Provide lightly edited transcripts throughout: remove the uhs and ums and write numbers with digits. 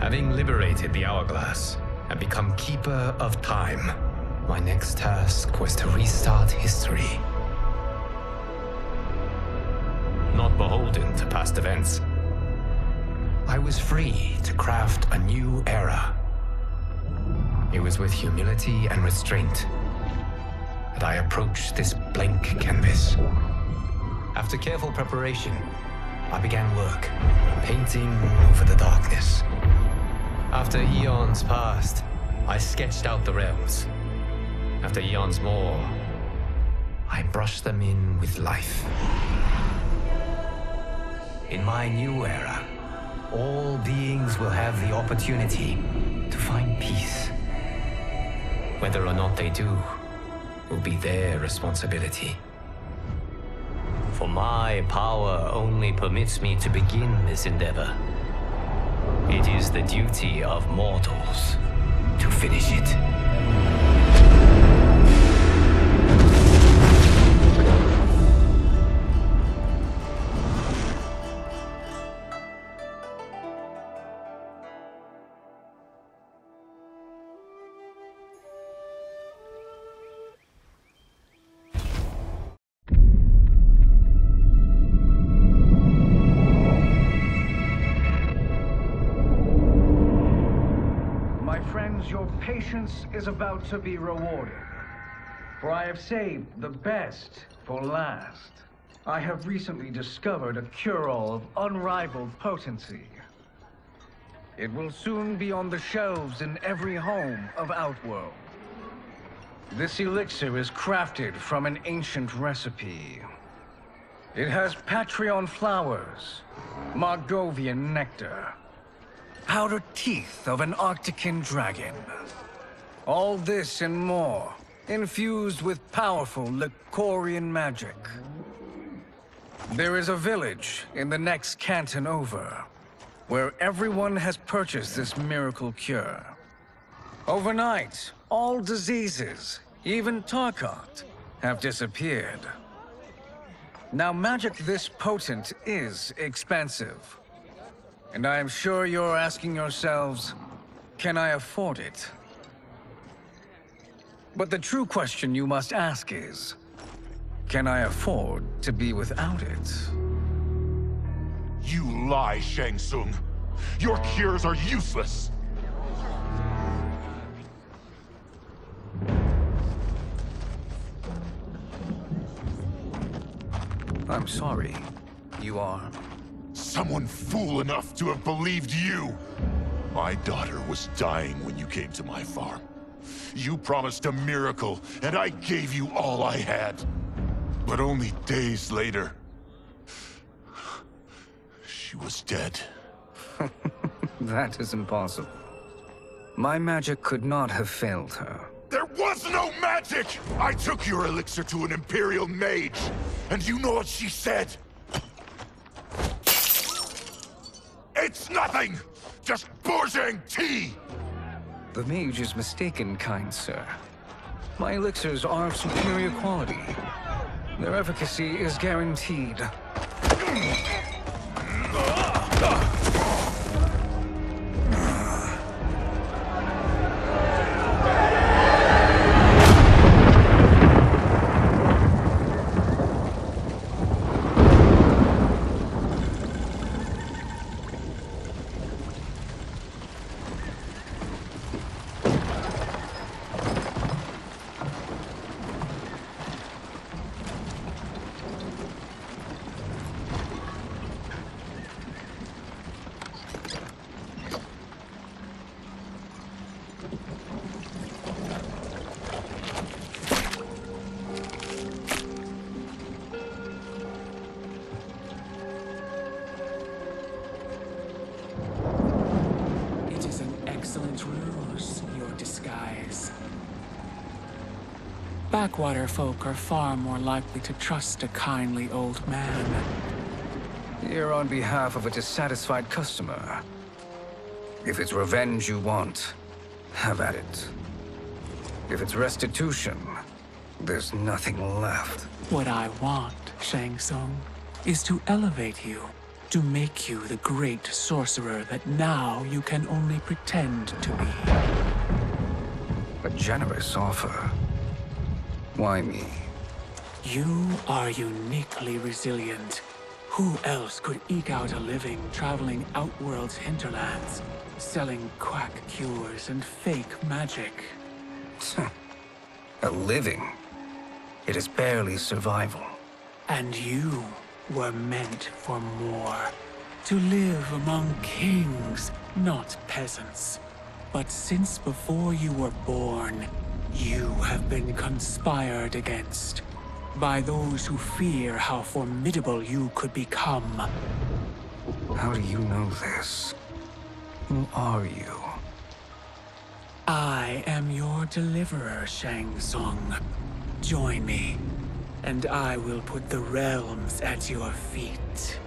Having liberated the Hourglass and become Keeper of Time, my next task was to restart history. Not beholden to past events, I was free to craft a new era. It was with humility and restraint that I approached this blank canvas. After careful preparation, I began work, painting over the darkness. After eons passed, I sketched out the realms. After eons more, I brushed them in with life. In my new era, all beings will have the opportunity to find peace. Whether or not they do will be their responsibility. For my power only permits me to begin this endeavor. It is the duty of mortals to finish it. Your patience is about to be rewarded, for I have saved the best for last. I have recently discovered a cure-all of unrivaled potency. It will soon be on the shelves in every home of Outworld. This elixir is crafted from an ancient recipe. It has Patreon flowers, Margovian nectar, powdered teeth of an Arctican dragon. All this and more, infused with powerful Licorian magic. There is a village in the next canton over, where everyone has purchased this miracle cure. Overnight, all diseases, even Tarkat, have disappeared. Now, magic this potent is expensive. And I am sure you're asking yourselves, can I afford it? But the true question you must ask is, can I afford to be without it? You lie, Shang Tsung. Your cures are useless. I'm sorry. You are? Someone fool enough to have believed you. My daughter was dying when you came to my farm. You promised a miracle, and I gave you all I had. But only days later, she was dead. That is impossible. My magic could not have failed her. There was no magic! I took your elixir to an Imperial mage, and you know what she said? It's nothing! Just bourgeois tea! The mage is mistaken, kind sir. My elixirs are of superior quality. Their efficacy is guaranteed. Backwater folk are far more likely to trust a kindly old man. Here on behalf of a dissatisfied customer. If it's revenge you want, have at it. If it's restitution, there's nothing left. What I want, Shang Tsung, is to elevate you. to make you the great sorcerer that now you can only pretend to be. A generous offer. Why me? You are uniquely resilient. Who else could eke out a living traveling Outworld's hinterlands, selling quack cures and fake magic? A living? It is barely survival. And you were meant for more. To live among kings, not peasants. But since before you were born, you have been conspired against by those who fear how formidable you could become. How do you know this? Who are you? I am your deliverer, Shang. Join me, and I will put the realms at your feet.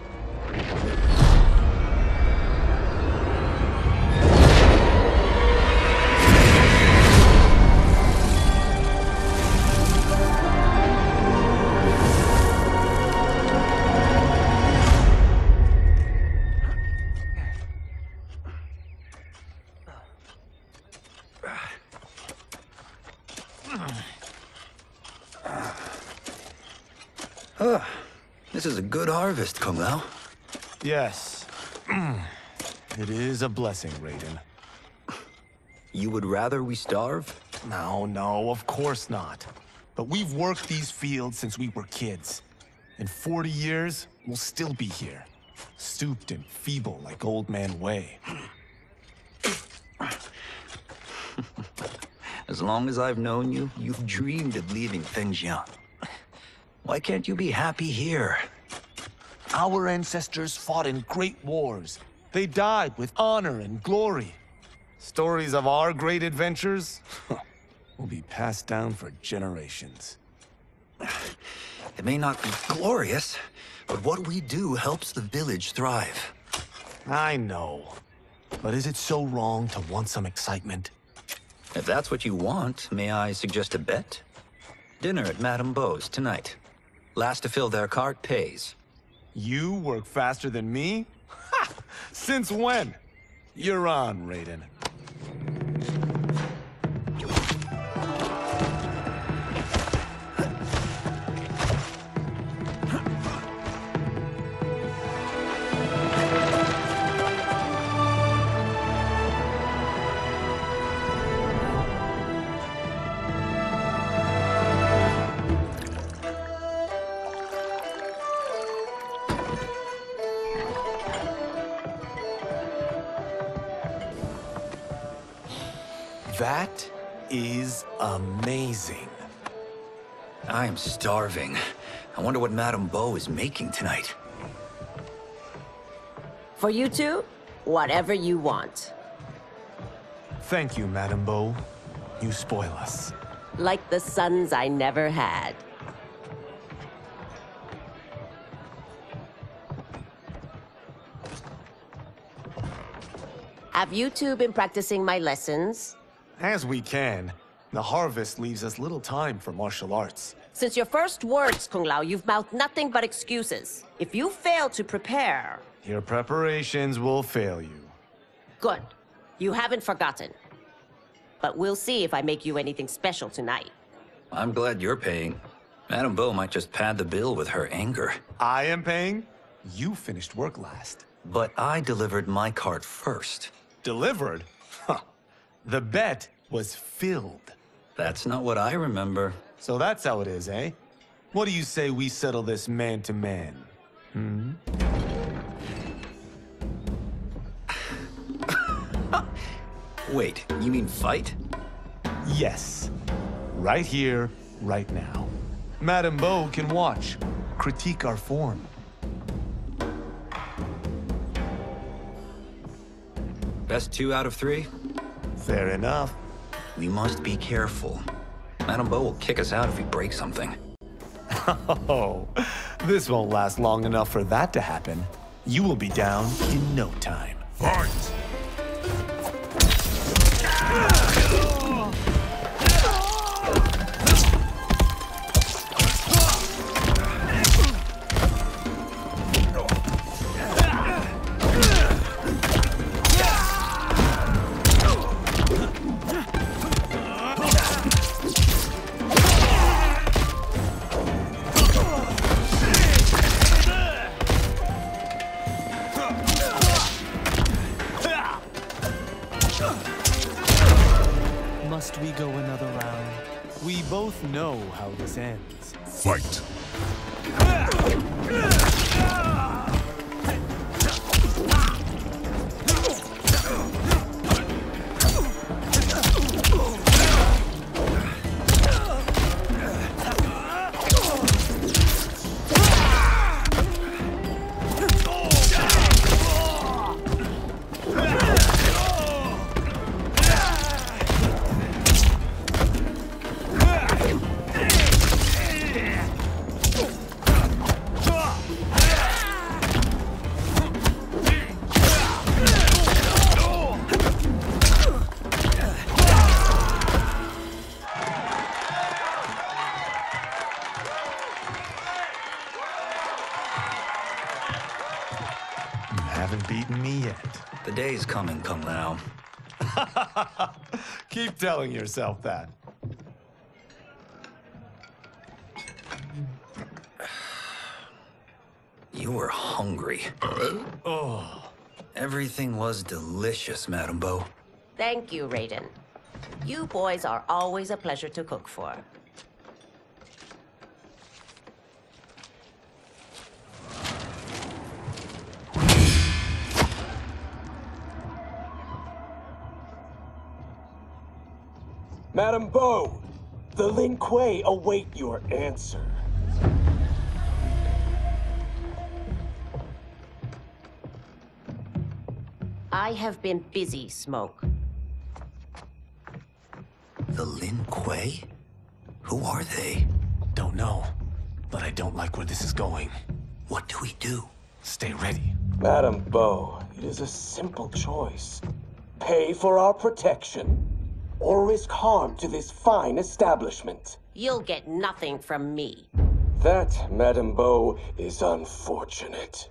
This is a good harvest, Kung Lao. Yes. It is a blessing, Raiden. You would rather we starve? No, of course not. But we've worked these fields since we were kids. In 40 years, we'll still be here. Stooped and feeble like Old Man Wei. As long as I've known you, you've dreamed of leaving Fengjian. Why can't you be happy here? Our ancestors fought in great wars. They died with honor and glory. Stories of our great adventures will be passed down for generations. It may not be glorious, but what we do helps the village thrive. I know. But is it so wrong to want some excitement? If that's what you want, may I suggest a bet? Dinner at Madame Beau's tonight. Last to fill their cart pays. You work faster than me? Ha! Since when? You're on, Raiden. That is amazing. I am starving. I wonder what Madame Beau is making tonight. For you two, whatever you want. Thank you, Madame Beau. You spoil us. Like the sons I never had. Have you two been practicing my lessons? As we can. The harvest leaves us little time for martial arts. Since your first words, Kung Lao, you've mouthed nothing but excuses. If you fail to prepare... Your preparations will fail you. Good. You haven't forgotten. But we'll see if I make you anything special tonight. I'm glad you're paying. Madame Beau might just pad the bill with her anger. I am paying? You finished work last. But I delivered my cart first. Delivered? Huh. The bet was filled. That's not what I remember. So that's how it is, eh? What do you say we settle this man-to-man? Wait, you mean fight? Yes. Right here, right now. Madame Beau can watch, critique our form. Best 2 out of 3? Fair enough. We must be careful. Madame Beau will kick us out if we break something. Oh, this won't last long enough for that to happen. You will be down in no time. Fight! Must we go another round? We both know how this ends. Fight. The day's coming, Kung Lao. Keep telling yourself that. You were hungry. Everything was delicious, Madame Bo. Thank you, Raiden. You boys are always a pleasure to cook for. Madame Bo, the Lin Kuei await your answer. I have been busy, Smoke. The Lin Kuei? Who are they? Don't know, but I don't like where this is going. What do we do? Stay ready. Madame Bo, it is a simple choice. Pay for our protection, or risk harm to this fine establishment. You'll get nothing from me. That, Madame Bo, is unfortunate.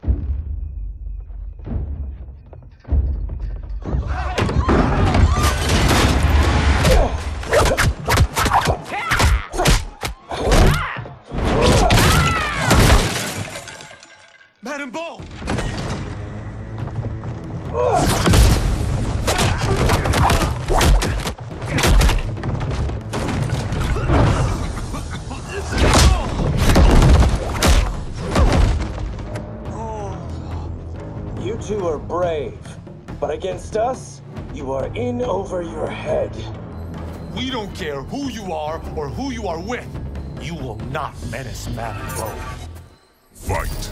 Madame Bo! You two are brave, but against us, you are in over your head. We don't care who you are or who you are with. You will not menace Madame Bo. Fight.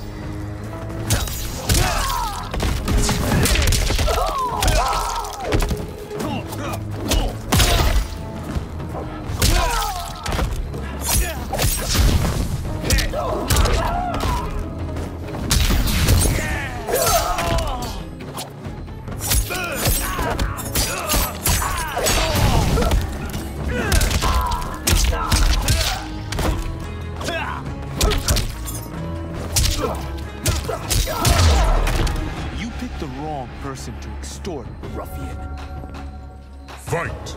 You picked the wrong person to extort, ruffian. Fight.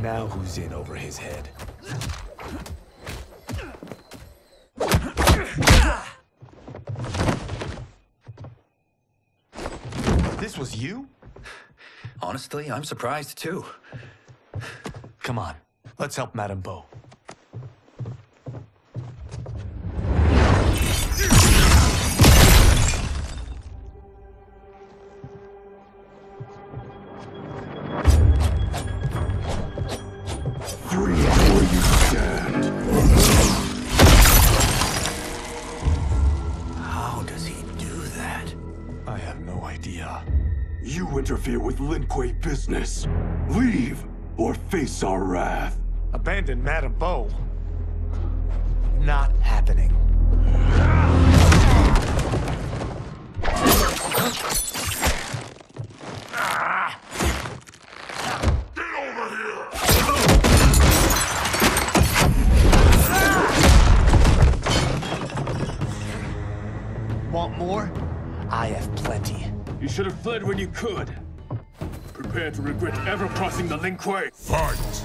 Now who's in over his head? This was you? Honestly, I'm surprised too. Come on, let's help Madame Bo. How does he do that? I have no idea. You interfere with Lin Kuei business. Leave, or face our wrath. Abandon Madame Bo. Not happening. Get over here! You should have fled when you could. Prepare to regret ever crossing the Lin Kuei. Fight!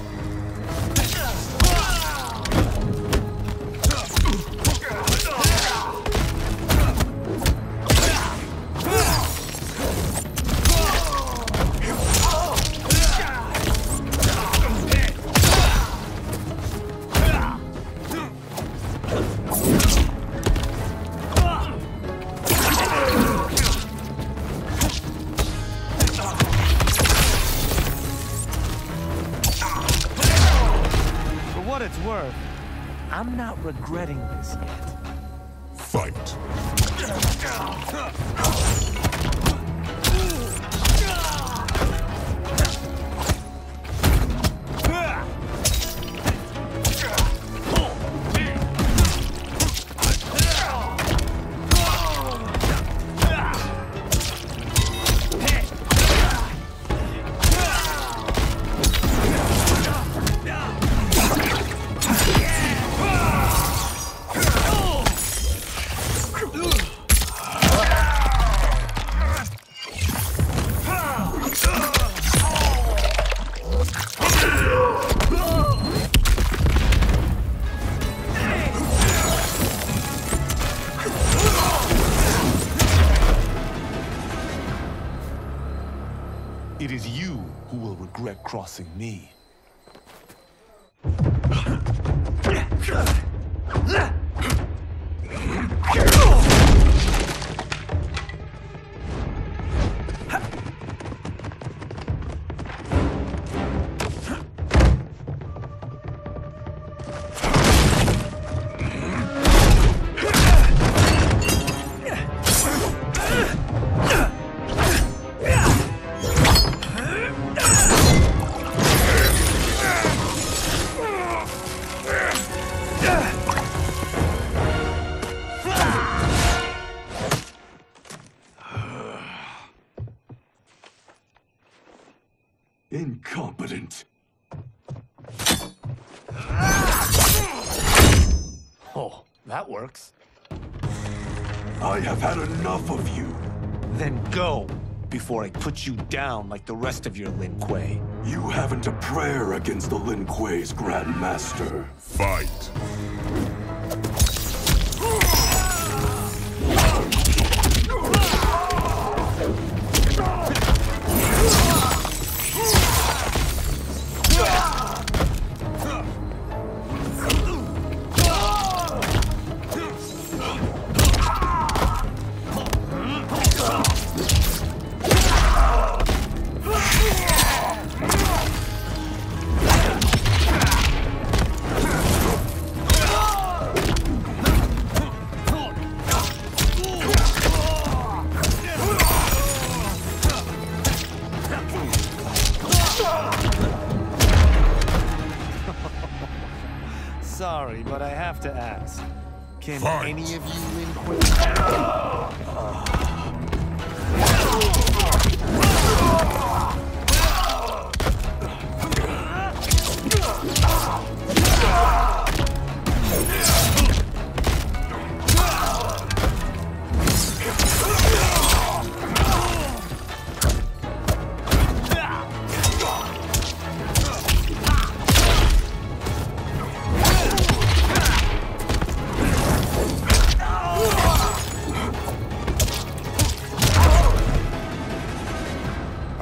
I'm not regretting this yet. Fight. It is you who will regret crossing me. Incompetent. Oh, that works. I have had enough of you. Then go, before I put you down like the rest of your Lin Kuei. You haven't a prayer against the Lin Kuei's Grand Master. Fight. Sorry, but I have to ask. Can Fight. any of you Lin Kuei...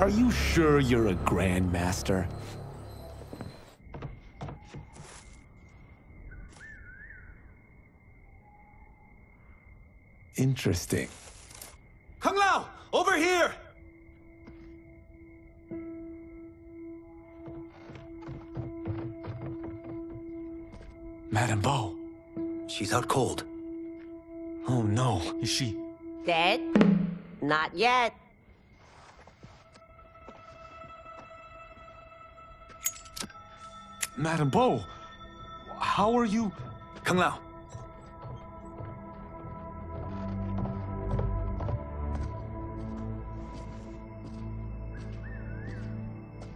Are you sure you're a Grandmaster? Interesting. Kung Lao! Over here! Madame Bo. She's out cold. Oh no, is she... Dead? Not yet. Madame Bo, how are you... Kung Lao.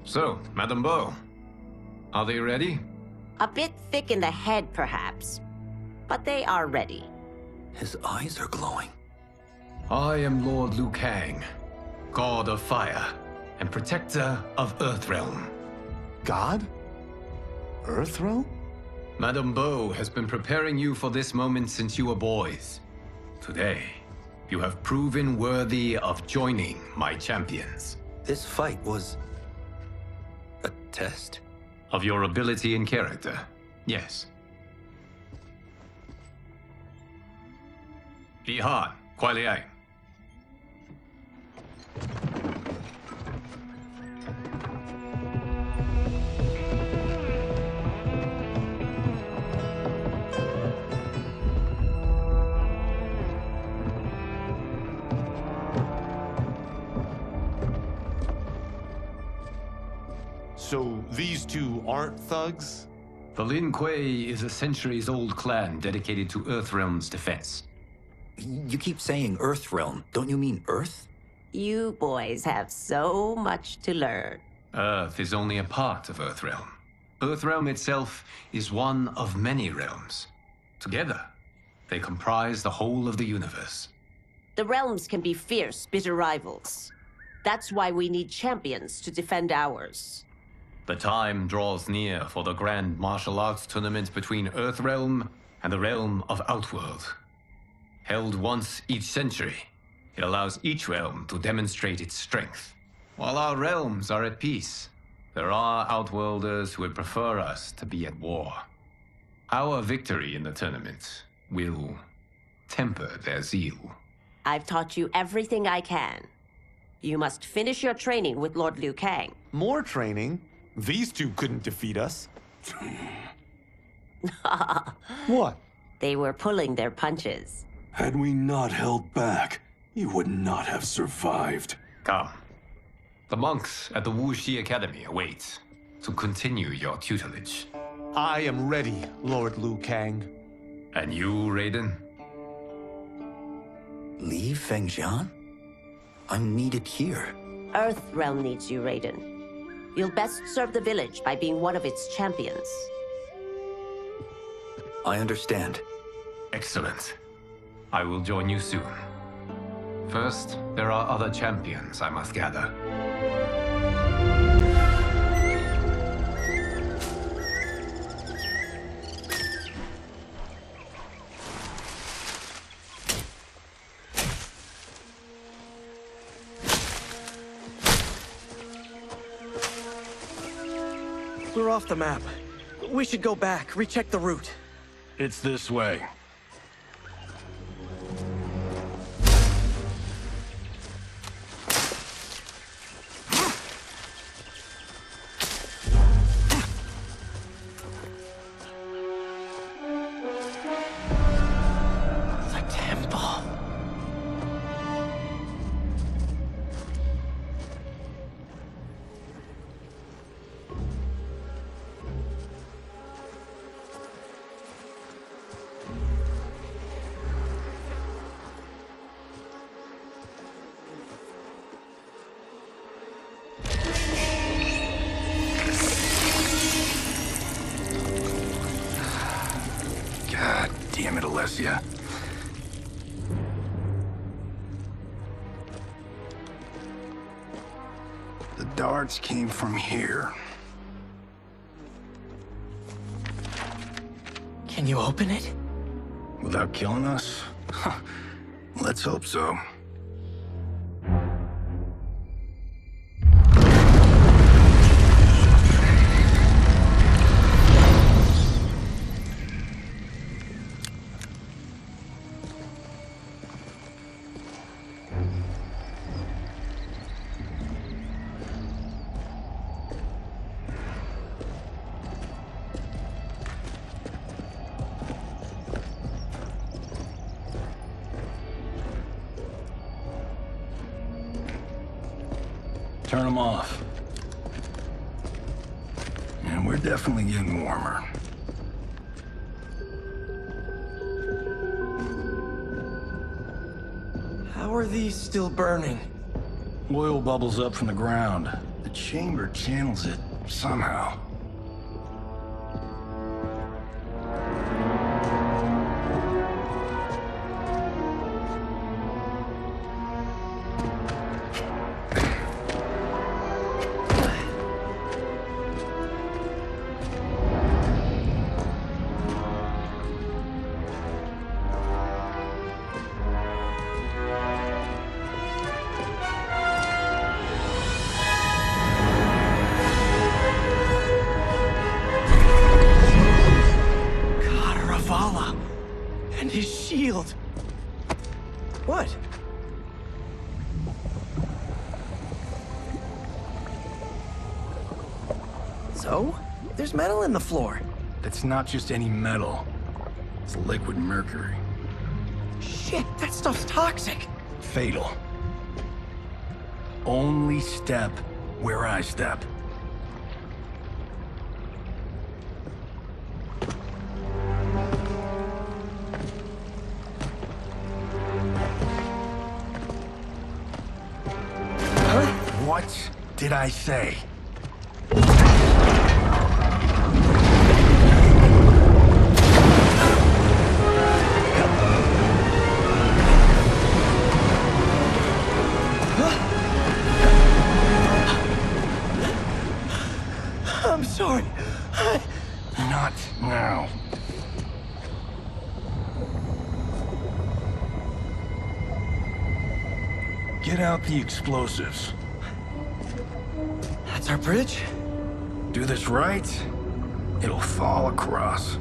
So, Madame Bo, are they ready? A bit thick in the head, perhaps. But they are ready. His eyes are glowing. I am Lord Liu Kang, God of Fire, and Protector of Earthrealm. God? Earthrealm? Madame Beau has been preparing you for this moment since you were boys. Today, you have proven worthy of joining my champions. This fight was a test? Of your ability and character, yes. Bihan, Kuai Liang. So these two aren't thugs? The Lin Kuei is a centuries-old clan dedicated to Earthrealm's defense. You keep saying Earthrealm. Don't you mean Earth? You boys have so much to learn. Earth is only a part of Earthrealm. Earthrealm itself is one of many realms. Together, they comprise the whole of the universe. The realms can be fierce, bitter rivals. That's why we need champions to defend ours. The time draws near for the grand martial arts tournament between Earthrealm and the realm of Outworld. Held once each century, it allows each realm to demonstrate its strength. While our realms are at peace, there are Outworlders who would prefer us to be at war. Our victory in the tournament will temper their zeal. I've taught you everything I can. You must finish your training with Lord Liu Kang. More training? These two couldn't defeat us. What? They were pulling their punches. Had we not held back, you would not have survived. Come. The monks at the Wuxi Academy await to continue your tutelage. I am ready, Lord Liu Kang. And you, Raiden? Leave Fengjian? I'm needed here. Earthrealm needs you, Raiden. You'll best serve the village by being one of its champions. I understand. Excellent. I will join you soon. First, there are other champions I must gather. We're off the map. We should go back, recheck the route. It's this way. Damn it, Alessia. The darts came from here. Can you open it? Without killing us? Let's hope so. Turn them off. And we're definitely getting warmer. How are these still burning? Oil bubbles up from the ground. The chamber channels it somehow. What? So? There's metal in the floor. That's not just any metal. It's liquid mercury. Shit, that stuff's toxic. Fatal. Only step where I step. Huh? What did I say? I'm sorry. Not now. Get out the explosives. That's our bridge? Do this right, it'll fall across.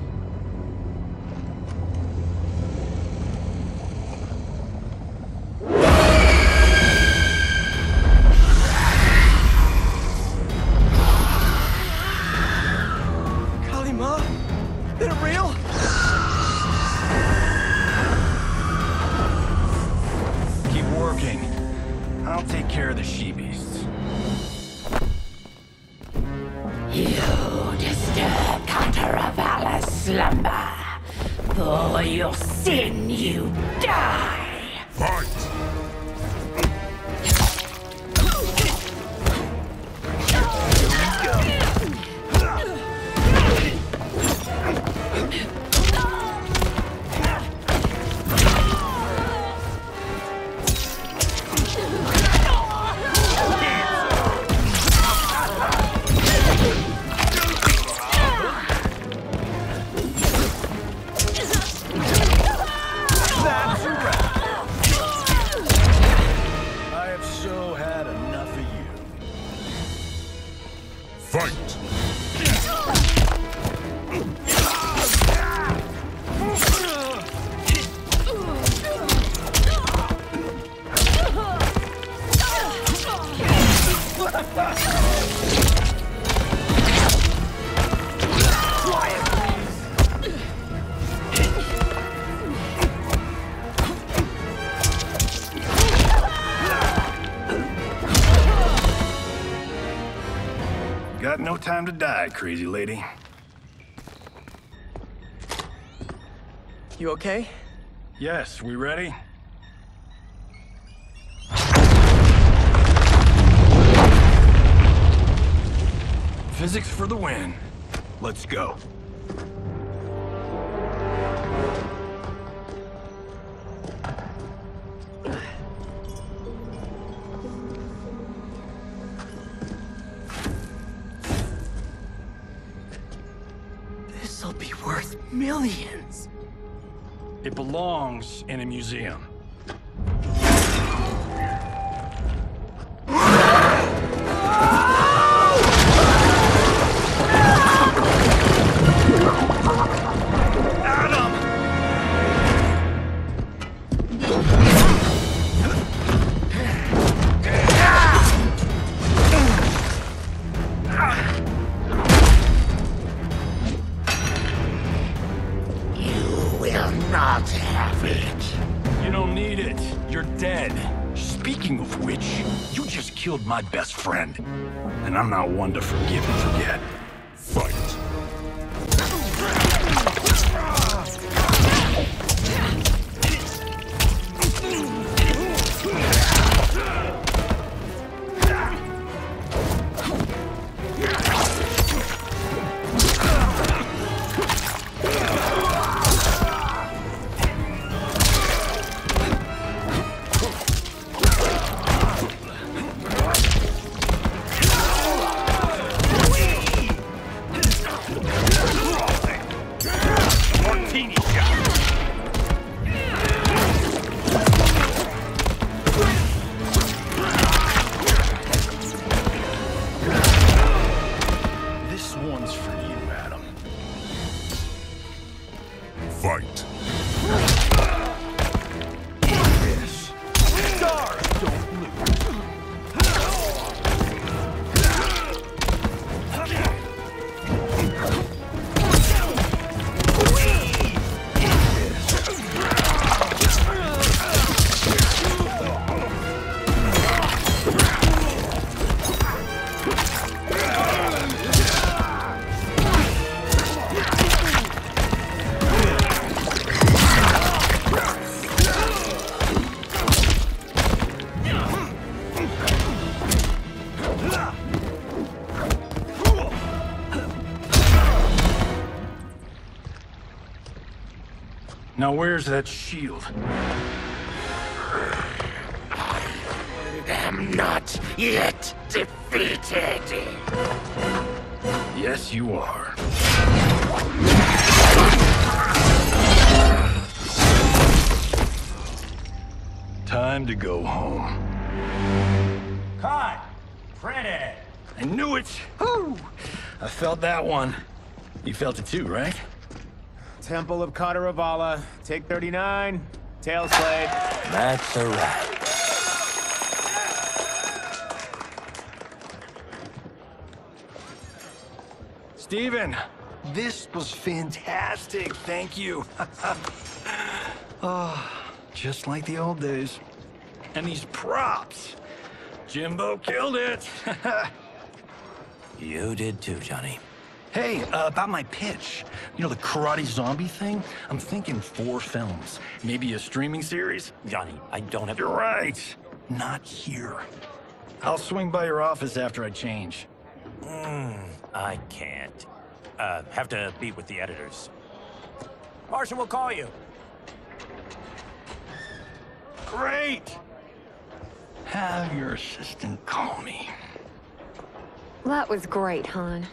Is it real? Keep working. I'll take care of the she-beasts. You disturb Counter-Valor's slumber. For your sin, you die. Fight! Got no time to die, crazy lady. You okay? Yes, we ready? Physics for the win. Let's go. This'll be worth millions. It belongs in a museum. Killed my best friend, and I'm not one to forgive and forget. Fight. Now where's that shield? I'm not yet defeated. Yes, you are. Time to go home. Cut! Pretty! I knew it! Woo! I felt that one. You felt it too, right? Temple of Kataravala, take 39, tail slate. That's a wrap. Steven, this was fantastic. Thank you. Oh, just like the old days. And these props. Jimbo killed it. You did too, Johnny. Hey, about my pitch. You know, the karate zombie thing? I'm thinking 4 films. Maybe a streaming series? Johnny, I don't have... You're right. Not here. I'll swing by your office after I change. I can't. Have to meet with the editors. Martian will call you. Great! Have your assistant call me. That was great, hon.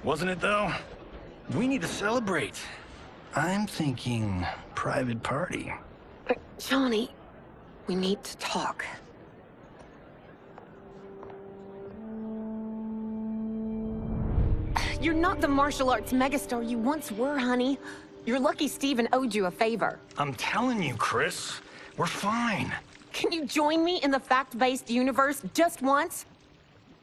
Wasn't it, though? We need to celebrate. I'm thinking private party. Johnny, we need to talk. You're not the martial arts megastar you once were, honey. You're lucky Steven owed you a favor. I'm telling you, Chris. We're fine. Can you join me in the fact-based universe just once?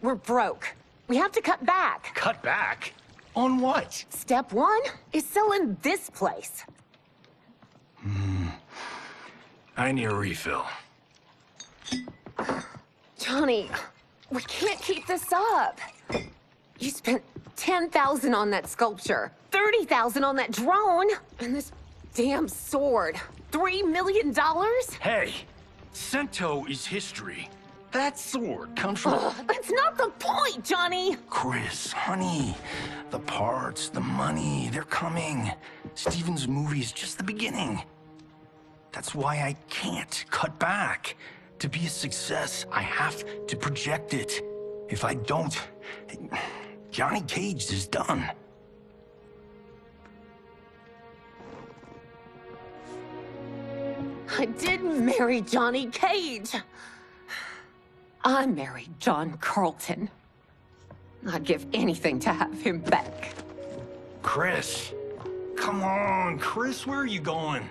We're broke. We have to cut back. Cut back? On what? Step 1 is selling this place. I need a refill. Johnny, we can't keep this up. You spent $10,000 on that sculpture, $30,000 on that drone, and this damn sword. $3 million? Hey, Sento is history. That sword comes from... That's not the point, Johnny! Chris, honey, the parts, the money, they're coming. Steven's movie is just the beginning. That's why I can't cut back. To be a success, I have to project it. If I don't, Johnny Cage is done. I didn't marry Johnny Cage. I married John Carlton. I'd give anything to have him back. Chris, come on, Chris, where are you going?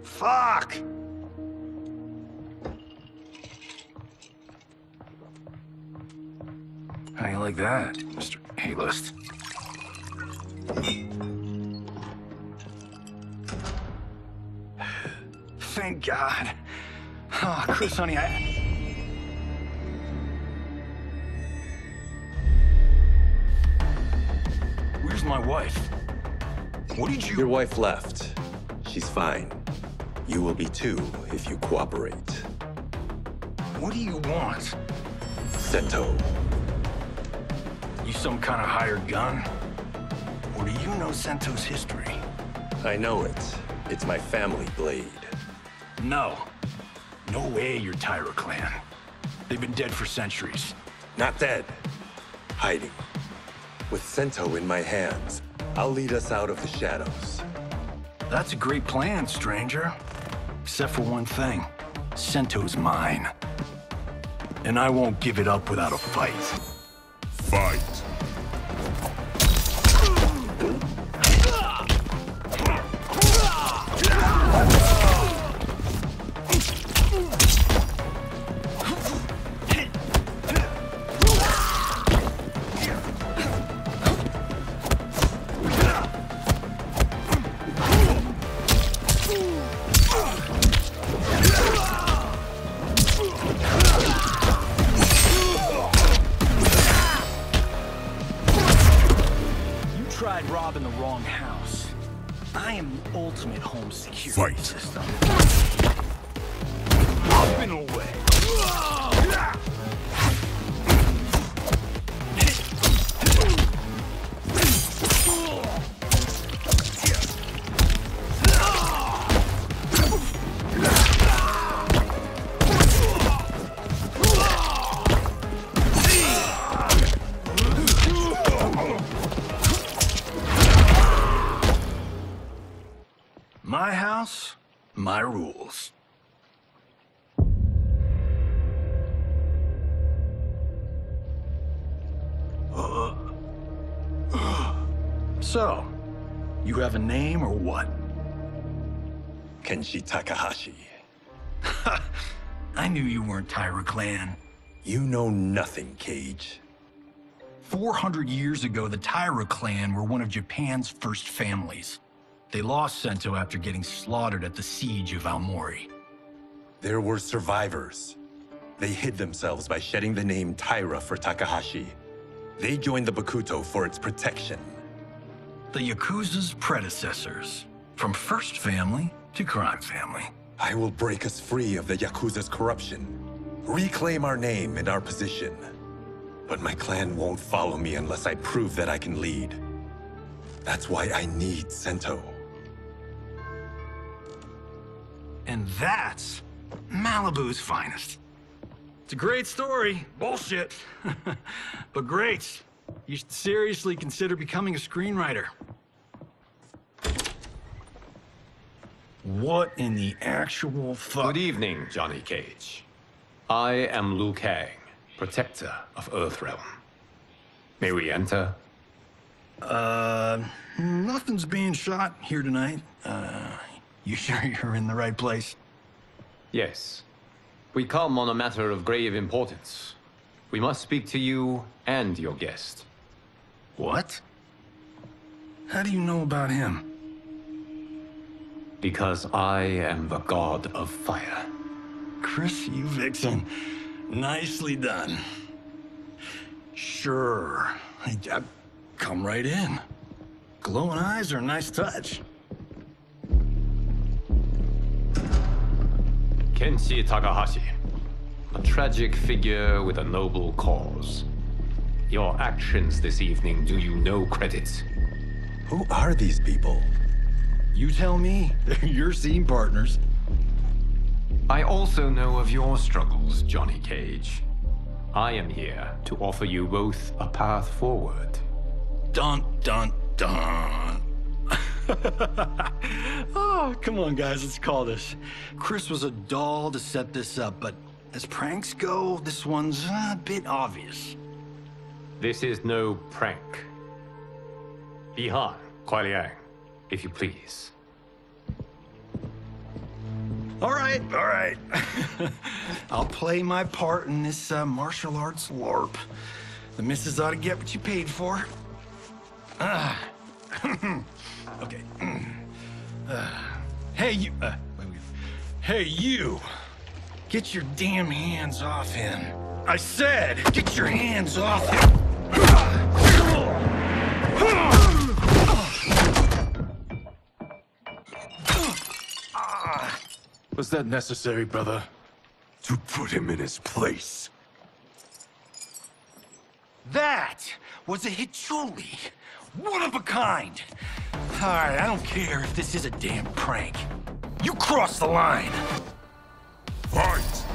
Fuck! How you like that, Mr. A-list? Thank God. Oh, Chris, honey, Where's my wife? What did you... Your wife left. She's fine. You will be too if you cooperate. What do you want? Sento. You some kind of hired gun? Or do you know Sento's history? I know it. It's my family blade. No. No way you're Tyra clan. They've been dead for centuries. Not dead. Hiding. With Sento in my hands, I'll lead us out of the shadows. That's a great plan, stranger. Except for one thing. Sento's mine. And I won't give it up without a fight. Fight. Robbing the wrong house. I am the ultimate home security system. Up and away. my rules. So, you have a name or what? Kenshi Takahashi. I knew you weren't Tyra Clan. You know nothing, Cage. 400 years ago, the Tyra clan were one of Japan's first families. They lost Sento after getting slaughtered at the siege of Aomori. There were survivors. They hid themselves by shedding the name Tyra for Takahashi. They joined the Bakuto for its protection. The Yakuza's predecessors. From first family to crime family. I will break us free of the Yakuza's corruption. Reclaim our name and our position. But my clan won't follow me unless I prove that I can lead. That's why I need Sento. And that's Malibu's finest. It's a great story. Bullshit. But great. You should seriously consider becoming a screenwriter. What in the actual fuck? Good evening, Johnny Cage. I am Liu Kang, protector of Earthrealm. May we enter? Nothing's being shot here tonight. You sure you're in the right place? Yes. We come on a matter of grave importance. We must speak to you and your guest. What? How do you know about him? Because I am the god of fire. Chris, you vixen. Nicely done. Sure. I come right in. Glowing eyes are a nice touch. Kenshi Takahashi. A tragic figure with a noble cause. Your actions this evening do you no credit. Who are these people? You tell me. They're your scene partners. I also know of your struggles, Johnny Cage. I am here to offer you both a path forward. Dun, dun, dun. Oh, come on, guys, let's call this. Chris was a doll to set this up, but as pranks go, this one's a bit obvious. This is no prank. Ihan, Kuai Liang, if you please. All right. I'll play my part in this martial arts LARP. The missus ought to get what you paid for. Okay. Hey, you... Hey, you! Get your damn hands off him. I said, get your hands off him! Was that necessary, brother? To put him in his place. That was a Hichuli. One of a kind. All right, I don't care if this is a damn prank. You crossed the line. Fight!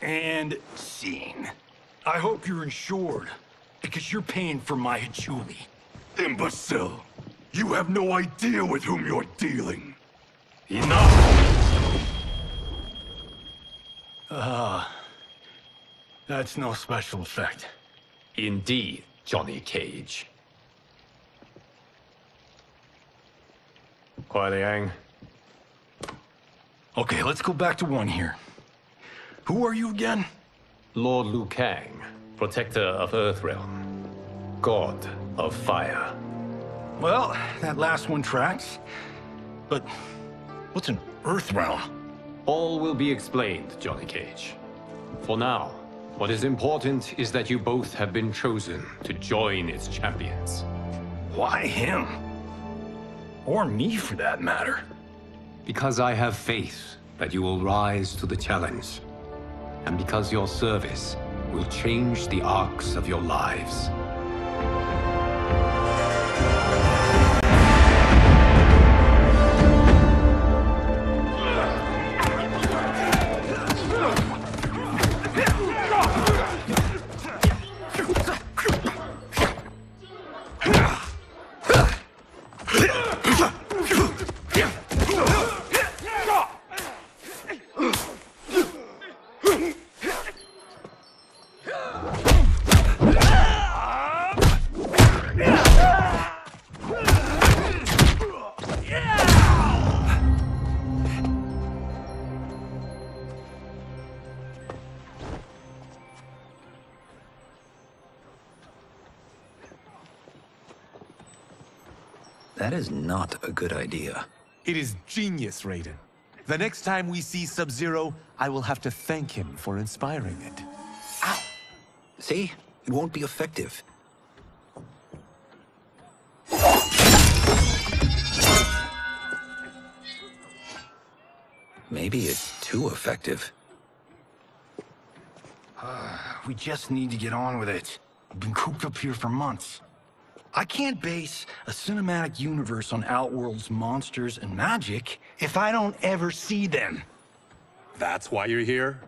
And scene. I hope you're insured, because you're paying for my Hichuli. Imbecile! You have no idea with whom you're dealing. Enough! That's no special effect. Indeed, Johnny Cage. Kuai Liang. Okay, let's go back to one here. Who are you again? Lord Liu Kang, protector of Earthrealm, god of fire. Well, that last one tracks. But what's an Earthrealm? All will be explained, Johnny Cage. For now, what is important is that you both have been chosen to join its champions. Why him? Or me, for that matter. Because I have faith that you will rise to the challenge. And because your service will change the arcs of your lives. That is not a good idea. It is genius, Raiden. The next time we see Sub-Zero, I will have to thank him for inspiring it. Ow! See? It won't be effective. Maybe it's too effective. We just need to get on with it. I've been cooped up here for months. I can't base a cinematic universe on Outworld's monsters and magic if I don't ever see them. That's why you're here?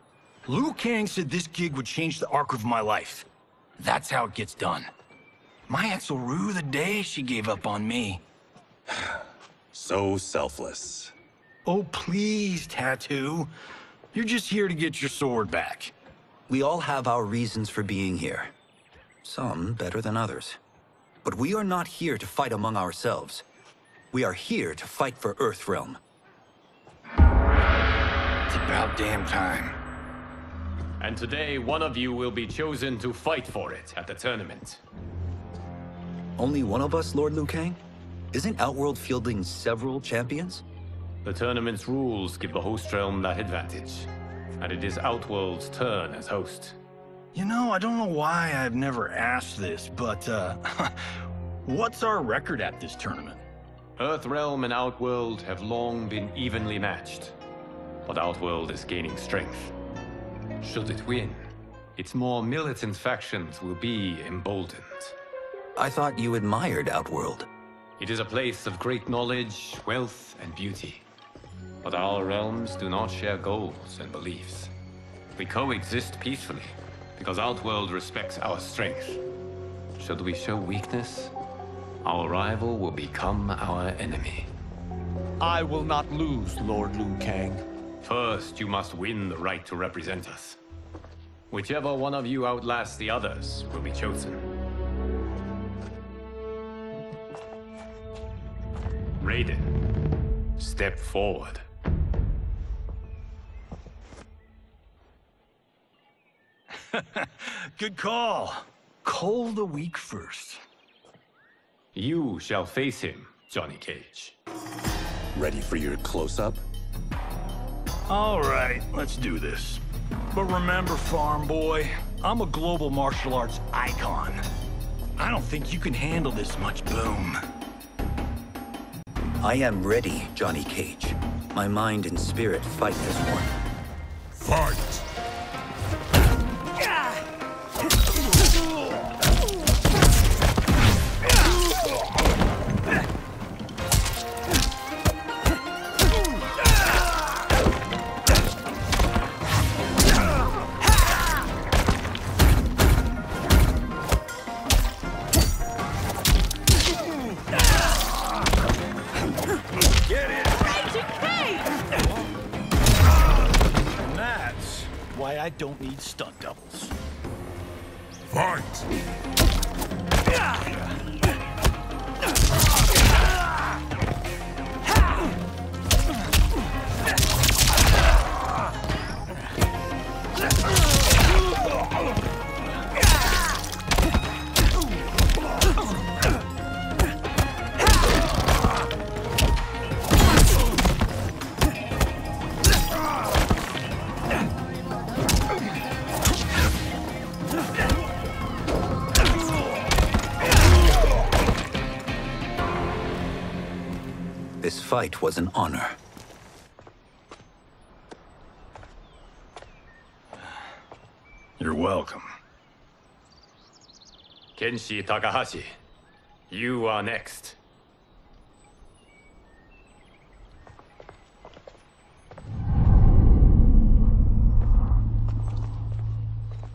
Liu Kang said this gig would change the arc of my life. That's how it gets done. My ex will rue the day she gave up on me. So selfless. Oh, please, Tattoo. You're just here to get your sword back. We all have our reasons for being here. Some better than others. But we are not here to fight among ourselves. We are here to fight for Earthrealm. It's about damn time. And today, one of you will be chosen to fight for it at the tournament. Only one of us, Lord Liu Kang? Isn't Outworld fielding several champions? The tournament's rules give the host realm that advantage. And it is Outworld's turn as host. You know, I don't know why I've never asked this, but, what's our record at this tournament? Earthrealm and Outworld have long been evenly matched. But Outworld is gaining strength. Should it win, its more militant factions will be emboldened. I thought you admired Outworld. It is a place of great knowledge, wealth, and beauty. But our realms do not share goals and beliefs. We coexist peacefully, because Outworld respects our strength. Should we show weakness, our rival will become our enemy. I will not lose, Lord Liu Kang. First, you must win the right to represent us. Whichever one of you outlasts the others will be chosen. Raiden, step forward. Good call. Call the weak first. You shall face him, Johnny Cage. Ready for your close-up? All right, let's do this. But remember, farm boy, I'm a global martial arts icon. I don't think you can handle this much boom. I am ready, Johnny Cage. My mind and spirit fight as one. Fight! And that's don't need stunt doubles. Fight! This fight was an honor. You're welcome. Kenshi Takahashi, you are next.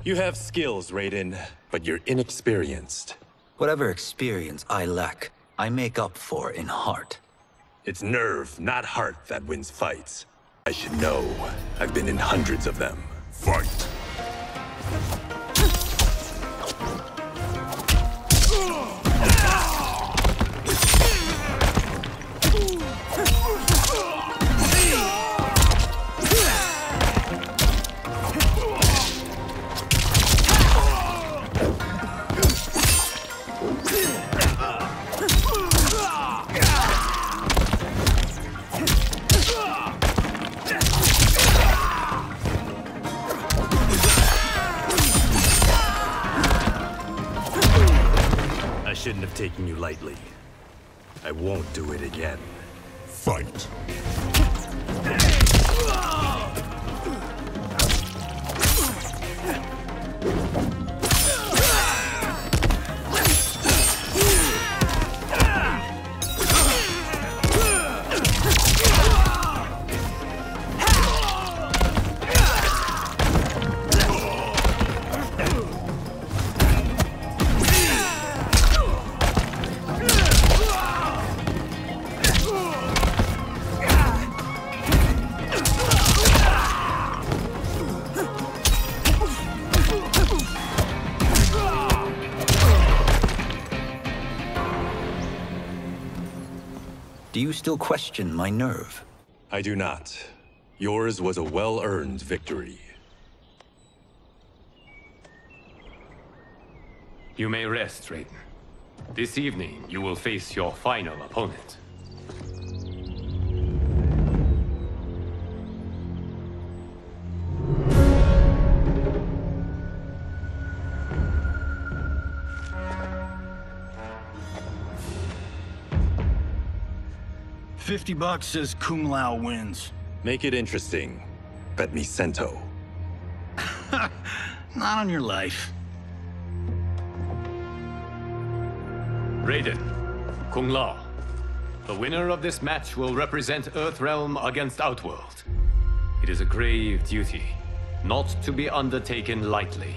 You have skills, Raiden, but you're inexperienced. Whatever experience I lack, I make up for in heart. It's nerve, not heart, that wins fights. I should know. I've been in hundreds of them. Fight! I shouldn't have taken you lightly. I won't do it again. Fight! Do you still question my nerve? I do not. Yours was a well-earned victory. You may rest, Raiden. This evening, you will face your final opponent. $50 says Kung Lao wins. Make it interesting. Bet me Cento. Not on your life. Raiden, Kung Lao. The winner of this match will represent Earthrealm against Outworld. It is a grave duty, not to be undertaken lightly.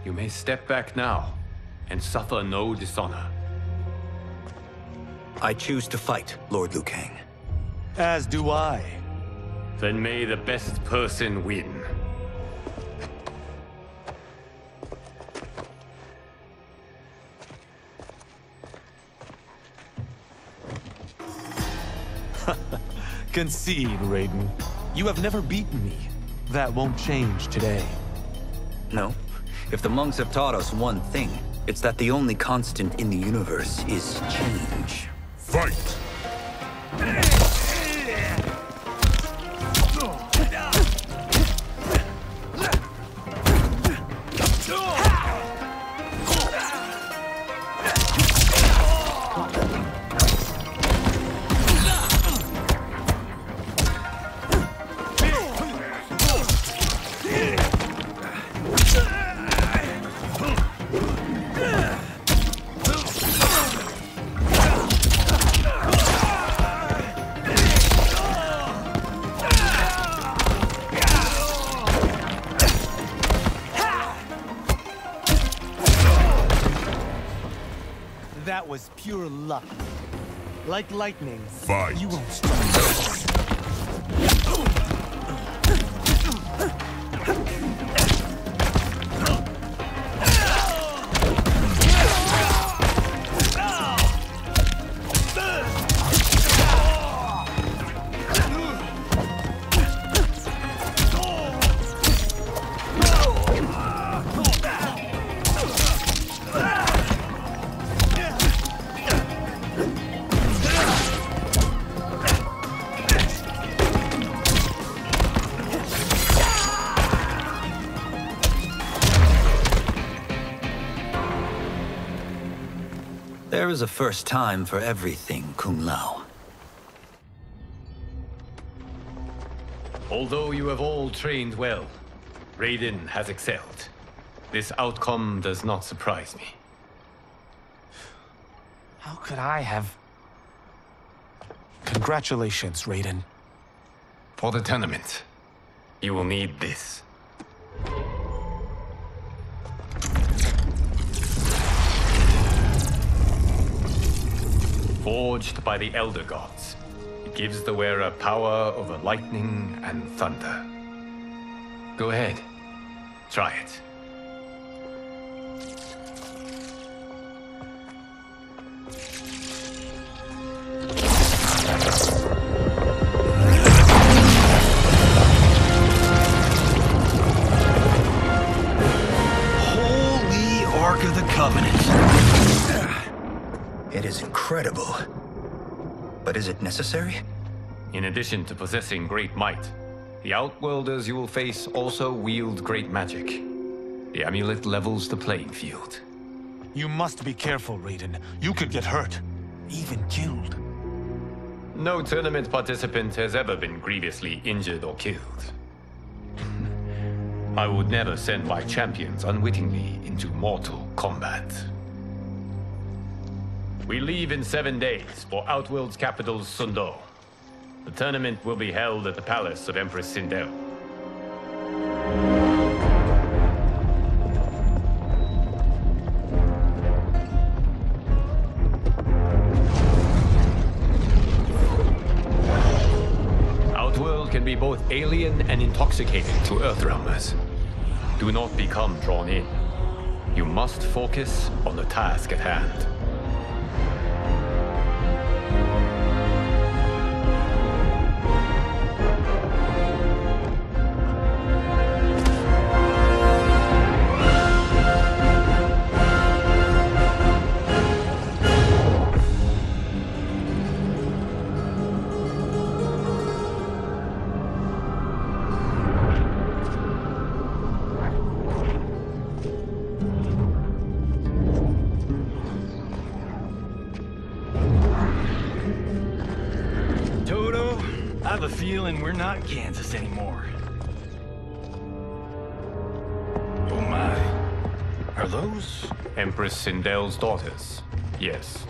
You may step back now, and suffer no dishonor. I choose to fight, Lord Liu Kang. As do I. Then may the best person win. Concede, Raiden. You have never beaten me. That won't change today. No. If the monks have taught us one thing, it's that the only constant in the universe is change. Fight! That was pure luck. Like lightning, Fight. You won't strike. There is a first time for everything, Kung Lao. Although you have all trained well, Raiden has excelled. This outcome does not surprise me. How could I have... Congratulations, Raiden. For the tournament, you will need this. Forged by the Elder Gods, it gives the wearer power over lightning and thunder. Go ahead, try it. Holy Ark of the Covenant. It is incredible. But is it necessary? In addition to possessing great might, the Outworlders you will face also wield great magic. The amulet levels the playing field. You must be careful, Raiden. You could get hurt. Even killed. No tournament participant has ever been grievously injured or killed. I would never send my champions unwittingly into Mortal Kombat. We leave in 7 days for Outworld's capital, Sindel. The tournament will be held at the palace of Empress Sindel. Outworld can be both alien and intoxicating to Earthrealmers. Do not become drawn in. You must focus on the task at hand. I have a feeling we're not Kansas anymore. Oh my. Are those? Empress Sindel's daughters, yes.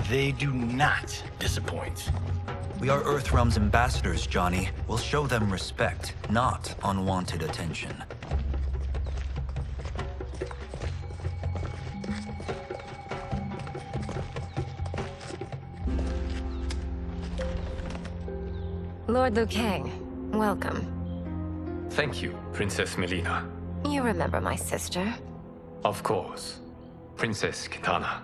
They do not disappoint. We are Earthrealm's ambassadors, Johnny. We'll show them respect, not unwanted attention. Lord Liu Kang, welcome. Thank you, Princess Mileena. You remember my sister? Of course. Princess Kitana.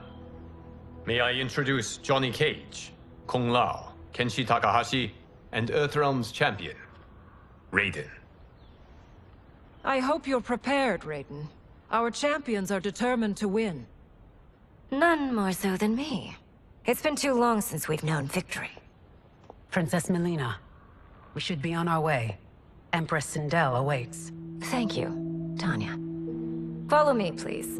May I introduce Johnny Cage, Kung Lao, Kenshi Takahashi, and Earthrealm's champion, Raiden. I hope you're prepared, Raiden. Our champions are determined to win. None more so than me. It's been too long since we've known victory. Princess Mileena, we should be on our way. Empress Sindel awaits. Thank you, Tanya. Follow me, please.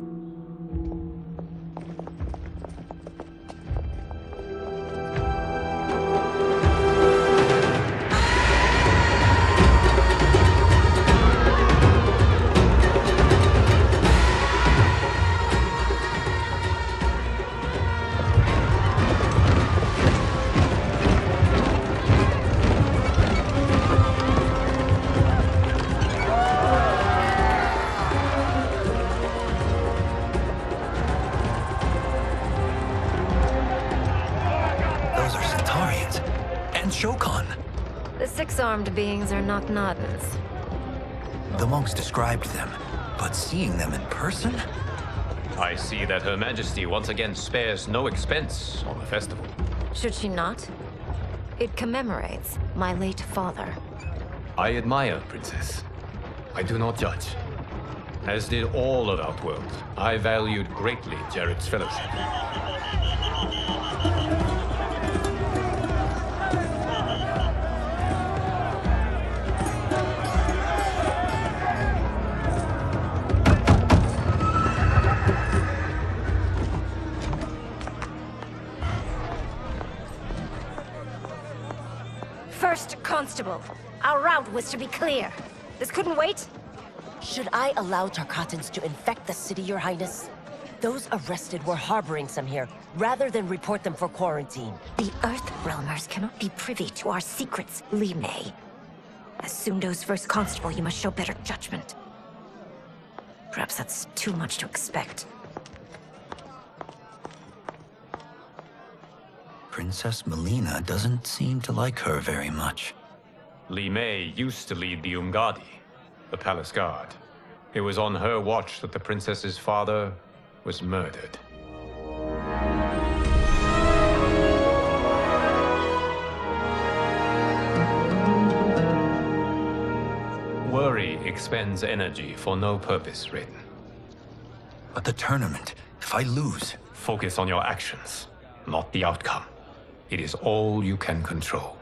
Six-armed beings are not Nodens. The monks described them, but seeing them in person? I see that Her Majesty once again spares no expense on the festival. Should she not? It commemorates my late father. I admire, Princess. I do not judge. As did all of Outworld, I valued greatly Jared's fellowship. Constable. Our route was to be clear. This couldn't wait? Should I allow Tarkatans to infect the city, Your Highness? Those arrested were harboring some here, rather than report them for quarantine. The Earthrealmers cannot be privy to our secrets, Li Mei. As Sundo's first constable, you must show better judgment. Perhaps that's too much to expect. Princess Mileena doesn't seem to like her very much. Li Mei used to lead the Umgadi, the palace guard. It was on her watch that the princess's father was murdered. Worry expends energy for no purpose, Raiden. But the tournament, if I lose... Focus on your actions, not the outcome. It is all you can control.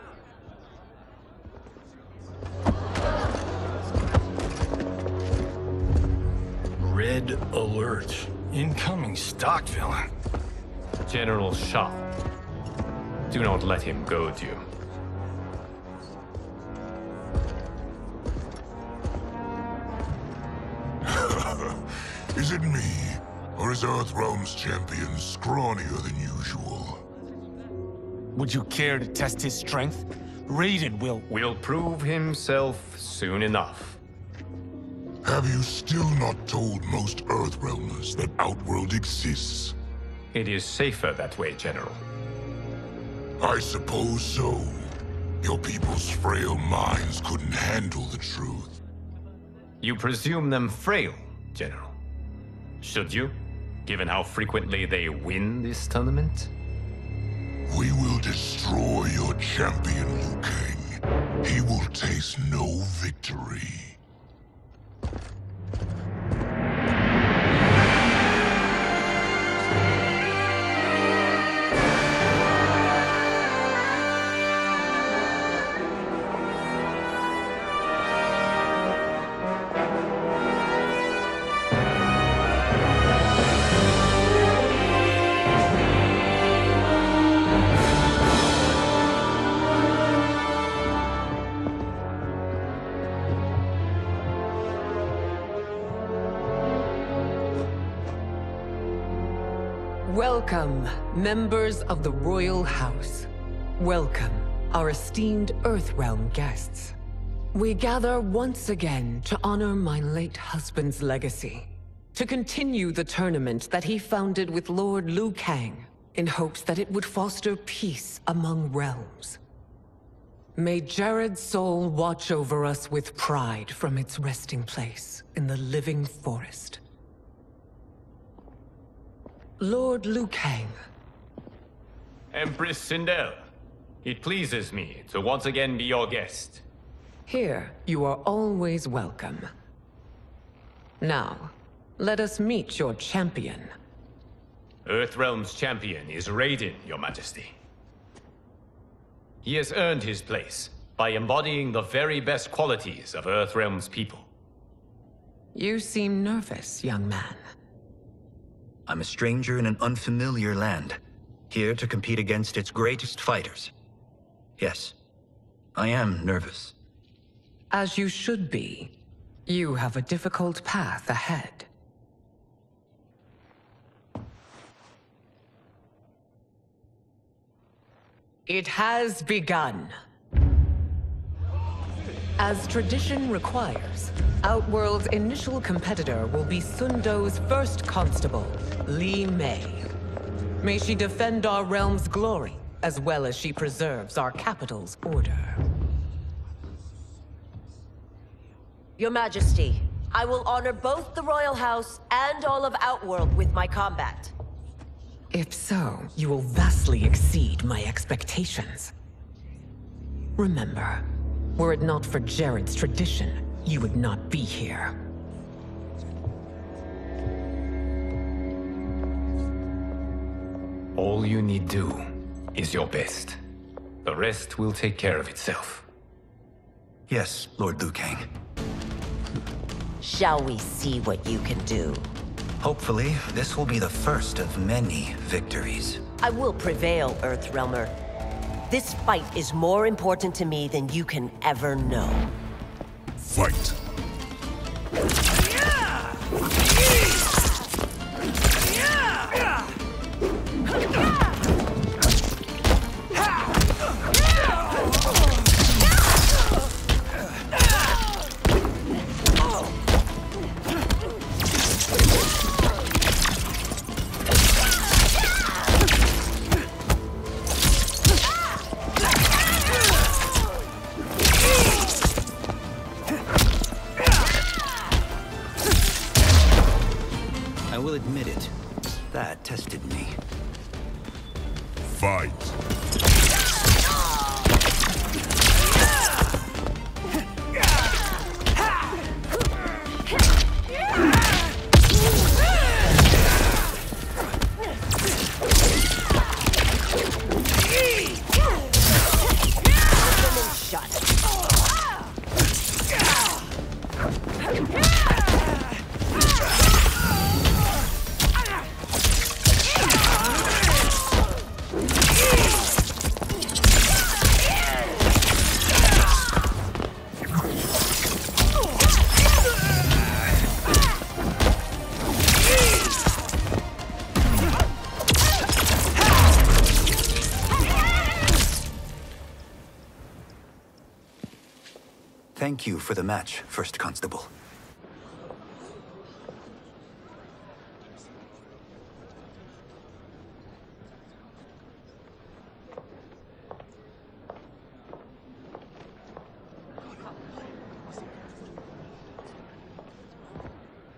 Red alert. Incoming stock villain. General Shang. Do not let him goad you. Is it me? Or is Earthrealm's champion scrawnier than usual? Would you care to test his strength? Raiden will prove himself soon enough. Have you still not told most Earthrealmers that Outworld exists? It is safer that way, General. I suppose so. Your people's frail minds couldn't handle the truth. You presume them frail, General. Should you, given how frequently they win this tournament? We will destroy your champion, Liu Kang. He will taste no victory. Welcome, members of the Royal House. Welcome, our esteemed Earthrealm guests. We gather once again to honor my late husband's legacy, to continue the tournament that he founded with Lord Liu Kang, in hopes that it would foster peace among realms. May Jared's soul watch over us with pride from its resting place in the living forest. Lord Liu Kang. Empress Sindel, it pleases me to once again be your guest. Here, you are always welcome. Now, let us meet your champion. Earthrealm's champion is Raiden, Your Majesty. He has earned his place by embodying the very best qualities of Earthrealm's people. You seem nervous, young man. I'm a stranger in an unfamiliar land, here to compete against its greatest fighters. Yes, I am nervous. As you should be. You have a difficult path ahead. It has begun. As tradition requires, Outworld's initial competitor will be Sundo's first constable, Li Mei. May she defend our realm's glory, as well as she preserves our capital's order. Your Majesty, I will honor both the Royal House and all of Outworld with my combat. If so, you will vastly exceed my expectations. Remember, were it not for Jared's tradition, you would not be here. All you need do is your best. The rest will take care of itself. Yes, Lord Liu Kang. Shall we see what you can do? Hopefully, this will be the first of many victories. I will prevail, Earthrealmer. This fight is more important to me than you can ever know. Fight! I will admit it. That tested me. Fight! Thank you for the match, First Constable.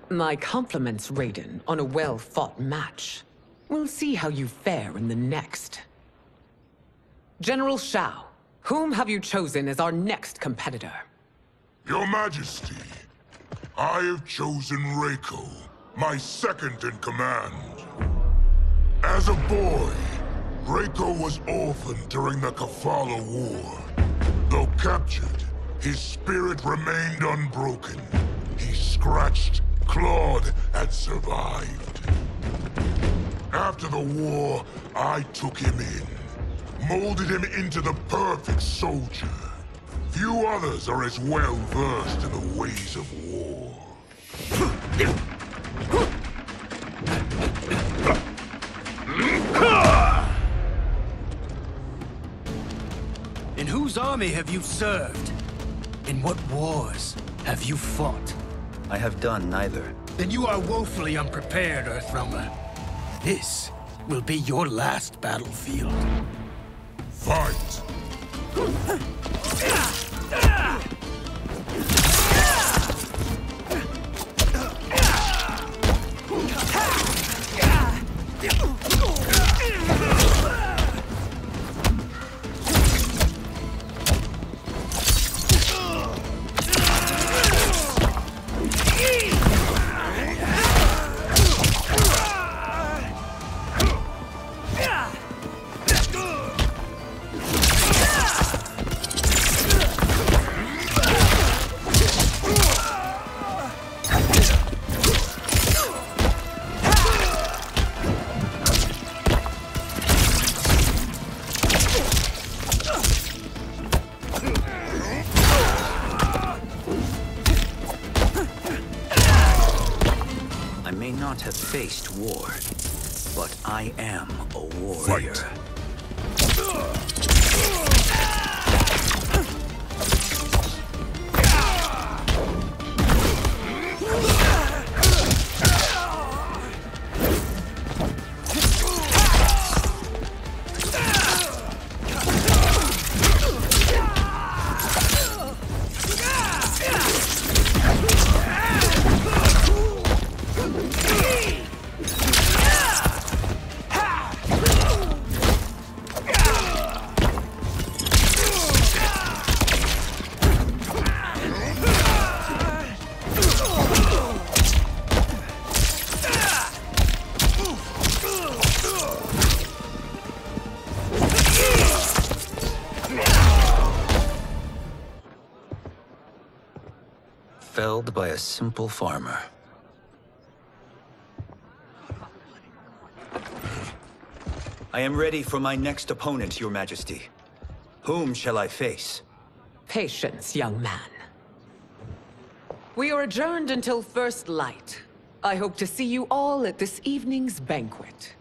My compliments, Raiden, on a well-fought match. We'll see how you fare in the next. General Shao, whom have you chosen as our next competitor? Your Majesty, I have chosen Reiko, my second in command. As a boy, Reiko was orphaned during the Kafala War. Though captured, his spirit remained unbroken. He scratched, clawed, and survived. After the war, I took him in, molded him into the perfect soldier. Few others are as well versed in the ways of war. In whose army have you served? In what wars have you fought? I have done neither. Then you are woefully unprepared, Earthrealmer. This will be your last battlefield. Fight! Have faced war, but I am a warrior. Fight. Felled by a simple farmer. I am ready for my next opponent, Your Majesty. Whom shall I face? Patience, young man. We are adjourned until first light. I hope to see you all at this evening's banquet.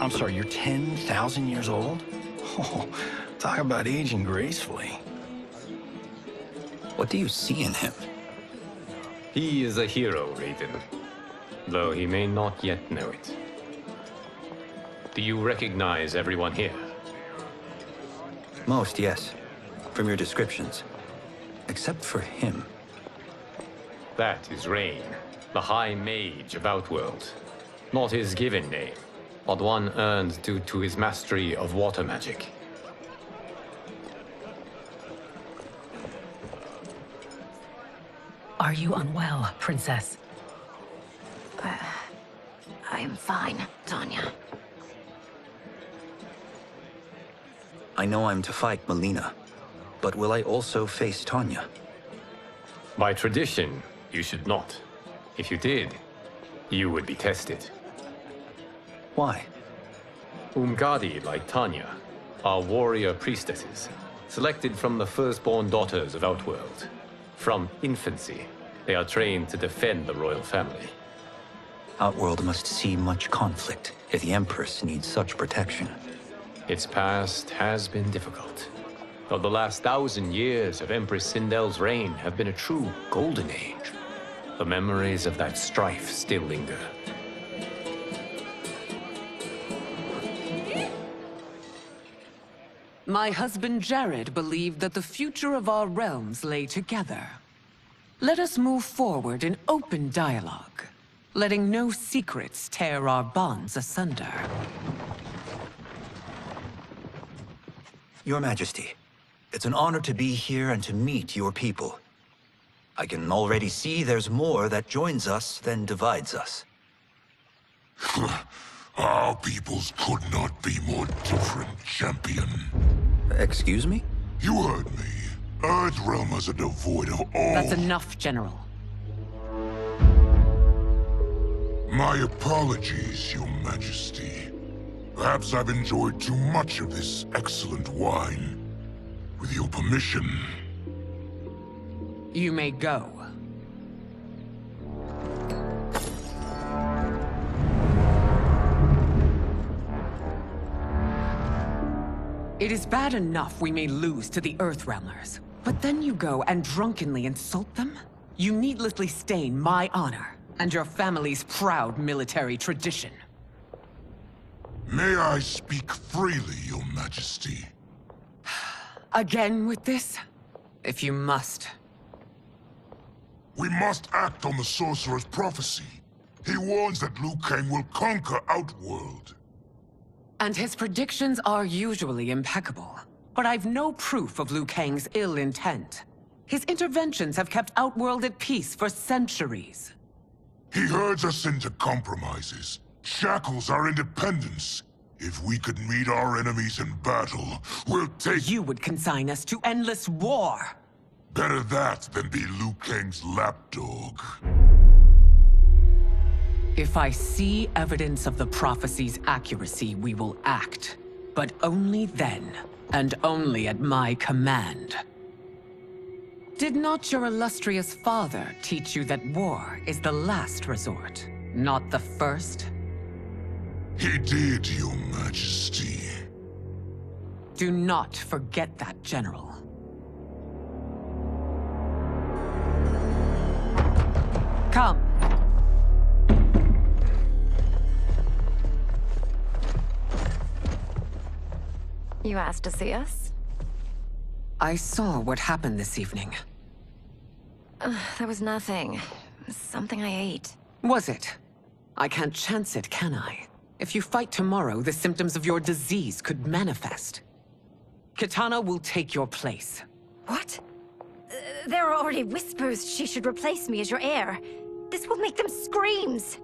I'm sorry, you're 10,000 years old? Oh, talk about aging gracefully. What do you see in him? He is a hero, Raiden, though he may not yet know it. Do you recognize everyone here? Most, yes. From your descriptions. Except for him. That is Rain, the High Mage of Outworld. Not his given name, but one earned due to his mastery of water magic. Are you unwell, Princess? I am fine, Tanya. I know I'm to fight Mileena, but will I also face Tanya? By tradition, you should not. If you did, you would be tested. Why? Umgadi, like Tanya, are warrior priestesses, selected from the firstborn daughters of Outworld. From infancy, they are trained to defend the royal family. Outworld must see much conflict if the Empress needs such protection. Its past has been difficult, though the last 1,000 years of Empress Sindel's reign have been a true golden age. The memories of that strife still linger. My husband Jared believed that the future of our realms lay together. Let us move forward in open dialogue, letting no secrets tear our bonds asunder. Your Majesty, it's an honor to be here and to meet your people. I can already see there's more that joins us than divides us. Our peoples could not be more different, champion. Excuse me? You heard me. Earthrealmers are devoid of all... That's enough, General. My apologies, Your Majesty. Perhaps I've enjoyed too much of this excellent wine. With your permission... You may go. It is bad enough we may lose to the Earthrealmers, but then you go and drunkenly insult them? You needlessly stain my honor and your family's proud military tradition. May I speak freely, Your Majesty? Again with this? If you must. We must act on the Sorcerer's prophecy. He warns that Liu Kang will conquer Outworld. And his predictions are usually impeccable. But I've no proof of Liu Kang's ill intent. His interventions have kept Outworld at peace for centuries. He herds us into compromises, shackles our independence. If we could meet our enemies in battle, we'll take— You would consign us to endless war! Better that than be Liu Kang's lapdog. If I see evidence of the prophecy's accuracy, we will act. But only then, and only at my command. Did not your illustrious father teach you that war is the last resort, not the first? He did, Your Majesty. Do not forget that, General. Come. You asked to see us? I saw what happened this evening. There was nothing. Something I ate. Was it? I can't chance it, can I? If you fight tomorrow, the symptoms of your disease could manifest. Kitana will take your place. What? There are already whispers she should replace me as your heir. This will make them screams.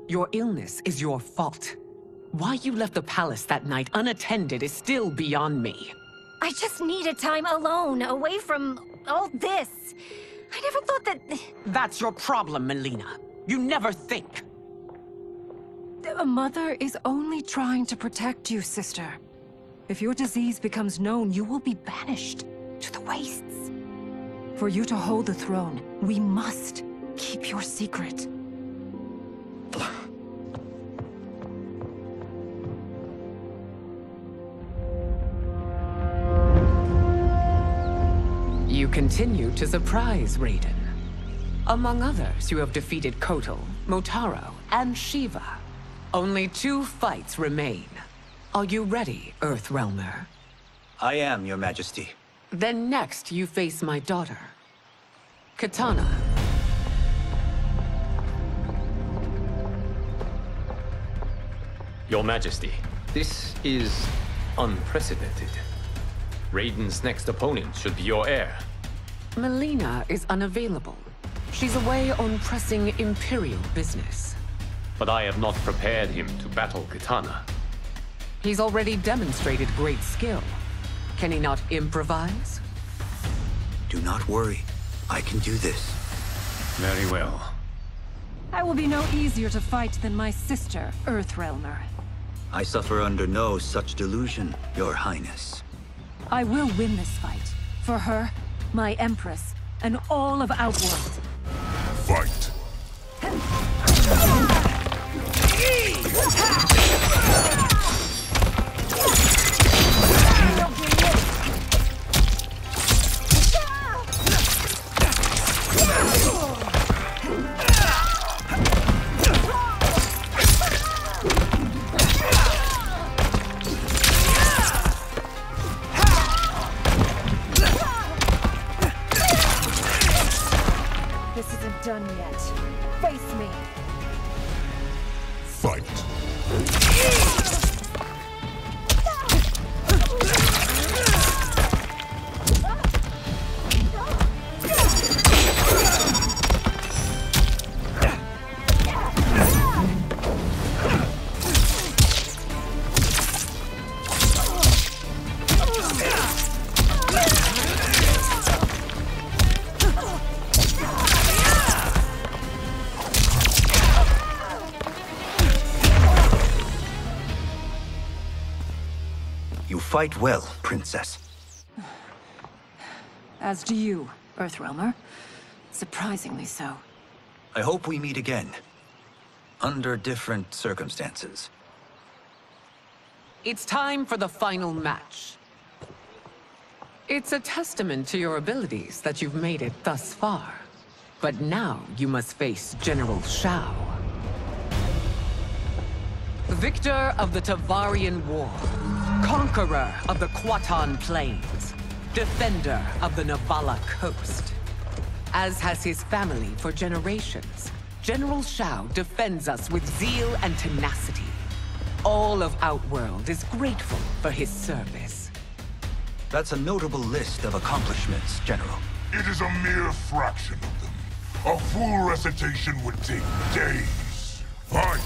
Your illness is your fault. Why you left the palace that night unattended is still beyond me. I just needed time alone, away from all this. I never thought that... That's your problem, Mileena. You never think. A mother is only trying to protect you, sister. If your disease becomes known, you will be banished to the wastes. For you to hold the throne, we must keep your secret. You continue to surprise Raiden. Among others, you have defeated Kotal, Motaro, and Shiva. Only 2 fights remain. Are you ready, Earthrealmer? I am, Your Majesty. Then next, you face my daughter, Katana. Your Majesty, this is unprecedented. Raiden's next opponent should be your heir. Mileena is unavailable. She's away on pressing Imperial business. But I have not prepared him to battle Katana. He's already demonstrated great skill. Can he not improvise? Do not worry. I can do this. Very well. I will be no easier to fight than my sister, Earthrealmer. I suffer under no such delusion, Your Highness. I will win this fight. For her, my Empress, and all of Outworld. Fight! This isn't done yet. Face me. Fight! Fight well, Princess. As do you, Earthrealmer. Surprisingly so. I hope we meet again. Under different circumstances. It's time for the final match. It's a testament to your abilities that you've made it thus far. But now you must face General Shao. Victor of the Tavarian War. Conqueror of the Quatan Plains. Defender of the Navala Coast. As has his family for generations, General Shao defends us with zeal and tenacity. All of Outworld is grateful for his service. That's a notable list of accomplishments, General. It is a mere fraction of them. A full recitation would take days. Fight!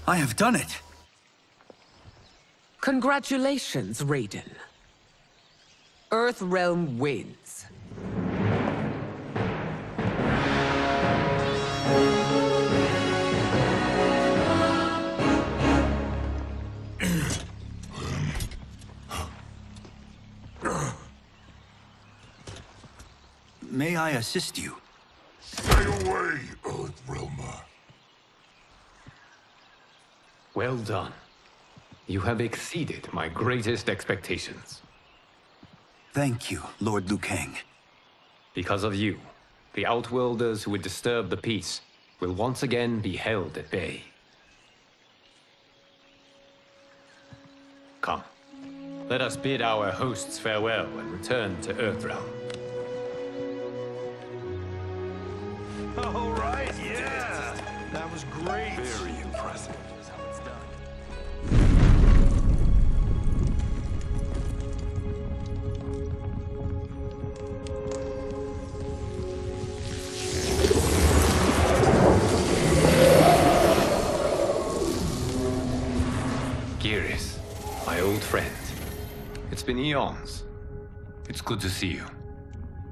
I have done it! Congratulations, Raiden. Earthrealm wins. May I assist you? Stay away, Earthrealmer. Well done. You have exceeded my greatest expectations. Thank you, Lord Liu Kang. Because of you, the Outworlders who would disturb the peace will once again be held at bay. Come, let us bid our hosts farewell and return to Earthrealm. All right, yeah! That was great! Very impressive. My old friend. It's been eons. It's good to see you.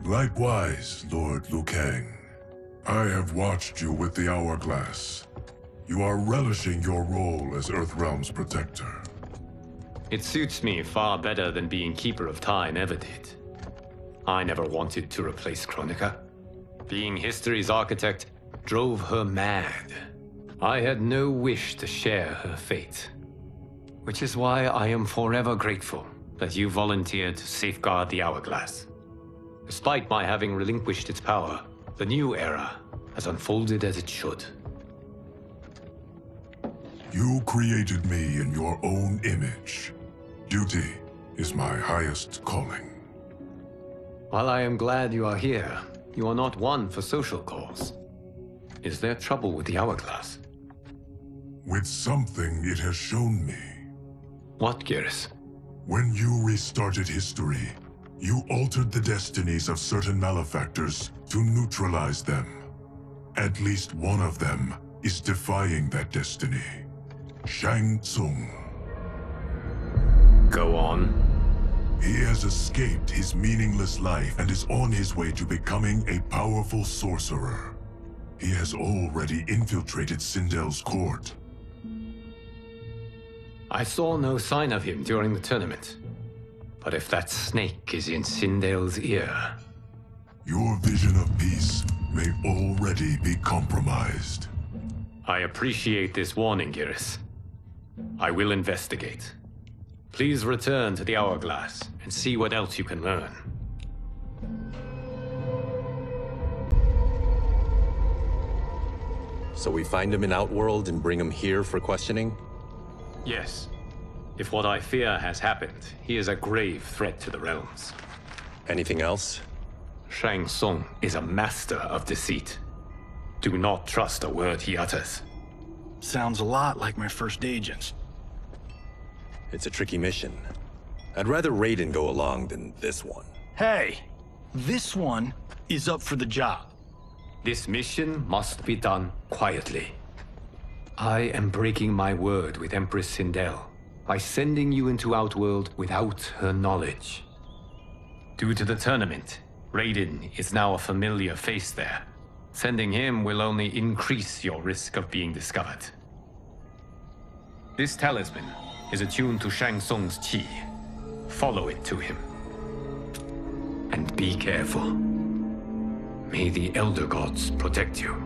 Likewise, Lord Liu Kang. I have watched you with the Hourglass. You are relishing your role as Earthrealm's protector. It suits me far better than being Keeper of Time ever did. I never wanted to replace Chronica. Being history's architect drove her mad. I had no wish to share her fate. Which is why I am forever grateful that you volunteered to safeguard the Hourglass. Despite my having relinquished its power, the new era has unfolded as it should. You created me in your own image. Duty is my highest calling. While I am glad you are here, you are not one for social calls. Is there trouble with the Hourglass? With something it has shown me. What, Geras? When you restarted history, you altered the destinies of certain malefactors to neutralize them. At least one of them is defying that destiny. Shang Tsung. Go on. He has escaped his meaningless life and is on his way to becoming a powerful sorcerer. He has already infiltrated Sindel's court. I saw no sign of him during the tournament. But if that snake is in Sindel's ear... Your vision of peace may already be compromised. I appreciate this warning, Geras. I will investigate. Please return to the Hourglass and see what else you can learn. So we find him in Outworld and bring him here for questioning? Yes. If what I fear has happened, he is a grave threat to the realms. Anything else? Shang Tsung is a master of deceit. Do not trust a word he utters. Sounds a lot like my first agents. It's a tricky mission. I'd rather Raiden go along than this one. Hey! This one is up for the job. This mission must be done quietly. I am breaking my word with Empress Sindel by sending you into Outworld without her knowledge. Due to the tournament, Raiden is now a familiar face there. Sending him will only increase your risk of being discovered. This talisman is attuned to Shang Tsung's chi. Follow it to him. And be careful. May the Elder Gods protect you.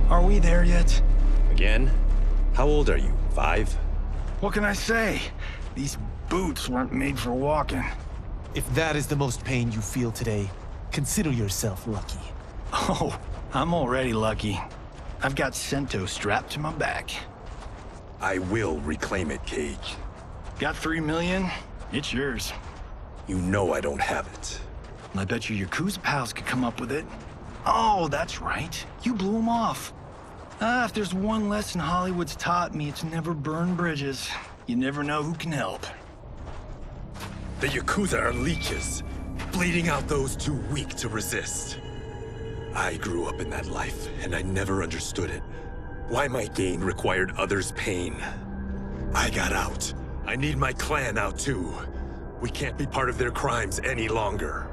Are we there yet? Again? How old are you? 5? What can I say? These boots weren't made for walking. If that is the most pain you feel today, consider yourself lucky. Oh, I'm already lucky. I've got Sento strapped to my back. I will reclaim it, Cage. Got 3 million? It's yours. You know I don't have it. I bet your Yakuza pals could come up with it. Oh, that's right. You blew them off. If there's one lesson Hollywood's taught me, it's never burn bridges. You never know who can help. The Yakuza are leeches, bleeding out those too weak to resist. I grew up in that life, and I never understood it. Why my gain required others' pain. I got out. I need my clan out too. We can't be part of their crimes any longer.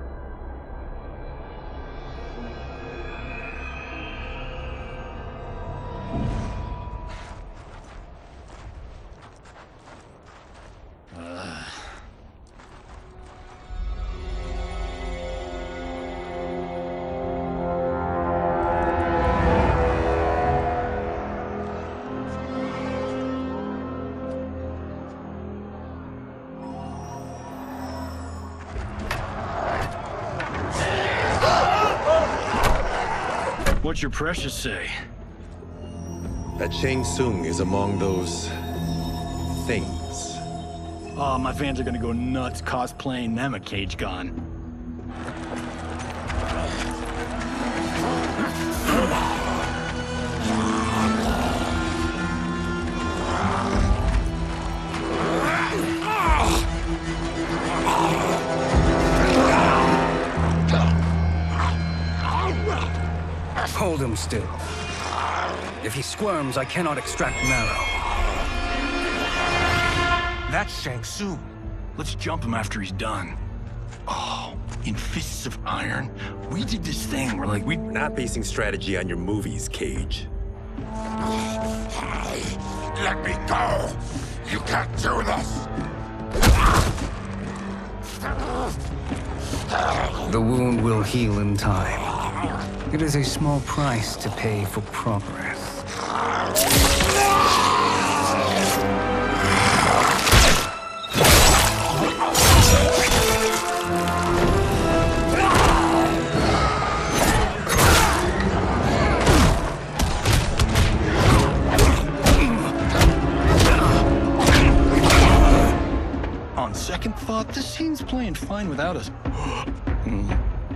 What's your precious say? That Tsung is among those... things. Oh, my fans are gonna go nuts cosplaying them a cage gon. Hold him still. If he squirms, I cannot extract marrow. That's Tsung. Let's jump him after he's done. Oh, in fists of iron? We did this thing where like We're not basing strategy on your movies, Cage. Let me go! You can't do this! The wound will heal in time. It is a small price to pay for progress. On second thought, this scene's playing fine without us.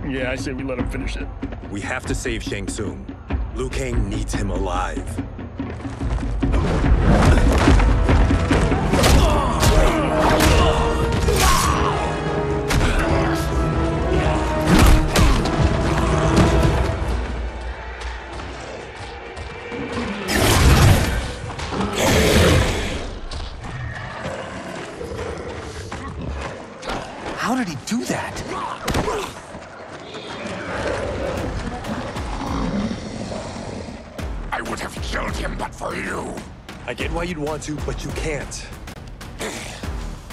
Yeah, I say we let him finish it. We have to save Tsung. Liu Kang needs him alive. How did he do that? I would have killed him but for you. I get why you'd want to, but you can't.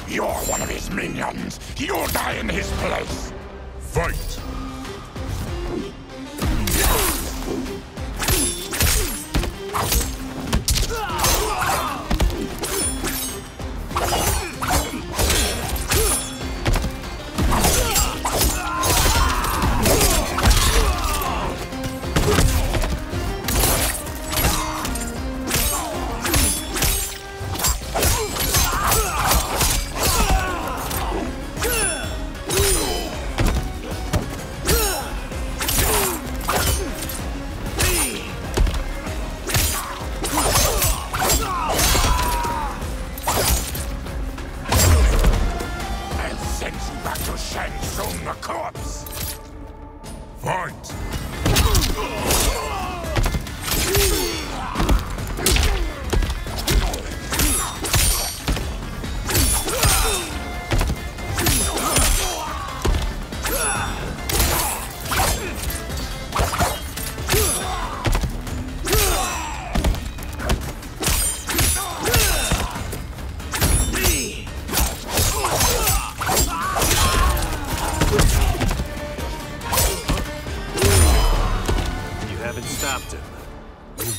You're one of his minions. You'll die in his place. Fight!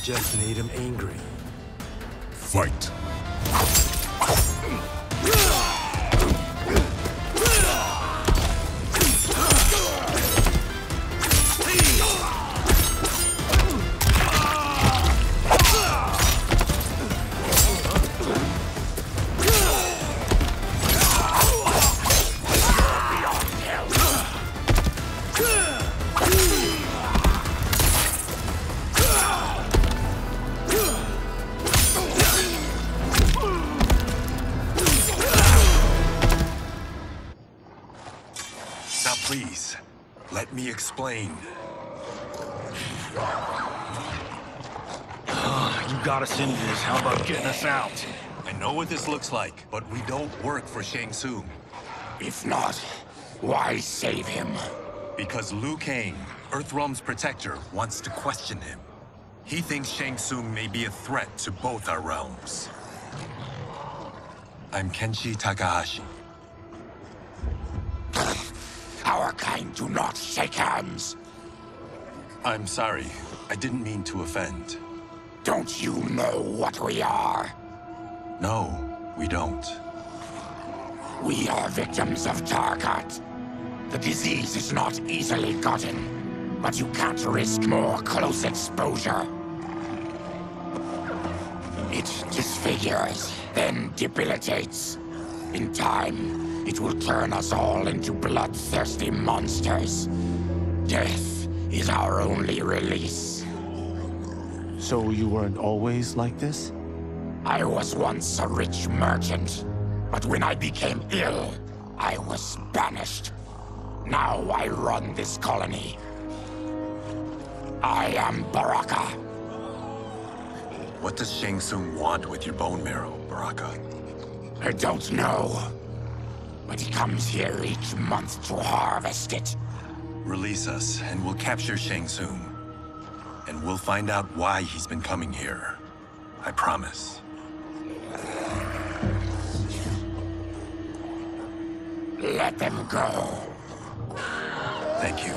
Just made him angry. Fight. Please, let me explain. You got us into this. How about getting us out? I know what this looks like, but we don't work for Shang Tsung. If not, why save him? Because Liu Kang, Earthrealm's protector, wants to question him. He thinks Shang Tsung may be a threat to both our realms. I'm Kenshi Takahashi. Our kind do not shake hands. I'm sorry. I didn't mean to offend. Don't you know what we are? No, we don't. We are victims of Tarkat. The disease is not easily gotten, but you can't risk more close exposure. It disfigures, then debilitates. In time, it will turn us all into bloodthirsty monsters. Death is our only release. So you weren't always like this? I was once a rich merchant, but when I became ill, I was banished. Now I run this colony. I am Baraka. What does Shang Tsung want with your bone marrow, Baraka? I don't know, but he comes here each month to harvest it. Release us, and we'll capture Shang Tsung. And we'll find out why he's been coming here. I promise. Let them go. Thank you.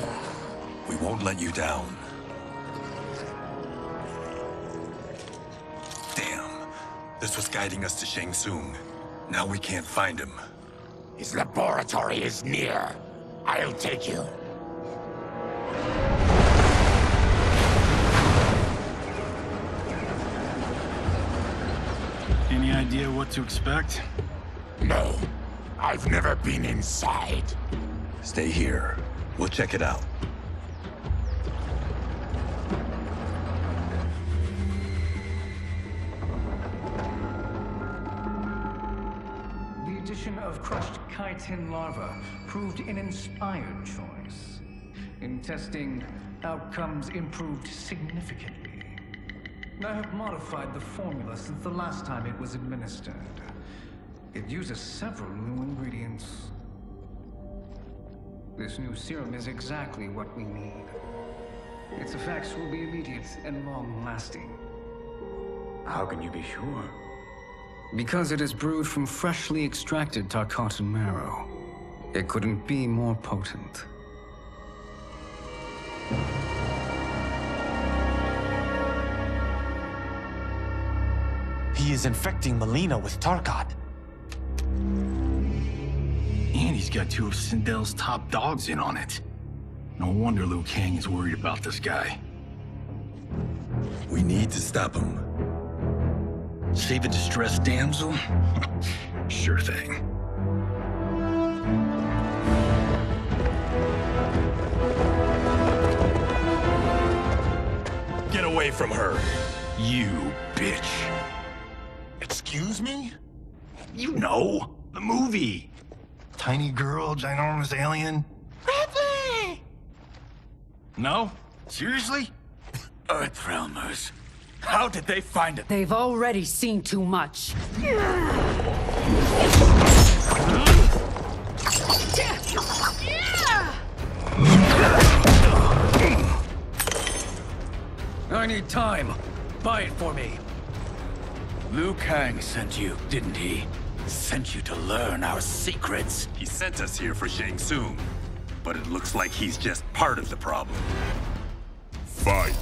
We won't let you down. Damn. This was guiding us to Shang Tsung. Now we can't find him. His laboratory is near. I'll take you. Any idea what to expect? No. I've never been inside. Stay here. We'll check it out. The addition of crushed chitin larva proved an inspired choice. In testing, outcomes improved significantly. I have modified the formula since the last time it was administered. It uses several new ingredients. This new serum is exactly what we need. Its effects will be immediate and long-lasting. How can you be sure? Because it is brewed from freshly extracted Tarkatan marrow. It couldn't be more potent. He is infecting Mileena with Tarkat. And he's got two of Sindel's top dogs in on it. No wonder Liu Kang is worried about this guy. We need to stop him. Save a distressed damsel? Sure thing. Get away from her! You bitch. Excuse me? You know, the movie. Tiny girl, ginormous alien. Ripley! No? Seriously? Earthrealmers. How did they find it? They've already seen too much. I need time. Buy it for me. Liu Kang sent you, didn't he? Sent you to learn our secrets. He sent us here for Shang Tsung, but it looks like he's just part of the problem. Fight.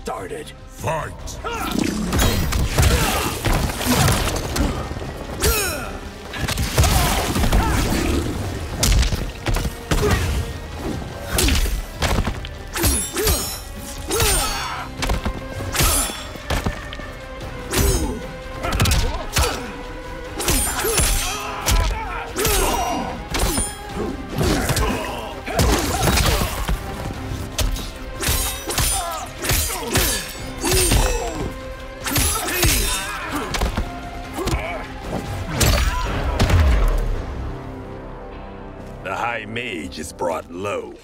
started. Fight! Mage is brought low.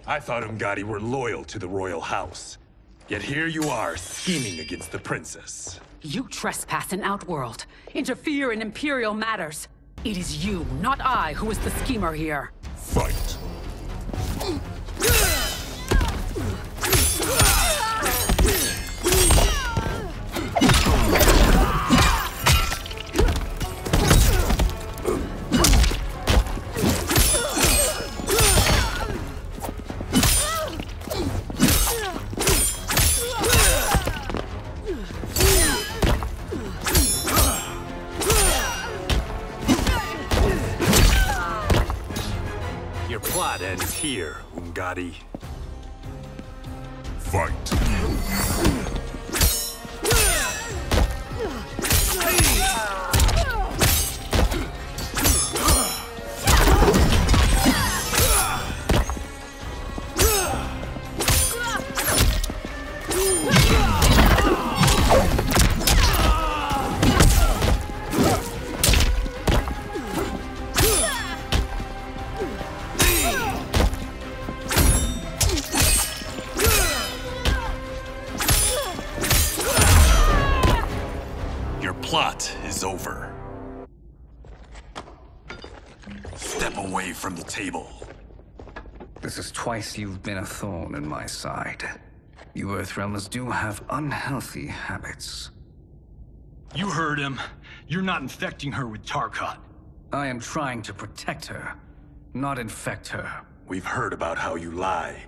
I thought Umgadi were loyal to the royal house. Yet here you are, scheming against the princess. You trespass in Outworld, interfere in Imperial matters. It is you, not I, who is the schemer here. Fight! Your plot ends here, Umgadi. Fight! Plot is over. Step away from the table. This is twice you've been a thorn in my side. You Earthrealmers do have unhealthy habits. You heard him. You're not infecting her with Tarkat. I am trying to protect her, not infect her. We've heard about how you lie.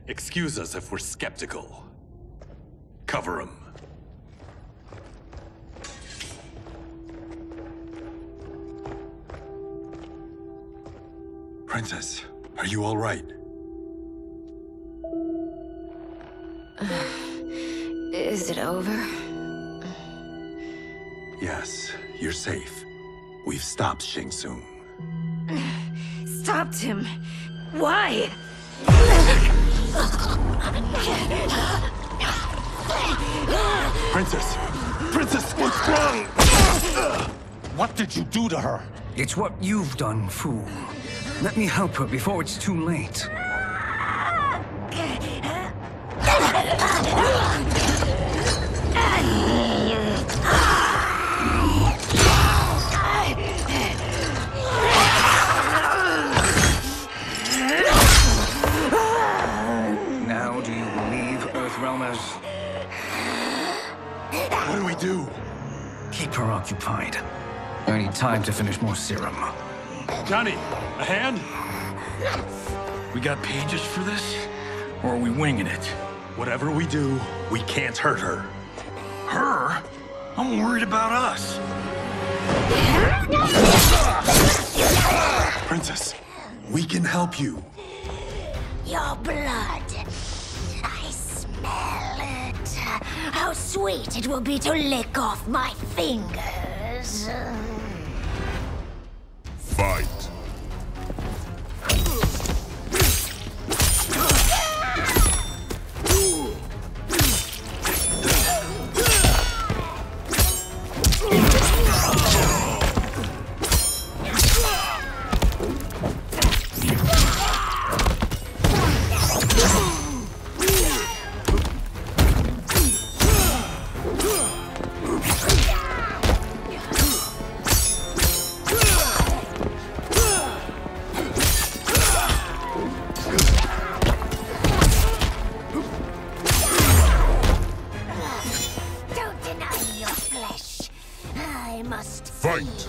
Excuse us if we're skeptical. Cover him. Princess, are you all right? Is it over? Yes, you're safe. We've stopped Shang Tsung. Stopped him? Why? Princess! Princess, what's wrong? What did you do to her? It's what you've done, fool. Let me help her before it's too late. Now do you believe, Earthrealmers? What do we do? Keep her occupied. I need time to finish more serum. Johnny, a hand? We got pages for this? Or are we winging it? Whatever we do, we can't hurt her. Her? I'm worried about us. Princess, we can help you. Your blood. I smell it. How sweet it will be to lick off my fingers. Fight! I must fight.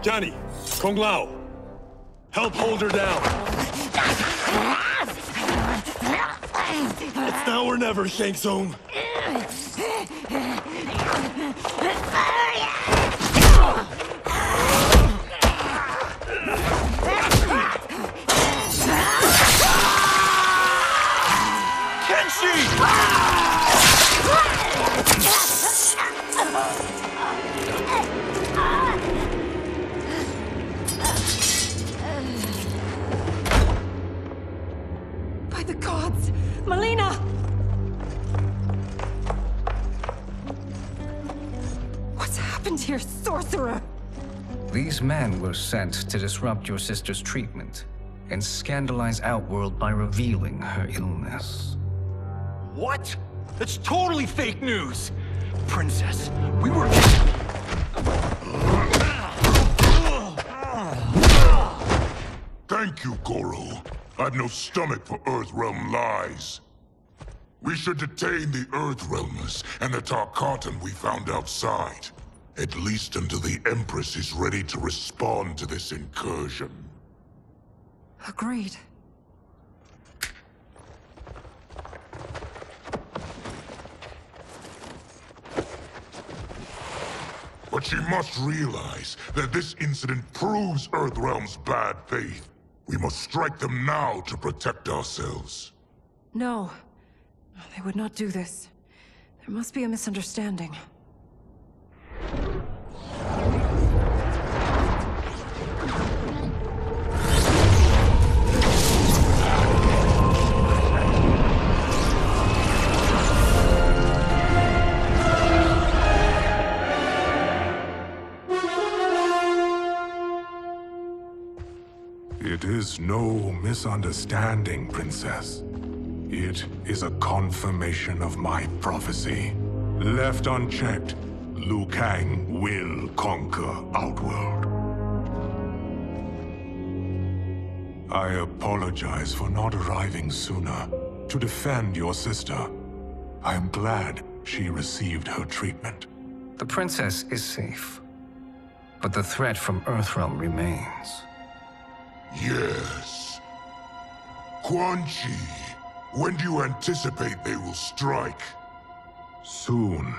Johnny, Kung Lao, help hold her down. It's now or never, Shang Tsung. By the gods! Mileena! What's happened here, sorcerer? These men were sent to disrupt your sister's treatment and scandalize Outworld by revealing her illness. What? That's totally fake news! Princess, we were... Thank you, Goro. I've no stomach for Earthrealm lies. We should detain the Earthrealmers and the Tarkatan we found outside. At least until the Empress is ready to respond to this incursion. Agreed. But she must realize that this incident proves Earthrealm's bad faith. We must strike them now to protect ourselves. No. They would not do this. There must be a misunderstanding. It is no misunderstanding, Princess. It is a confirmation of my prophecy. Left unchecked, Liu Kang will conquer Outworld. I apologize for not arriving sooner to defend your sister. I am glad she received her treatment. The princess is safe, but the threat from Earthrealm remains. Yes. Quan Chi, when do you anticipate they will strike? Soon.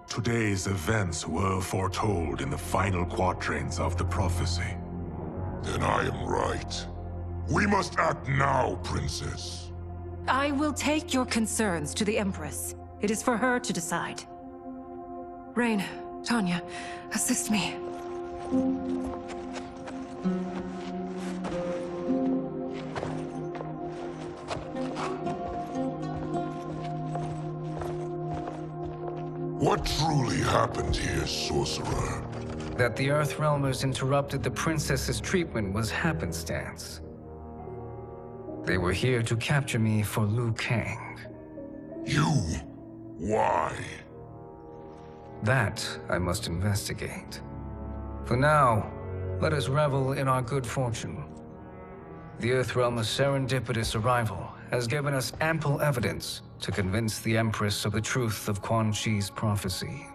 Today's events were foretold in the final quatrains of the prophecy. Then I am right. We must act now, Princess. I will take your concerns to the Empress. It is for her to decide. Rain, Tanya, assist me. What truly happened here, sorcerer? That the Earthrealmers interrupted the princess's treatment was happenstance. They were here to capture me for Liu Kang. You? Why? That I must investigate. For now, let us revel in our good fortune. The Earthrealm's serendipitous arrival has given us ample evidence to convince the Empress of the truth of Quan Chi's prophecy.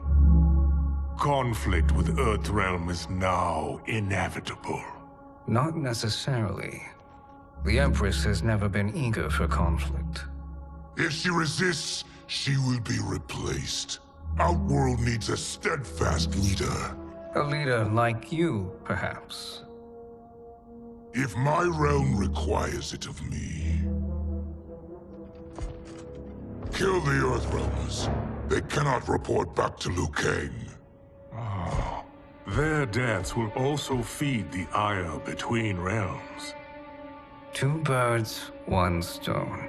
Conflict with Earthrealm is now inevitable. Not necessarily. The Empress has never been eager for conflict. If she resists, she will be replaced. Outworld needs a steadfast leader. A leader like you, perhaps. If my realm requires it of me. Kill the Earthrealmers. They cannot report back to Liu Kang. Their dance will also feed the ire between realms. 2 birds, 1 stone.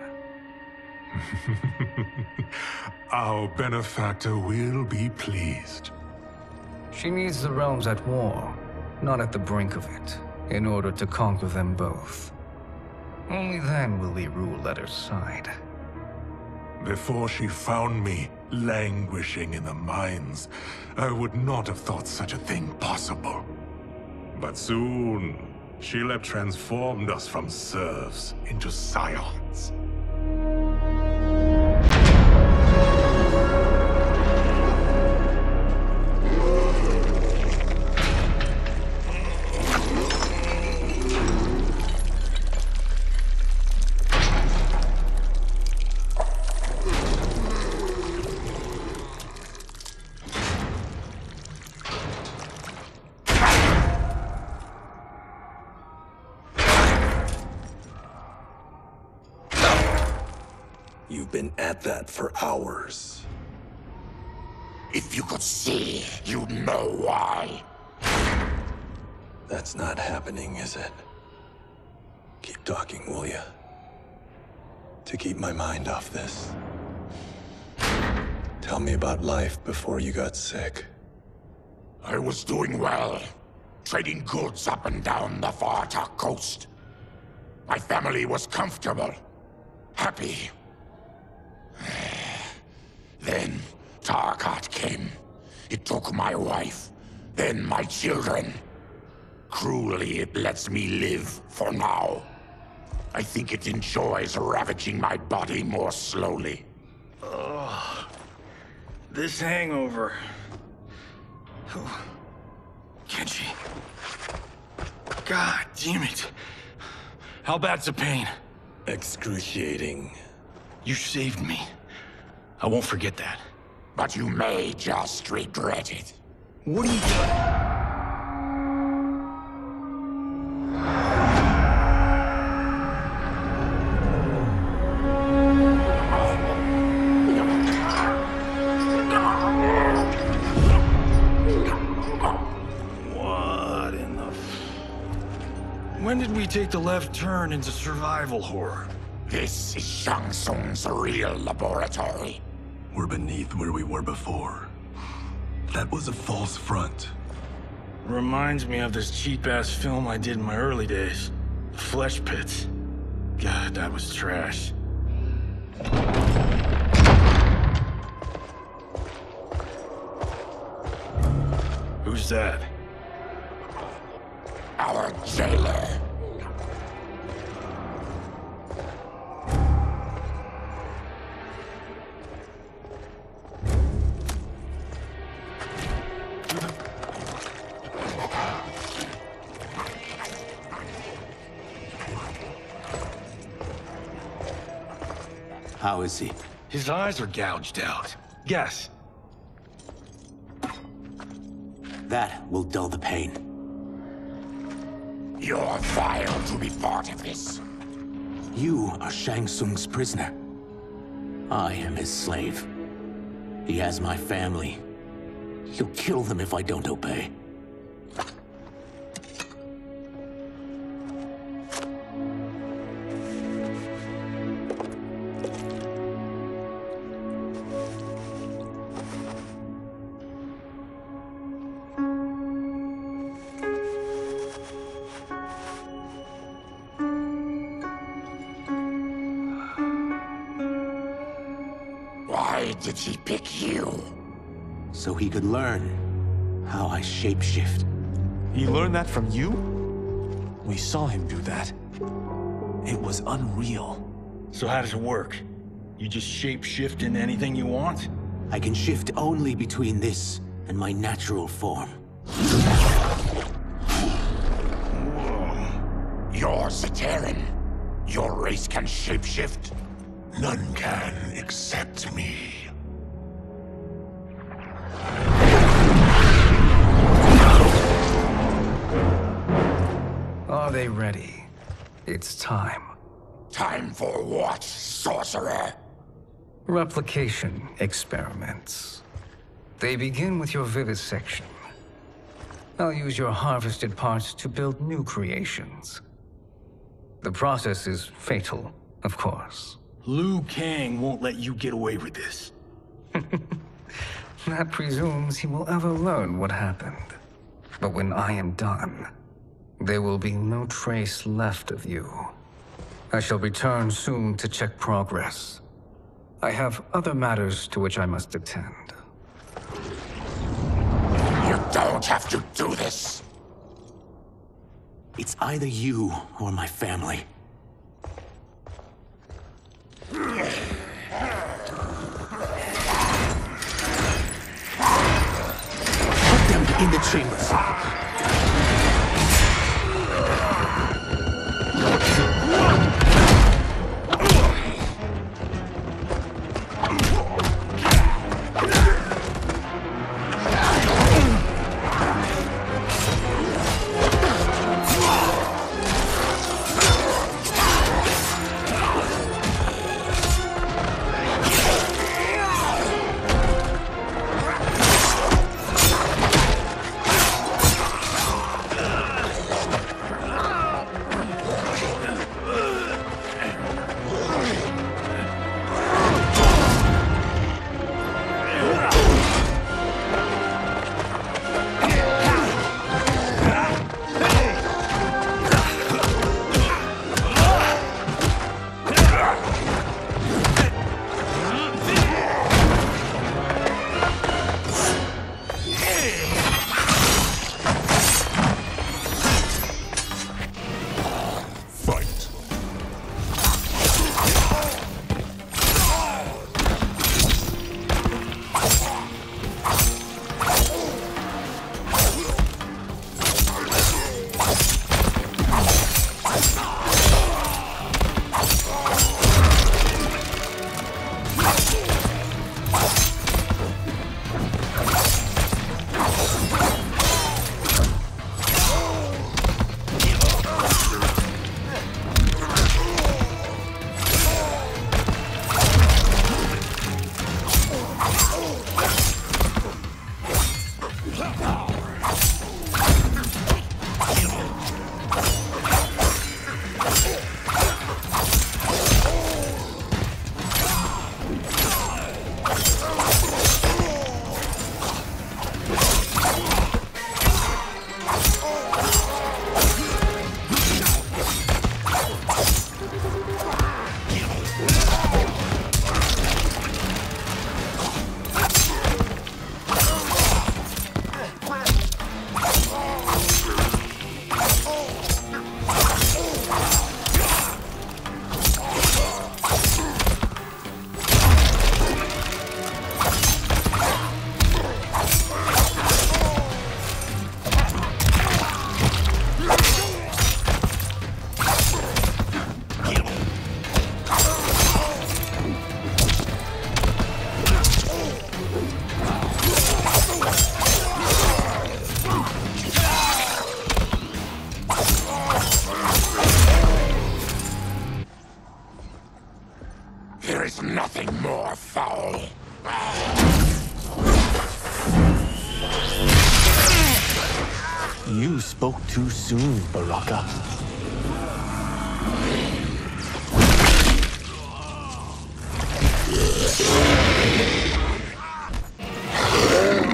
Our benefactor will be pleased. She needs the realms at war, not at the brink of it, in order to conquer them both. Only then will we rule at her side. Before she found me languishing in the mines, I would not have thought such a thing possible. But soon, she'll have transformed us from serfs into scions. You've been at that for hours. If you could see, you'd know why. That's not happening, is it? Keep talking, will ya? To keep my mind off this. Tell me about life before you got sick. I was doing well, trading goods up and down the Varta coast. My family was comfortable, happy. Then Tarkat came. It took my wife, then my children. Cruelly, it lets me live for now. I think it enjoys ravaging my body more slowly. Ugh. This hangover. Kenshi. God damn it. How bad's the pain? Excruciating. You saved me. I won't forget that. But you may just regret it. What are you doing? When did we take the left turn into survival horror? This is Shang Tsung's real laboratory. We're beneath where we were before. That was a false front. Reminds me of this cheap-ass film I did in my early days. Flesh Pits. God, that was trash. Who's that? Our jailer. How is he? His eyes are gouged out. Guess. That will dull the pain. You're vile to be part of this. You are Shang Tsung's prisoner. I am his slave. He has my family. He'll kill them if I don't obey. Why did he pick you? So he could learn how I shapeshift. He learned that from you? We saw him do that. It was unreal. So how does it work? You just shapeshift into anything you want? I can shift only between this and my natural form. You're Zateran. Your race can shapeshift. None can except me. Are they ready? It's time. Time for what, sorcerer? Replication experiments. They begin with your vivisection. I'll use your harvested parts to build new creations. The process is fatal, of course. Liu Kang won't let you get away with this. That presumes he will ever learn what happened. But when I am done, there will be no trace left of you. I shall return soon to check progress. I have other matters to which I must attend. You don't have to do this. It's either you or my family. Put them in the chambers. You spoke too soon, Baraka.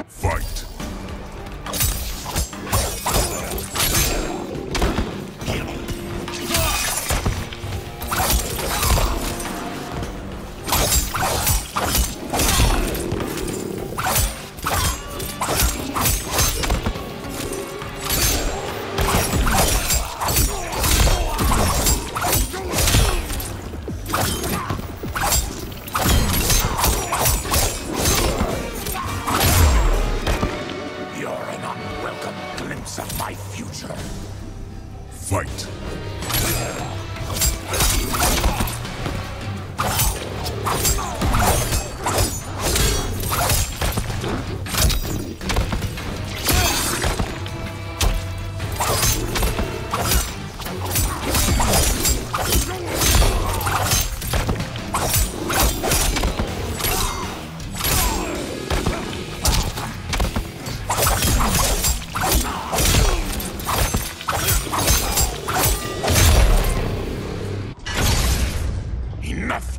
Fight. Fight.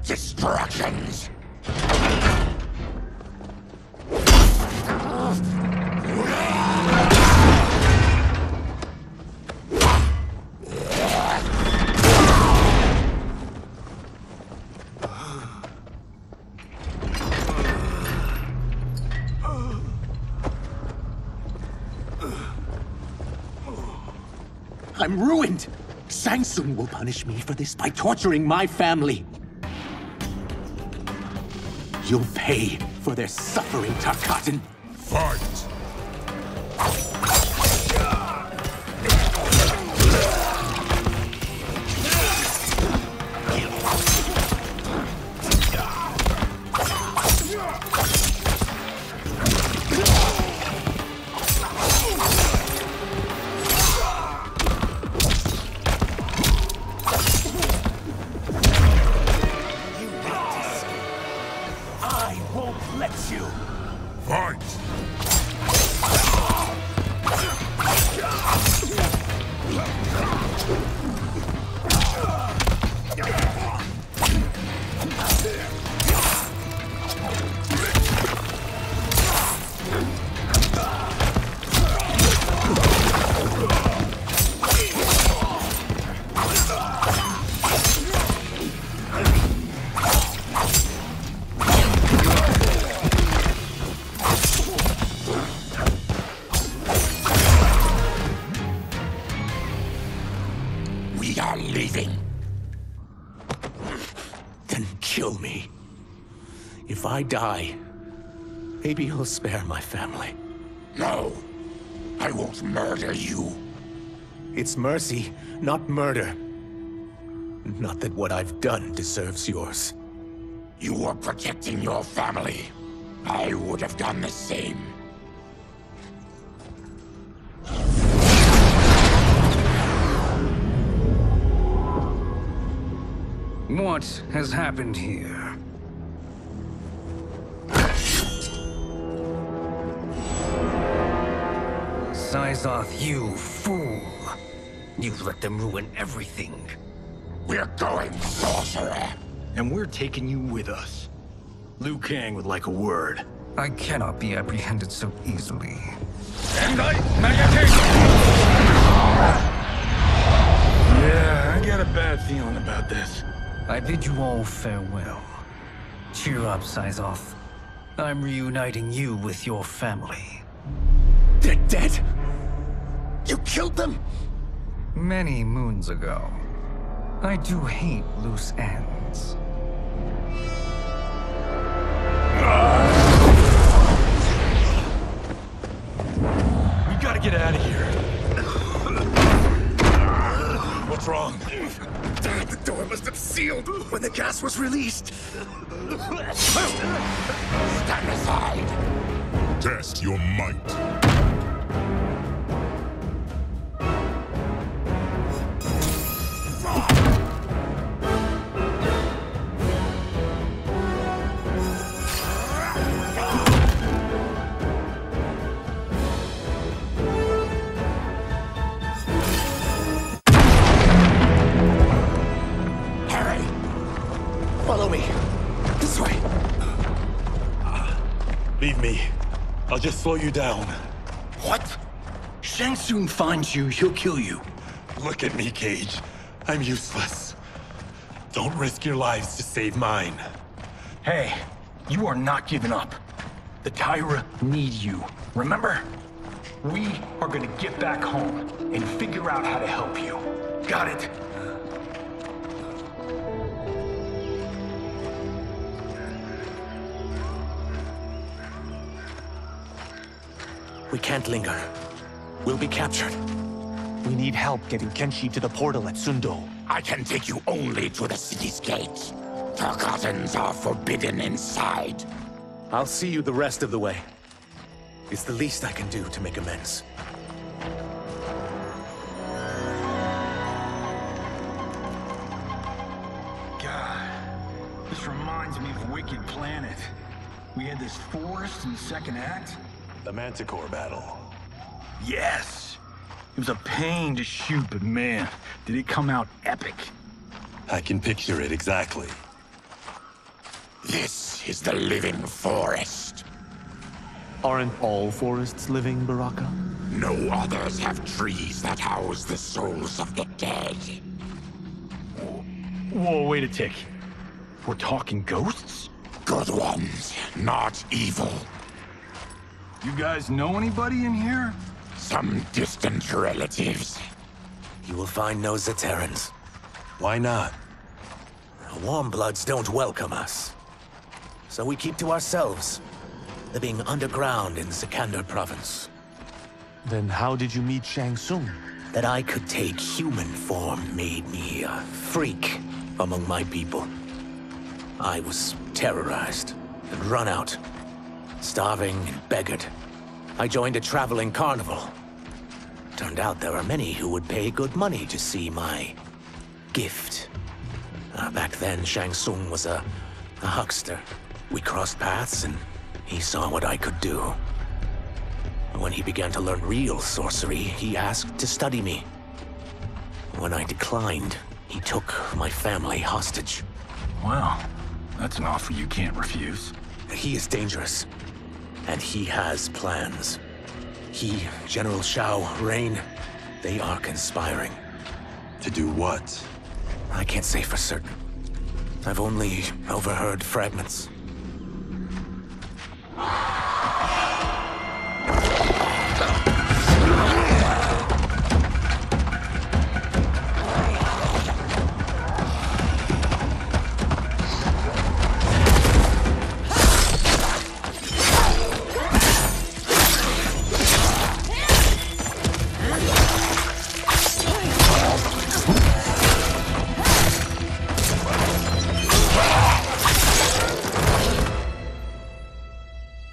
distractions. I'm ruined! Shang Tsung will punish me for this by torturing my family. You'll pay for their suffering, Tarkatan. Fight! If I die, maybe you'll spare my family. No, I won't murder you. It's mercy, not murder. Not that what I've done deserves yours. You were protecting your family. I would have done the same. What has happened here? Syzoth, you fool! You let them ruin everything. We're going, sorcerer! And we're taking you with us. Liu Kang would like a word. I cannot be apprehended so easily. Yeah, I got a bad feeling about this. I bid you all farewell. Cheer up, Syzoth. I'm reuniting you with your family. They're dead? You killed them? Many moons ago. I do hate loose ends. We gotta get out of here. What's wrong? The door must have sealed when the gas was released. Stand aside. Test your might. Follow me. This way. Leave me. I'll just slow you down. What? Shang Tsung finds you, he'll kill you. Look at me, Cage. I'm useless. Don't risk your lives to save mine. Hey, you are not giving up. The Tyra need you, remember? We are gonna get back home and figure out how to help you. Got it? We can't linger. We'll be captured. We need help getting Kenshi to the portal at Sindel. I can take you only to the city's gate. Tarkatans are forbidden inside. I'll see you the rest of the way. It's the least I can do to make amends. God, this reminds me of Wicked Planet. We had this forest in the second act. The Manticore battle. Yes! It was a pain to shoot, but man, did it come out epic. I can picture it exactly. This is the living forest. Aren't all forests living, Baraka? No others have trees that house the souls of the dead. Whoa, wait a tick. We're talking ghosts? Good ones, not evil. You guys know anybody in here? Some distant relatives. You will find no Zaterrans. Why not? The Warmbloods don't welcome us. So we keep to ourselves, living underground in Sektor province. Then how did you meet Shang Tsung? That I could take human form made me a freak among my people. I was terrorized and run out, starving and beggared. I joined a traveling carnival. Turned out there are many who would pay good money to see my gift. Back then, Shang Tsung was a huckster. We crossed paths and he saw what I could do. When he began to learn real sorcery, he asked to study me. When I declined, he took my family hostage. Wow, that's an offer you can't refuse. He is dangerous, and he has plans. He, General Khaos Reigns, they are conspiring. To do what? I can't say for certain. I've only overheard fragments.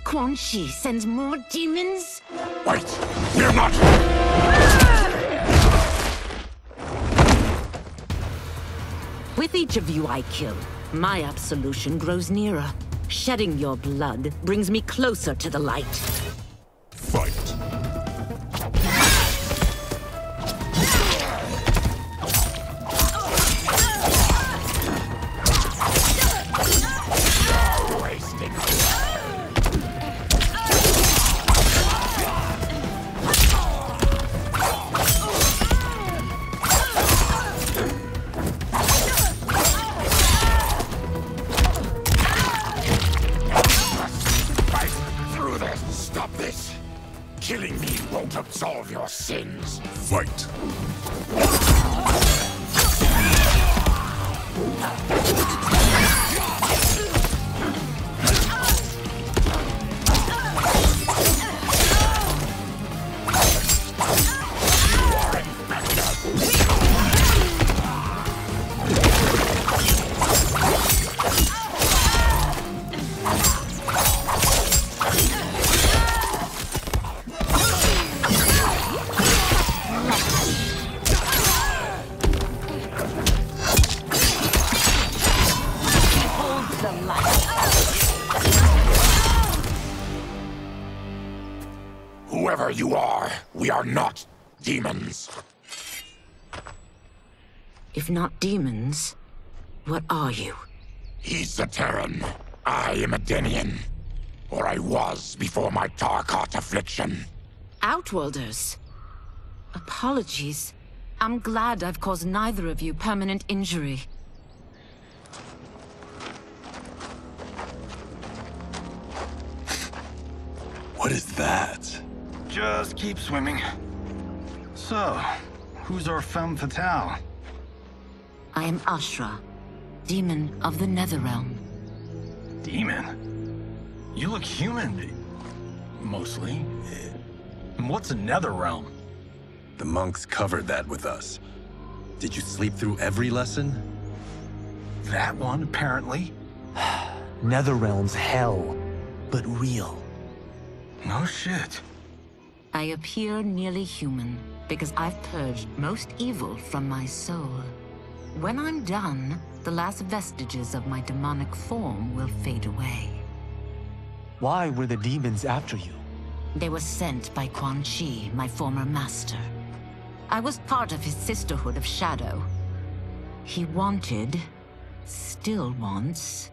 Kenshi sends more demons? Wait, we're not... With each of you I kill, my absolution grows nearer. Shedding your blood brings me closer to the light. Fight. Killing me won't absolve your sins. Fight. Whoever you are, we are not demons. If not demons, what are you? He's a Terran. I am a Denian. Or I was before my Tarkat affliction. Outworlders. Apologies. I'm glad I've caused neither of you permanent injury. What is that? Just keep swimming. So, who's our femme fatale? I am Ashrah, demon of the Netherrealm. Demon? You look human, mostly. And what's a Netherrealm? The monks covered that with us. Did you sleep through every lesson? That one, apparently. Netherrealm's hell, but real. No shit. I appear nearly human because I've purged most evil from my soul. When I'm done, the last vestiges of my demonic form will fade away. Why were the demons after you? They were sent by Quan Chi, my former master. I was part of his Sisterhood of Shadow. He wanted, still wants,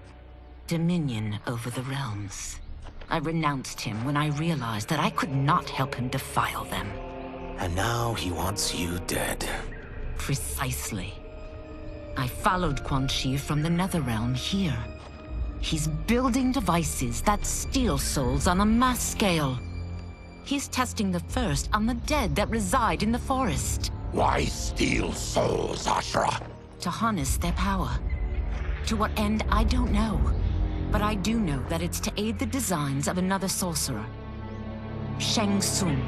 dominion over the realms. I renounced him when I realized that I could not help him defile them. And now he wants you dead. Precisely. I followed Quan Chi from the Netherrealm here. He's building devices that steal souls on a mass scale. He's testing the first on the dead that reside in the forest. Why steal souls, Ashrah? To harness their power. To what end, I don't know. But I do know that it's to aid the designs of another sorcerer. Shang Tsung.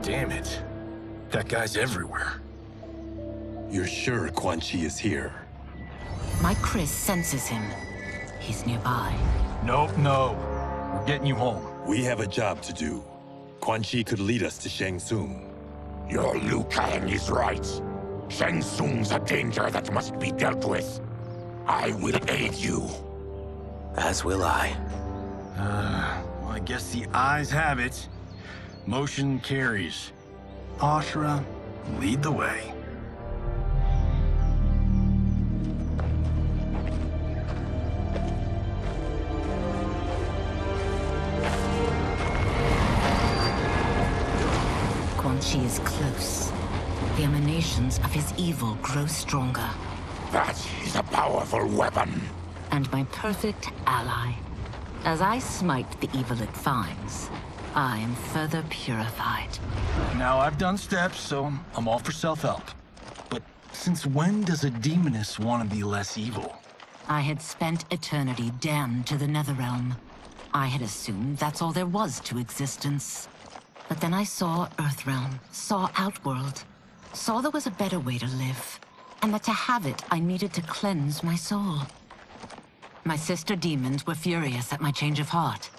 Damn it. That guy's everywhere. You're sure Quan Chi is here? My Chris senses him. He's nearby. Nope, no. We're getting you home. We have a job to do. Quan Chi could lead us to Shang Tsung. Your Liu Kang is right. Shang Tsung's a danger that must be dealt with. I will aid you. As will I. Well, I guess the eyes have it. Motion carries. Ashrah, lead the way. Quan Chi is close. The emanations of his evil grow stronger. That is a powerful weapon. And my perfect ally. As I smite the evil it finds, I am further purified. Now, I've done steps, so I'm all for self-help. But since when does a demoness want to be less evil? I had spent eternity damned to the Netherrealm. I had assumed that's all there was to existence. But then I saw Earthrealm, saw Outworld, saw there was a better way to live, and that to have it, I needed to cleanse my soul. My sister demons were furious at my change of heart.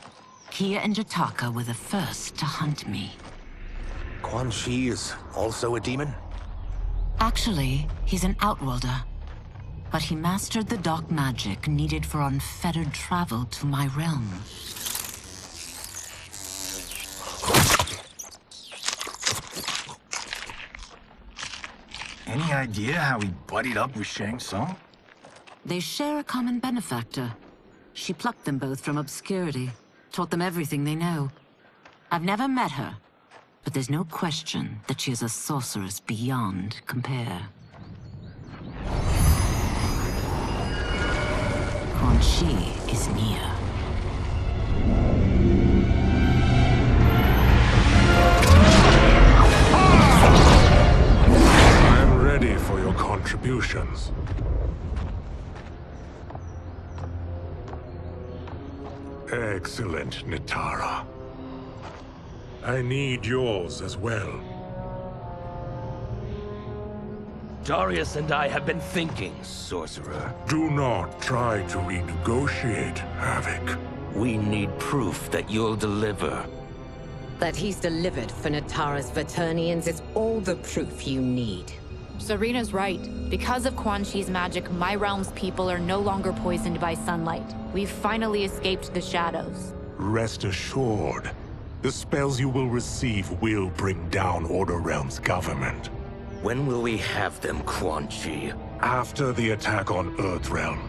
Kia and Jataka were the first to hunt me. Quan Chi is also a demon? Actually, he's an Outworlder. But he mastered the dark magic needed for unfettered travel to my realm. Any idea how he buddied up with Shang Tsung? They share a common benefactor. She plucked them both from obscurity, taught them everything they know. I've never met her, but there's no question that she is a sorceress beyond compare. Quan Chi is near. I'm ready for your contributions. Excellent, Nitara. I need yours as well. Darius and I have been thinking, Sorcerer. Do not try to renegotiate, Havoc. We need proof that you'll deliver. That he's delivered for Natara's Vaternians is all the proof you need. Serena's right. Because of Quan Chi's magic, my realm's people are no longer poisoned by sunlight. We've finally escaped the shadows. Rest assured, the spells you will receive will bring down Order Realm's government. When will we have them, Quan Chi? After the attack on Earthrealm,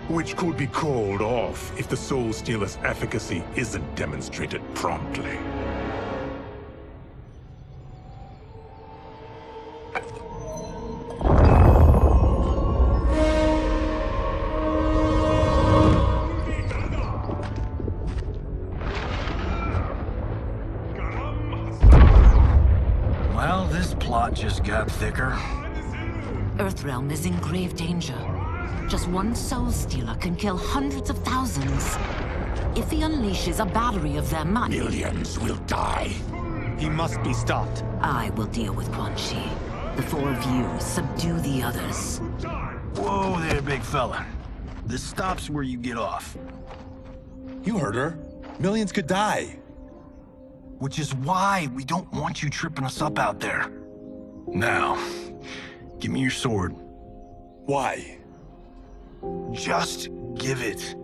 which could be called off if the Soul Stealer's efficacy isn't demonstrated promptly. Well, this plot just got thicker. Earthrealm is in grave danger. Just one Soul Stealer can kill hundreds of thousands. If he unleashes a battery of them, millions will die. He must be stopped. I will deal with Quan Chi. The four of you subdue the others. Whoa there, big fella. This stops where you get off. You heard her. Millions could die. Which is why we don't want you tripping us up out there. Now, give me your sword. Why? Just give it.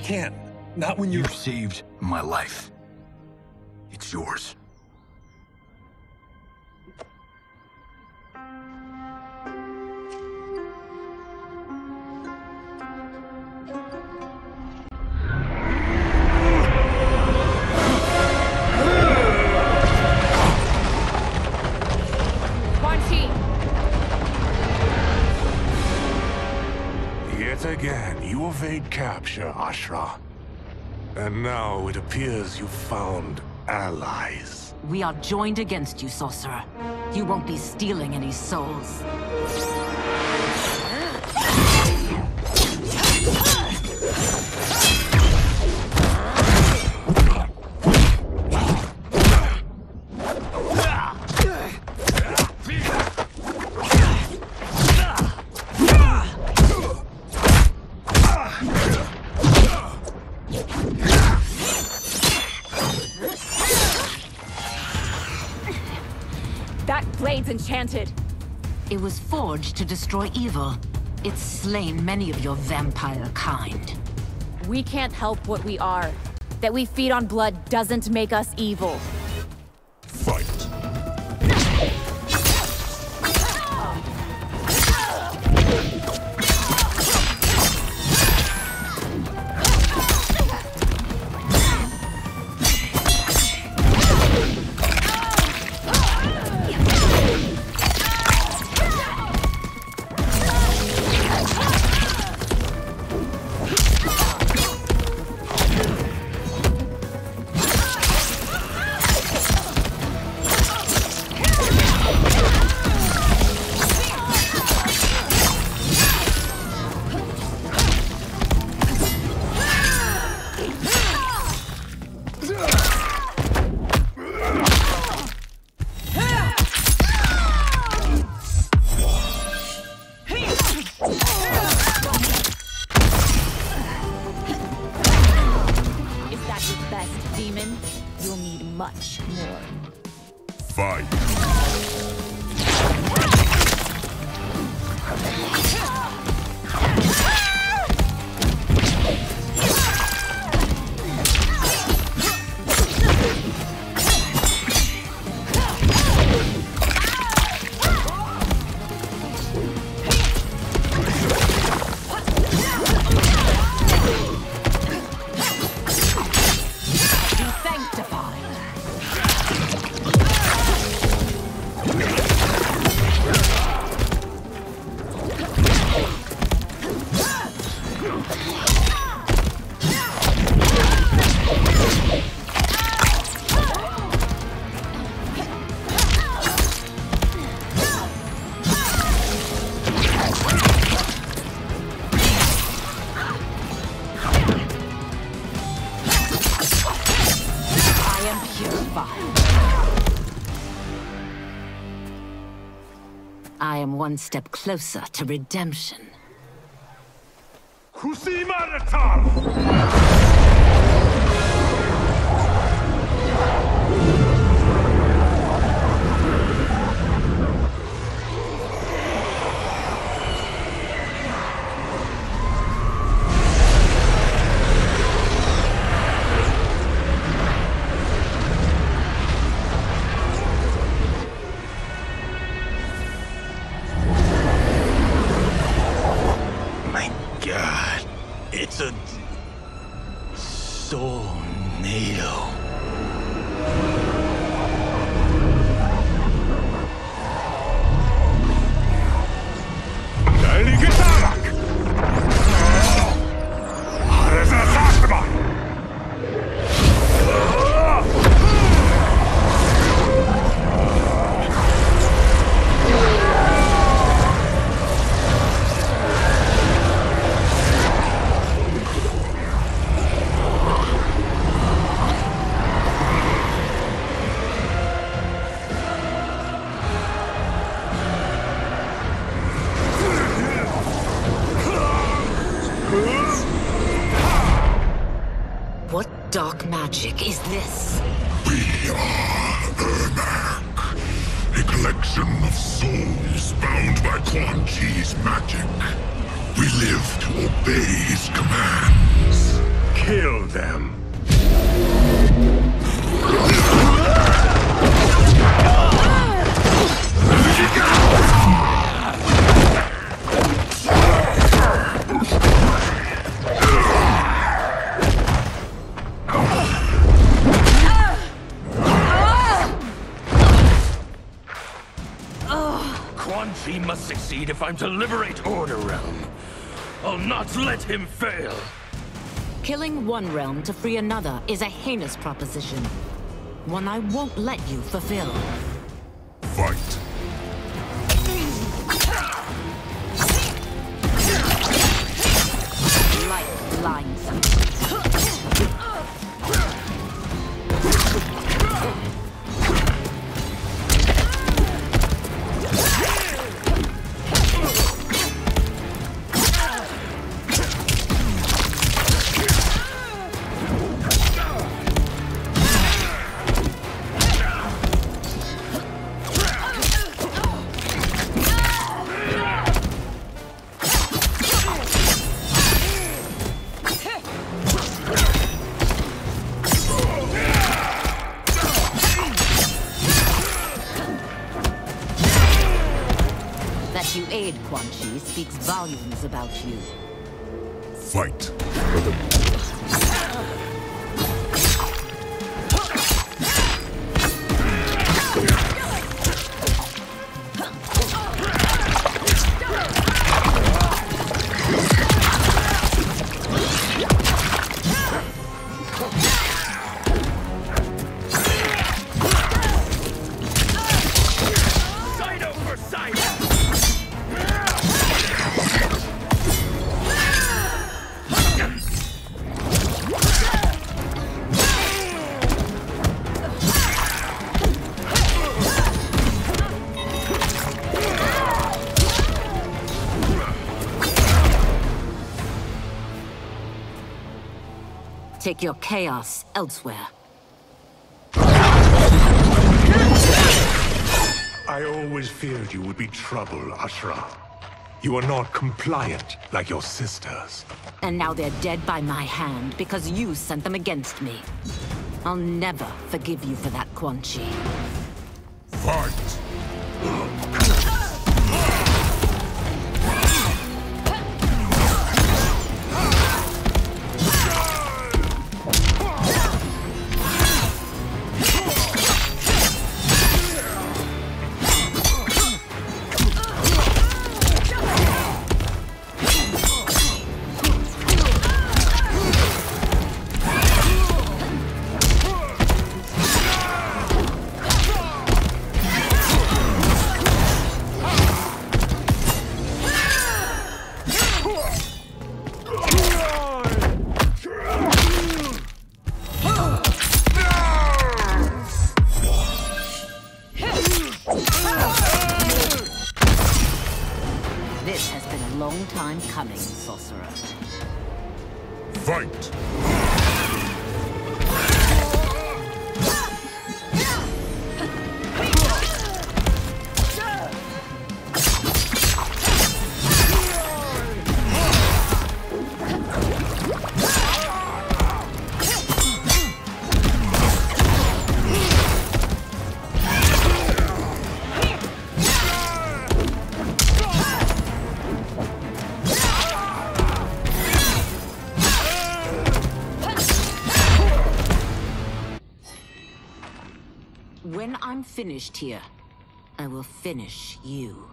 can't. Not when You saved my life. It's yours. Yet again, you evade capture, Ashrah. And now it appears you've found allies. We are joined against you, sorcerer. You won't be stealing any souls. Enchanted. It was forged to destroy evil. It's slain many of your vampire kind. We can't help what we are. That we feed on blood doesn't make us evil. Fight. I am one step closer to redemption. It's a tornado. Dark magic is this? We are Ermac, a collection of souls bound by Quan Chi's magic. We live to obey his commands. Kill them. Quan Chi must succeed if I'm to liberate Order Realm. I'll not let him fail. Killing one realm to free another is a heinous proposition. One I won't let you fulfill. Fight. Light blinds them. You aid Quan Chi speaks volumes about you. Fight. Take your chaos elsewhere. I always feared you would be trouble, Ashrah. You are not compliant like your sisters. And now they're dead by my hand because you sent them against me. I'll never forgive you for that, Quan Chi. Fight! Fight! When I'm finished here, I will finish you.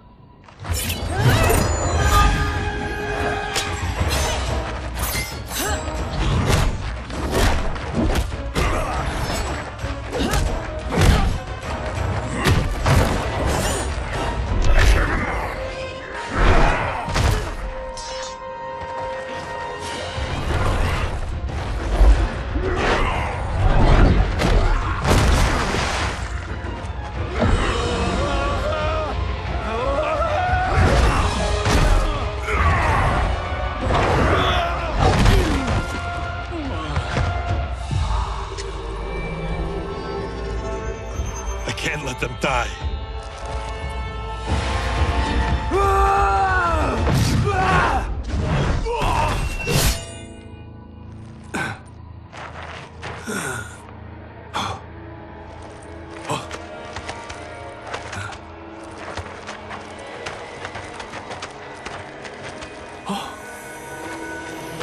Can't let them die.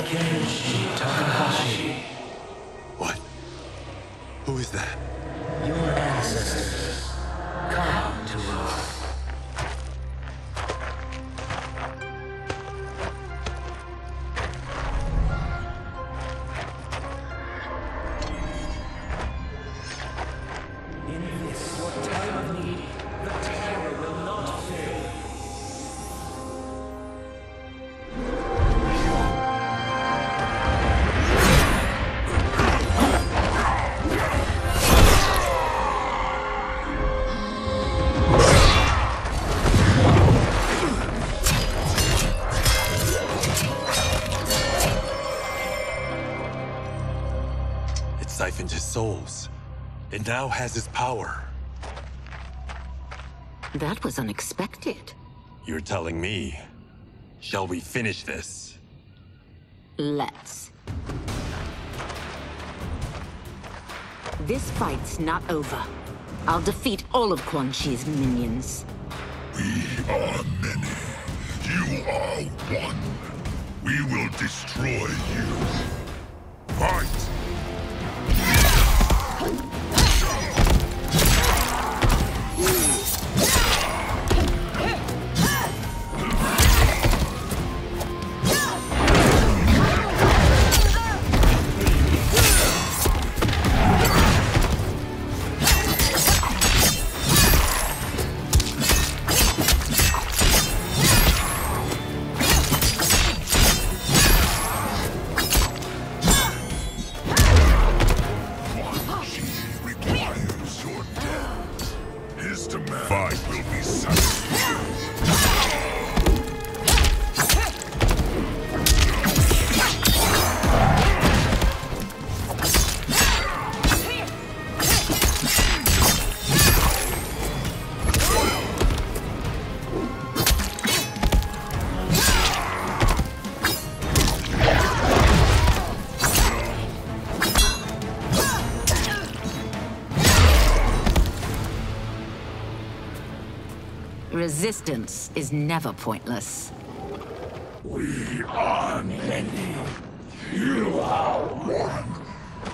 Kenshi Takahashi. What? Who is that? Your ancestors. Come to us. In this, your time of need, the terror will not fail. It siphoned his souls. It now has his power. That was unexpected. You're telling me. Shall we finish this? Let's. This fight's not over. I'll defeat all of Quan Chi's minions. We are many. You are one. We will destroy you. Fight! Fight will be satisfied. Resistance is never pointless. We are many. You are one.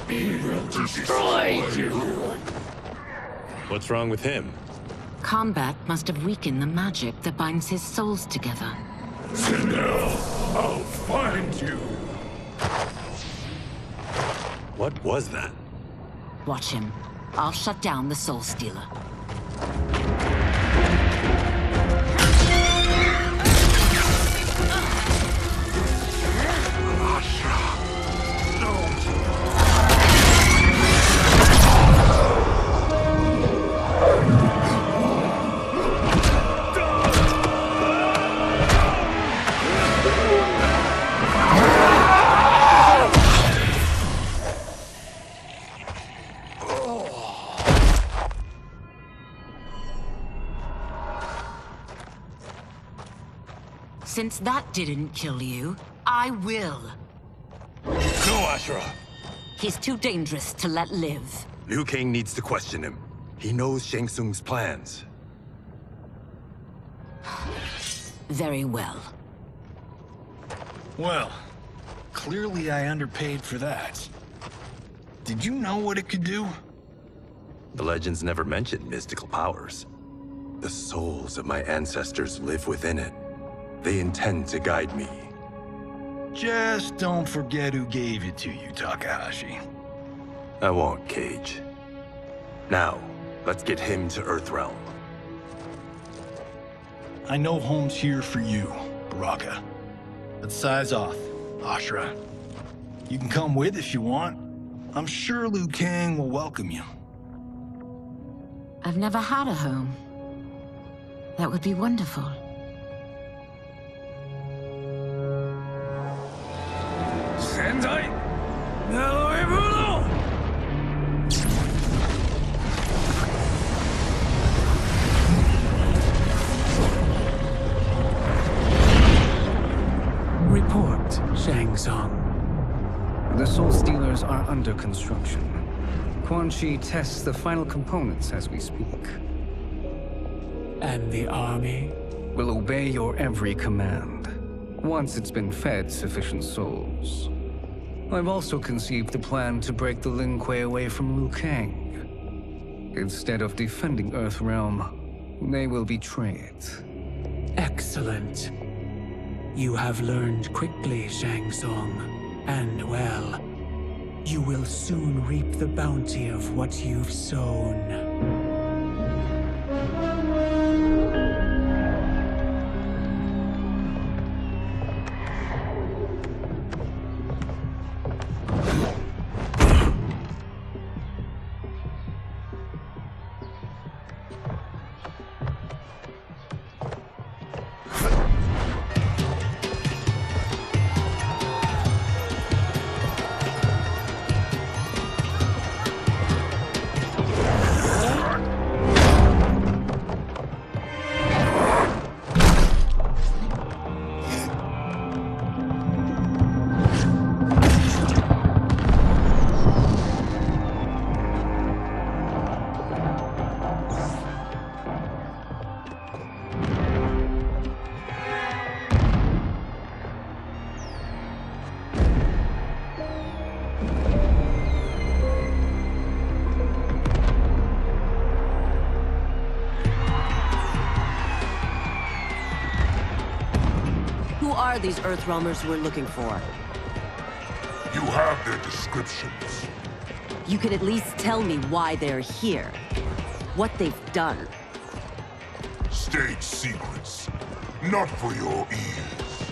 We will destroy you. What's wrong with him? Combat must have weakened the magic that binds his souls together. Sindel, I'll find you. What was that? Watch him. I'll shut down the Soul Stealer. Since that didn't kill you, I will. Go, Ashrah! He's too dangerous to let live. Liu Kang needs to question him. He knows Shang Tsung's plans. Very well. Well, clearly I underpaid for that. Did you know what it could do? The legends never mentioned mystical powers. The souls of my ancestors live within it. They intend to guide me. Just don't forget who gave it to you, Takahashi. I won't, Cage. Now, let's get him to Earthrealm. I know home's here for you, Baraka. Let's size off, Ashrah. You can come with if you want. I'm sure Liu Kang will welcome you. I've never had a home. That would be wonderful. Sendai! Report, Shang Tsung. The Soul Stealers are under construction. Quan Chi tests the final components as we speak. And the army will obey your every command. once it's been fed sufficient souls. I've also conceived a plan to break the Lin Kuei away from Liu Kang. Instead of defending Earthrealm, they will betray it. Excellent. You have learned quickly, Shang Tsung, and well, you will soon reap the bounty of what you've sown. These Earthrealmers we're looking for. You have their descriptions. You can at least tell me why they're here. What they've done. State secrets. Not for your ears.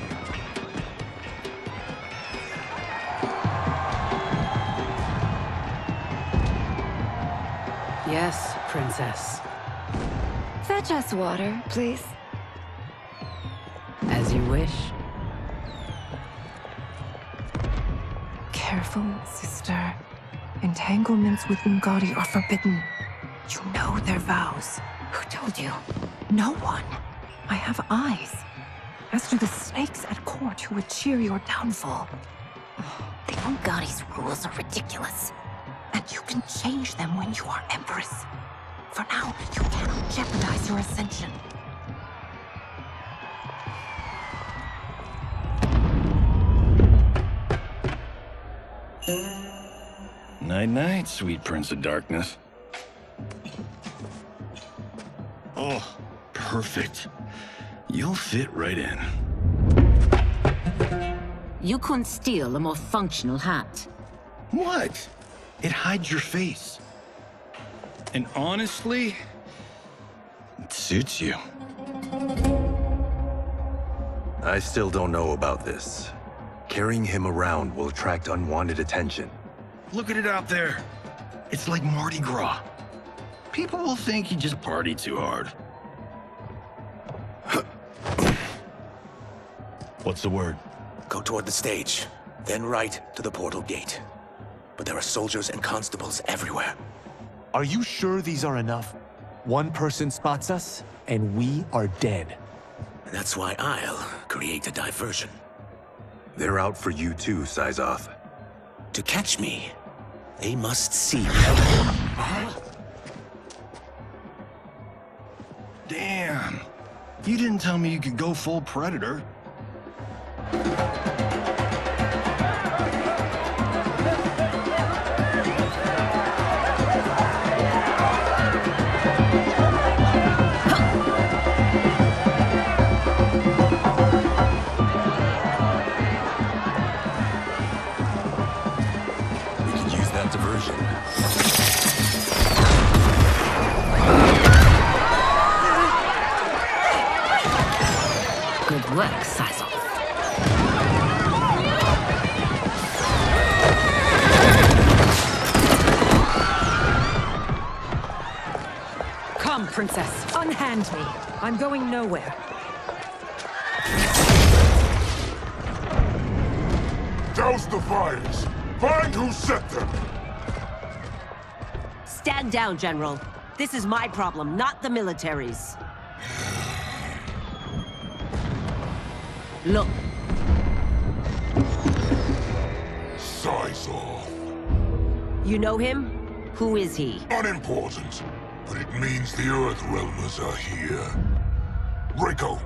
Yes, Princess. Fetch us water, please. As you wish. Careful, sister. Entanglements with Ungadi are forbidden. You know their vows. Who told you? No one. I have eyes. As do the snakes at court who would cheer your downfall. The Ungadi's rules are ridiculous. And you can change them when you are Empress. For now, you cannot jeopardize your ascension. Night-night, sweet Prince of Darkness. Oh, perfect. You'll fit right in. You couldn't steal a more functional hat. What? It hides your face. And honestly, it suits you. I still don't know about this. Carrying him around will attract unwanted attention. Look at it out there. It's like Mardi Gras. People will think you just party too hard. What's the word? Go toward the stage, then right to the portal gate. But there are soldiers and constables everywhere. Are you sure these are enough? One person spots us, and we are dead. That's why I'll create a diversion. They're out for you too, Syzoth. To catch me, they must see me. Damn. You didn't tell me you could go full Predator. Good work, Saibot. Come, Princess. Unhand me. I'm going nowhere. Douse the fires! Find who set them! Stand down, General. This is my problem, not the military's. Look. Syzoth. You know him? Who is he? Unimportant, but it means the Earthrealmers are here. Rico.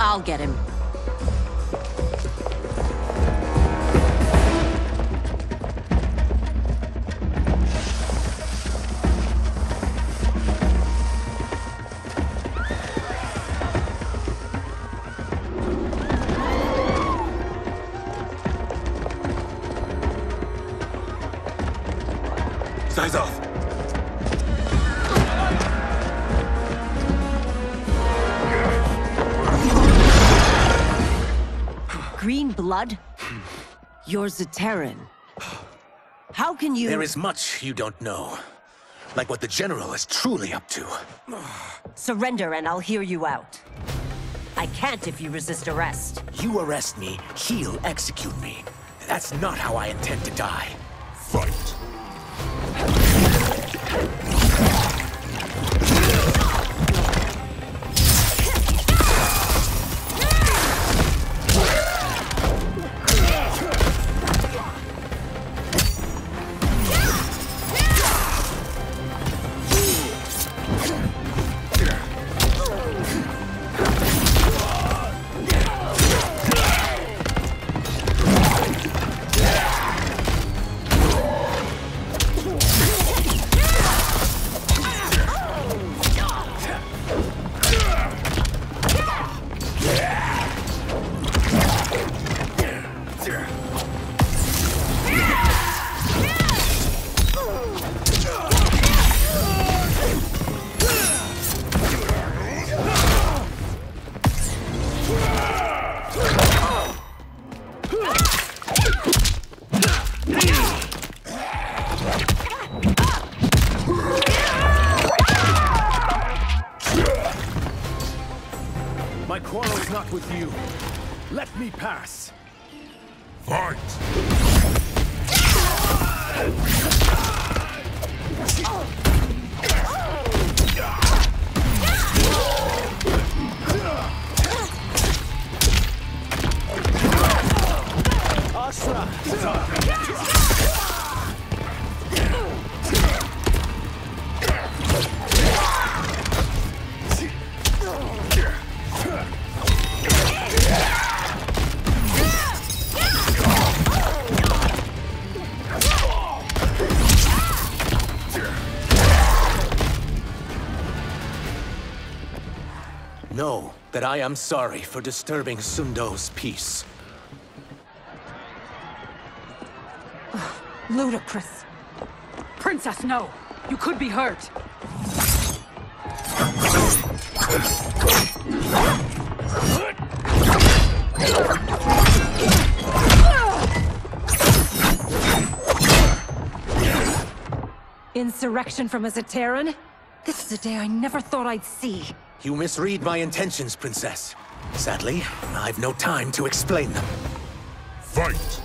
I'll get him. Eyes off. Green blood? You're Zaterran. How can you— There is much you don't know. Like what the General is truly up to. Surrender and I'll hear you out. I can't if you resist arrest. You arrest me, he'll execute me. That's not how I intend to die. Fight! With you. Let me pass. Fight! Ashrah! Know that I am sorry for disturbing Sundo's peace. Ludicrous. Princess, no! You could be hurt! Insurrection from a Zaterran? This is a day I never thought I'd see. You misread my intentions, Princess. Sadly, I've no time to explain them. Fight!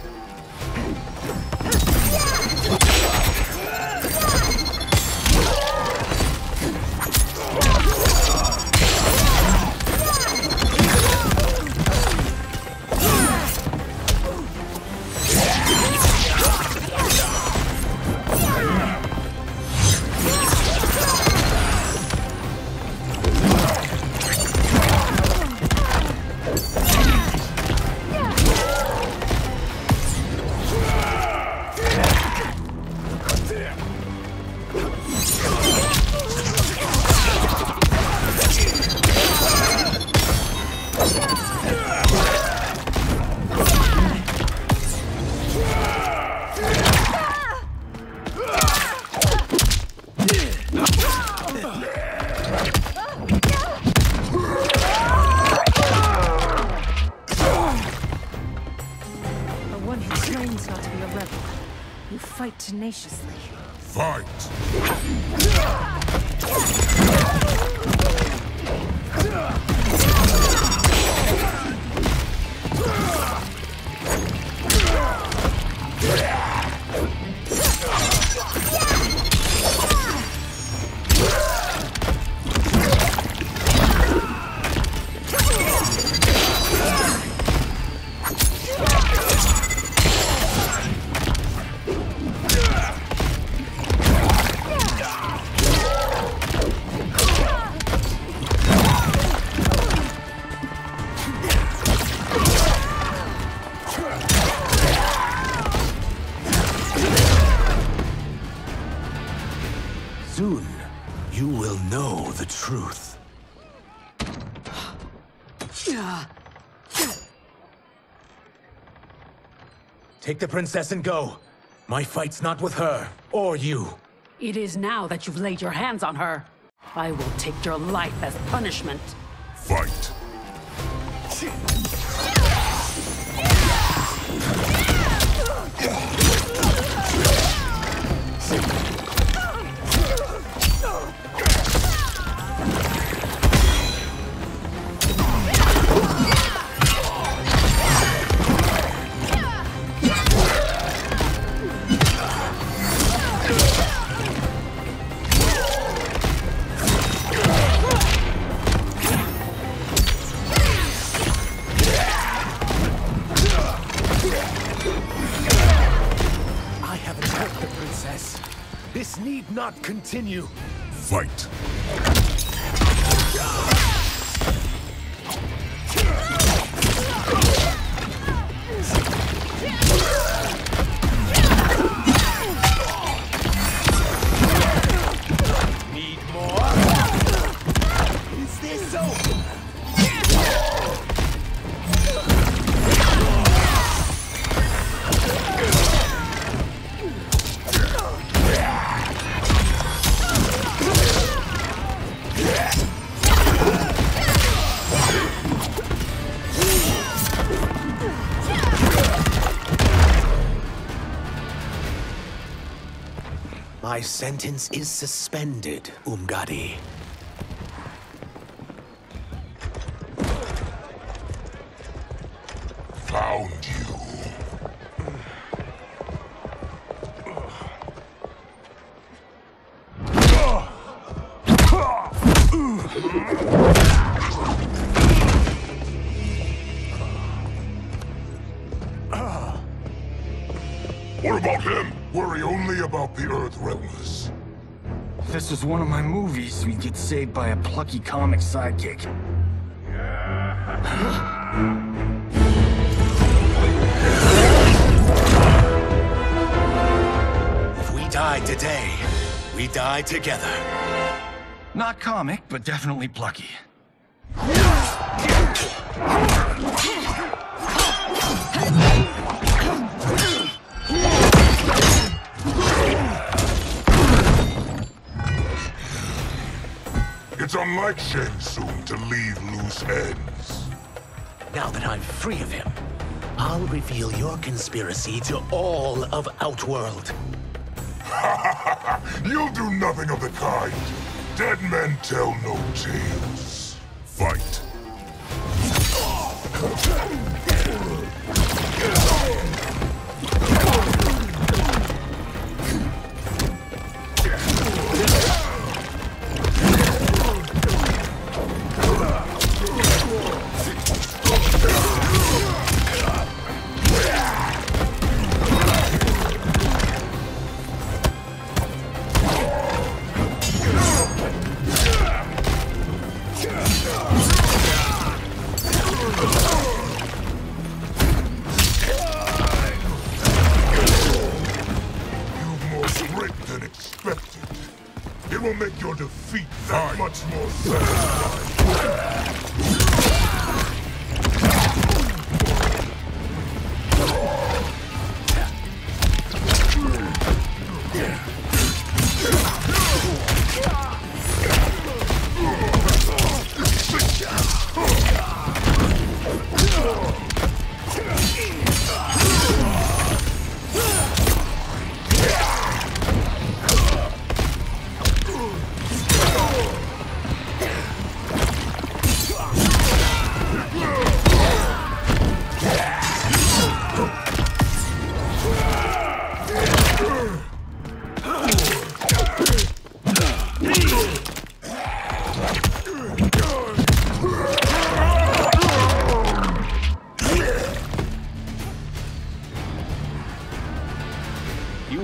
Tenaciously. Fight! Take the princess and go. My fight's not with her, or you. It is now that you've laid your hands on her. I will take your life as punishment. Fight. This need not continue. Fight. Need more? Is this over? My sentence is suspended, Umgadi. Found you. What about him? Worry only about the Earth Realmers. If this was one of my movies, we'd get saved by a plucky comic sidekick. If we die today, we die together. Not comic, but definitely plucky. It's unlike Tsung to leave loose ends. Now that I'm free of him, I'll reveal your conspiracy to all of Outworld. You'll do nothing of the kind. Dead men tell no tales. Fight. It will make your defeat that much more satisfying.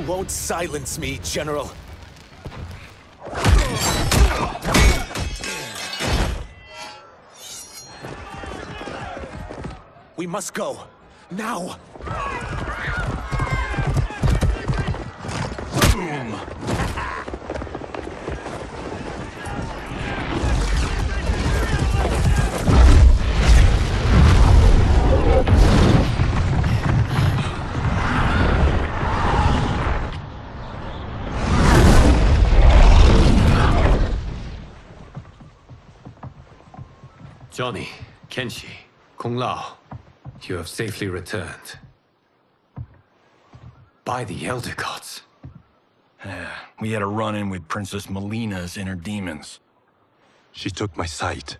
Won't silence me, General. We must go. Now! Boom! Johnny, Kenshi, Kung Lao, you have safely returned. By the Elder Gods. We had a run-in with Princess Mileena's inner demons. She took my sight,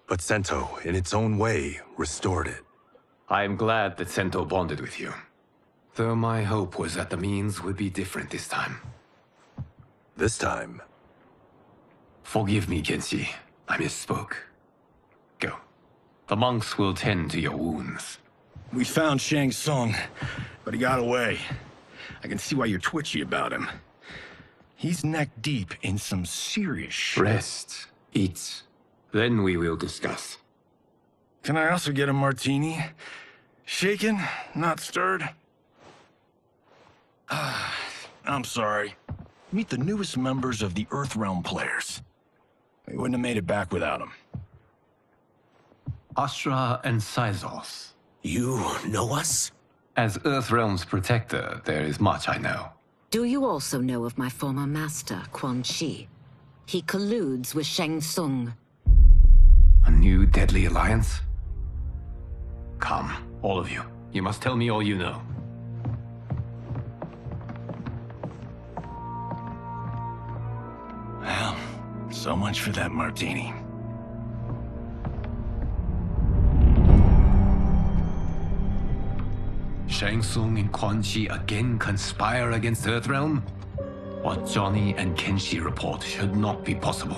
but Sento, in its own way, restored it. I am glad that Sento bonded with you. Though my hope was that the means would be different this time. This time? Forgive me, Kenshi. I misspoke. Go. The monks will tend to your wounds. We found Shang Tsung, but he got away. I can see why you're twitchy about him. He's neck-deep in some serious shit. Rest. Eat. Then we will discuss. Can I also get a martini? Shaken, not stirred? I'm sorry. Meet the newest members of the Earthrealm players. We wouldn't have made it back without them. Ashrah and Saibot. You know us? As Earthrealm's protector, there is much I know. Do you also know of my former master, Quan Chi? He colludes with Shang Tsung. A new deadly alliance? Come, all of you. You must tell me all you know. Well, so much for that martini. Shang Tsung and Quan Chi again conspire against Earthrealm? What Johnny and Kenshi report should not be possible.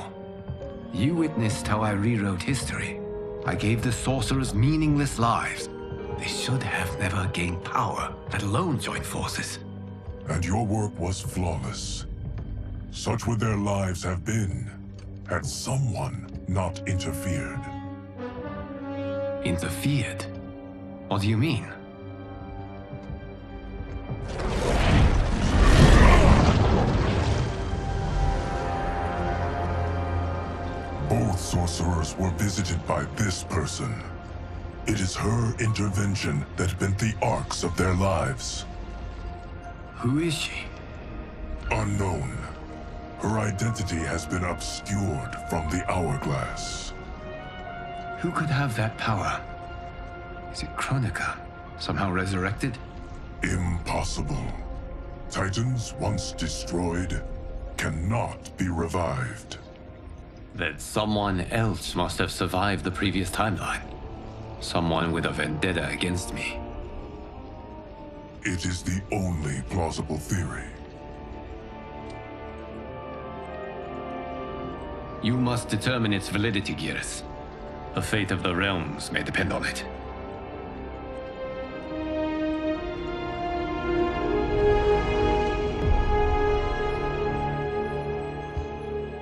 You witnessed how I rewrote history. I gave the sorcerers meaningless lives. They should have never gained power, let alone joined forces. And your work was flawless. Such would their lives have been, had someone not interfered. Interfered? What do you mean? Both sorcerers were visited by this person. It is her intervention that bent the arcs of their lives. Who is she? Unknown. Her identity has been obscured from the hourglass. Who could have that power? Is it Kronika? Somehow resurrected? Impossible. Titans, once destroyed, cannot be revived. That someone else must have survived the previous timeline. Someone with a vendetta against me. It is the only plausible theory. You must determine its validity, Geras. The fate of the realms may depend on it.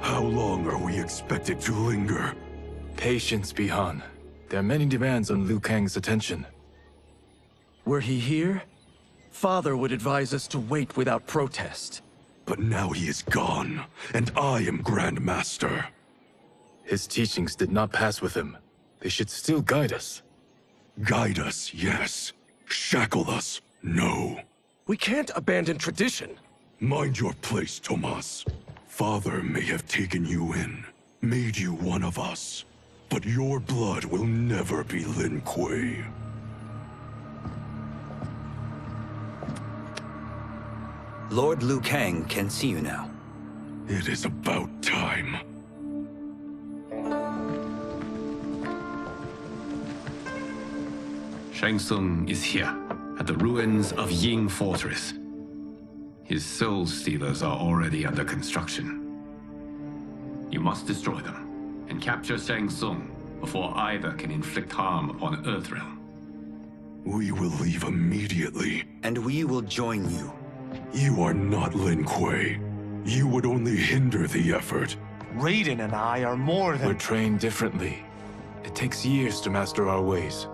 How long are we expected to linger? Patience, Bihan. There are many demands on Liu Kang's attention. Were he here, Father would advise us to wait without protest. But now he is gone, and I am Grand Master. His teachings did not pass with him. They should still guide us. Guide us, yes. Shackle us, no. We can't abandon tradition. Mind your place, Tomas. Father may have taken you in, made you one of us. But your blood will never be Lin Kuei. Lord Liu Kang can see you now. It is about time. Shang Tsung is here, at the ruins of Ying Fortress. His soul stealers are already under construction. You must destroy them, and capture Shang Tsung before either can inflict harm upon Earthrealm. We will leave immediately. And we will join you. You are not Lin Kuei. You would only hinder the effort. Raiden and I are more than— We're trained differently. It takes years to master our ways.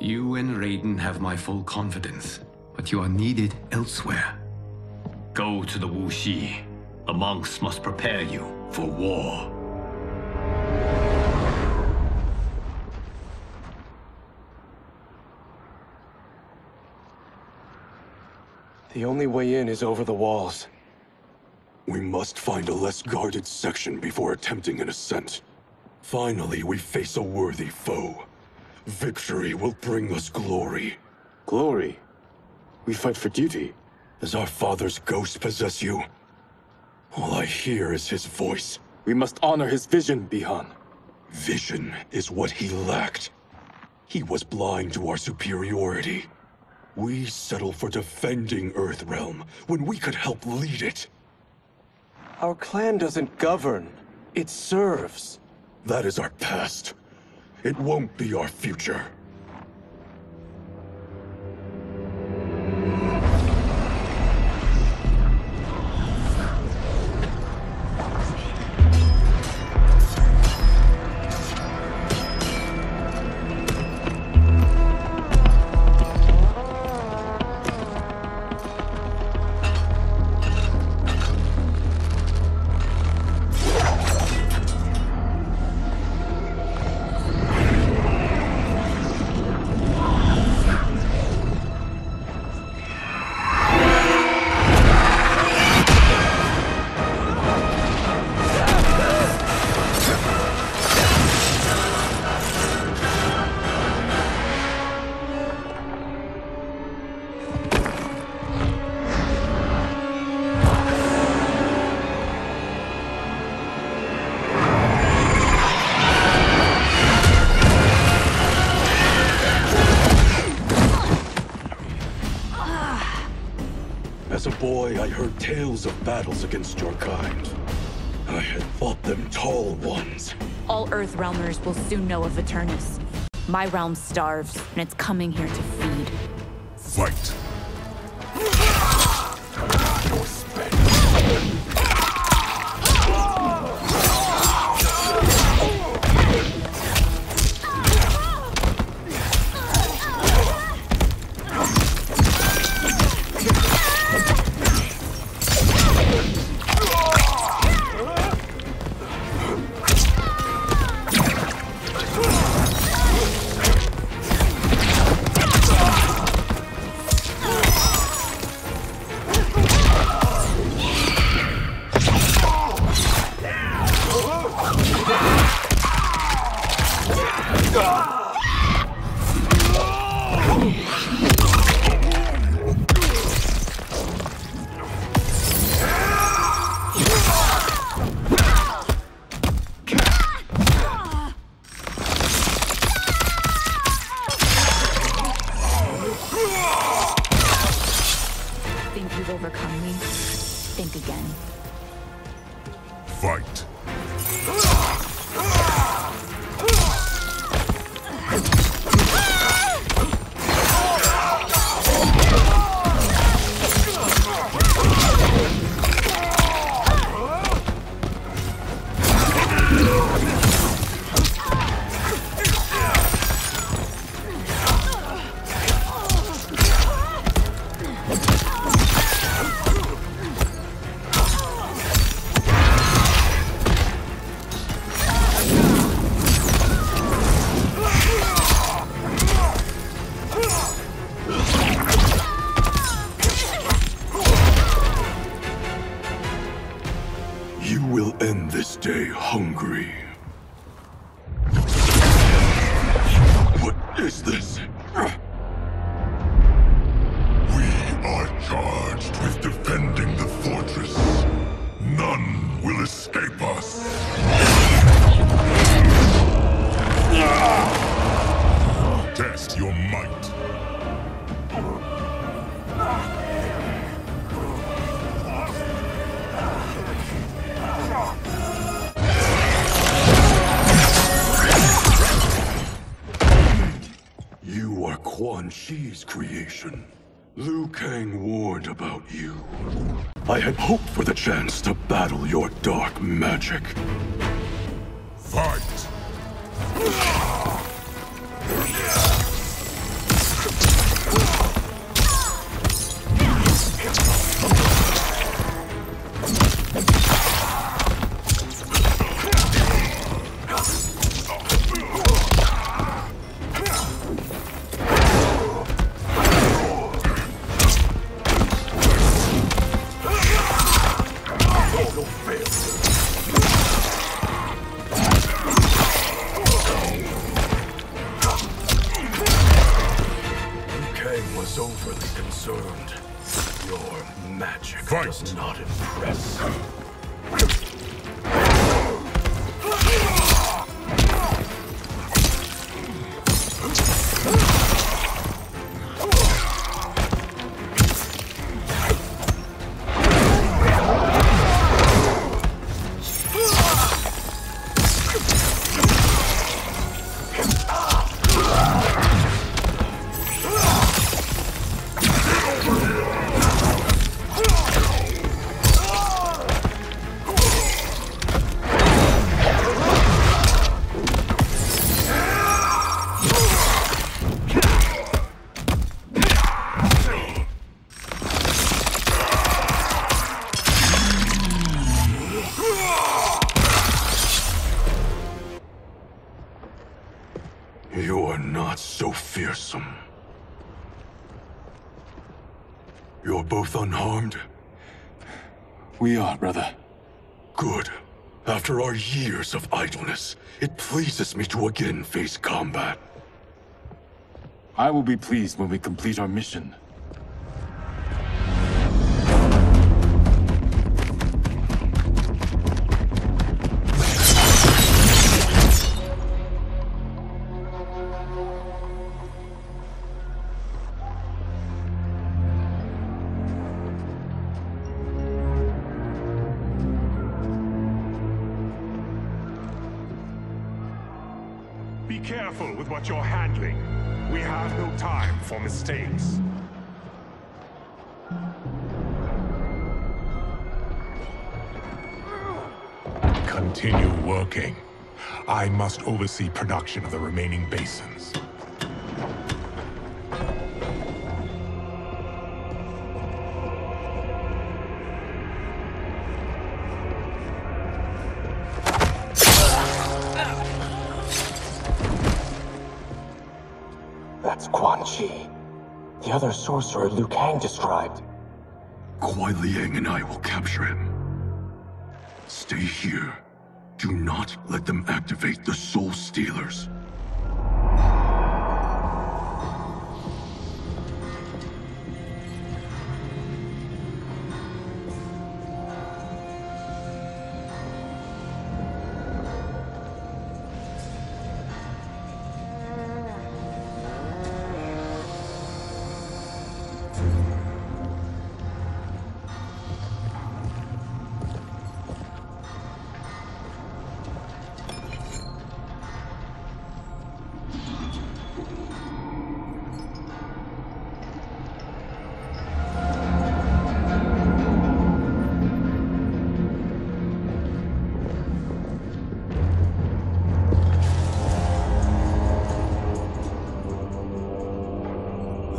You and Raiden have my full confidence, but you are needed elsewhere. Go to the Wuxi. The monks must prepare you for war. The only way in is over the walls. We must find a less guarded section before attempting an ascent. Finally, we face a worthy foe. Victory will bring us glory. Glory? We fight for duty. Does our father's ghost possess you? All I hear is his voice. We must honor his vision, Bihan. Vision is what he lacked. He was blind to our superiority. We settle for defending Earthrealm when we could help lead it. Our clan doesn't govern. It serves. That is our past. It won't be our future. As a boy, I heard tales of battles against your kind. I had thought them tall ones. All Earthrealmers will soon know of Eternus. My realm starves, and it's coming here to feed. Fight! Think you've overcome me? Think again. Fight! You will end this day hungry. What is this? We are charged with defending the fortress. None will escape us. Test your might. You are Quan Chi's creation. Liu Kang warned about you. I had hoped for the chance to battle your dark magic. Fight! was overly concerned. Your magic does not impress. You're both unharmed? We are, brother. Good. After our years of idleness, it pleases me to again face combat. I will be pleased when we complete our mission. Be careful with what you're handling. We have no time for mistakes. Continue working. I must oversee production of the remaining basins. That's Quan Chi, the other sorcerer Liu Kang described. Kuai Liang and I will capture him. Stay here. Do not let them activate the Soul Stealers.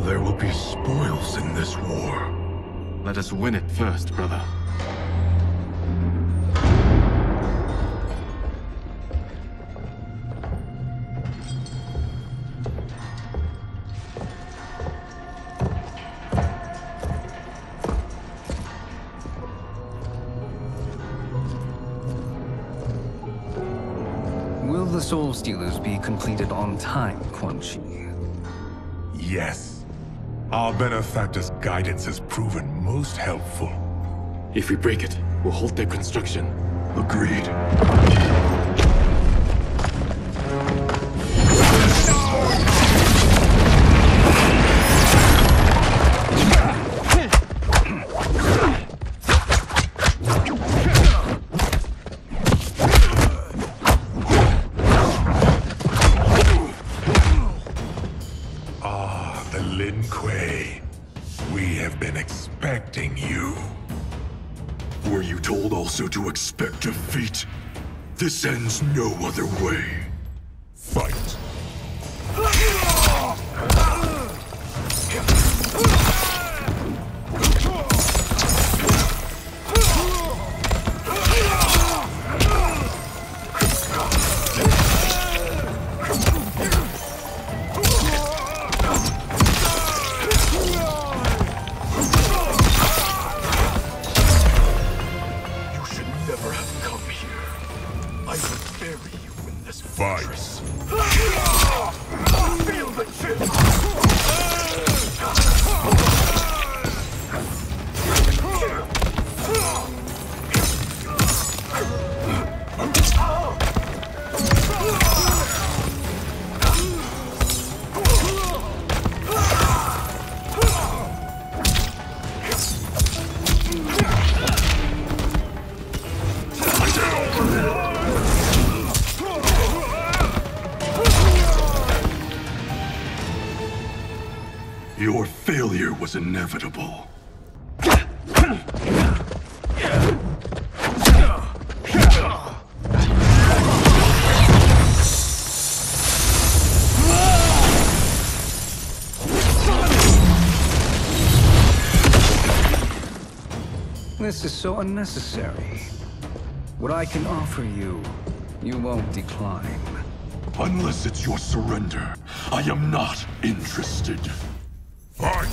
There will be spoils in this war. Let us win it first, brother. Will the Soul Stealers be completed on time, Quan Chi? Yes. Our benefactor's guidance has proven most helpful. If we break it, we'll halt their construction. Agreed. Also to expect defeat. This ends no other way. Fight. Your failure was inevitable. This is so unnecessary. What I can offer you, you won't decline. Unless it's your surrender, I am not interested. Fight!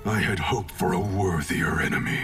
I had hoped for a worthier enemy.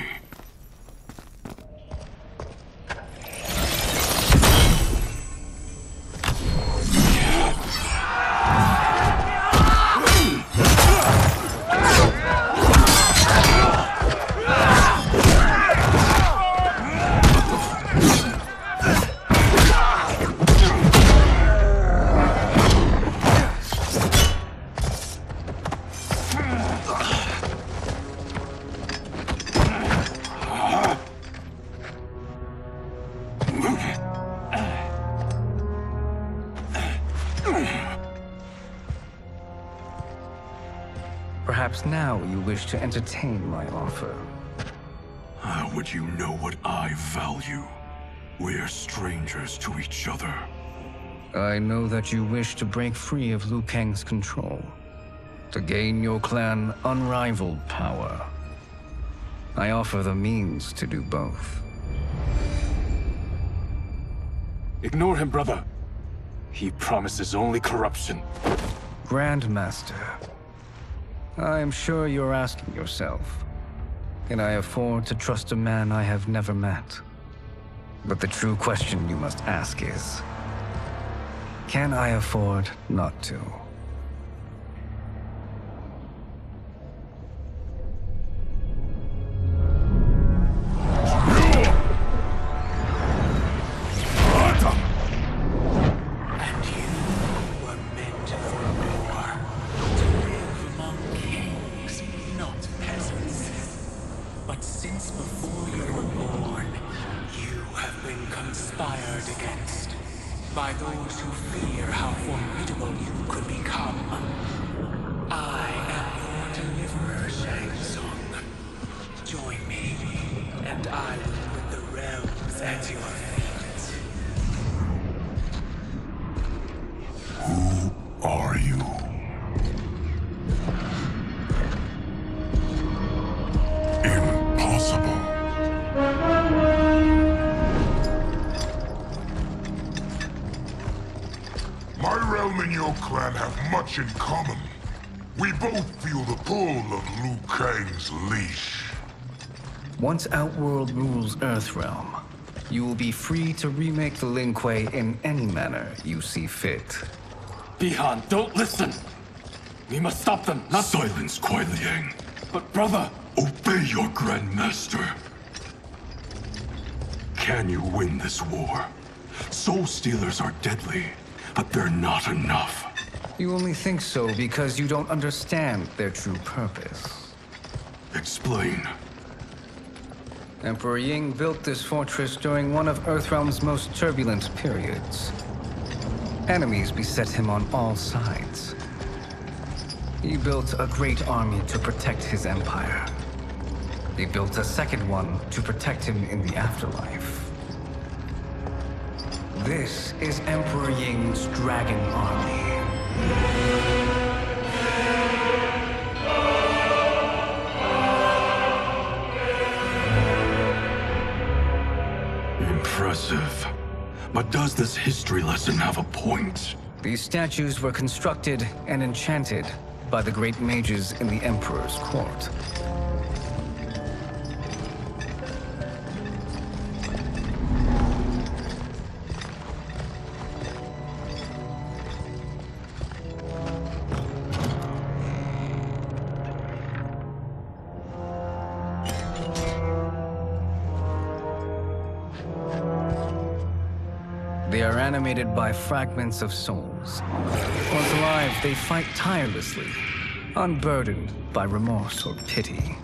Perhaps now you wish to entertain my offer. How would you know what I value? We're strangers to each other. I know that you wish to break free of Liu Kang's control, to gain your clan unrivaled power. I offer the means to do both. Ignore him, brother. He promises only corruption. Grandmaster, I am sure you're asking yourself, can I afford to trust a man I have never met? But the true question you must ask is, can I afford not to? By those who fear how formidable you could become. I am your deliverer, Shang. Join me, and I will put the realms at your feet. Who are you? Impossible. My realm and your clan have much in common. We both feel the pull of Liu Kang's leash. Once Outworld rules Earthrealm, you will be free to remake the Lin Kuei in any manner you see fit. Bihan, don't listen! We must stop them, not— Silence, Kuai Liang. But brother— Obey your Grandmaster. Can you win this war? Soul Stealers are deadly, but they're not enough. You only think so because you don't understand their true purpose. Explain. Emperor Ying built this fortress during one of Earthrealm's most turbulent periods. Enemies beset him on all sides. He built a great army to protect his empire. He built a second one to protect him in the afterlife. This is Emperor Ying's Dragon Army. Impressive. But does this history lesson have a point? These statues were constructed and enchanted by the great mages in the Emperor's court. They are animated by fragments of souls. Once alive, they fight tirelessly, unburdened by remorse or pity.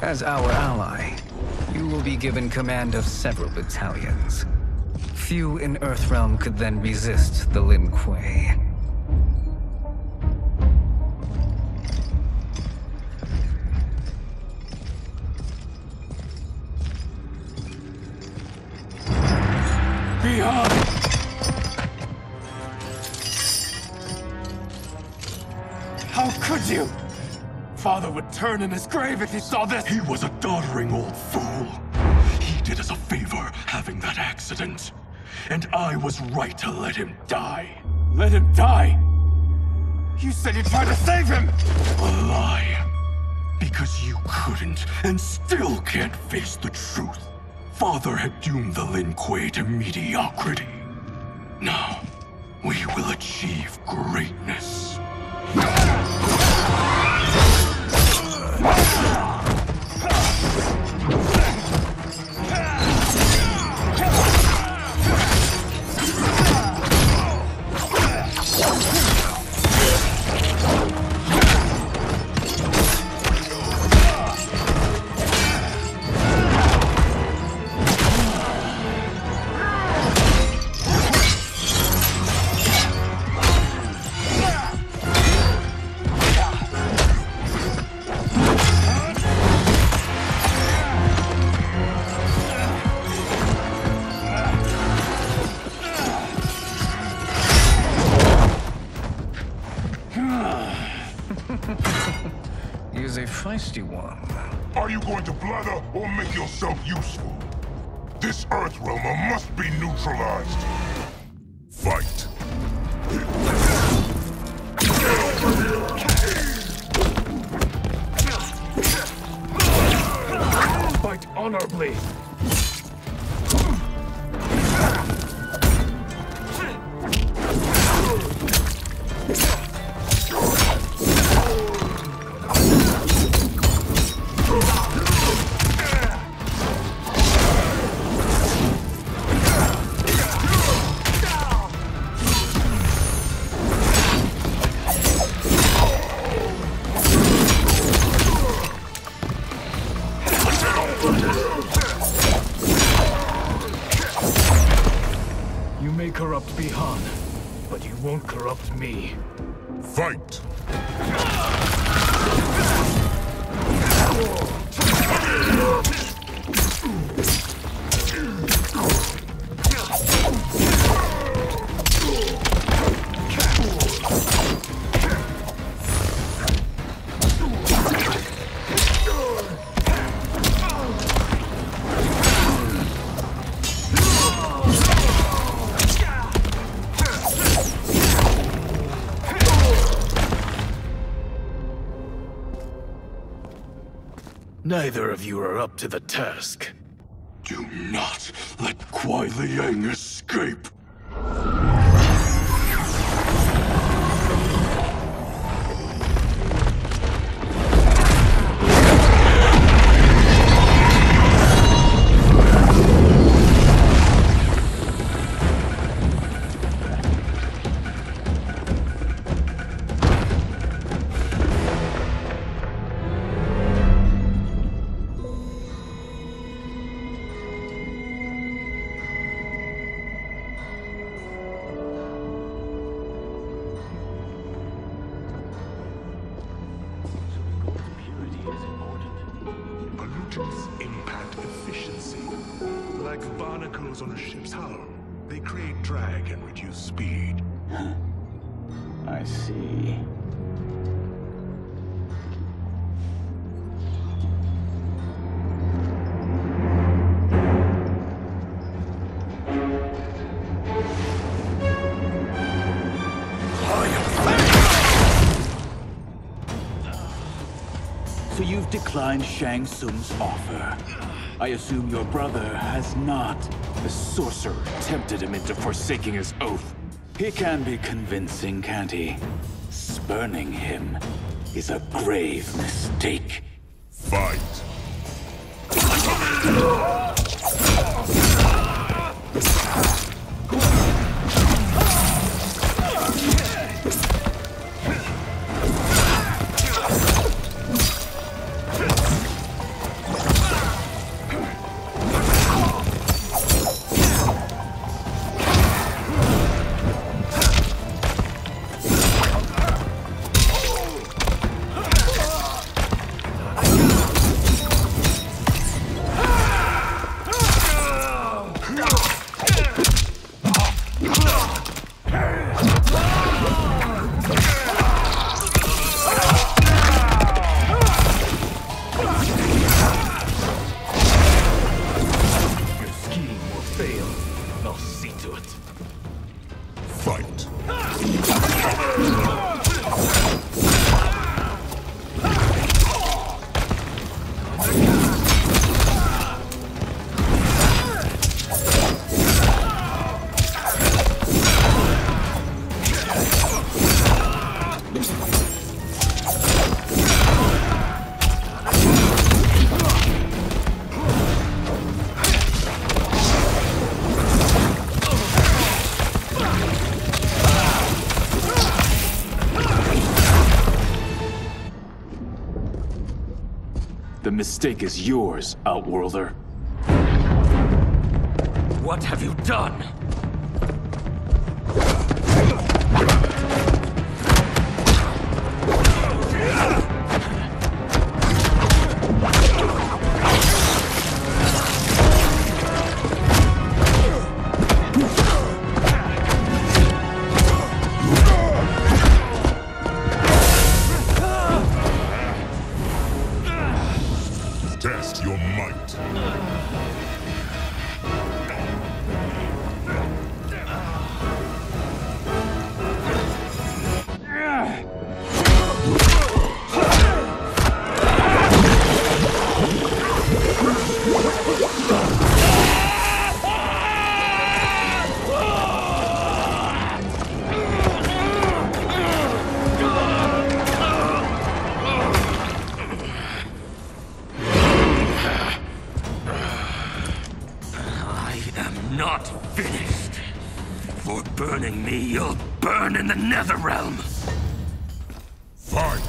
As our ally, you will be given command of several battalions. Few in Earthrealm could then resist the Lin Kuei. Behind! How could you? Father would turn in his grave if he saw this! He was a doddering old fool. He did us a favor having that accident. And I was right to let him die. Let him die? You said you tried to save him! A lie. Because you couldn't and still can't face the truth. Father had doomed the Lin Kuei to mediocrity. Now, we will achieve greatness. He is a feisty one. Are you going to blather or make yourself useful? This Earthrealmer must be neutralized. Fight. Fight honorably. You may corrupt Bihan, but you won't corrupt me. Fight! Neither of you are up to the task. Do not let Kuai Liang escape. like barnacles on a ship's hull. They create drag and reduce speed. I see. So you've declined Shang Tsung's offer. I assume your brother has not. The sorcerer tempted him into forsaking his oath. He can be convincing, can't he? Spurning him is a grave mistake. Fight! The mistake is yours, Outworlder. What have you done? Test your might. Not finished. For burning me, you'll burn in the Netherrealm. Fight!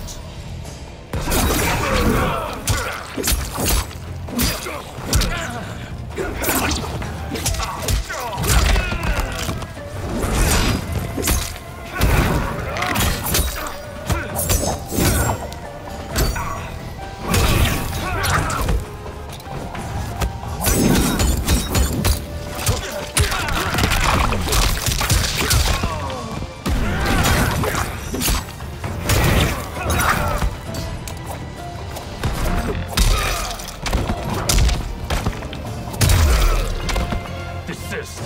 Desist,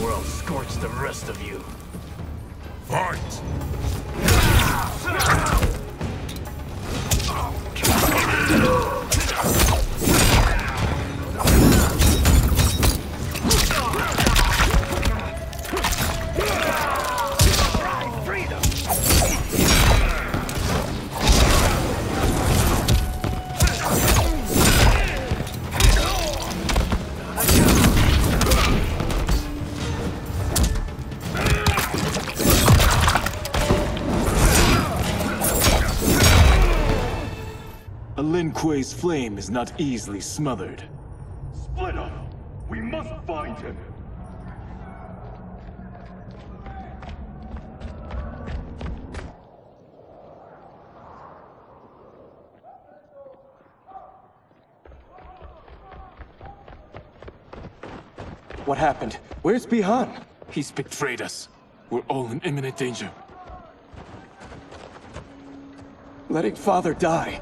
or I'll scorch the rest of you. Fight! A Lin Kuei's flame is not easily smothered. Split up! We must find him! What happened? Where's Bihan? He's betrayed us. We're all in imminent danger. Letting Father die.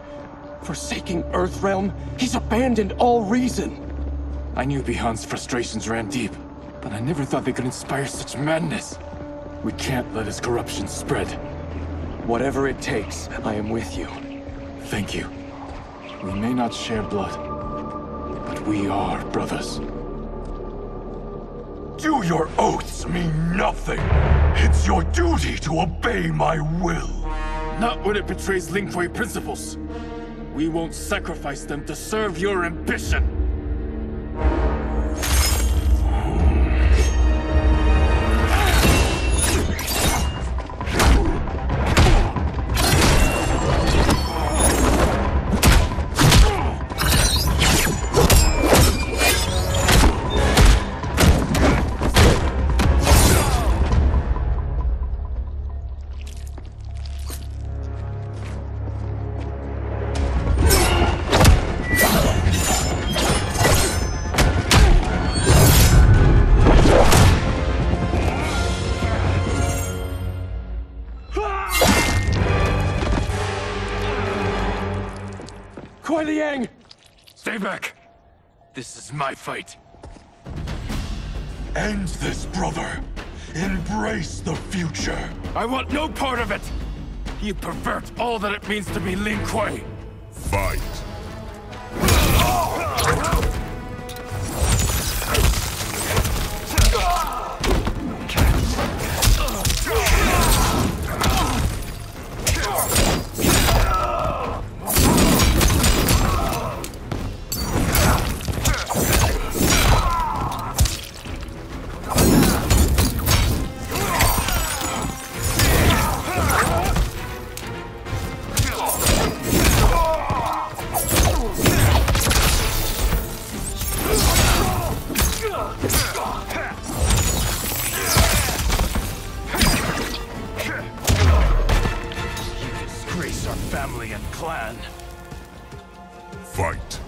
Forsaking Earthrealm. He's abandoned all reason. I knew Bihan's frustrations ran deep, but I never thought they could inspire such madness. We can't let his corruption spread. Whatever it takes, I am with you. Thank you. We may not share blood, but we are brothers. Do your oaths mean nothing? It's your duty to obey my will. Not when it betrays Lin Kuei principles. We won't sacrifice them to serve your ambition. Stay back. This is my fight. End this, brother. Embrace the future. I want no part of it. You pervert all that it means to be Lin Kuei. Fight. Fight.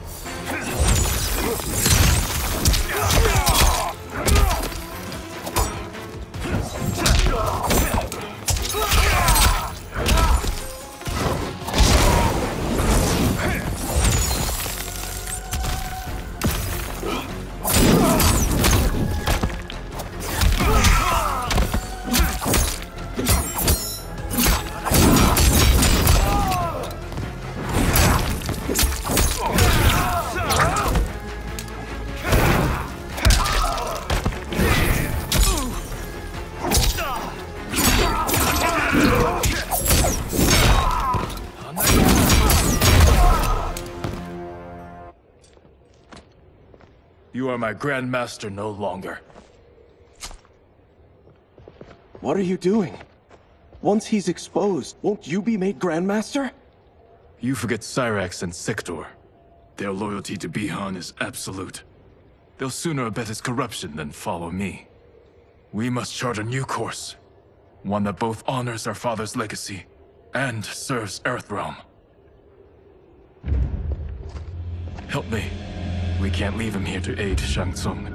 You are my Grandmaster no longer. What are you doing? Once he's exposed, won't you be made Grandmaster? You forget Cyrax and Sektor. Their loyalty to Bihan is absolute. They'll sooner abet his corruption than follow me. We must chart a new course. One that both honors our father's legacy and serves Earthrealm. Help me. We can't leave him here to aid Shang Tsung.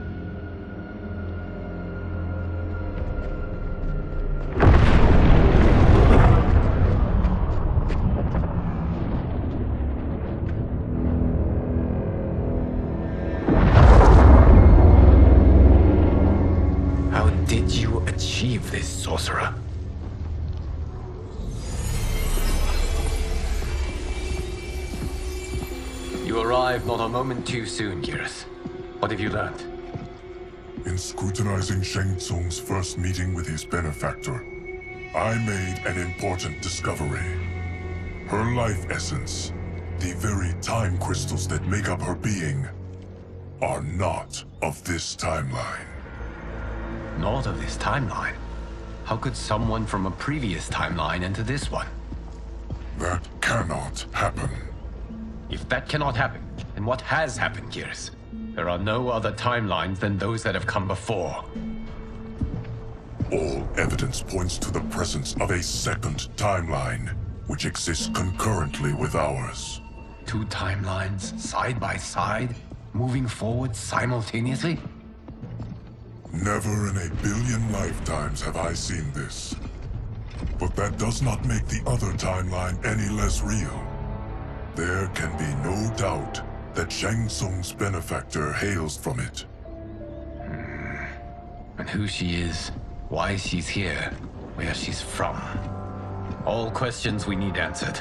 How did you achieve this, sorcerer? You arrived not a moment too soon, Geras. What have you learned? In scrutinizing Shang Tsung's first meeting with his benefactor, I made an important discovery. Her life essence, the very time crystals that make up her being, are not of this timeline. Not of this timeline? How could someone from a previous timeline enter this one? That cannot happen. If that cannot happen, then what has happened, Geras? There are no other timelines than those that have come before. All evidence points to the presence of a second timeline, which exists concurrently with ours. Two timelines, side by side, moving forward simultaneously? Never in a billion lifetimes have I seen this. But that does not make the other timeline any less real. There can be no doubt that Shang Tsung's benefactor hails from it. And who she is, why she's here, where she's from. All questions we need answered,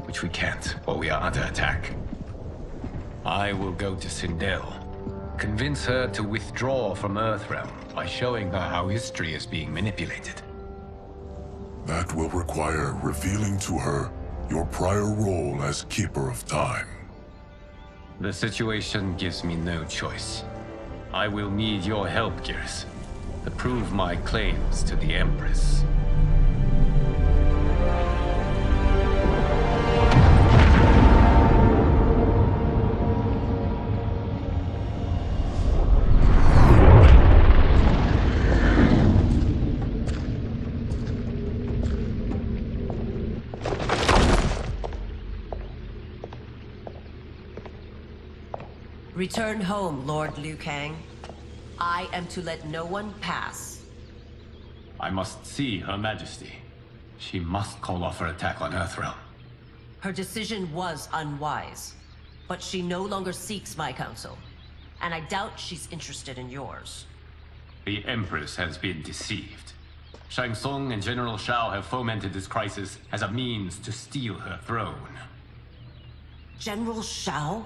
which we can't, or we are under attack. I will go to Sindel, convince her to withdraw from Earthrealm by showing her how history is being manipulated. That will require revealing to her your prior role as Keeper of Time. The situation gives me no choice. I will need your help, Gears, to prove my claims to the Empress. Return home, Lord Liu Kang. I am to let no one pass. I must see Her Majesty. She must call off her attack on Earthrealm. Her decision was unwise, but she no longer seeks my counsel, and I doubt she's interested in yours. The Empress has been deceived. Shang Tsung and General Shao have fomented this crisis as a means to steal her throne. General Shao?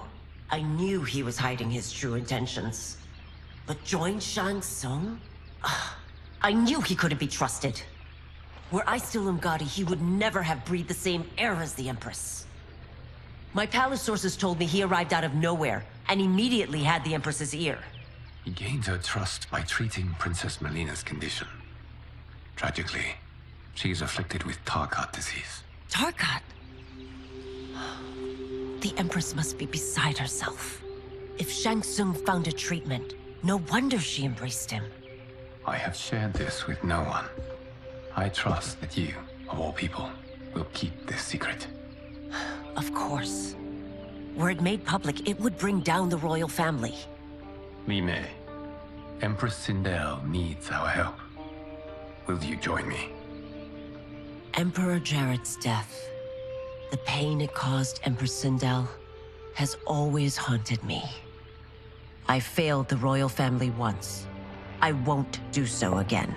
I knew he was hiding his true intentions. But join Shang Tsung? I knew he couldn't be trusted. Were I still Umgadi, he would never have breathed the same air as the Empress. My palace sources told me he arrived out of nowhere, and immediately had the Empress's ear. He gained her trust by treating Princess Mileena's condition. Tragically, she is afflicted with Tarkat disease. Tarkat? The Empress must be beside herself. If Shang Tsung found a treatment, no wonder she embraced him. I have shared this with no one. I trust that you, of all people, will keep this secret. Of course. Were it made public, it would bring down the royal family. Li Mei, Empress Sindel needs our help. Will you join me? Emperor Jarrett's death, the pain it caused Empress Sindel, has always haunted me. I failed the royal family once. I won't do so again.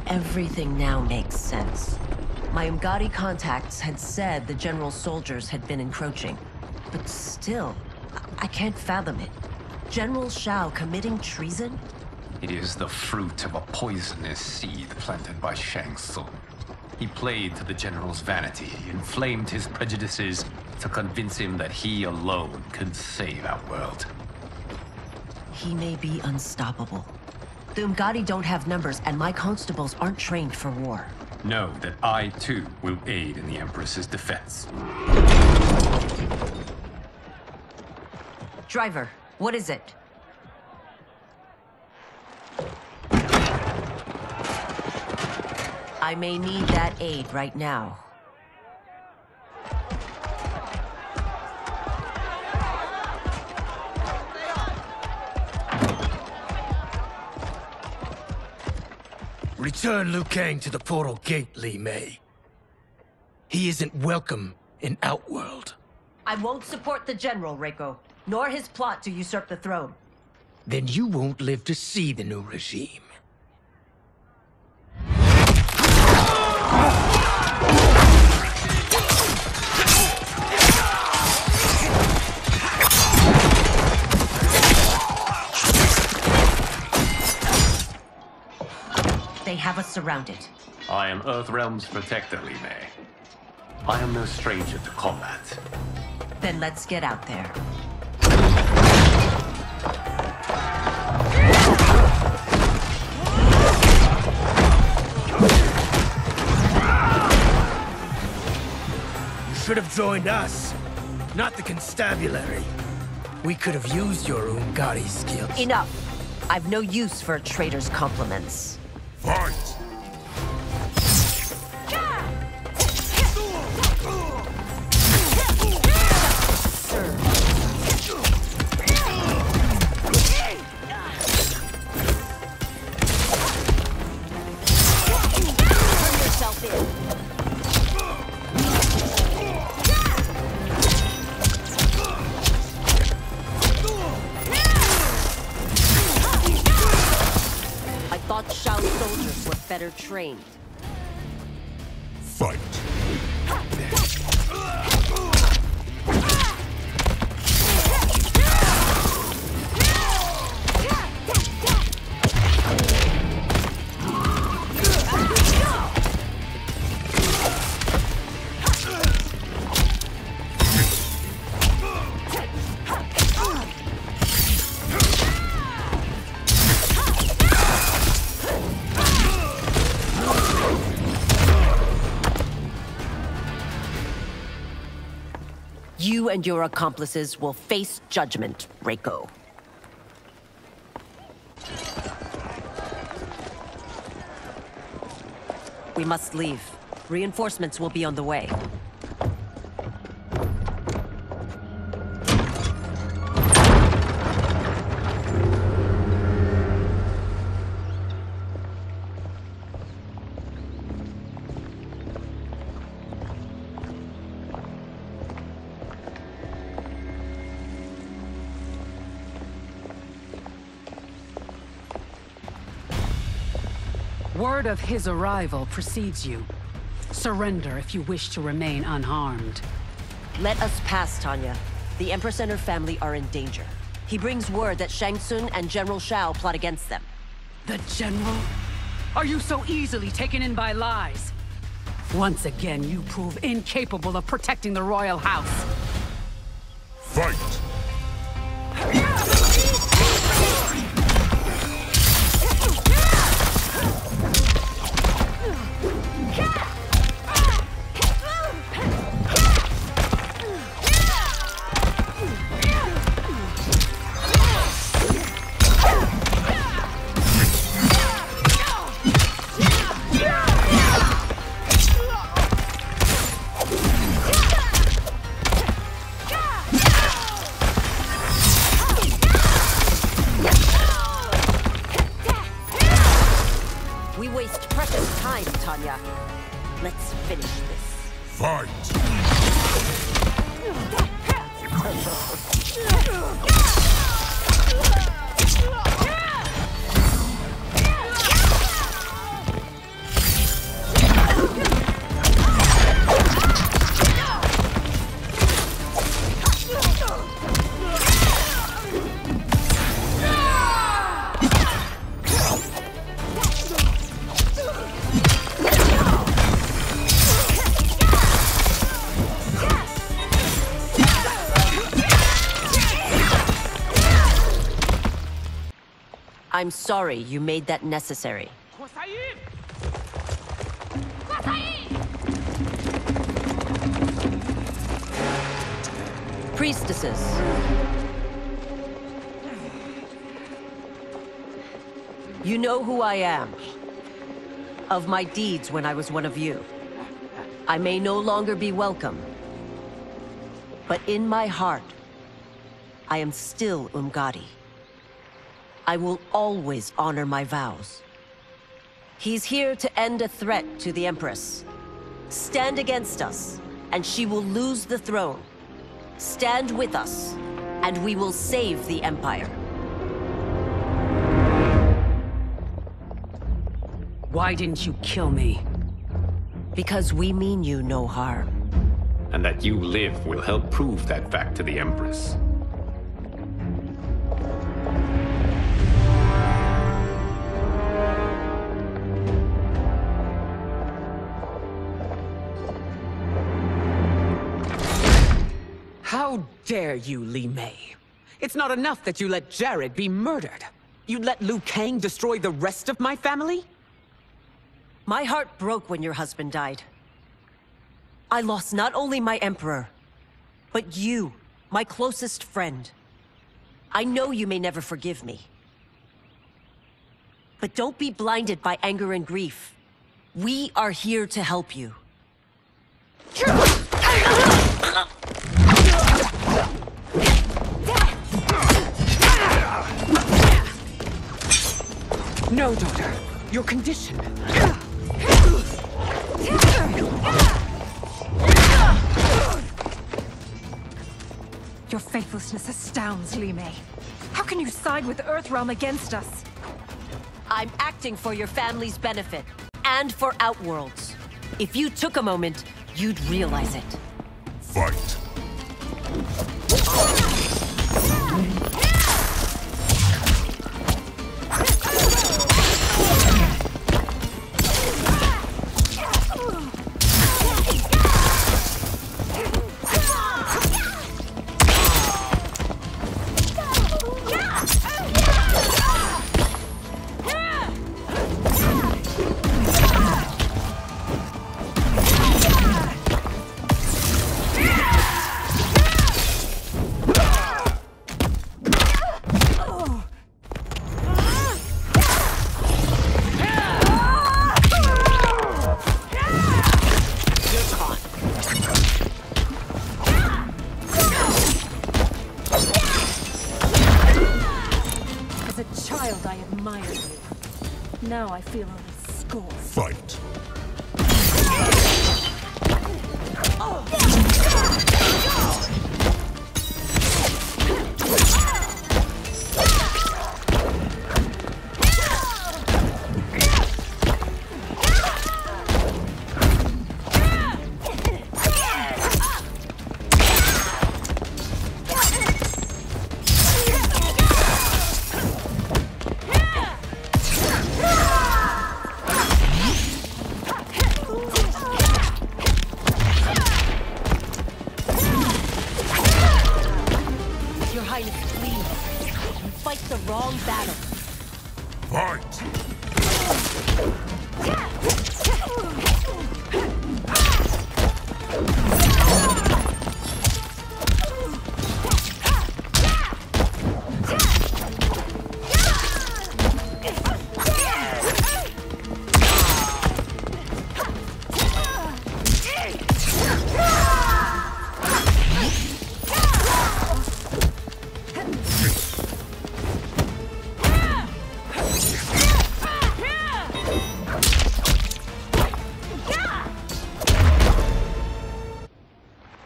Everything now makes sense. My Umgadi contacts had said the general's soldiers had been encroaching. But still, I can't fathom it. General Shao committing treason? It is the fruit of a poisonous seed planted by Shang Tsung. He played to the general's vanity, inflamed his prejudices to convince him that he alone could save our world. He may be unstoppable. The Umgadi don't have numbers, and my constables aren't trained for war. Know that I, too, will aid in the Empress's defense. Driver, what is it? I may need that aid right now. Return Liu Kang to the portal gate, Li Mei. He isn't welcome in Outworld. I won't support the General, Reiko, nor his plot to usurp the throne. Then you won't live to see the new regime. They have us surrounded. I am Earthrealm's protector, Li Mei. I am no stranger to combat. Then let's get out there. You should have joined us, not the constabulary. We could have used your Umgadi skills. Enough! I've no use for a traitor's compliments. Fight! better trained. Fight. You and your accomplices will face judgment, Reiko. We must leave. Reinforcements will be on the way. Word of his arrival precedes you. Surrender if you wish to remain unharmed. Let us pass, Tanya. The Empress and her family are in danger. He brings word that Shang Tsung and General Shao plot against them. The General? Are you so easily taken in by lies? Once again, you prove incapable of protecting the royal house. Fight! Tanya. Let's finish this. Fight! I'm sorry you made that necessary. Priestesses. You know who I am. Of my deeds when I was one of you. I may no longer be welcome. But in my heart, I am still Umgadi. I will always honor my vows. He's here to end a threat to the Empress. Stand against us, and she will lose the throne. Stand with us, and we will save the Empire. Why didn't you kill me? Because we mean you no harm. And that you live will help prove that fact to the Empress. How dare you, Li Mei? It's not enough that you let Jared be murdered. You'd let Liu Kang destroy the rest of my family? My heart broke when your husband died. I lost not only my Emperor, but you, my closest friend. I know you may never forgive me. But don't be blinded by anger and grief. We are here to help you. No, daughter. Your condition. Your faithlessness astounds, Li Mei. How can you side with Earthrealm against us? I'm acting for your family's benefit. and for Outworlds. If you took a moment, you'd realize it. Fight. Now I feel only scorn. Fight.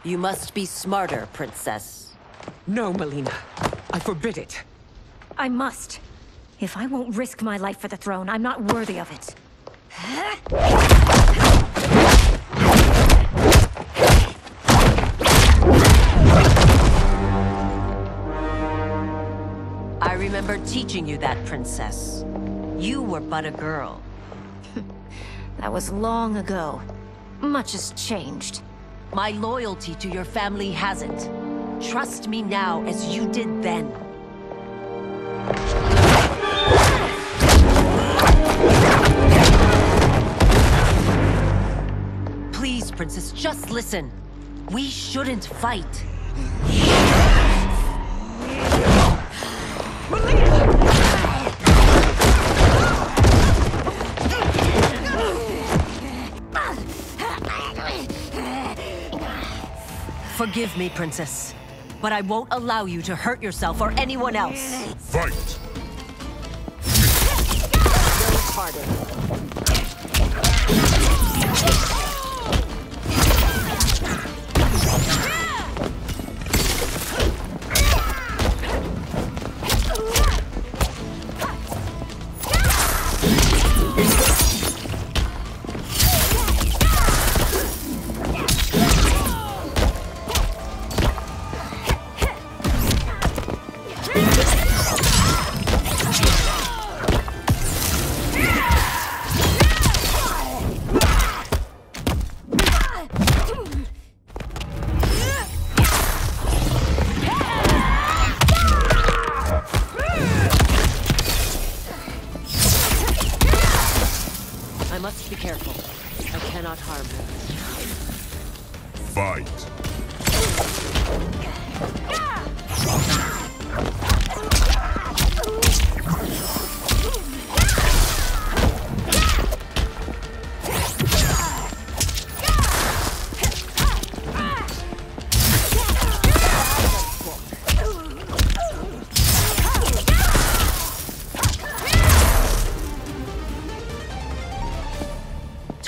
You must be smarter, Princess. No, Mileena. I forbid it. I must. If I won't risk my life for the throne, I'm not worthy of it. I remember teaching you that, Princess. You were but a girl. That was long ago. Much has changed. My loyalty to your family hasn't. Trust me now as you did then. Please, Princess, just listen. We shouldn't fight. Forgive me, Princess, but I won't allow you to hurt yourself or anyone else. Fight!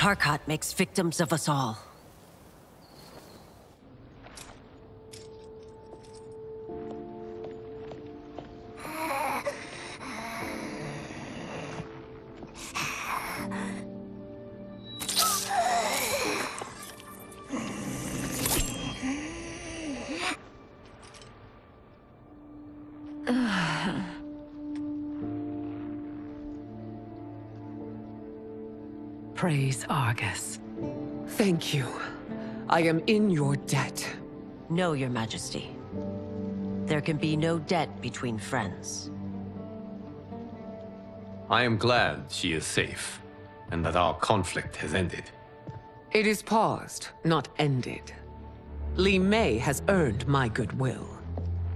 Tarkat makes victims of us all. praise Argus. Thank you. I am in your debt. No, Your Majesty. There can be no debt between friends. I am glad she is safe, and that our conflict has ended. It is paused, not ended. Li Mei has earned my goodwill.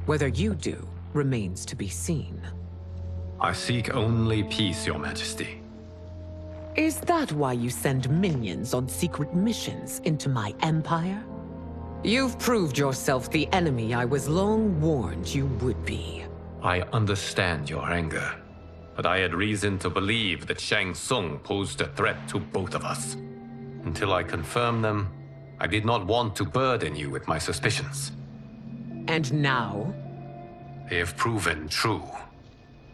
Whether you do remains to be seen. I seek only peace, Your Majesty. Is that why you send minions on secret missions into my empire? You've proved yourself the enemy I was long warned you would be. I understand your anger, but I had reason to believe that Shang Tsung posed a threat to both of us. Until I confirmed them, I did not want to burden you with my suspicions. And now? They have proven true.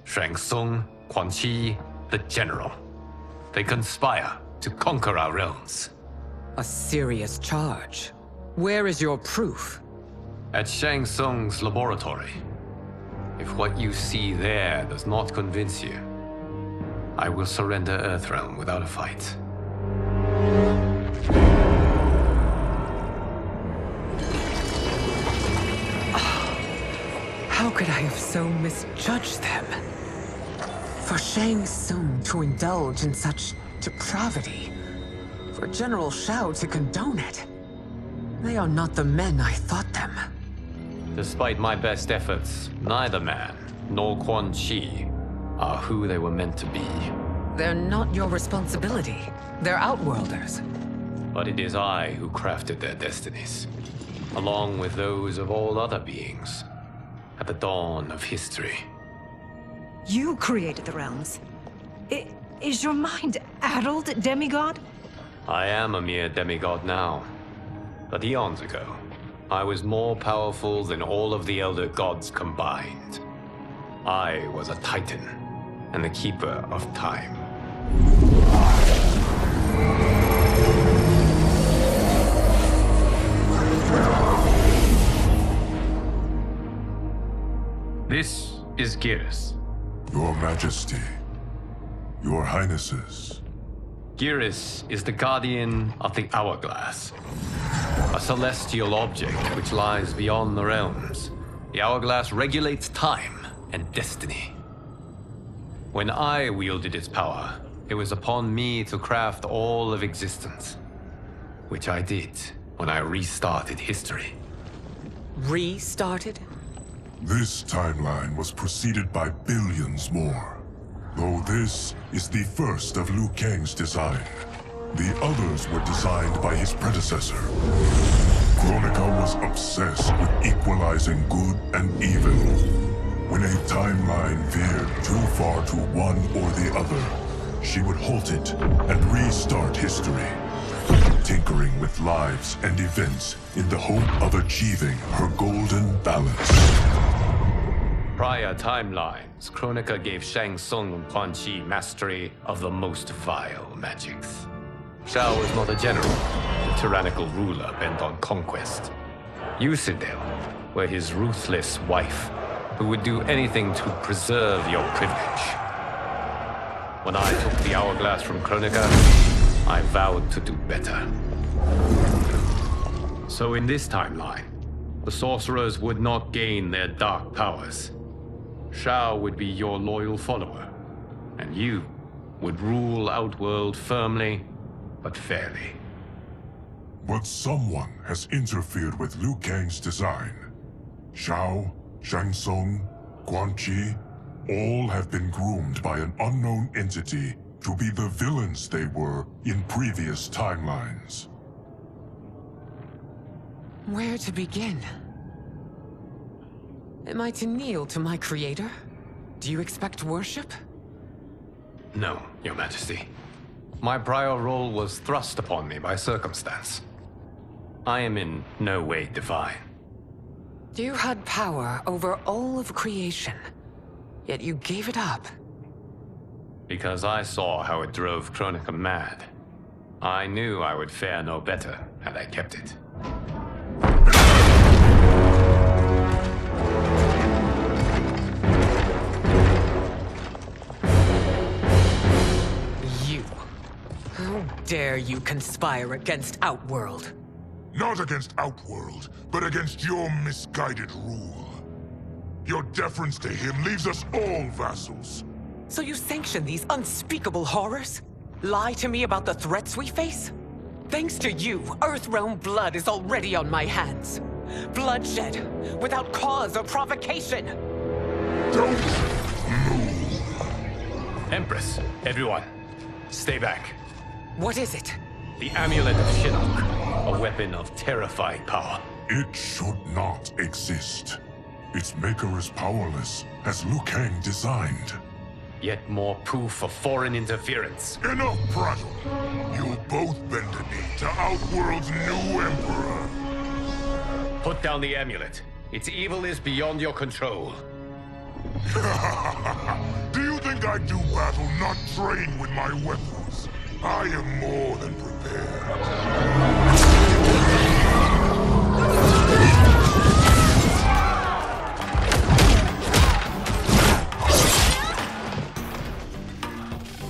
Shang Tsung, Quan Chi, the General. They conspire to conquer our realms. A serious charge. Where is your proof? At Shang Tsung's laboratory. If what you see there does not convince you, I will surrender Earthrealm without a fight. How could I have so misjudged them? For Shang Tsung to indulge in such depravity, for General Shao to condone it, they are not the men I thought them. Despite my best efforts, neither man nor Quan Chi are who they were meant to be. They're not your responsibility. They're Outworlders. But it is I who crafted their destinies, along with those of all other beings, at the dawn of history. You created the realms. Is your mind addled, demigod? I am a mere demigod now. But eons ago, I was more powerful than all of the Elder Gods combined. I was a Titan, and the Keeper of Time. This is Geras. Your Majesty. Your Highnesses. Geras is the guardian of the Hourglass. A celestial object which lies beyond the realms. The Hourglass regulates time and destiny. When I wielded its power, it was upon me to craft all of existence. Which I did when I restarted history. Restarted? This timeline was preceded by billions more. Though this is the first of Liu Kang's design. The others were designed by his predecessor. Kronika was obsessed with equalizing good and evil. When a timeline veered too far to one or the other, she would halt it and restart history, tinkering with lives and events in the hope of achieving her golden balance. Prior timelines, Kronika gave Shang Tsung and Quan Chi mastery of the most vile magics. Shao was not a general, a tyrannical ruler bent on conquest. You, Sindel, were his ruthless wife, who would do anything to preserve your privilege. When I took the Hourglass from Kronika, I vowed to do better. So in this timeline, the sorcerers would not gain their dark powers. Shao would be your loyal follower, and you would rule Outworld firmly, but fairly. But someone has interfered with Liu Kang's design. Shao, Shang Tsung, Quan Chi, all have been groomed by an unknown entity to be the villains they were in previous timelines. Where to begin? Am I to kneel to my creator? Do you expect worship? No, Your Majesty. My prior role was thrust upon me by circumstance. I am in no way divine. You had power over all of creation, yet you gave it up. Because I saw how it drove Kronika mad. I knew I would fare no better had I kept it. You. How dare you conspire against Outworld? Not against Outworld, but against your misguided rule. Your deference to him leaves us all vassals. So you sanction these unspeakable horrors? Lie to me about the threats we face? Thanks to you, Earthrealm blood is already on my hands. Bloodshed, without cause or provocation. Don't move. Empress, everyone, stay back. What is it? The Amulet of Shinnok, a weapon of terrifying power. It should not exist. Its maker is powerless, as Liu Kang designed. Yet more proof of foreign interference. Enough prattle! You'll both bend a knee to Outworld's new Emperor. Put down the amulet. Its evil is beyond your control. Do you think I do battle not trained with my weapons? I am more than prepared.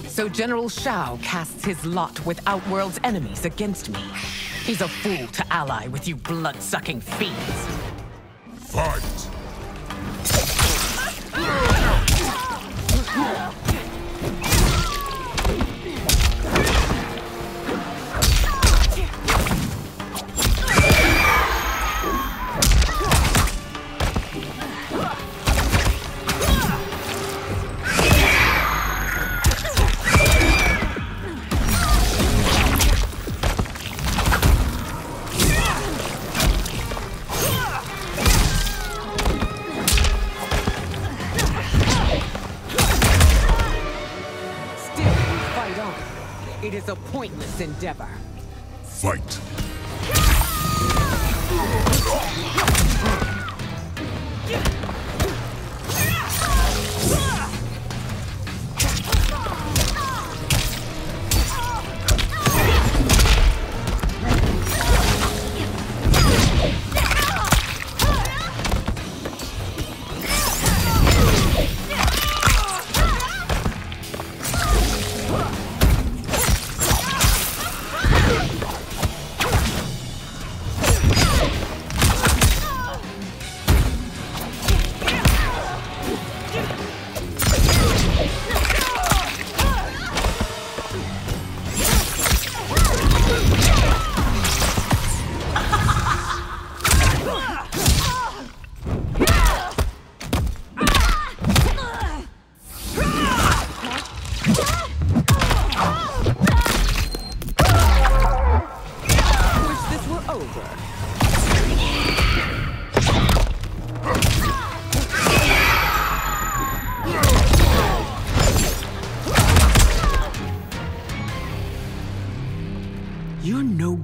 So General Shao casts his lot with Outworld's enemies against me. He's a fool to ally with you blood-sucking fiends. Fight! It is a pointless endeavor. Fight.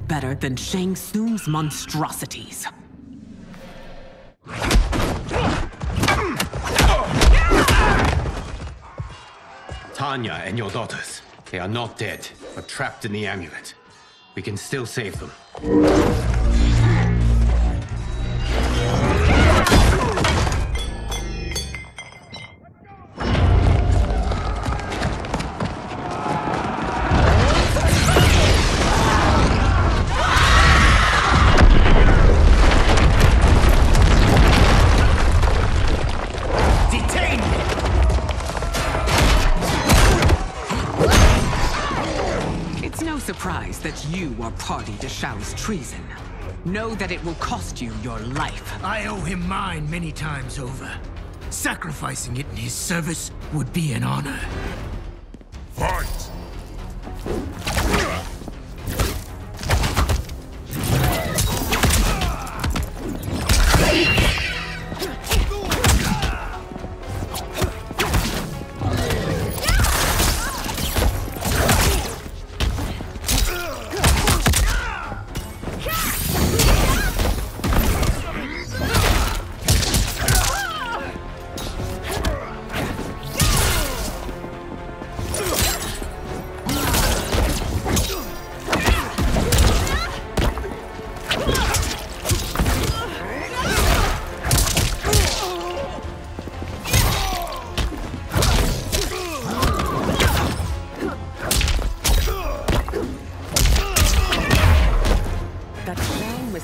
Better than Shang Tsung's monstrosities. Tanya and your daughters. They are not dead, but trapped in the amulet. We can still save them. Surprised that you are party to Shao's treason. Know that it will cost you your life. I owe him mine many times over. Sacrificing it in his service would be an honor. Fight!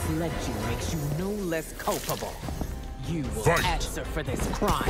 misled you makes you no less culpable. You will Fight. answer for this crime.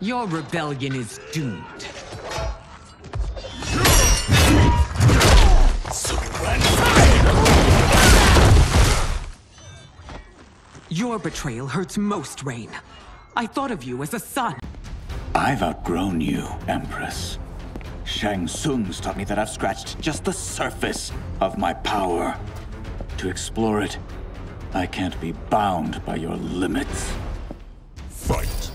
Your rebellion is doomed. Your betrayal hurts most, Rain. I thought of you as a son. I've outgrown you, Empress. Shang Tsung's taught me that I've scratched just the surface of my power. To explore it, I can't be bound by your limits. Fight.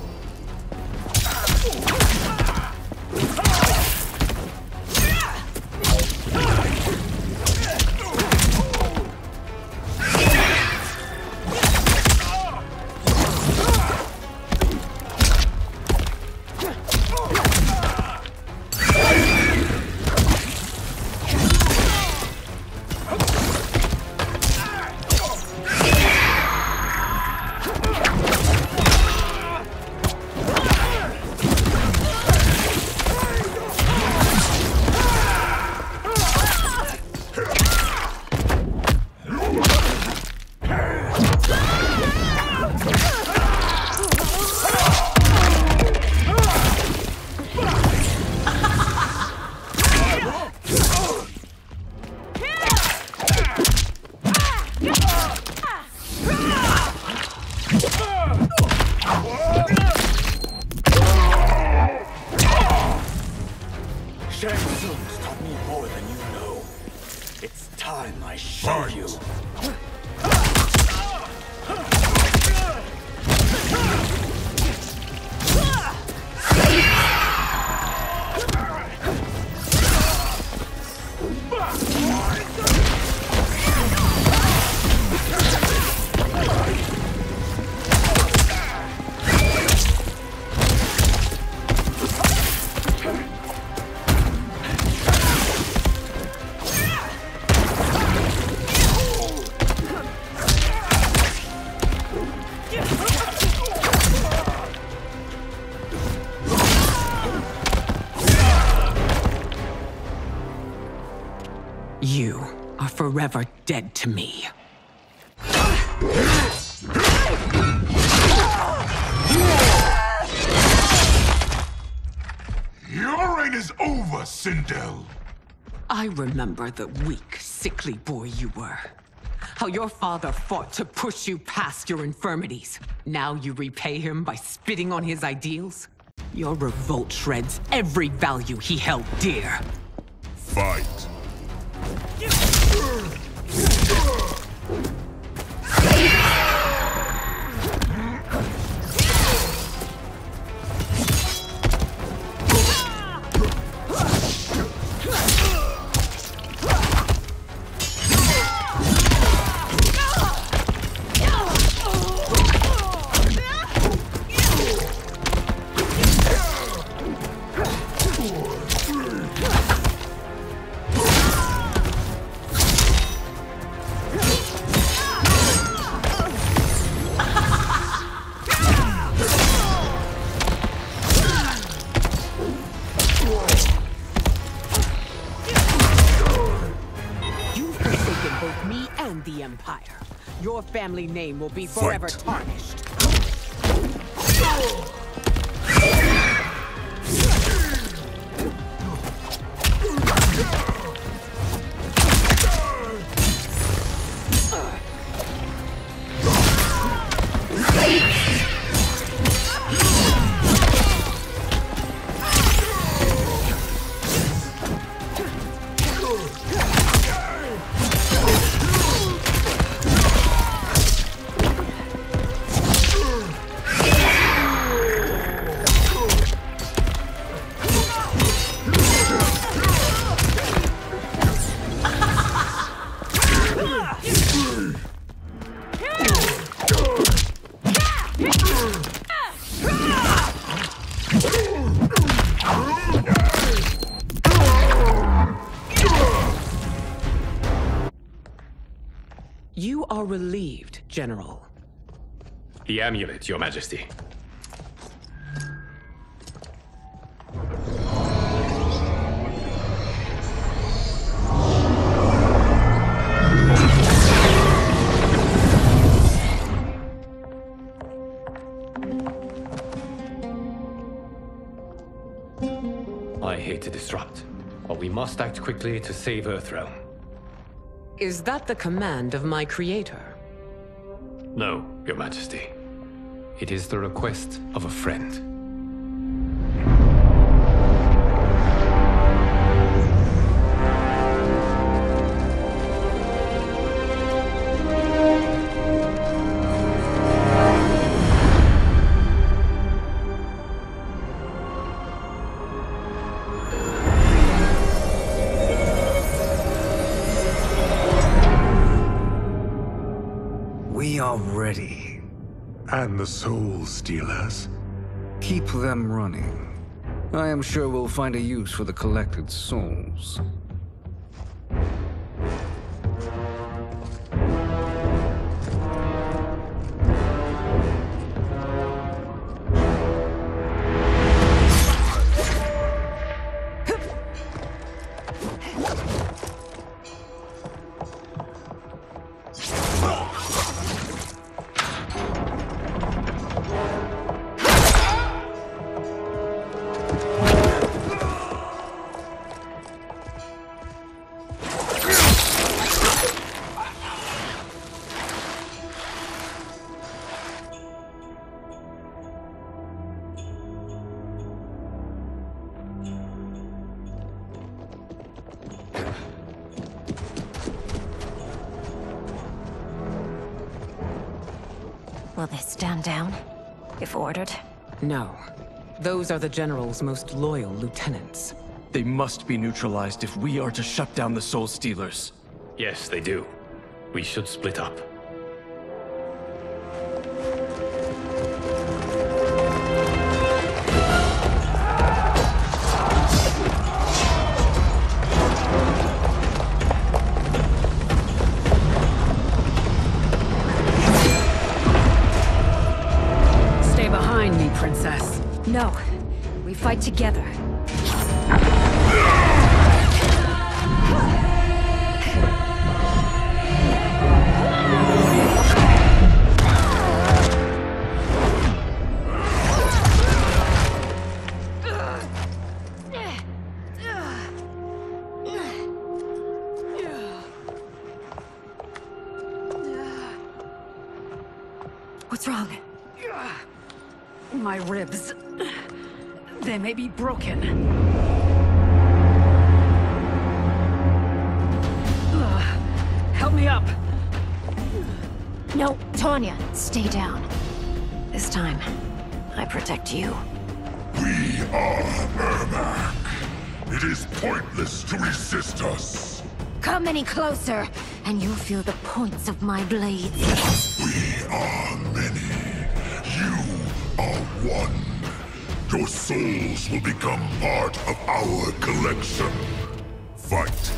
You are forever dead to me. Your reign is over, Sindel. I remember the weak, sickly boy you were. How your father fought to push you past your infirmities. Now you repay him by spitting on his ideals? Your revolt shreds every value he held dear. Fight. Your family name will be forever tarnished. are relieved, General. The amulet, Your Majesty. I hate to disrupt, but we must act quickly to save Earthrealm. Is that the command of my creator? No, Your Majesty. It is the request of a friend. We are ready. And the Soul Stealers? Keep them running. I am sure we'll find a use for the collected souls. Will they stand down, if ordered? No. Those are the General's most loyal lieutenants. They must be neutralized if we are to shut down the Soul Stealers. Yes, they do. We should split up. Princess. No, we fight together. What's wrong? My ribs. They may be broken. Help me up. No, Tanya, stay down. This time, I protect you. We are Ermac. It is pointless to resist us. Come any closer, and you'll feel the points of my blades. We are many. You are one. Your souls will become part of our collection. Fight.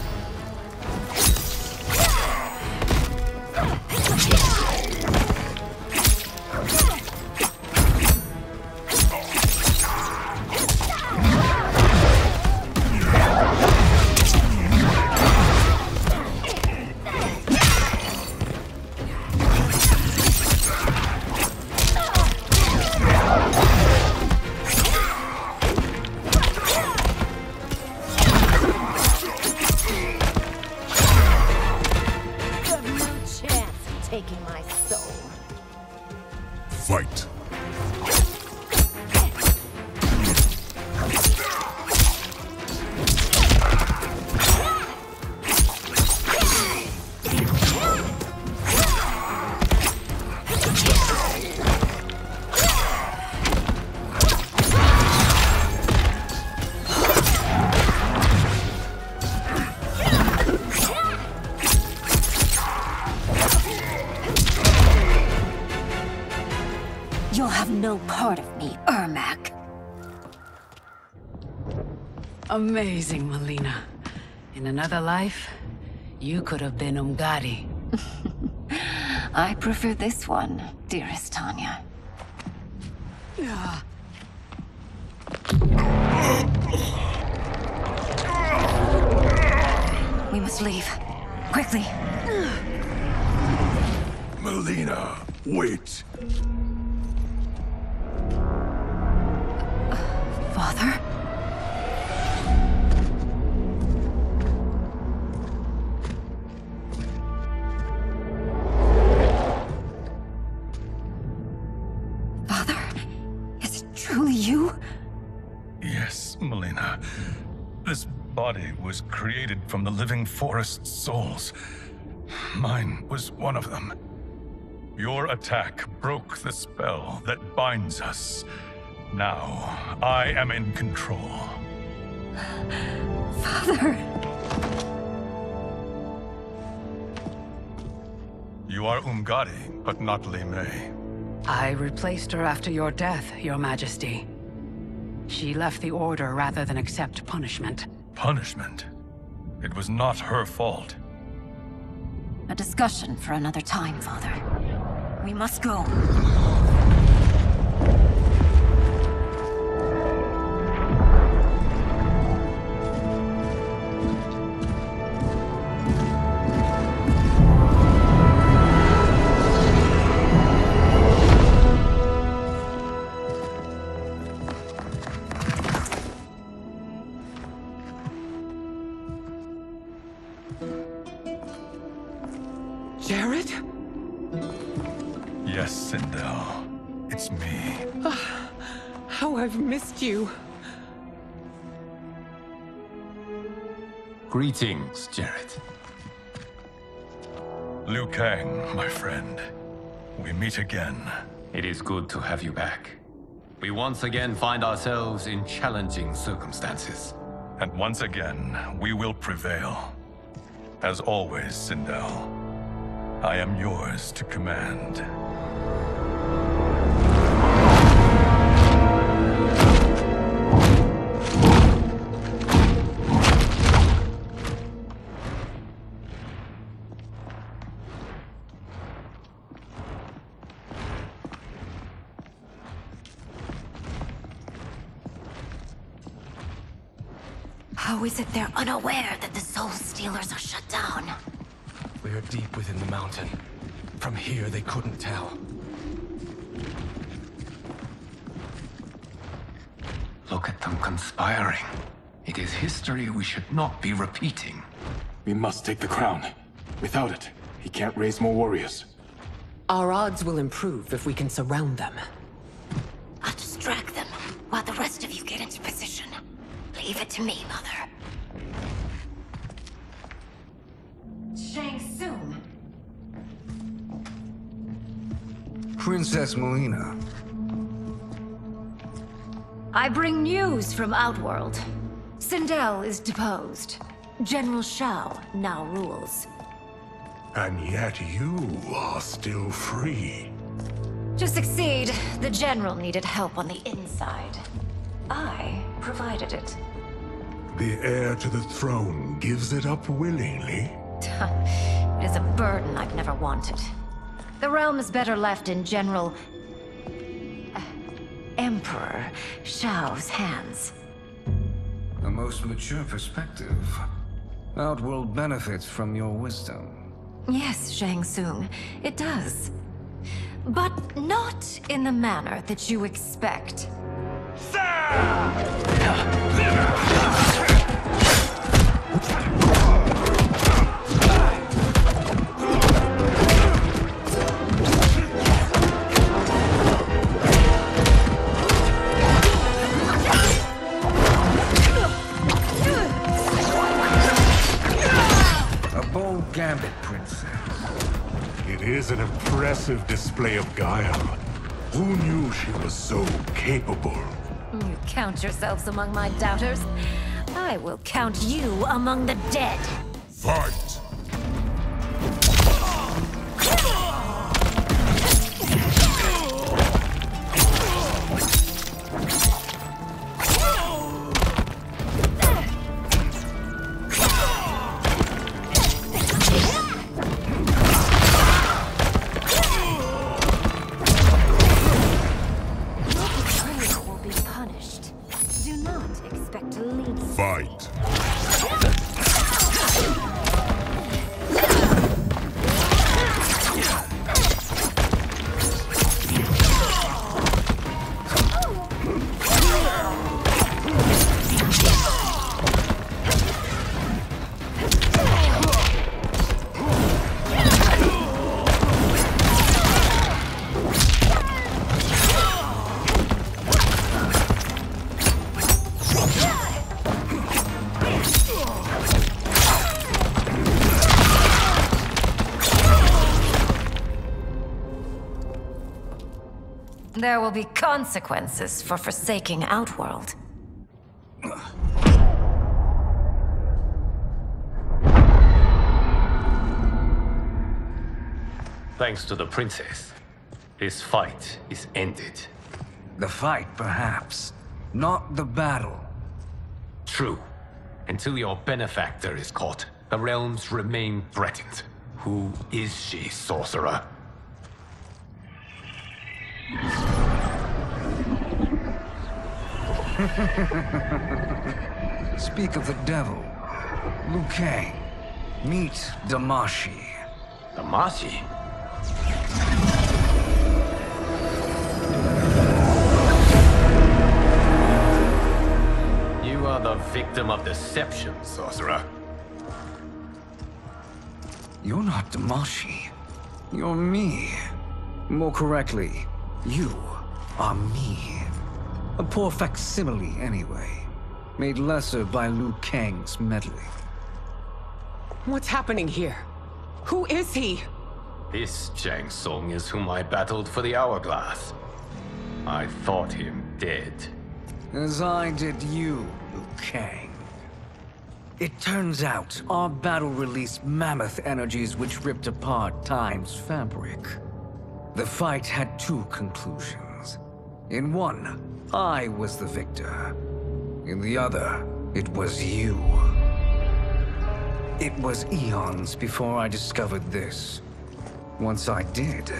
Fight. You'll have no part of me, Ermac. Amazing, Mileena. In another life, you could have been Umgadi. I prefer this one, dearest Tanya. We must leave. Quickly. Mileena, wait. Father? Father? Is it truly you? Yes, Mileena. This body was created from the living forest's souls. Mine was one of them. Your attack broke the spell that binds us. Now, I am in control. Father! You are Umgadi, but not Li Mei. I replaced her after your death, Your Majesty. She left the Order rather than accept punishment. Punishment? It was not her fault. A discussion for another time, Father. We must go. Jared? Yes, Sindel. It's me. How I've missed you. Greetings, Jared. Liu Kang, my friend. We meet again. It is good to have you back. We once again find ourselves in challenging circumstances. And once again, we will prevail. As always, Sindel, I am yours to command. How is it they're unaware that the Soul Stealers are shut down? We are deep within the mountain. From here, they couldn't tell. Look at them conspiring. It is history we should not be repeating. We must take the crown. Without it, he can't raise more warriors. Our odds will improve if we can surround them. I'll distract them while the rest of you get into position. Leave it to me, Mother. Shang Tsung. Princess Mileena. I bring news from Outworld. Sindel is deposed. General Shao now rules. And yet you are still free. To succeed, the General needed help on the inside. I provided it. The heir to the throne gives it up willingly. It is a burden I've never wanted. The realm is better left in General... Emperor Shao's hands. A most mature perspective. Outworld benefits from your wisdom. Yes, Shang Tsung, it does. But not in the manner that you expect. A bold Gambit, Princess. It is an impressive display of guile. Who knew she was so capable? You count yourselves among my doubters. I will count you among the dead. Fight! not expect to lead. Fight. There will be consequences for forsaking Outworld. Thanks to the princess, this fight is ended. The fight, perhaps. Not the battle. True. Until your benefactor is caught, the realms remain threatened. Who is she, sorcerer? Speak of the devil. Liu Kang. Meet Damashi. Damashi? You are the victim of deception, sorcerer. You're not Damashi. You're me. More correctly, you are me. A poor facsimile, anyway. Made lesser by Liu Kang's meddling. What's happening here? Who is he? This Shang Tsung is whom I battled for the Hourglass. I thought him dead. As I did you, Liu Kang. It turns out our battle released mammoth energies which ripped apart time's fabric. The fight had two conclusions. In one, I was the victor. In the other, it was you. It was eons before I discovered this. Once I did,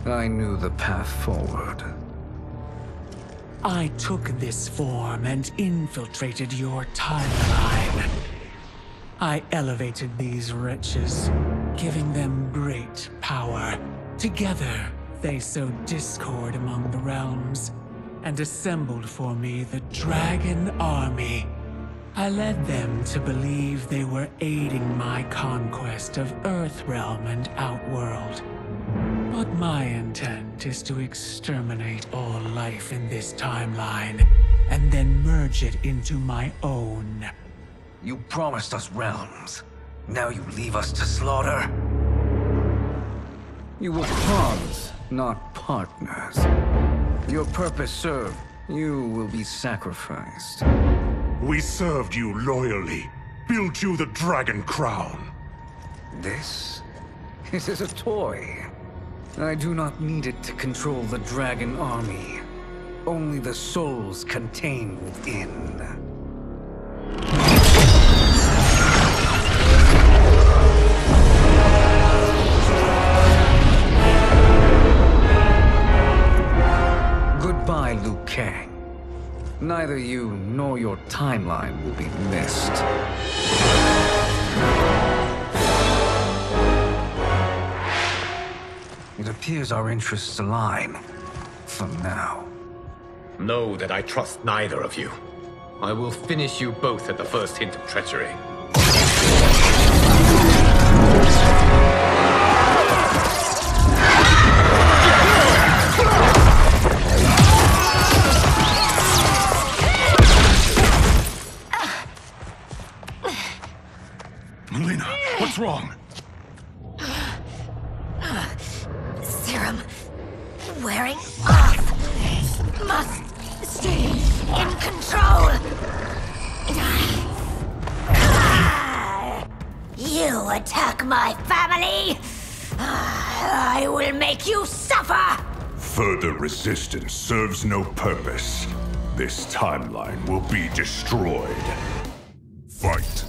I knew the path forward. I took this form and infiltrated your timeline. I elevated these wretches, giving them great power. Together, they sowed discord among the realms, and assembled for me the Dragon Army. I led them to believe they were aiding my conquest of Earthrealm and Outworld. But my intent is to exterminate all life in this timeline, and then merge it into my own. You promised us realms. Now you leave us to slaughter? You were pawns, not partners. Your purpose served. You will be sacrificed. We served you loyally. Built you the Dragon Crown. This? It is a toy. I do not need it to control the Dragon Army. Only the souls contained within. Goodbye, Liu Kang. Neither you nor your timeline will be missed. It appears our interests align. For now. Know that I trust neither of you. I will finish you both at the first hint of treachery. Mileena, what's wrong? Serum wearing off. Must stay in control. You attack my family. I will make you suffer. Further resistance serves no purpose. This timeline will be destroyed. Fight.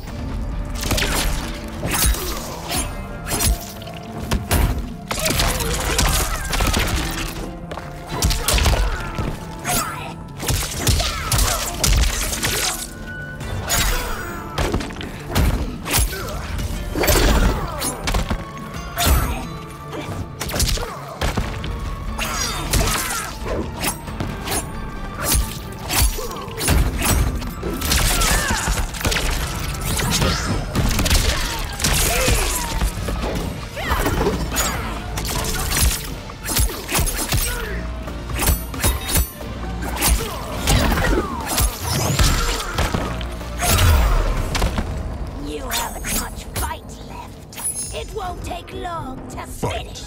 take long to finish.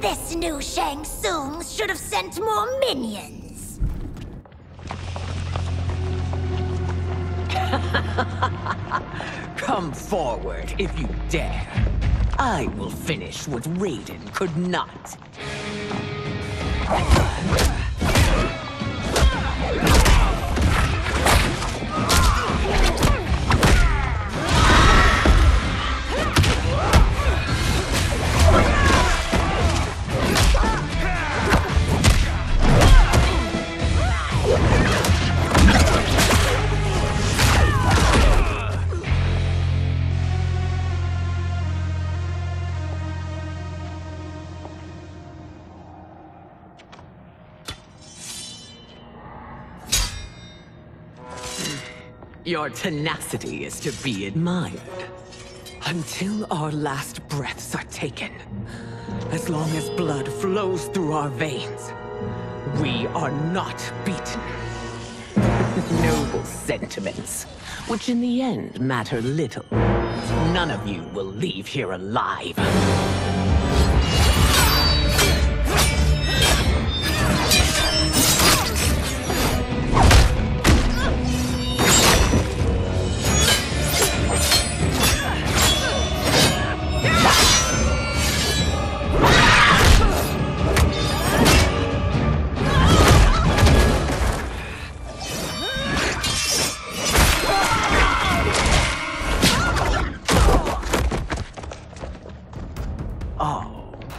This new Shang Tsung should have sent more minions. Come forward if you dare. I will finish what Raiden could not. Your tenacity is to be admired. Until our last breaths are taken, as long as blood flows through our veins, we are not beaten. Noble sentiments, which in the end matter little. None of you will leave here alive.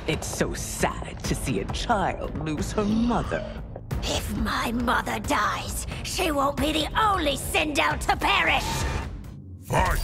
It's so sad to see a child lose her mother. If my mother dies, she won't be the only Sindel to perish! Fight!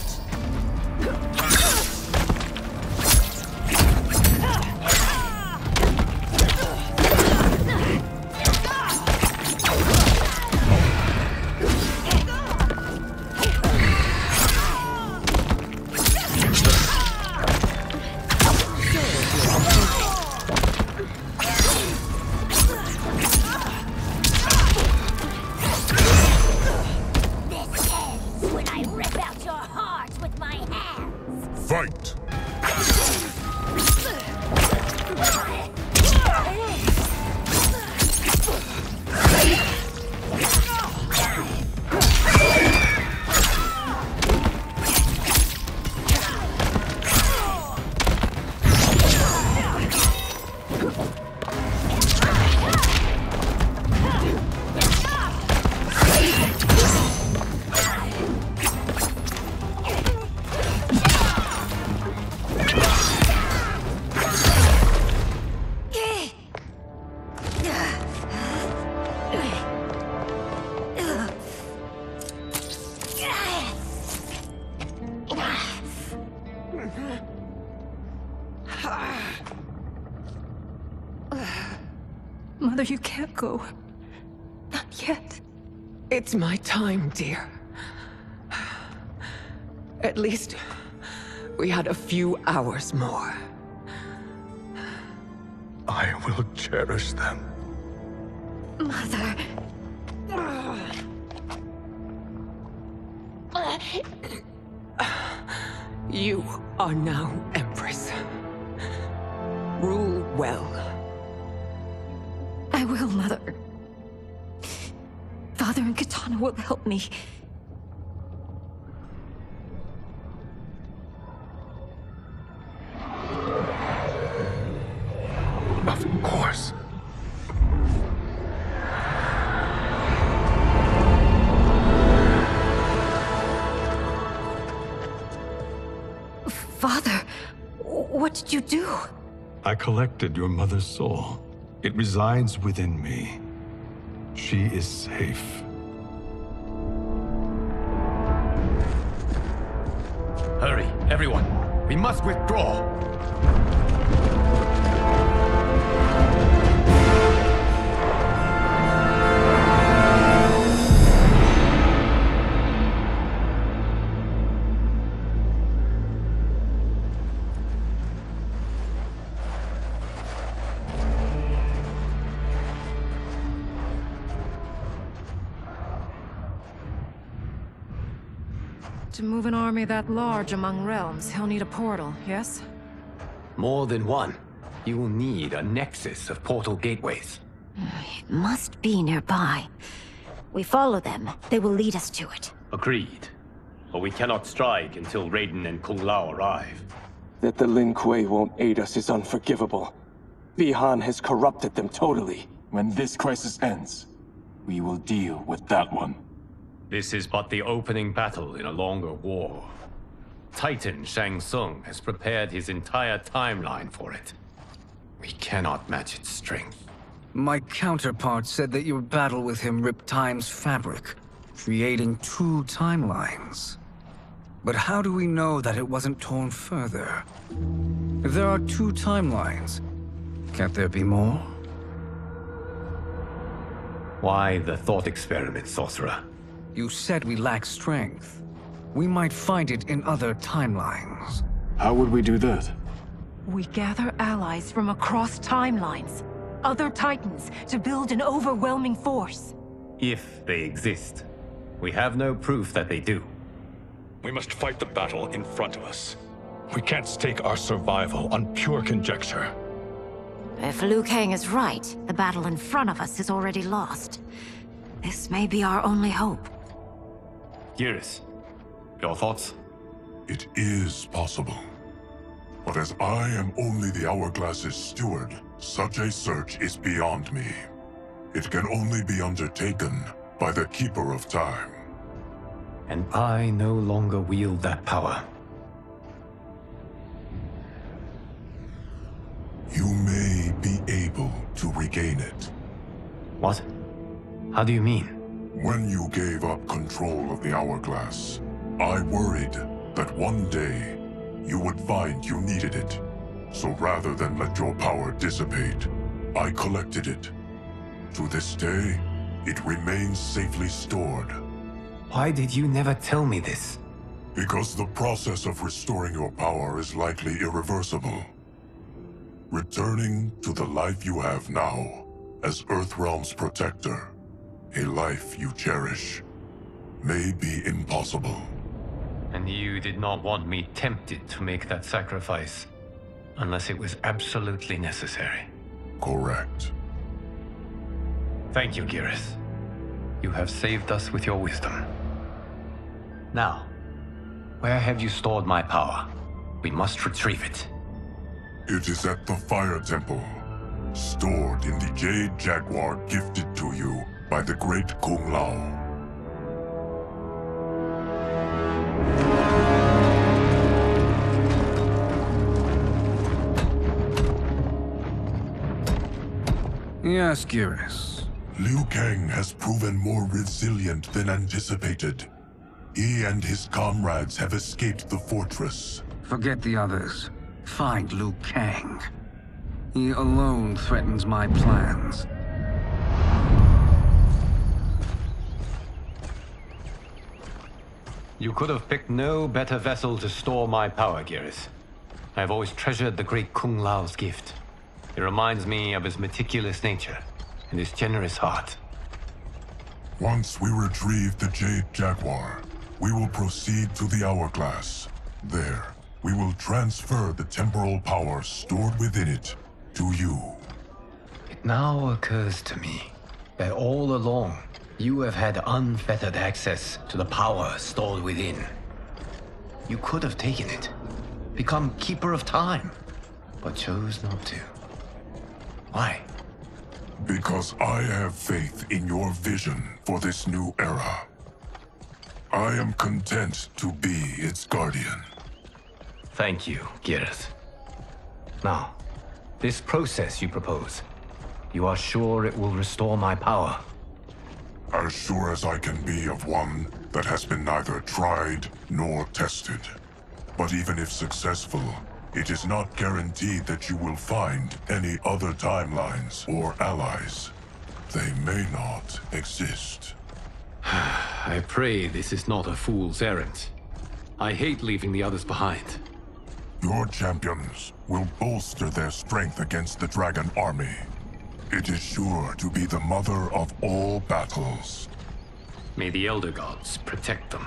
Fight! Mother, you can't go. Not yet. It's my time, dear. At least, we had a few hours more. I will cherish them. Mother. You are now Empress. Rule well. I will, Mother. Father and Katana will help me. Father, what did you do? I collected your mother's soul. It resides within me. She is safe. Hurry, everyone. We must withdraw. To move an army that large among realms, he'll need a portal, yes? More than one. You will need a nexus of portal gateways. It must be nearby. We follow them, they will lead us to it. Agreed. But we cannot strike until Raiden and Kung Lao arrive. That the Lin Kuei won't aid us is unforgivable. Bi-Han has corrupted them totally. When this crisis ends, we will deal with that one. This is but the opening battle in a longer war. Titan Shang Tsung has prepared his entire timeline for it. We cannot match its strength. My counterpart said that your battle with him ripped time's fabric, creating 2 timelines. But how do we know that it wasn't torn further? If there are 2 timelines, can't there be more? Why the thought experiment, sorcerer? You said we lack strength. We might find it in other timelines. How would we do that? We gather allies from across timelines, other titans, to build an overwhelming force. If they exist. We have no proof that they do. We must fight the battle in front of us. We can't stake our survival on pure conjecture. If Liu Kang is right, the battle in front of us is already lost. This may be our only hope. Geras, your thoughts? It is possible. But as I am only the Hourglass's steward, such a search is beyond me. It can only be undertaken by the Keeper of Time. And I no longer wield that power. You may be able to regain it. What? How do you mean? When you gave up control of the Hourglass, I worried that one day you would find you needed it. So rather than let your power dissipate, I collected it. To this day, it remains safely stored. Why did you never tell me this? Because the process of restoring your power is likely irreversible. Returning to the life you have now, as Earthrealm's protector, a life you cherish, may be impossible. And you did not want me tempted to make that sacrifice, unless it was absolutely necessary. Correct. Thank you, Geras. You have saved us with your wisdom. Now, where have you stored my power? We must retrieve it. It is at the Fire Temple, stored in the Jade Jaguar gifted to you by the great Kung Lao. Yes, Geras. Liu Kang has proven more resilient than anticipated. He and his comrades have escaped the fortress. Forget the others. Find Liu Kang. He alone threatens my plans. You could have picked no better vessel to store my power, Geras. I have always treasured the great Kung Lao's gift. It reminds me of his meticulous nature and his generous heart. Once we retrieve the Jade Jaguar, we will proceed to the Hourglass. There, we will transfer the temporal power stored within it to you. It now occurs to me that all along, you have had unfettered access to the power stored within. You could have taken it, become Keeper of Time, but chose not to. Why? Because I have faith in your vision for this new era. I am content to be its guardian. Thank you, Gareth. Now, this process you propose, you are sure it will restore my power? As sure as I can be of one that has been neither tried nor tested. But even if successful, it is not guaranteed that you will find any other timelines or allies. They may not exist. I pray this is not a fool's errand. I hate leaving the others behind. Your champions will bolster their strength against the Dragon Army. It is sure to be the mother of all battles. May the Elder Gods protect them.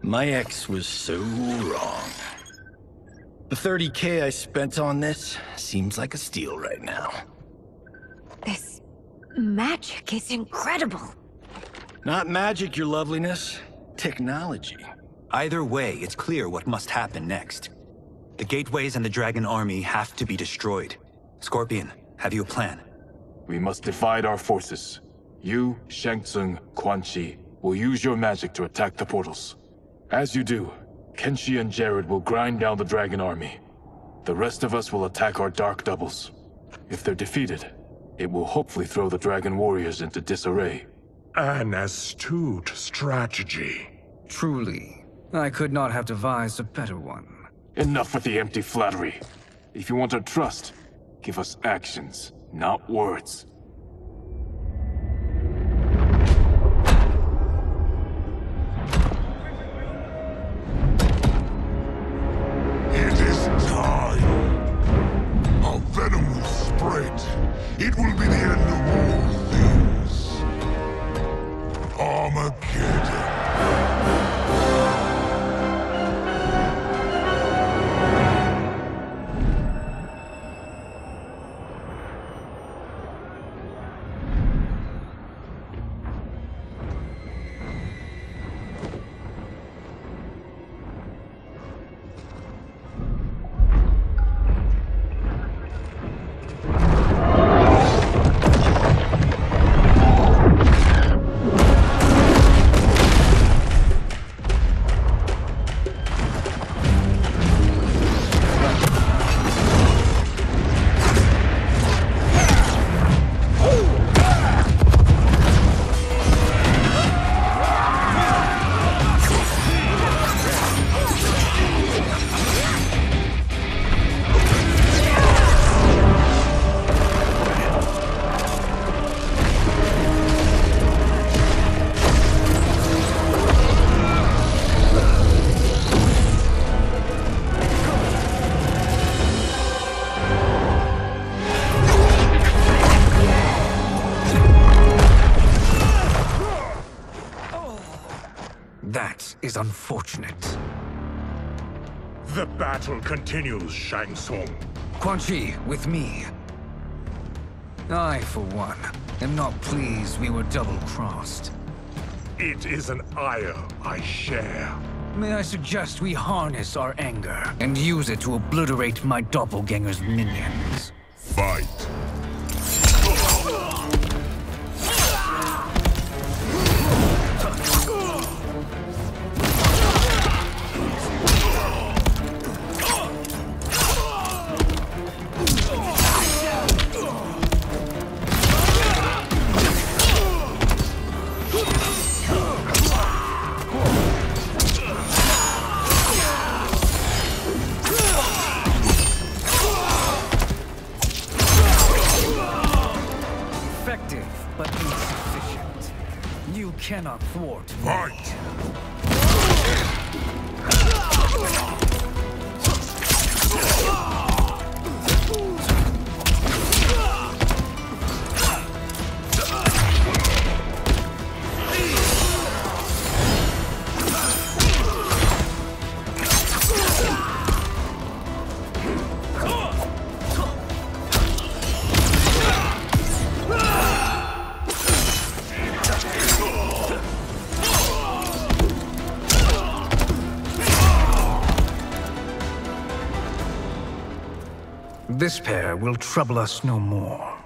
My ex was so wrong. The 30K I spent on this seems like a steal right now. This magic is incredible. Not magic, your loveliness. Technology. Either way, it's clear what must happen next. The gateways and the Dragon Army have to be destroyed. Scorpion, have you a plan? We must divide our forces. You, Shang Tsung, Quan Chi, will use your magic to attack the portals. As you do, Kenshi and Jared will grind down the Dragon Army. The rest of us will attack our Dark Doubles. If they're defeated, it will hopefully throw the Dragon Warriors into disarray. An astute strategy. Truly, I could not have devised a better one. Enough with the empty flattery. If you want our trust, give us actions, not words. It is time. Our venom will spread. It will be the end of all things. Armageddon. That is unfortunate. The battle continues, Shang Tsung. Quan Chi, with me. I, for one, am not pleased we were double-crossed. It is an ire I share. May I suggest we harness our anger and use it to obliterate my doppelganger's minions? Fight. Effective, but insufficient. You cannot thwart me. Fight! This pair will trouble us no more.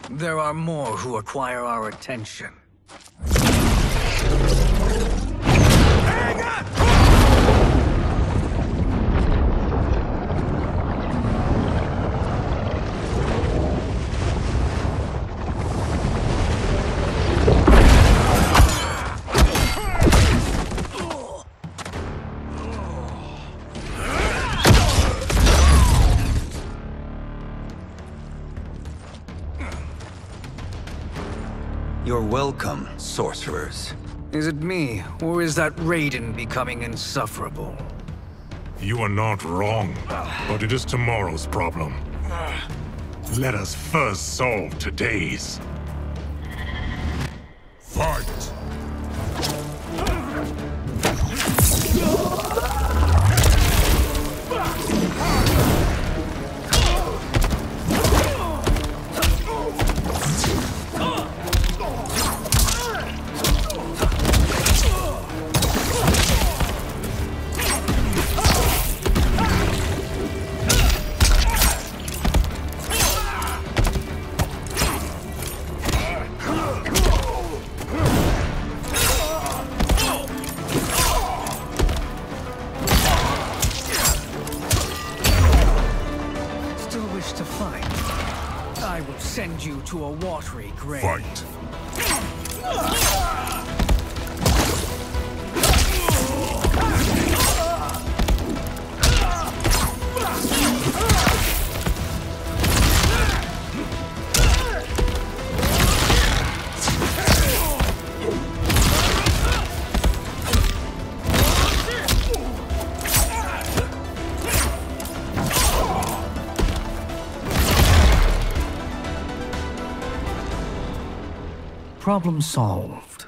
There are more who require our attention. You're welcome, sorcerers. Is it me, or is that Raiden becoming insufferable? You are not wrong, but it is tomorrow's problem. Let us first solve today's. Fight! To a watery grave. Fight! Problem solved.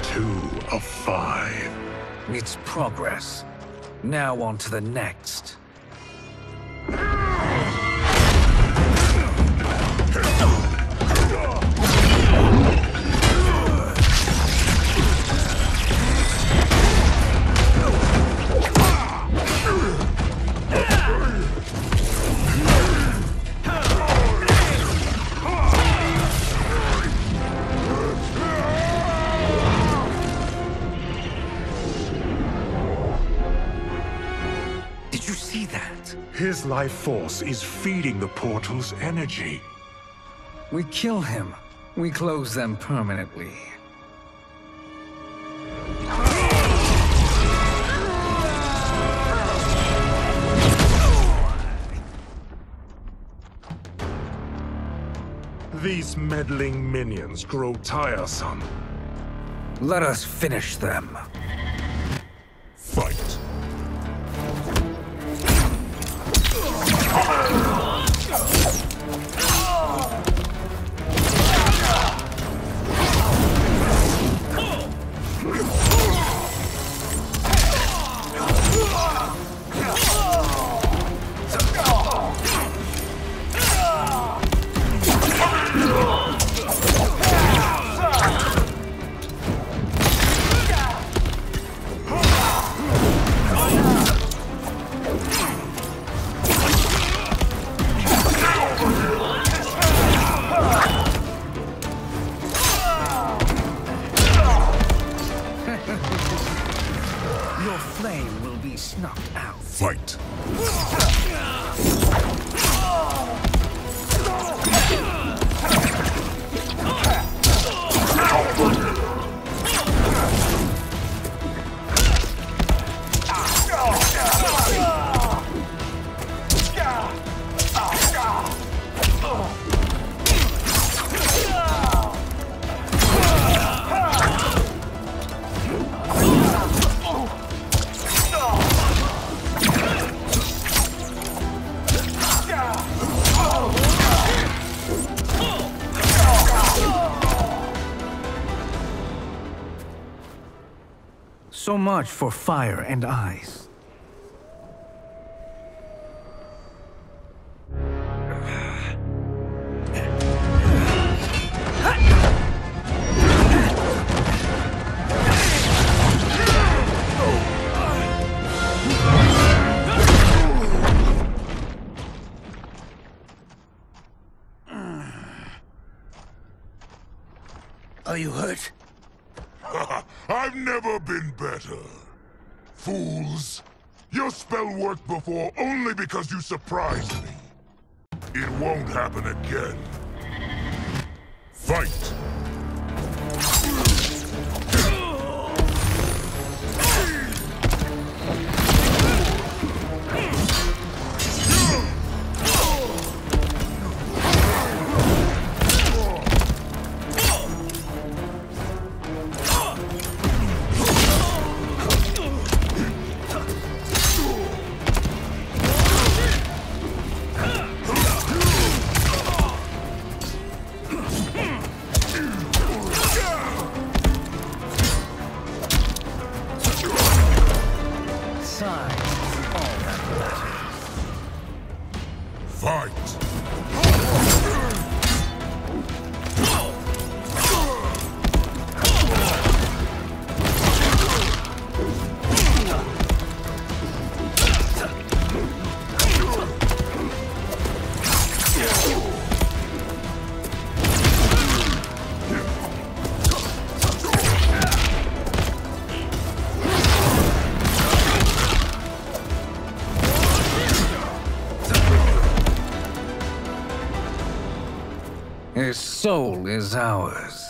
Two of 5. It's progress. Now on to the next. His life force is feeding the portal's energy. We kill him. We close them permanently. These meddling minions grow tiresome. Let us finish them. Fight! So much for fire and ice. Are you hurt? I've never been better. Fools. Your spell worked before only because you surprised me. It won't happen again. Fight! His soul is ours.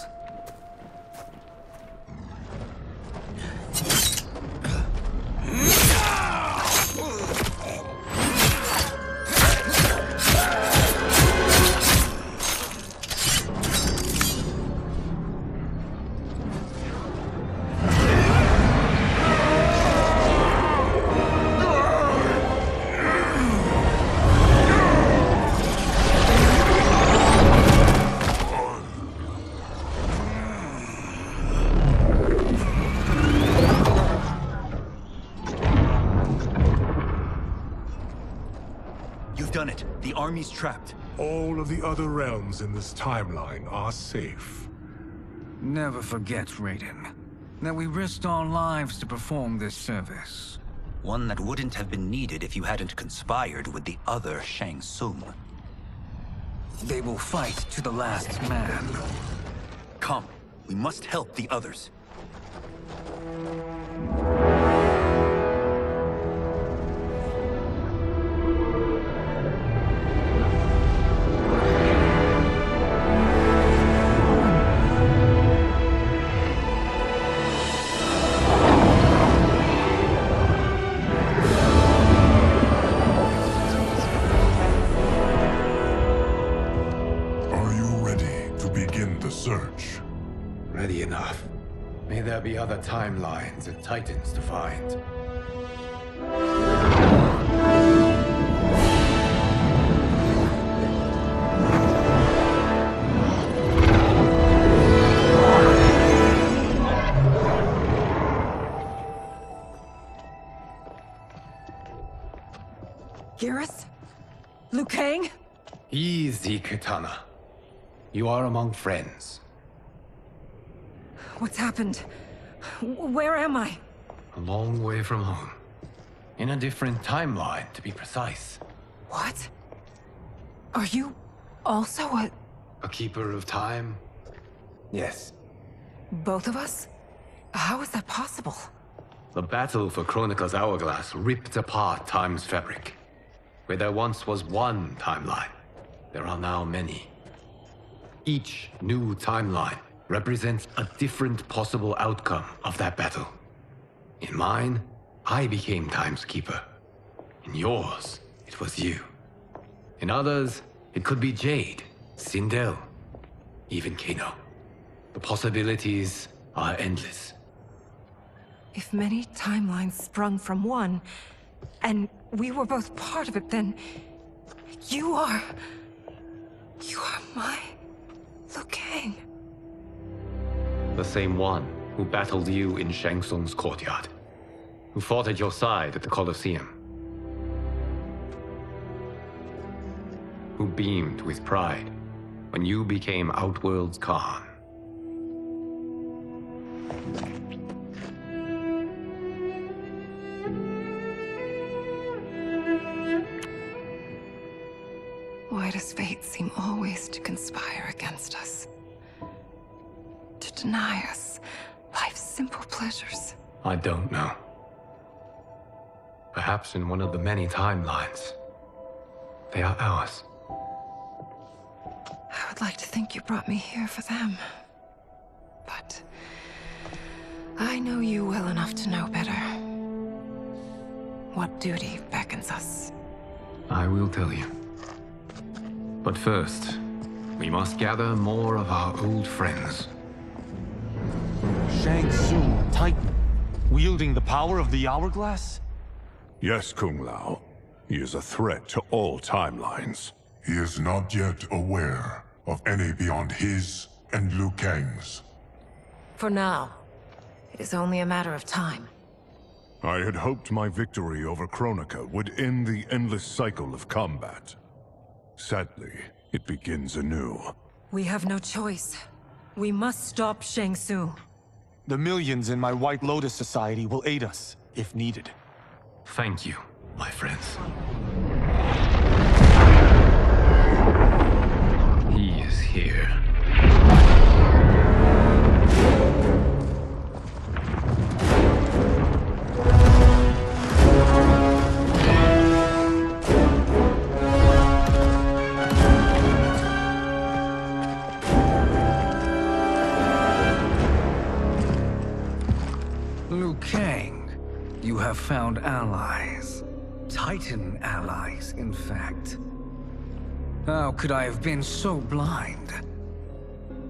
The army's trapped. All of the other realms in this timeline are safe. Never forget, Raiden, that we risked our lives to perform this service. One that wouldn't have been needed if you hadn't conspired with the other Shang Tsung. They will fight to the last man. Come, we must help the others. Ready enough. May there be other timelines and titans to find. Geras? Liu Kang? Easy, Katana. You are among friends. What's happened? Where am I? A long way from home. In a different timeline, to be precise. What? Are you also a keeper of time? Yes. Both of us? How is that possible? The battle for Chronica's Hourglass ripped apart time's fabric. Where there once was one timeline, there are now many. Each new timeline represents a different possible outcome of that battle. In mine, I became Time's Keeper. In yours, it was you. In others, it could be Jade, Sindel, even Kano. The possibilities are endless. If many timelines sprung from one, and we were both part of it, then you are my Liu Kang. The same one who battled you in Shang Tsung's courtyard, who fought at your side at the Colosseum, who beamed with pride when you became Outworld's Khan. Why does fate seem always to conspire against us? To deny us life's simple pleasures? I don't know. Perhaps in one of the many timelines, they are ours. I would like to think you brought me here for them. But I know you well enough to know better. What duty beckons us? I will tell you. But first, we must gather more of our old friends. Shang Tsung, Titan, wielding the power of the Hourglass? Yes, Kung Lao. He is a threat to all timelines. He is not yet aware of any beyond his and Liu Kang's. For now, it is only a matter of time. I had hoped my victory over Kronika would end the endless cycle of combat. Sadly, it begins anew. We have no choice. We must stop Shang Tsung. The millions in my White Lotus Society will aid us, if needed. Thank you, my friends. He is here. Kang, you have found allies. Titan allies, in fact. How could I have been so blind?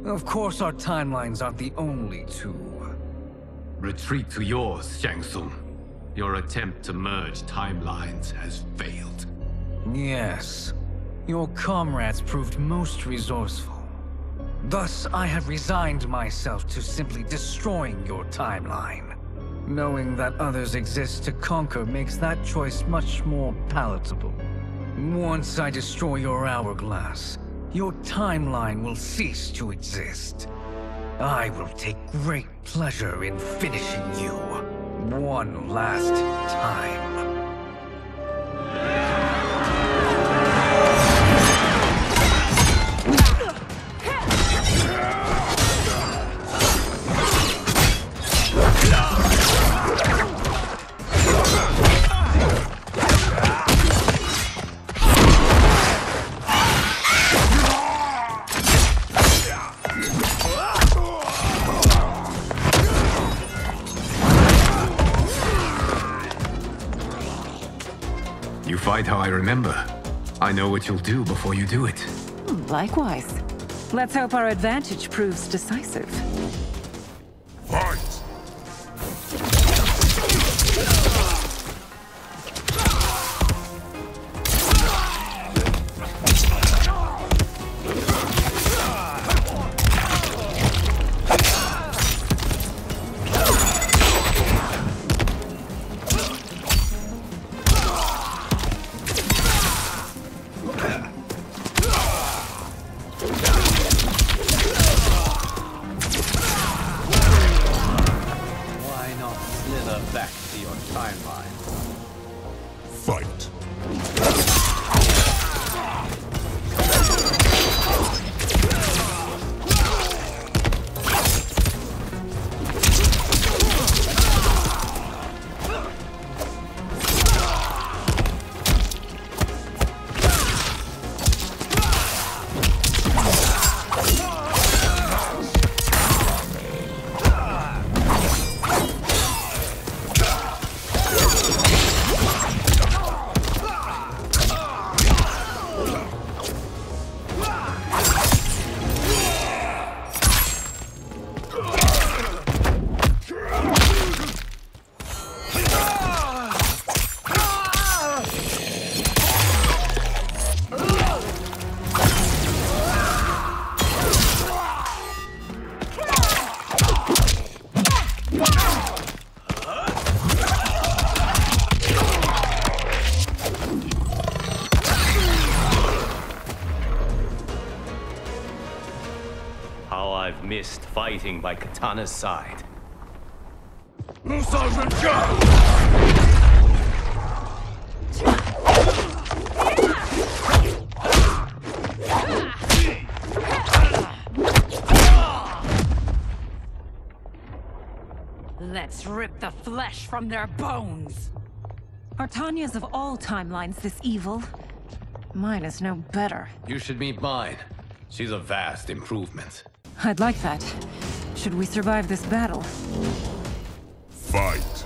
Of course our timelines aren't the only two. Retreat to yours, Shang Tsung. Your attempt to merge timelines has failed. Yes. Your comrades proved most resourceful. Thus, I have resigned myself to simply destroying your timeline. Knowing that others exist to conquer makes that choice much more palatable. Once I destroy your hourglass, your timeline will cease to exist. I will take great pleasure in finishing you one last time. Fight how I remember. I know what you'll do before you do it. Likewise. Let's hope our advantage proves decisive. Fight! How I've missed fighting by Katana's side. Sergeant, go! Let's rip the flesh from their bones! Are Tanya's of all timelines this evil? Mine is no better. You should meet mine. She's a vast improvement. I'd like that. Should we survive this battle? Fight!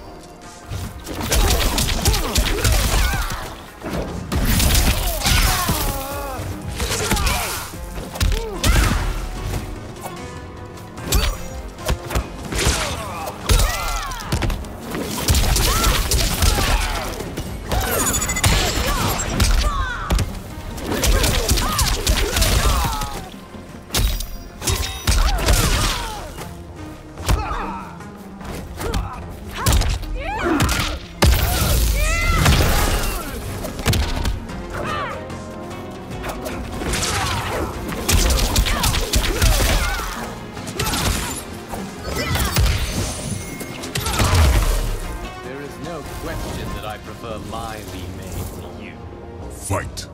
Fight!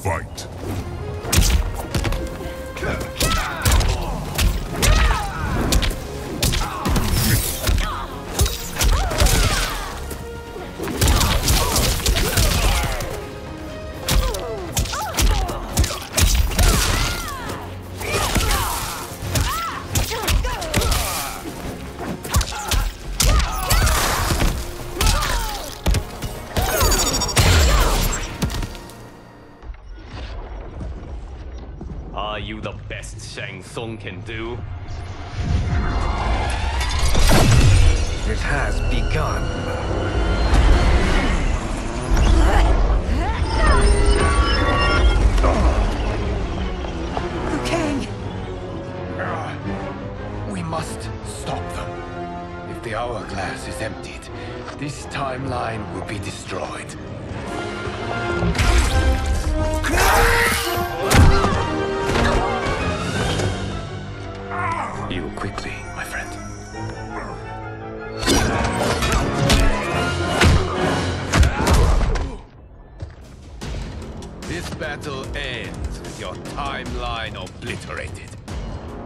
Fight! Are you the best Shang Tsung can do? It has begun. Kang! We must stop them. If the hourglass is emptied, this timeline will be destroyed. Heal quickly, my friend. This battle ends with your timeline obliterated.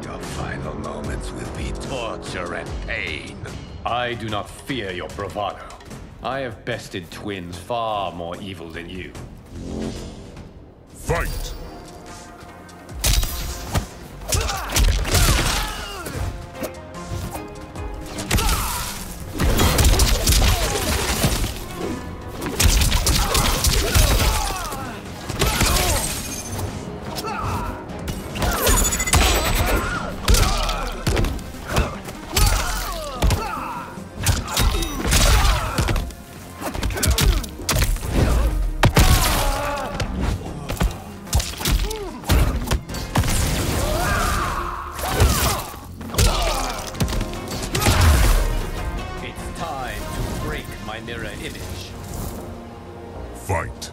Your final moments will be torture and pain. I do not fear your bravado. I have bested twins far more evil than you. Fight! Fight!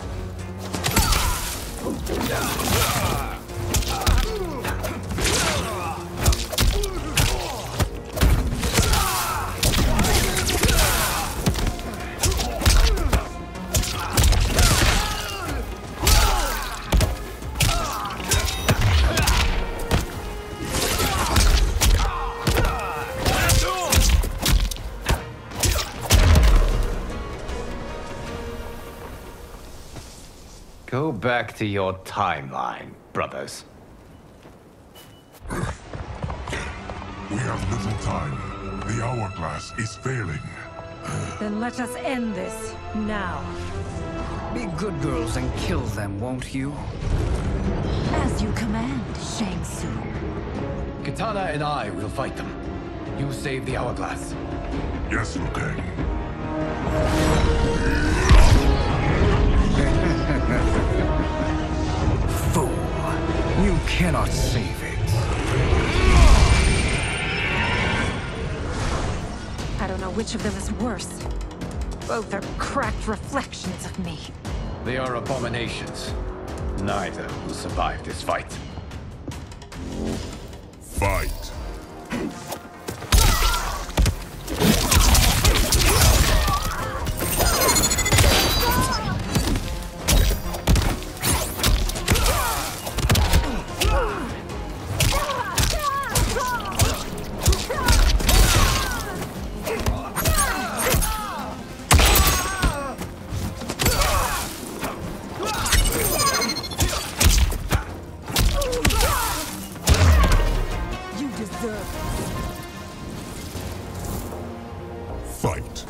back to your timeline, brothers. We have little time. The hourglass is failing. Then let us end this, now. Be good girls and kill them, won't you? As you command, Shang Tsung. Kitana and I will fight them. You save the hourglass. Yes, Liu Kang. Fool. You cannot save it. I don't know which of them is worse. Both are cracked reflections of me. They are abominations. Neither will survive this fight. Fight. Fight.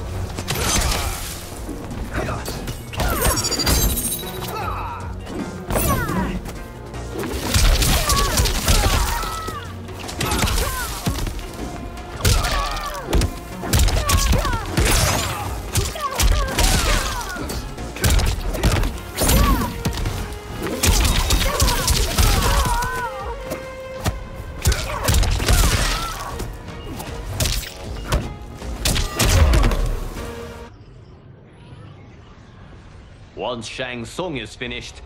Once Shang Tsung is finished,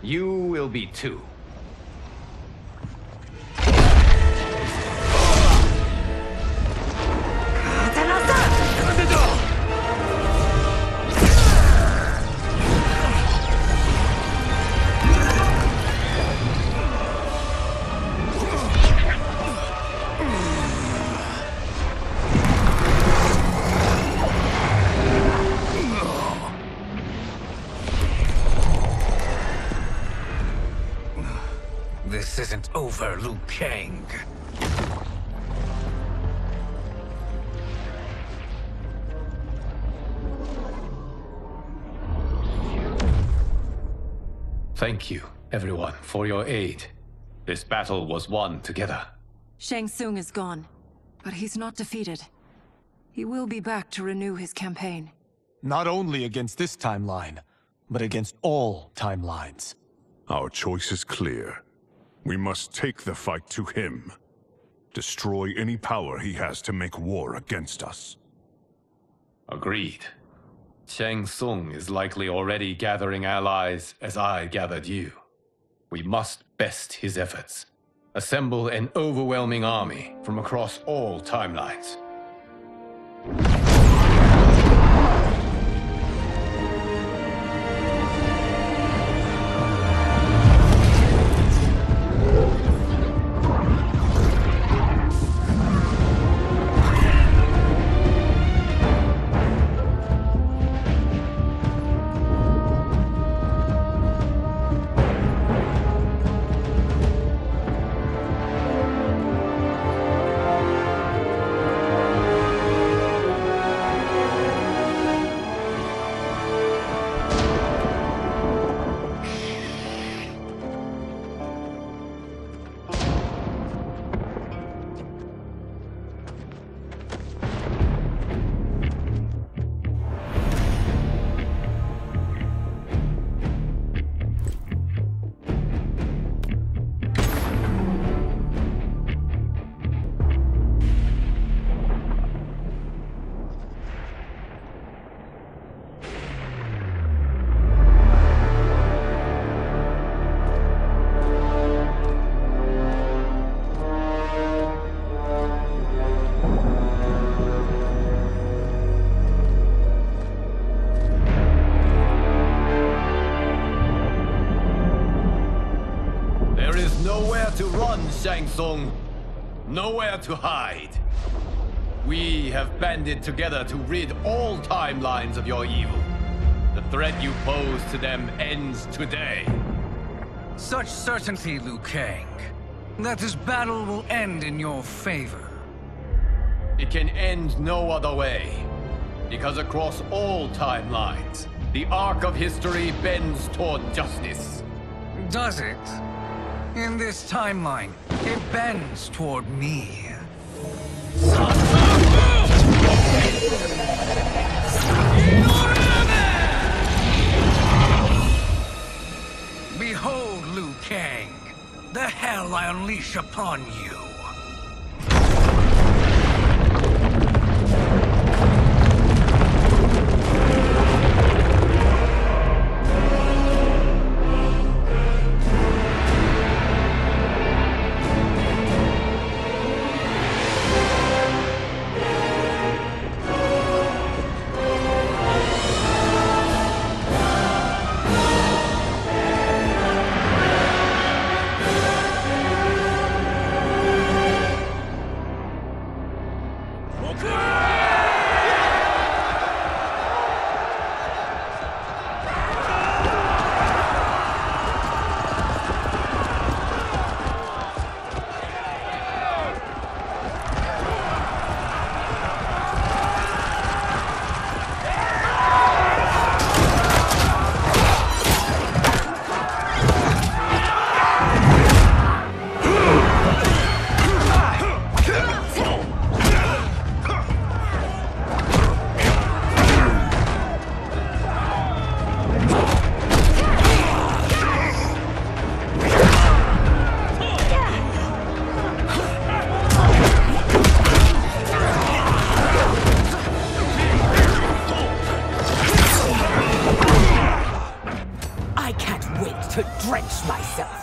you will be too. This isn't over, Liu Kang. Thank you, everyone, for your aid. This battle was won together. Shang Tsung is gone, but he's not defeated. He will be back to renew his campaign. Not only against this timeline, but against all timelines. Our choice is clear. We must take the fight to him. Destroy any power he has to make war against us. Agreed. Shang Tsung is likely already gathering allies as I gathered you. We must best his efforts. Assemble an overwhelming army from across all timelines. To run, Shang Tsung. Nowhere to hide. We have banded together to rid all timelines of your evil. The threat you pose to them ends today. Such certainty, Liu Kang, that this battle will end in your favor. It can end no other way. Because across all timelines, the arc of history bends toward justice. Does it? In this timeline, it bends toward me. Behold, Liu Kang, the hell I unleash upon you.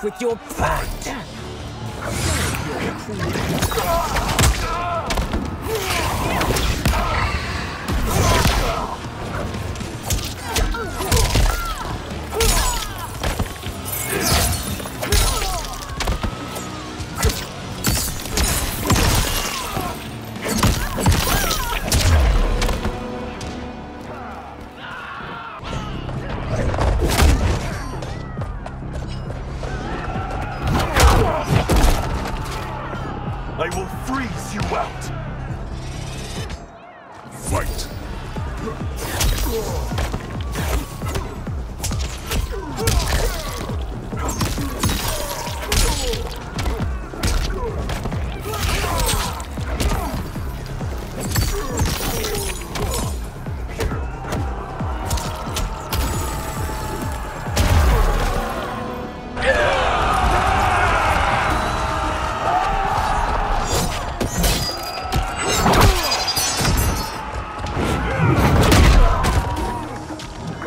With your blood. I will freeze you out! Fight!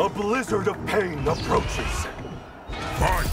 A blizzard of pain approaches. Fight!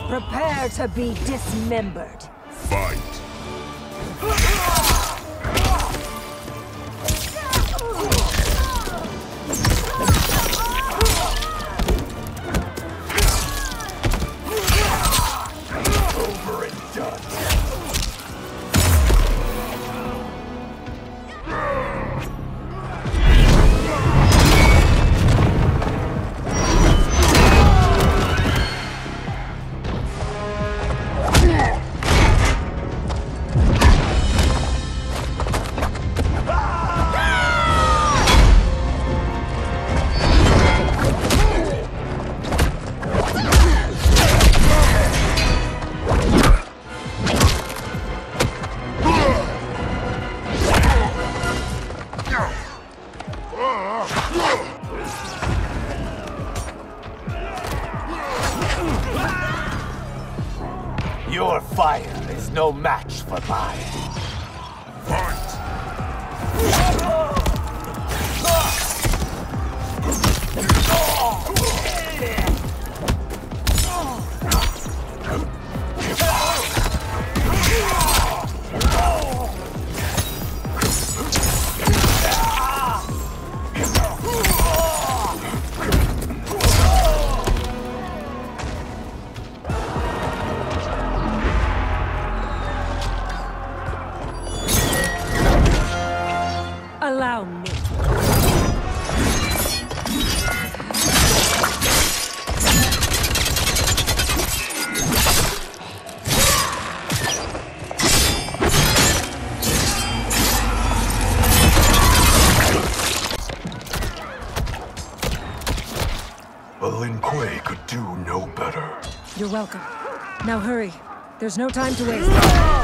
Prepare to be dismembered. Fight! Over and done. no match for mine. Allow me. Lin Kuei could do no better. You're welcome. Now hurry. There's no time to waste.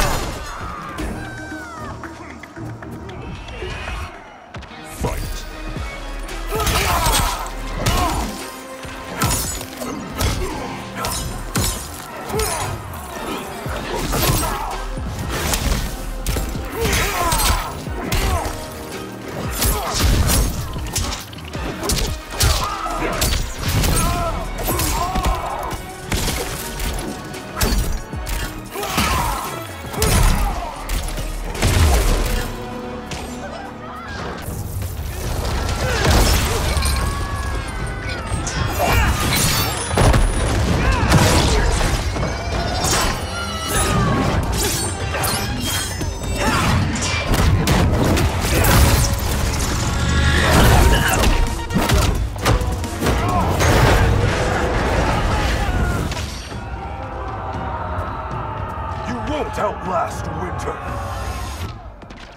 Outlast winter.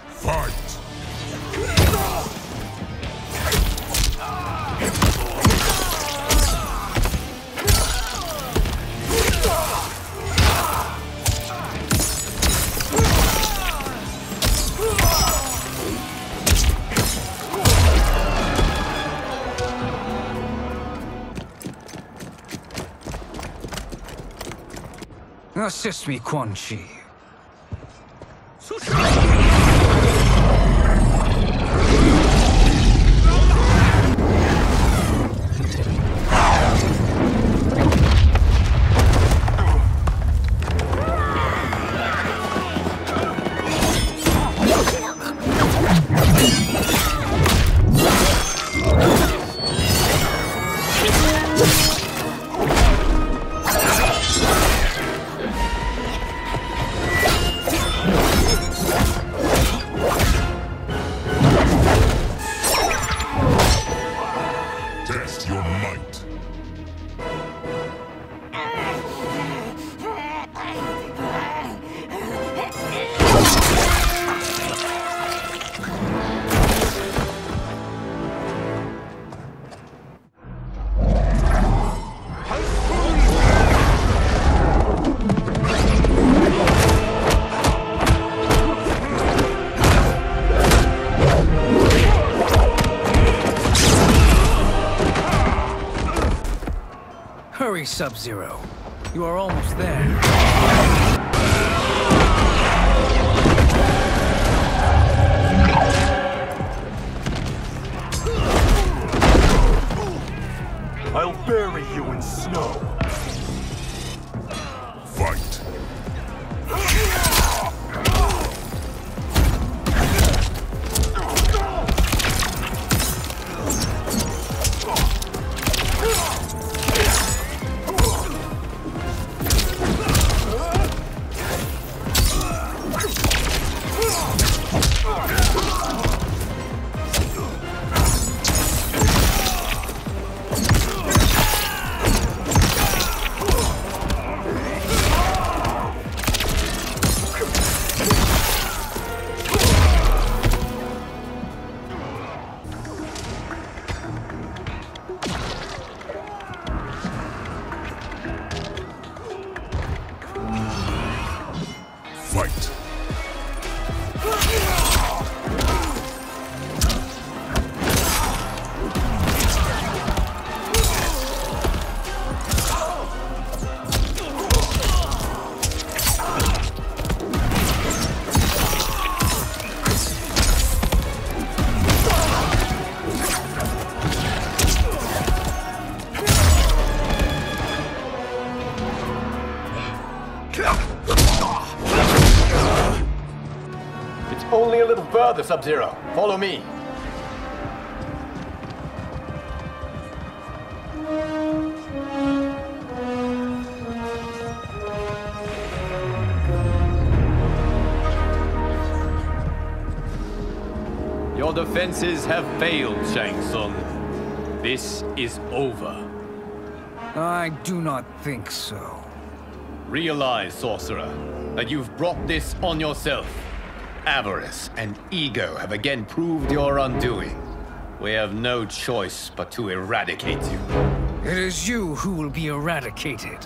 Fight! Assist me, Quan Chi. Hurry, Sub-Zero. You are almost there. I'll bury you in snow. Fight. further, Sub-Zero. Follow me. Your defenses have failed, Shang Tsung. This is over. I do not think so. Realize, Sorcerer, that you've brought this on yourself. Avarice and ego have again proved your undoing. We have no choice but to eradicate you. It is you who will be eradicated.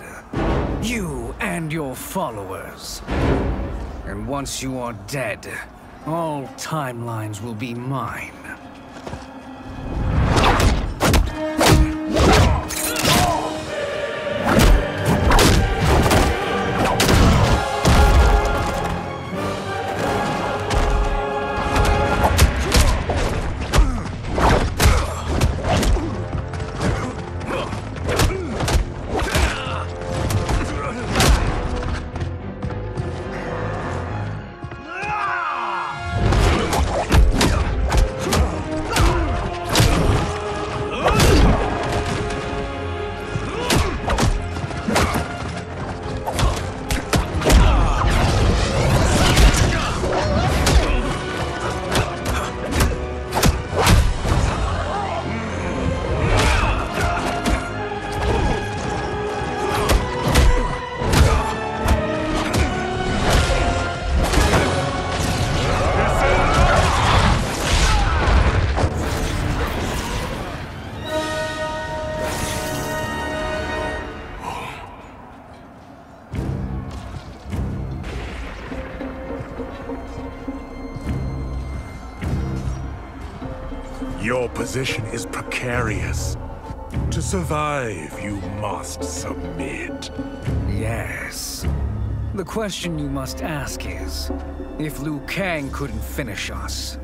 You and your followers. And once you are dead, all timelines will be mine. Your position is precarious. To survive, you must submit. Yes. The question you must ask is, if Liu Kang couldn't finish us,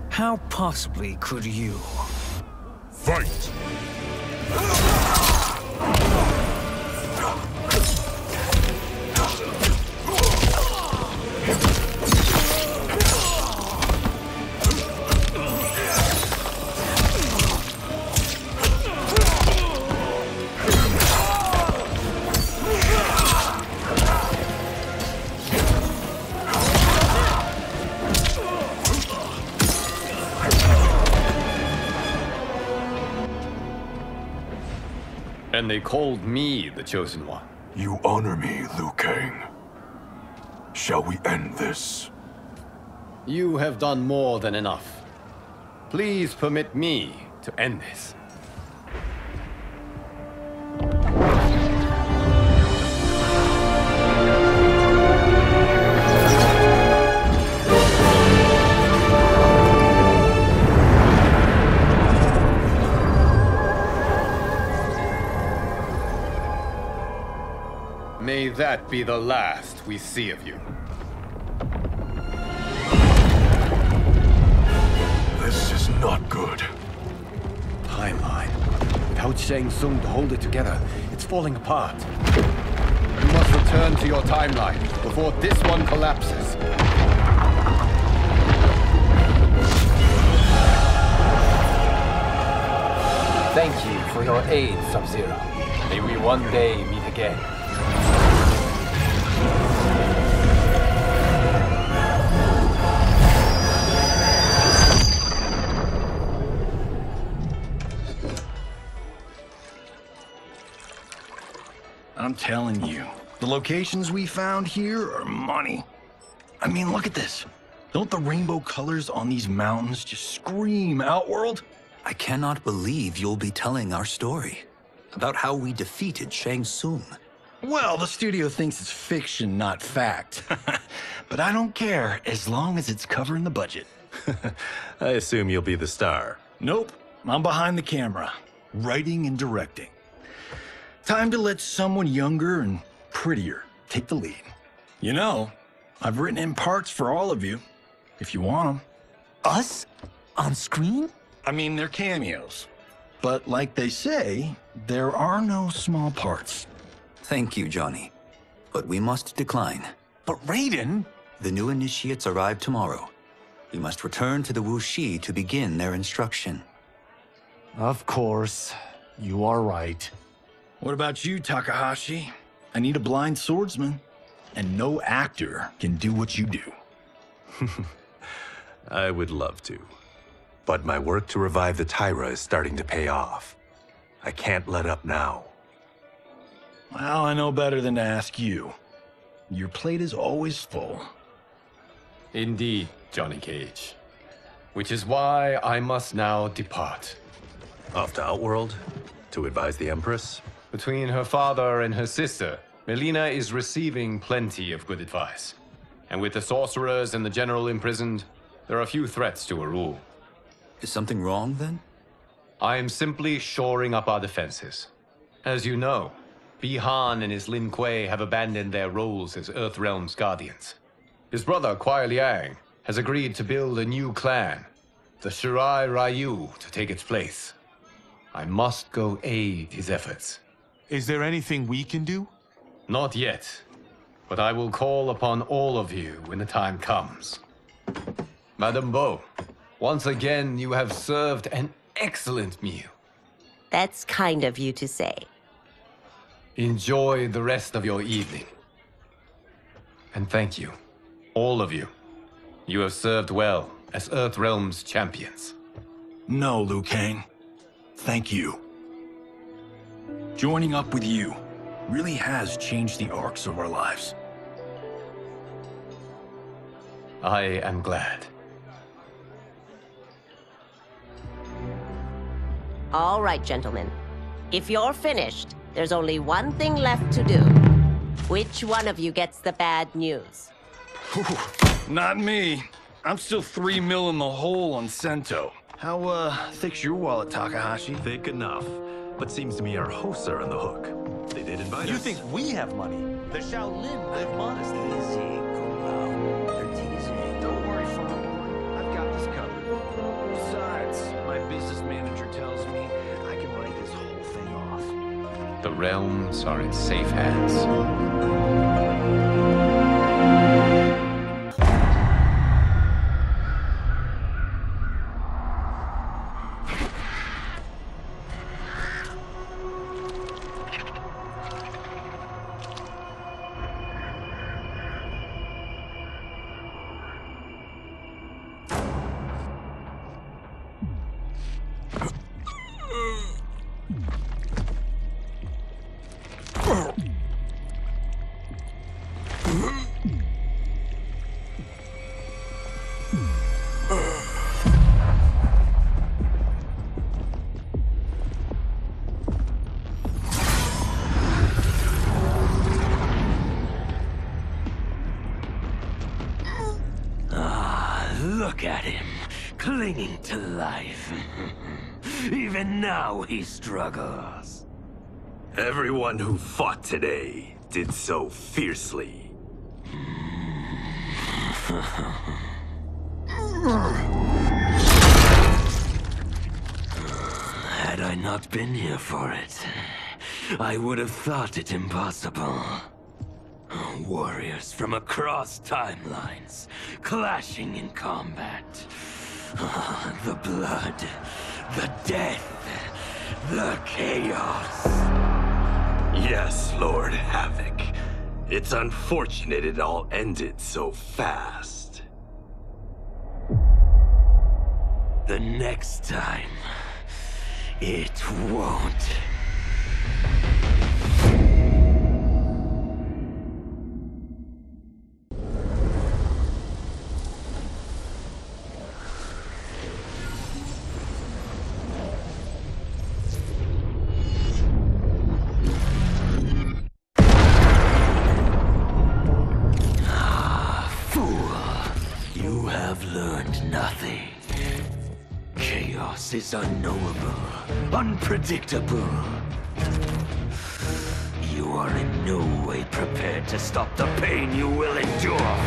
how possibly could you? Fight! And they called me the Chosen One. You honor me, Liu Kang. Shall we end this? You have done more than enough. Please permit me to end this. May that be the last we see of you. This is not good. Timeline. Without Shang Tsung to hold it together, it's falling apart. You must return to your timeline before this one collapses. Thank you for your aid, Sub-Zero. May we one day meet again. I'm telling you, the locations we found here are money. I mean, look at this. Don't the rainbow colors on these mountains just scream Outworld? I cannot believe you'll be telling our story about how we defeated Shang Tsung. Well, the studio thinks it's fiction, not fact. But I don't care, as long as it's covering the budget. I assume you'll be the star. Nope, I'm behind the camera, writing and directing. Time to let someone younger and prettier take the lead. You know, I've written in parts for all of you, if you want them. Us? On screen? I mean, they're cameos. But like they say, there are no small parts. Thank you, Johnny. But we must decline. But Raiden? The new initiates arrive tomorrow. We must return to the Wuxi to begin their instruction. Of course. You are right. What about you, Takahashi? I need a blind swordsman. And no actor can do what you do. I would love to. But my work to revive the Tyra is starting to pay off. I can't let up now. Well, I know better than to ask you. Your plate is always full. Indeed, Johnny Cage. Which is why I must now depart. Off to Outworld? To advise the Empress? Between her father and her sister, Mileena is receiving plenty of good advice. And with the sorcerers and the general imprisoned, there are few threats to her rule. Is something wrong, then? I am simply shoring up our defenses. As you know, Bi-Han and his Lin Kuei have abandoned their roles as Earthrealm's guardians. His brother, Kuai Liang, has agreed to build a new clan, the Shirai Ryu, to take its place. I must go aid his efforts. Is there anything we can do? Not yet, but I will call upon all of you when the time comes. Madame Beau, once again you have served an excellent meal. That's kind of you to say. Enjoy the rest of your evening. And thank you, all of you. You have served well as Earthrealm's champions. No, Liu Kang. Thank you. Joining up with you really has changed the arcs of our lives. I am glad. All right, gentlemen. If you're finished, there's only one thing left to do. Which one of you gets the bad news? Not me. I'm still 3 mil in the hole on Sento. How, thick's your wallet, Takahashi? Thick enough. But seems to me our hosts are on the hook. They did invite us. You think we have money? The Shaolin live modestly. They're teasing. Don't worry, Father. I've got this covered. Besides, my business manager tells me I can write this whole thing off. The realms are in safe hands. Look at him, clinging to life. Even now he struggles. Everyone who fought today did so fiercely. Had I not been here for it, I would have thought it impossible. Warriors from across timelines, clashing in combat. The blood, the death, the chaos. Yes, Lord Havoc. It's unfortunate it all ended so fast. The next time, it won't. Is unknowable, unpredictable. You are in no way prepared to stop the pain you will endure.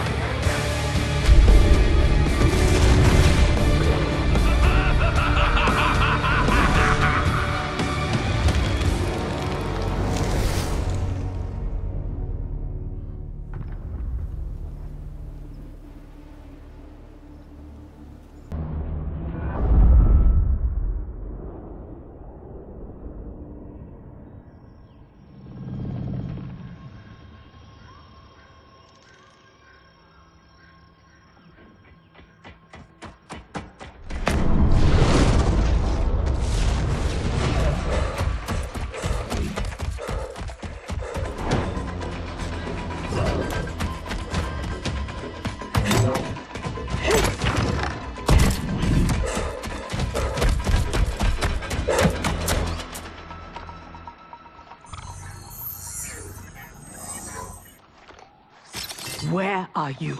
are you?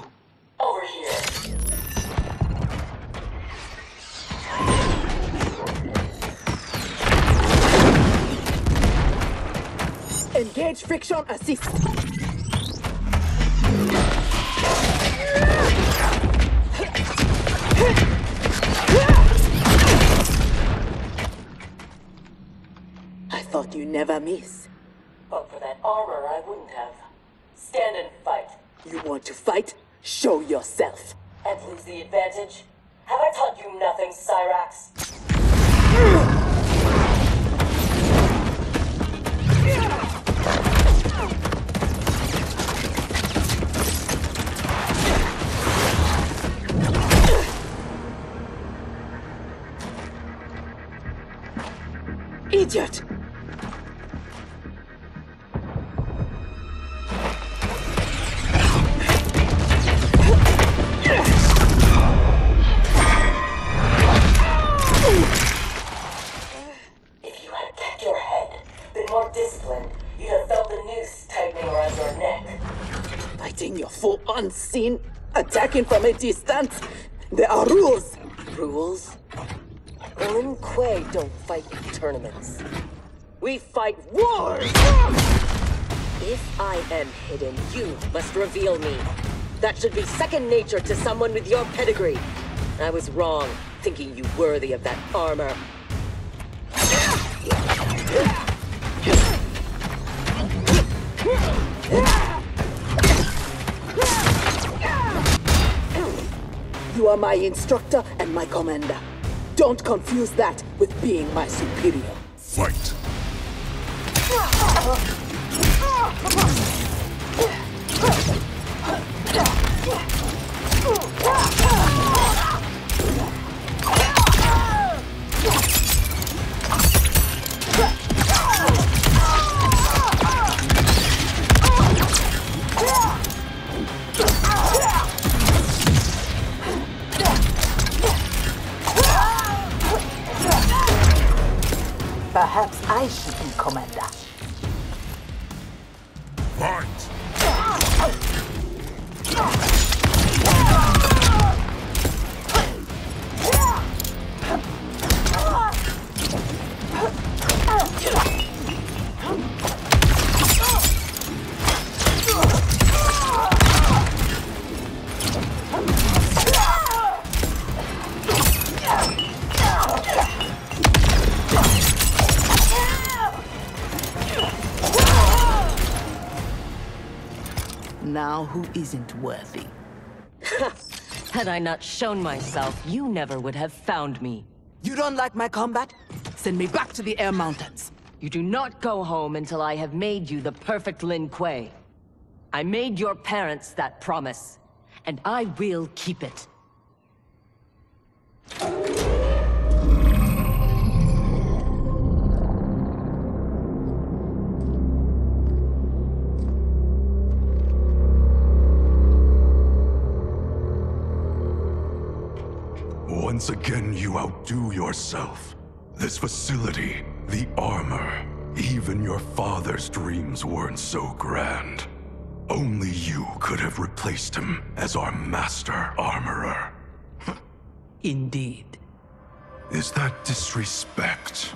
Over here. Engage friction assist. I thought you never miss. But for that armor, I wouldn't have. Stand and fight. You want to fight? Show yourself. And lose the advantage? Have I taught you nothing, Cyrax? Idiot! If you had kept your head, been more disciplined, you'd have felt the noose tightening around your neck. Fighting your foe unseen, attacking from a distance. There are rules. Rules? Lin Kuei don't fight in tournaments. We fight wars! If I am hidden, you must reveal me. That should be second nature to someone with your pedigree. I was wrong, thinking you worthy of that armor. You are my instructor and my commander. Don't confuse that with being my superior. Fight! Perhaps I should be commander. Fight! Now who isn't worthy? Had I not shown myself, you never would have found me. You don't like my combat? Send me back to the Air Mountains. You do not go home until I have made you the perfect Lin Kuei. I made your parents that promise, and I will keep it. Once again, you outdo yourself. This facility, the armor, even your father's dreams weren't so grand. Only you could have replaced him as our master armorer. Indeed. Is that disrespect?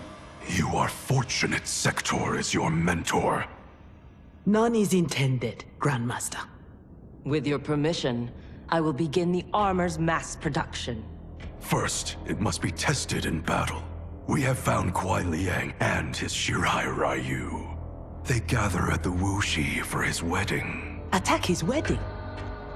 You are fortunate Sektor is your mentor. None is intended, Grandmaster. With your permission, I will begin the armor's mass production. First, it must be tested in battle. We have found Kuai Liang and his Shirai Ryu. They gather at the Wuxi for his wedding. Attack his wedding?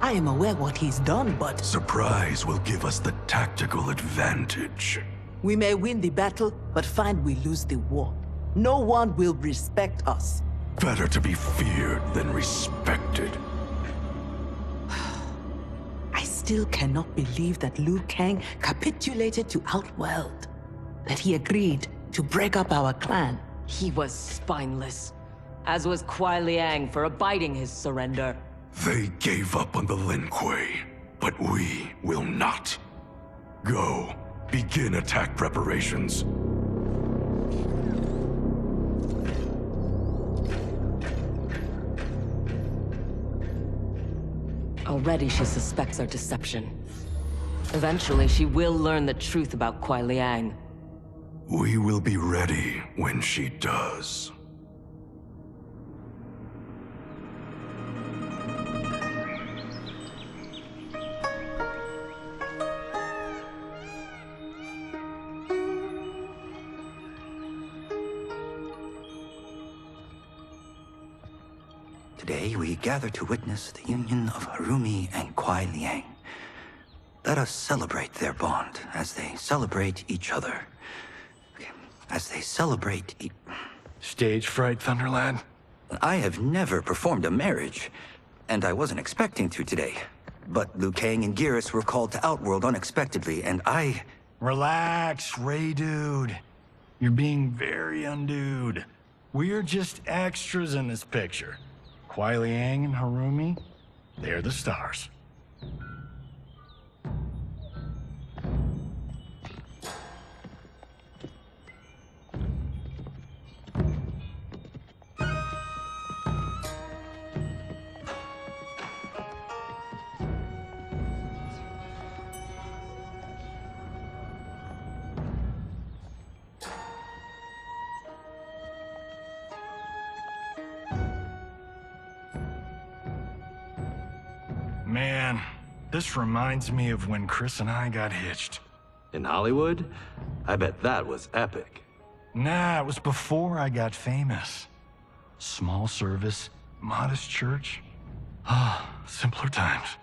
I am aware what he's done, but... Surprise will give us the tactical advantage. We may win the battle, but find we lose the war. No one will respect us. Better to be feared than respected. I still cannot believe that Liu Kang capitulated to Outworld. That he agreed to break up our clan. He was spineless, as was Kuai Liang for abiding his surrender. They gave up on the Lin Kuei, but we will not. Go, begin attack preparations. Already she suspects our deception. Eventually, she will learn the truth about Kuai Liang. We will be ready when she does. Today we gather to witness the union of Harumi and Kuai Liang. Let us celebrate their bond as they celebrate each other. As they celebrate Stage fright, Thunderlad? I have never performed a marriage, and I wasn't expecting to today. But Liu Kang and Geras were called to Outworld unexpectedly, and I... Relax, Ray Dude. You're being very undude. We're just extras in this picture. Kuai Liang and Harumi, they're the stars. Man, this reminds me of when Chris and I got hitched. In Hollywood? I bet that was epic. Nah, it was before I got famous. Small service, modest church. Ah, simpler times.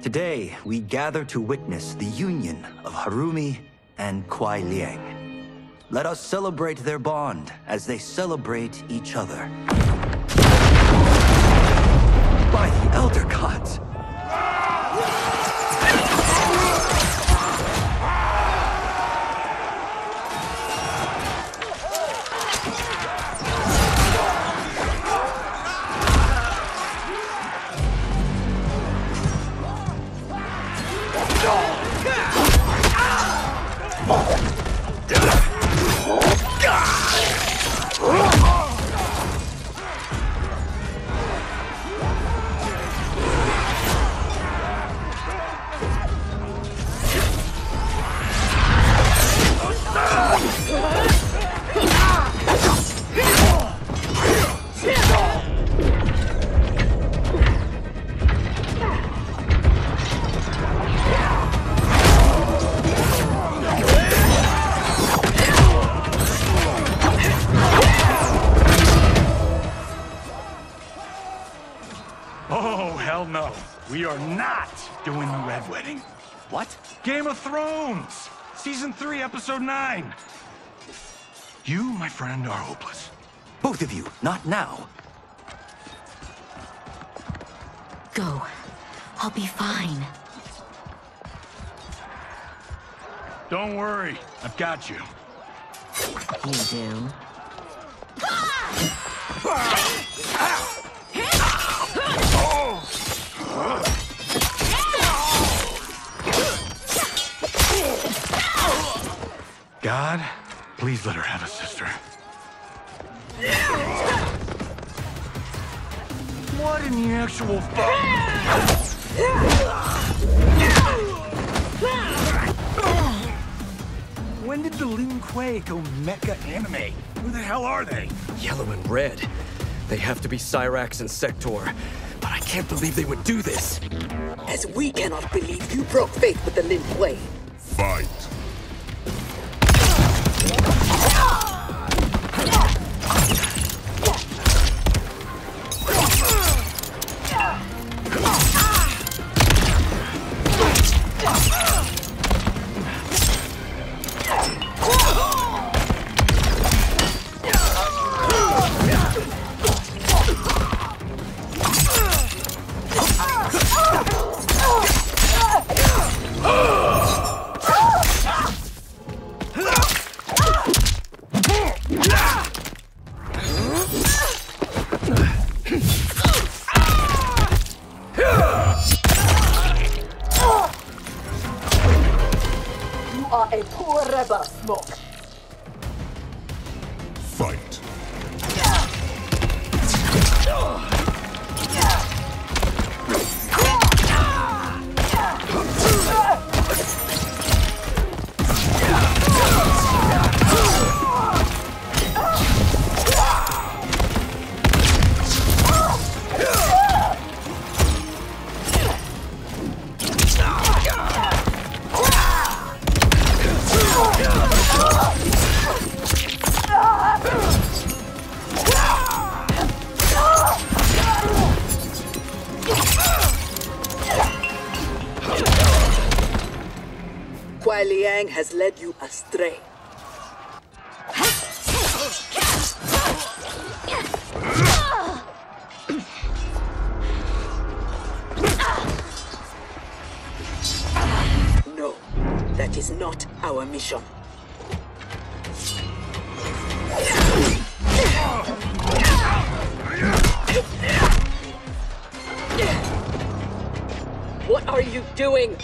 Today, we gather to witness the union of Harumi and Kuai Liang. Let us celebrate their bond as they celebrate each other. By the Elder Gods! We are not doing the Red Wedding. What? Game of Thrones! Season 3, Episode 9. You, my friend, are hopeless. Both of you, not now. Go. I'll be fine. Don't worry, I've got you. You do? God, please let her have a sister. What in the actual fuck? When did the Lin Kuei go mecha anime? Who the hell are they? Yellow and red. They have to be Cyrax and Sektor. But I can't believe they would do this. As we cannot believe you broke faith with the Lin Kuei. Fight. Fight! Liang has led you astray. No, that is not our mission. What are you doing?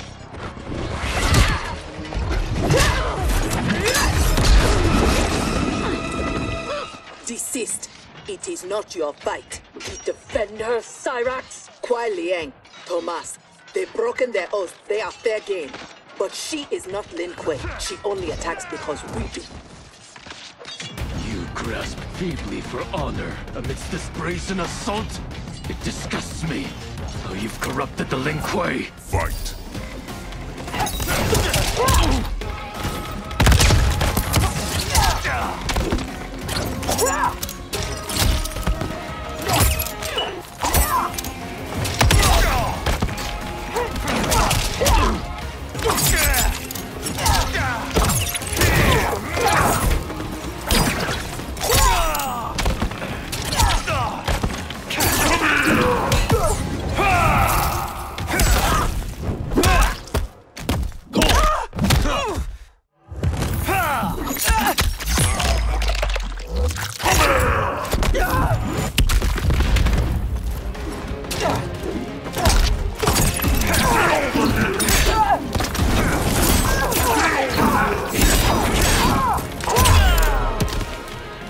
Desist. It is not your fight. Defend her, Cyrax. Kuai Liang, Thomas, they've broken their oath. They are fair game. But she is not Lin Kuei. She only attacks because we do. You grasp feebly for honor amidst this brazen assault? It disgusts me how you've corrupted the Lin Kuei. Fight!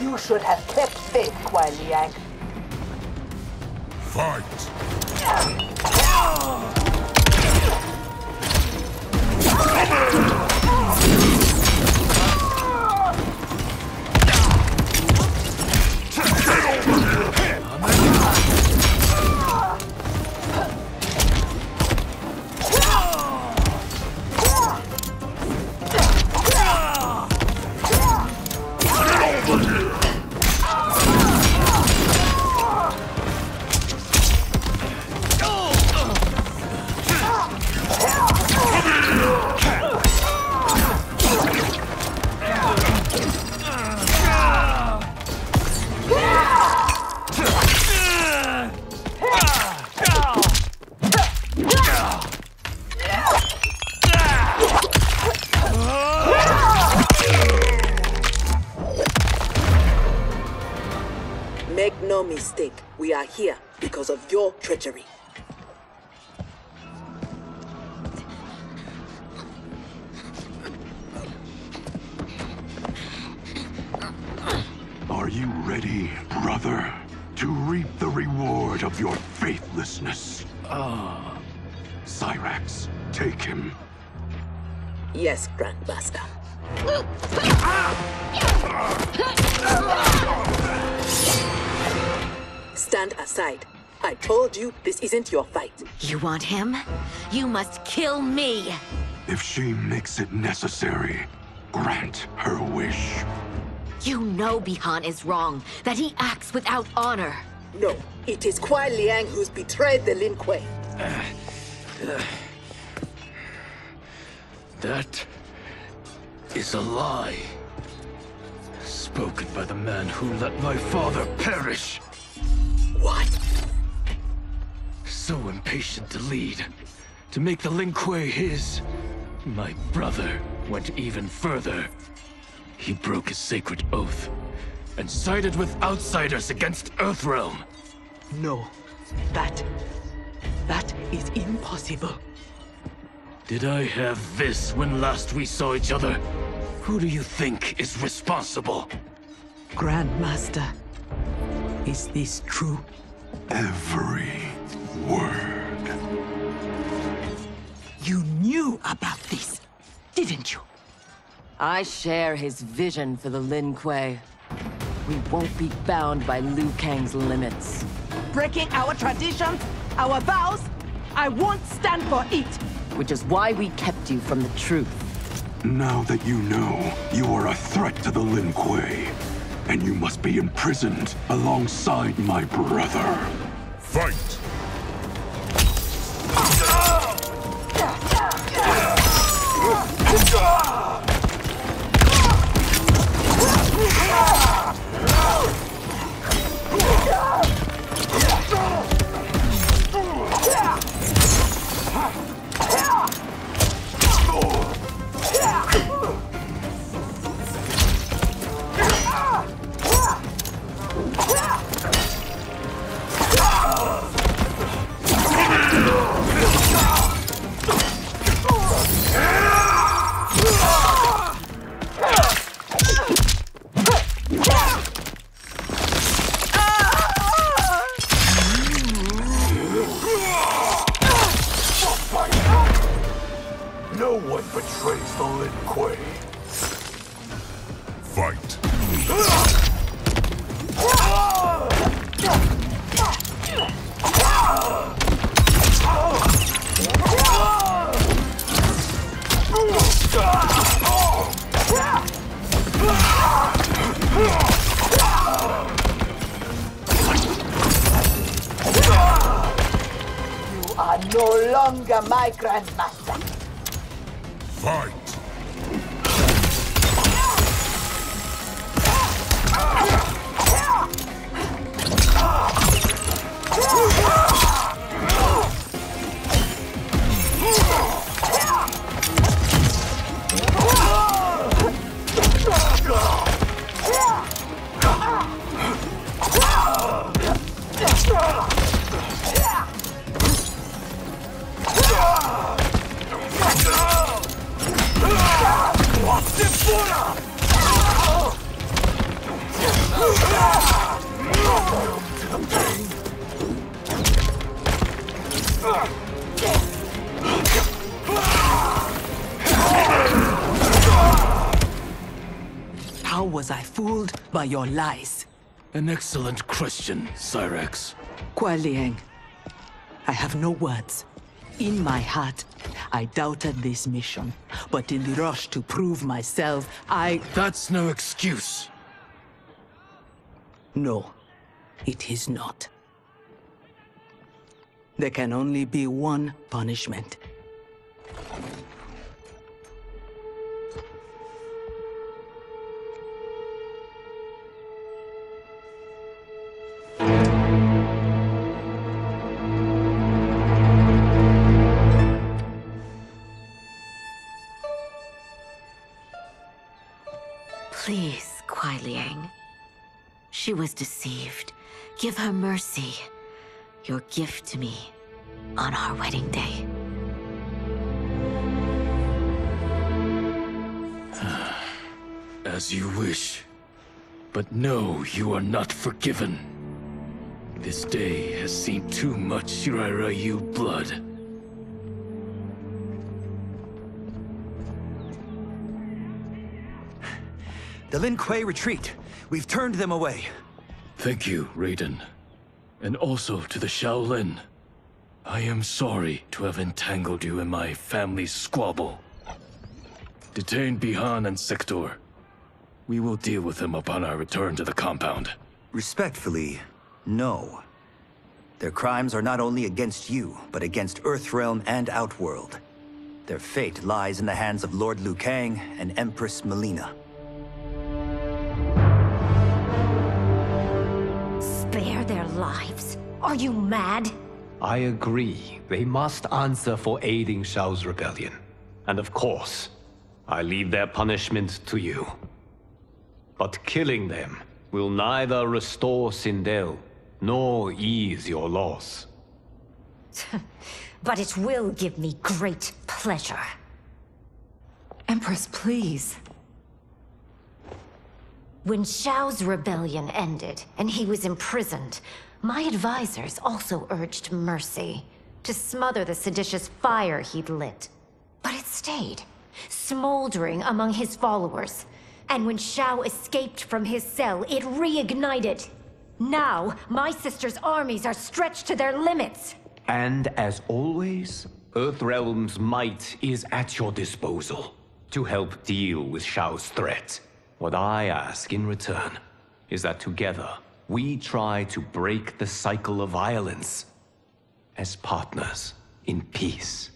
You should have kept faith, Kuai Liang. Fight! Make no mistake, we are here because of your treachery. Are you ready, brother, to reap the reward of your faithlessness? Cyrax, take him. Yes, Grandmaster. Stand aside. I told you this isn't your fight. You want him? You must kill me! If she makes it necessary, grant her wish. You know Bihan is wrong, that he acts without honor. No, it is Kuai Liang who's betrayed the Lin Kuei. That is a lie. Spoken by the man who let my father perish. What? So impatient to lead, to make the Lin Kuei his. My brother went even further. He broke his sacred oath and sided with outsiders against Earthrealm. No, that is impossible. Did I have this when last we saw each other? Who do you think is responsible? Grandmaster, is this true? Every word. You knew about this, didn't you? I share his vision for the Lin Kuei. We won't be bound by Liu Kang's limits. Breaking our traditions, our vows, I won't stand for it. Which is why we kept you from the truth. Now that you know, you are a threat to the Lin Kuei, and you must be imprisoned alongside my brother. Fight! No one betrays the Lin Kuei. Fight! You are no longer my grandmaster. Fight! How was I fooled by your lies? An excellent question, Cyrax. Kuai Liang, I have no words. In my heart, I doubted this mission, but in the rush to prove myself, That's no excuse. No, it is not. There can only be one punishment. Please, Kuai Liang. She was deceived. Give her mercy. Your gift to me on our wedding day. As you wish. But no, you are not forgiven. This day has seen too much Shirarayu blood. The Lin Kuei retreat. We've turned them away. Thank you, Raiden. And also to the Shaolin. I am sorry to have entangled you in my family's squabble. Detain Bihan and Sektor. We will deal with them upon our return to the compound. Respectfully, no. Their crimes are not only against you, but against Earthrealm and Outworld. Their fate lies in the hands of Lord Liu Kang and Empress Mileena. Spare their lives? Are you mad? I agree. They must answer for aiding Shao's rebellion. And of course, I leave their punishment to you. But killing them will neither restore Sindel, nor ease your loss. But it will give me great pleasure. Empress, please. When Shao's rebellion ended, and he was imprisoned, my advisors also urged mercy, to smother the seditious fire he'd lit. But it stayed, smoldering among his followers. And when Shao escaped from his cell, it reignited. Now, my sister's armies are stretched to their limits. And as always, Earthrealm's might is at your disposal to help deal with Shao's threat. What I ask in return is that together, we try to break the cycle of violence as partners in peace.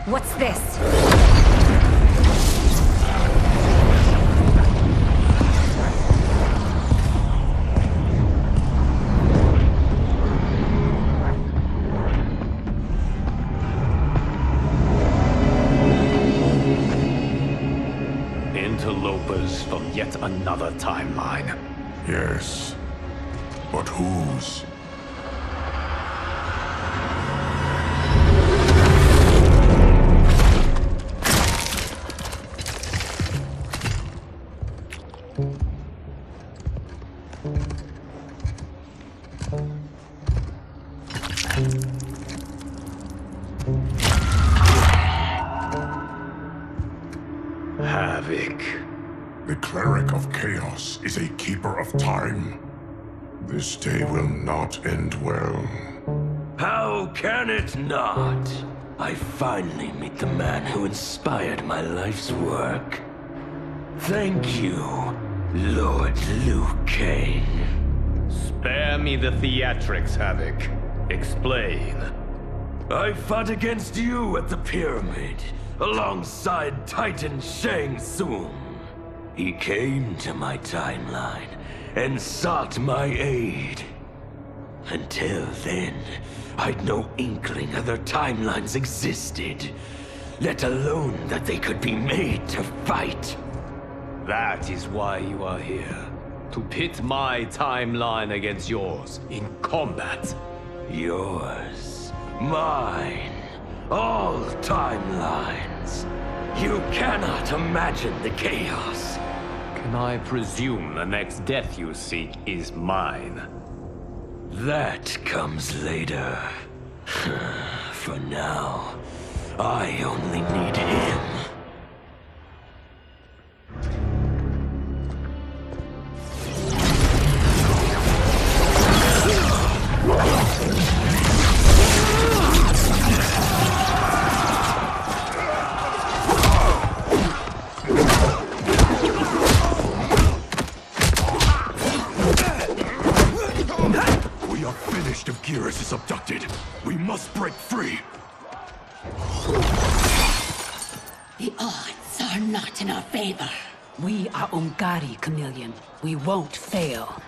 What's this? Interlopers from yet another timeline. Yes. But whose? Havoc. The cleric of chaos is a keeper of time. This day will not end well. How can it not? I finally meet the man who inspired my life's work. Thank you, Lord Liu Kang. Spare me the theatrics, Havoc. Explain. I fought against you at the pyramid, alongside Titan Shang Tsung. He came to my timeline and sought my aid. Until then, I'd no inkling other timelines existed, let alone that they could be made to fight. That is why you are here. To pit my timeline against yours in combat. Yours, mine, all timelines. You cannot imagine the chaos. Can I presume the next death you seek is mine? That comes later. For now, I only need him. If Geras is abducted, we must break free. The odds are not in our favor. We are Ungari, Chameleon. We won't fail.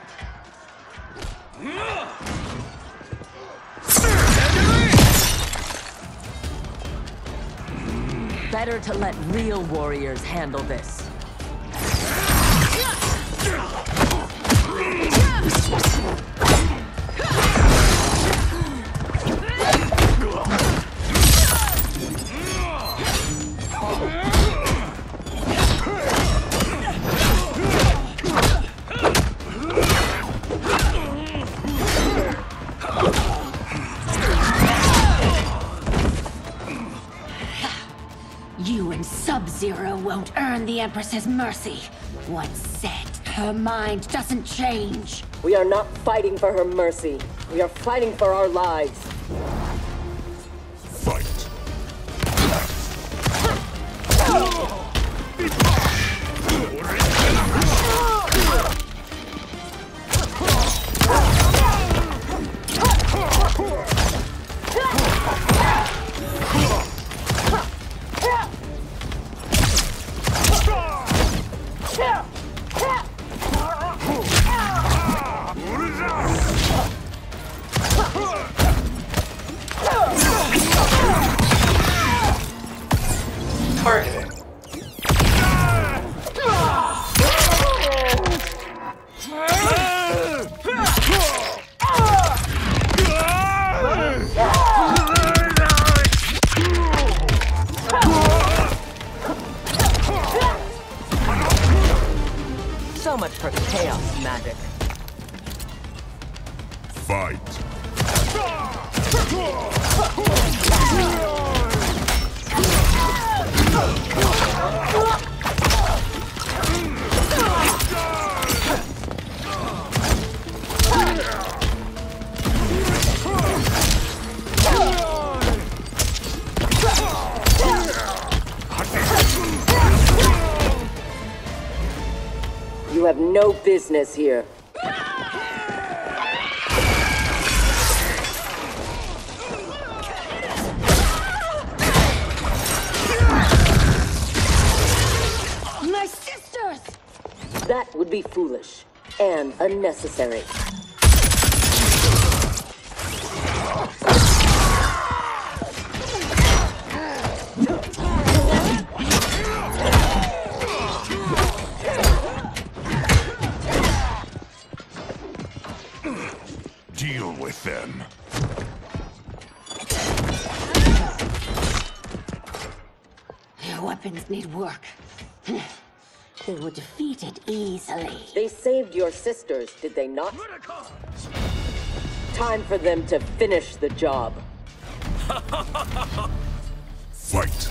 Better to let real warriors handle this. You and Sub-Zero won't earn the Empress's mercy. Once set, her mind doesn't change. We are not fighting for her mercy. We are fighting for our lives. Fight. Targeting. So much for chaos magic. Fight! You have no business here. My sisters! That would be foolish and unnecessary. Deal with them. Their weapons need work. They were defeated easily. They saved your sisters, did they not? Time for them to finish the job. Fight!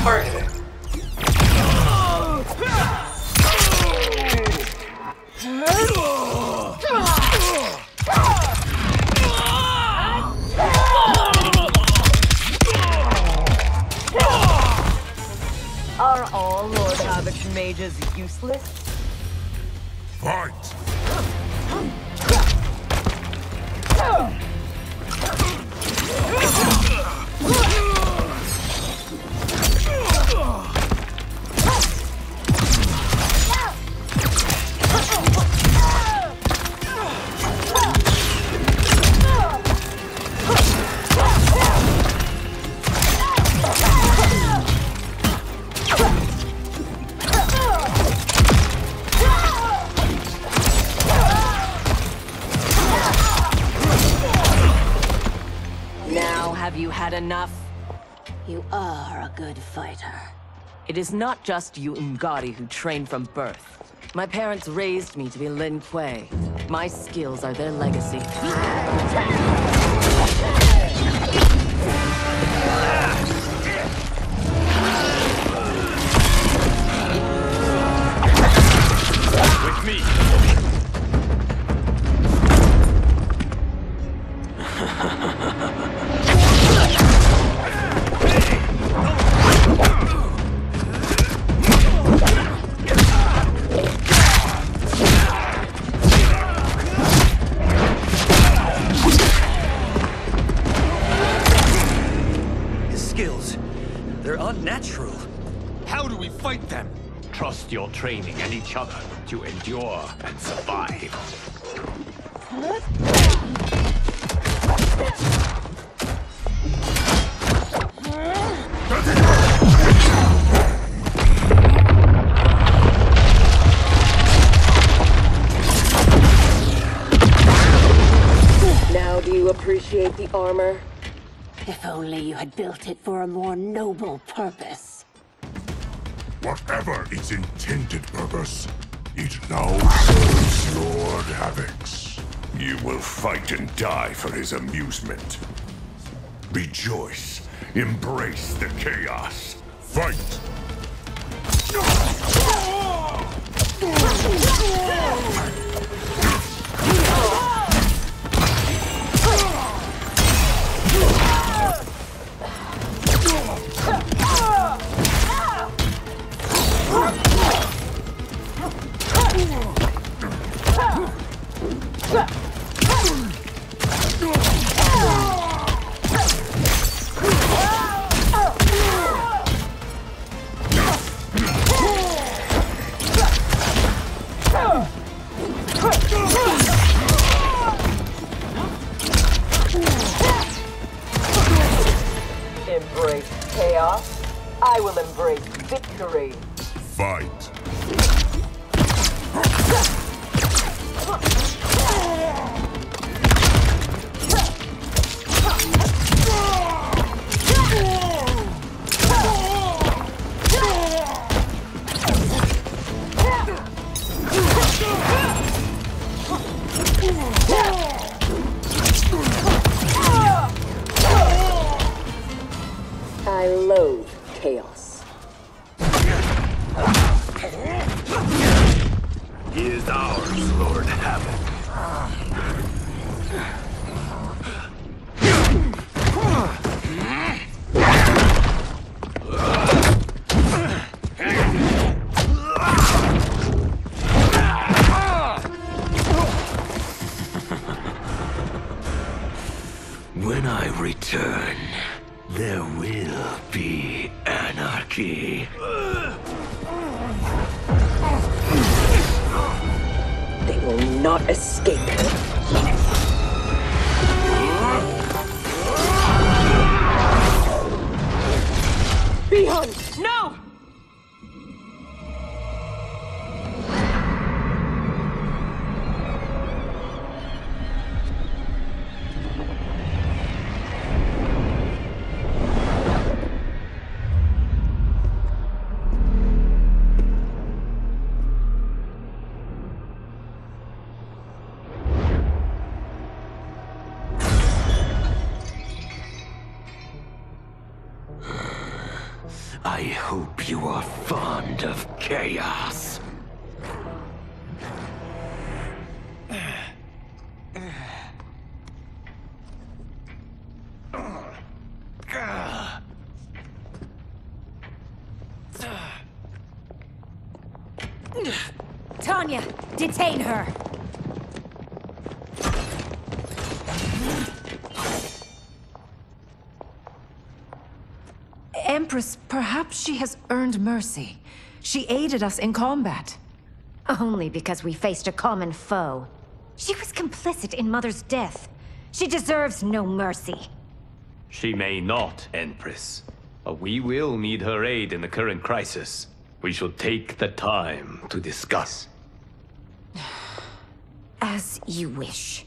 Targeting. Are all Lord Havoc mages useless? Fight! Now have you had enough? You are a good fighter. It is not just you Ungari who train from birth. My parents raised me to be Lin Kuei. My skills are their legacy. With me! Unnatural. How do we fight them? Trust your training and each other to endure and survive. Now do you appreciate the armor? If only you had built it for a more noble purpose. Whatever its intended purpose, it now serves Lord Havoc's. You will fight and die for his amusement. Rejoice. Embrace the chaos. Fight! I will embrace victory. Fight. I loathe chaos. He is ours, Lord Havoc. When I return, there will be anarchy. They will not escape. Behind! No! I hope you are fond of chaos. Tanya, detain her! Empress, perhaps she has earned mercy. She aided us in combat. Only because we faced a common foe. She was complicit in Mother's death. She deserves no mercy. She may not, Empress. But we will need her aid in the current crisis. We shall take the time to discuss. As you wish.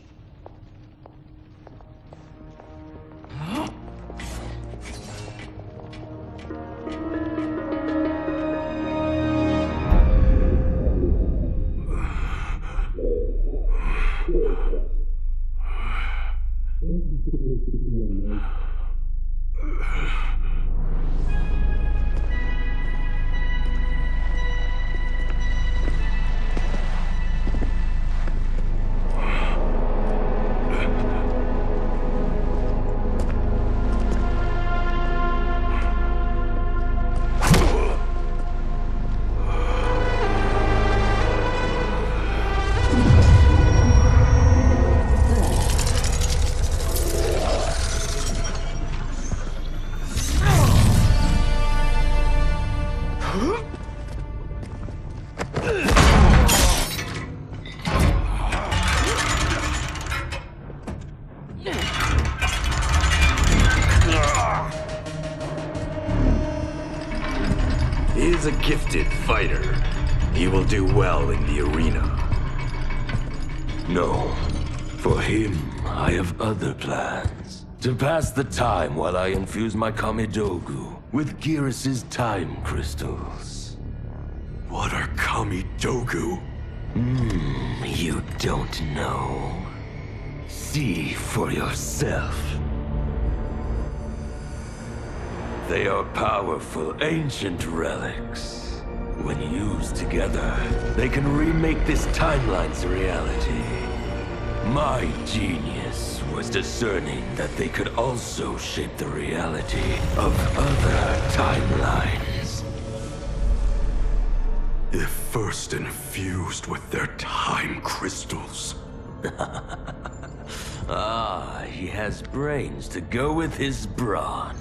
He is a gifted fighter. He will do well in the arena. No, for him, I have other plans. To pass the time while I infuse my Kamidogu with Gearus' time crystals. What are Kamidogu? You don't know. See for yourself. They are powerful, ancient relics. When used together, they can remake this timeline's reality. My genius was discerning that they could also shape the reality of other timelines. If first infused with their time crystals. He has brains to go with his brawn.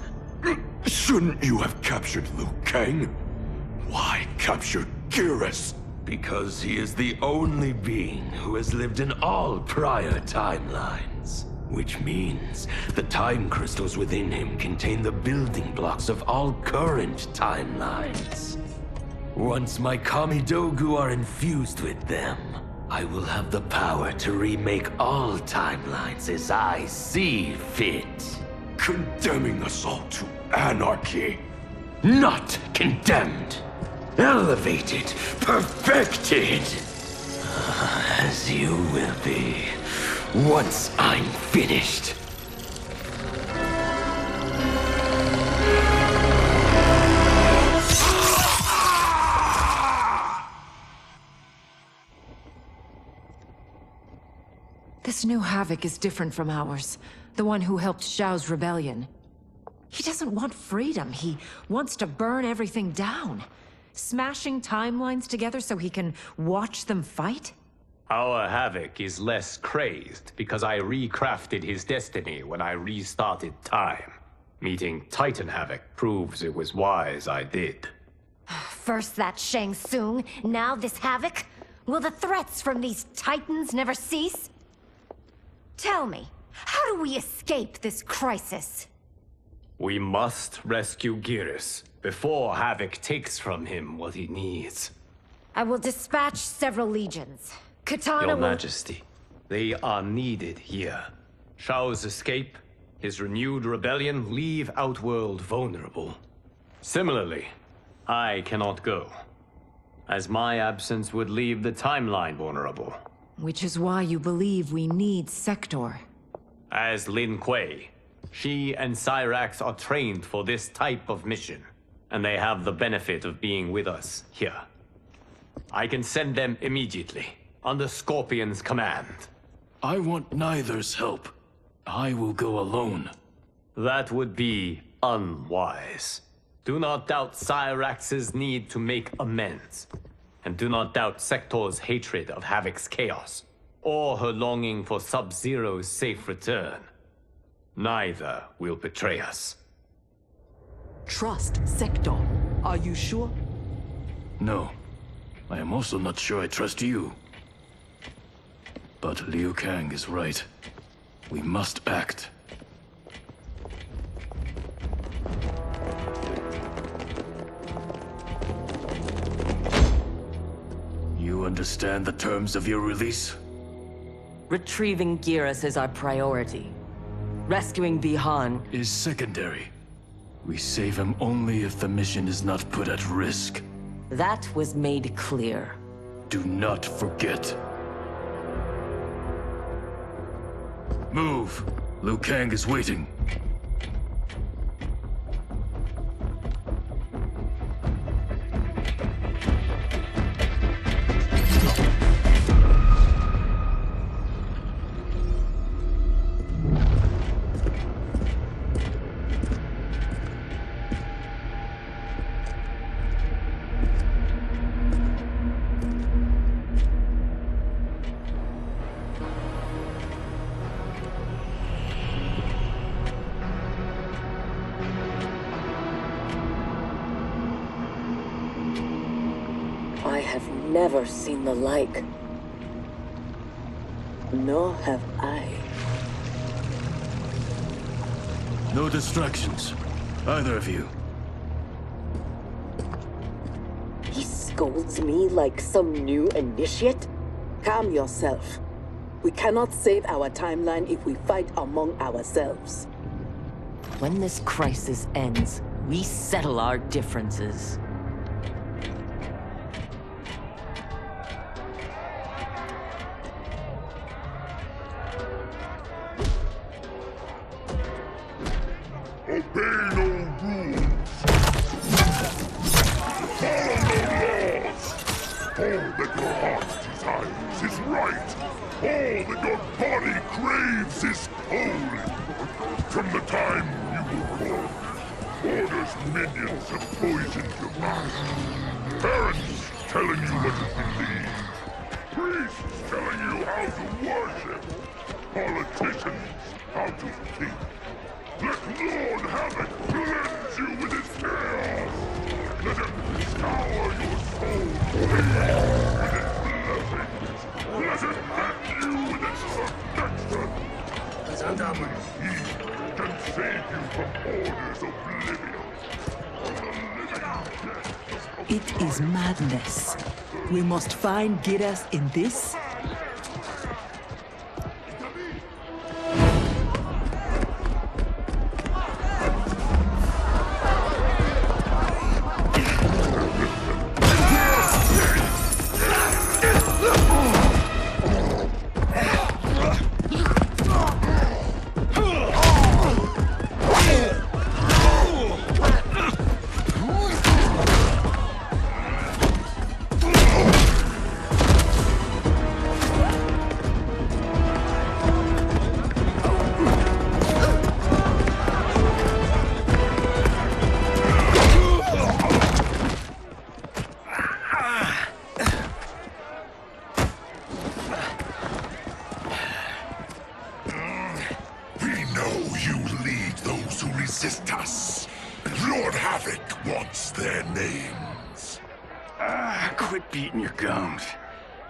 Shouldn't you have captured Liu Kang? Why capture Gearus? Because he is the only being who has lived in all prior timelines. Which means the time crystals within him contain the building blocks of all current timelines. Once my Kamidogu are infused with them, I will have the power to remake all timelines as I see fit. Condemning us all to anarchy. Not condemned. Elevated. Perfected. As you will be, once I'm finished. This new Havoc is different from ours. The one who helped Xiao's rebellion. He doesn't want freedom. He wants to burn everything down. Smashing timelines together so he can watch them fight? Our Havoc is less crazed because I recrafted his destiny when I restarted time. Meeting Titan Havoc proves it was wise I did. First that Shang Tsung, now this Havoc? Will the threats from these Titans never cease? Tell me, how do we escape this crisis? We must rescue Geras before Havoc takes from him what he needs. I will dispatch several legions. Katana Your will... Majesty, they are needed here. Xiao's escape, his renewed rebellion leave Outworld vulnerable. Similarly, I cannot go, as my absence would leave the timeline vulnerable. Which is why you believe we need Sektor. As Lin Kuei, she and Cyrax are trained for this type of mission, and they have the benefit of being with us here. I can send them immediately, under Scorpion's command. I want neither's help. I will go alone. That would be unwise. Do not doubt Cyrax's need to make amends. And do not doubt Sektor's hatred of Havoc's chaos, or her longing for Sub-Zero's safe return. Neither will betray us. Trust Sektor. Are you sure? No. I am also not sure I trust you. But Liu Kang is right. We must act. You understand the terms of your release? Retrieving Geras is our priority. Rescuing Bihan is secondary. We save him only if the mission is not put at risk. That was made clear. Do not forget. Move! Liu Kang is waiting. I have never seen the like. Nor have I. No distractions. Either of you. He scolds me like some new initiate? Calm yourself. We cannot save our timeline if we fight among ourselves. When this crisis ends, we settle our differences. Obey no rules. Follow no laws. All that your heart desires is right. All that your body craves is holy. From the time you were born, orders minions have poisoned your mind. Parents telling you what to believe. Priests telling you how to worship. Politicians how to think. Let Lord Havoc cleanse you with his chaos! Let him scour your soul with its blessings! Let him hand you with its perfection! It is madness. We must find Giras in this.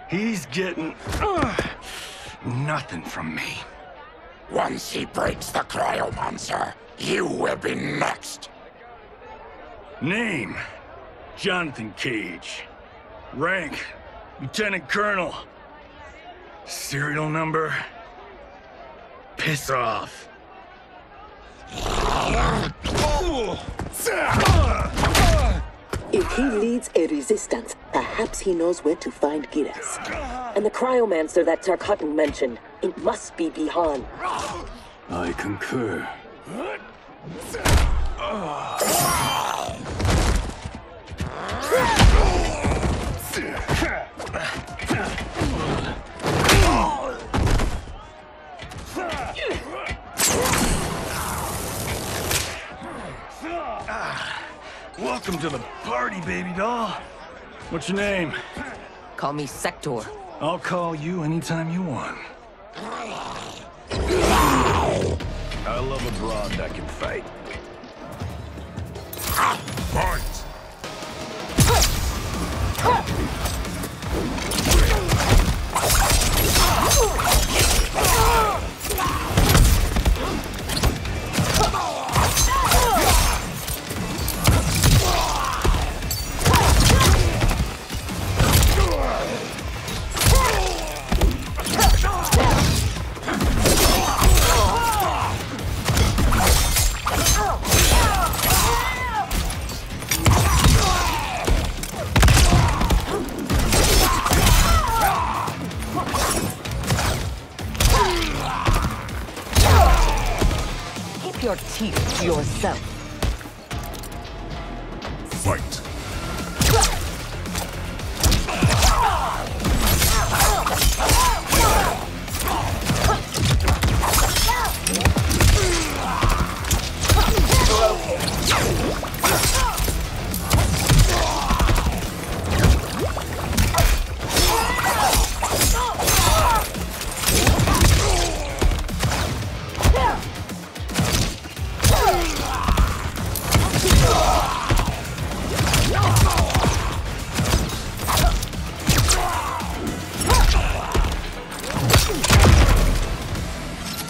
He's getting nothing from me. Once he breaks the cryomancer, you will be next. Name: Jonathan Cage. Rank: Lieutenant Colonel. Serial number: piss off. If he leads a resistance, perhaps he knows where to find Giras. And the cryomancer that Tarkatan mentioned, it must be Bihan. I concur. Welcome to the party, baby doll. What's your name? Call me Sektor. I'll call you anytime you want. I love a broad that can fight. Fight! Your teeth to yourself. Fight.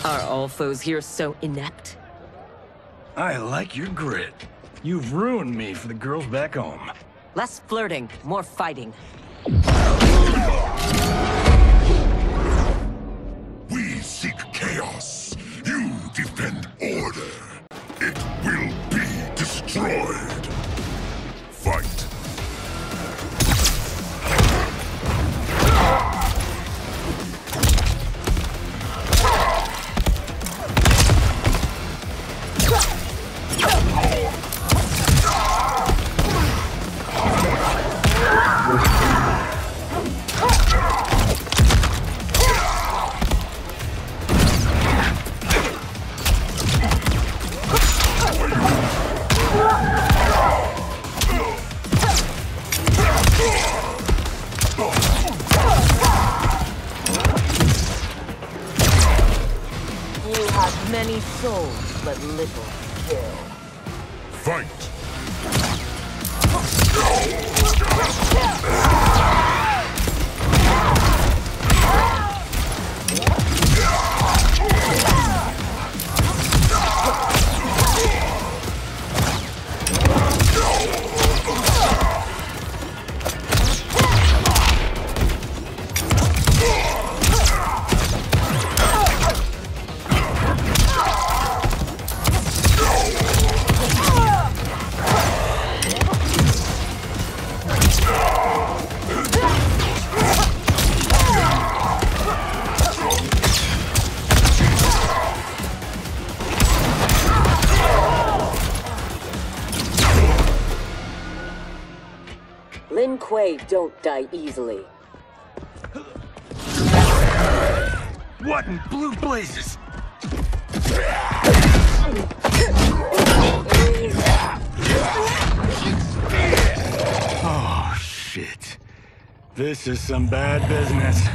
Are all foes here so inept? I like your grit. You've ruined me for the girls back home. Less flirting, more fighting. We seek chaos. You defend order. It will be destroyed. Fight. Many souls, but little skill. Fight! They don't die easily. What in blue blazes? Oh, shit. This is some bad business.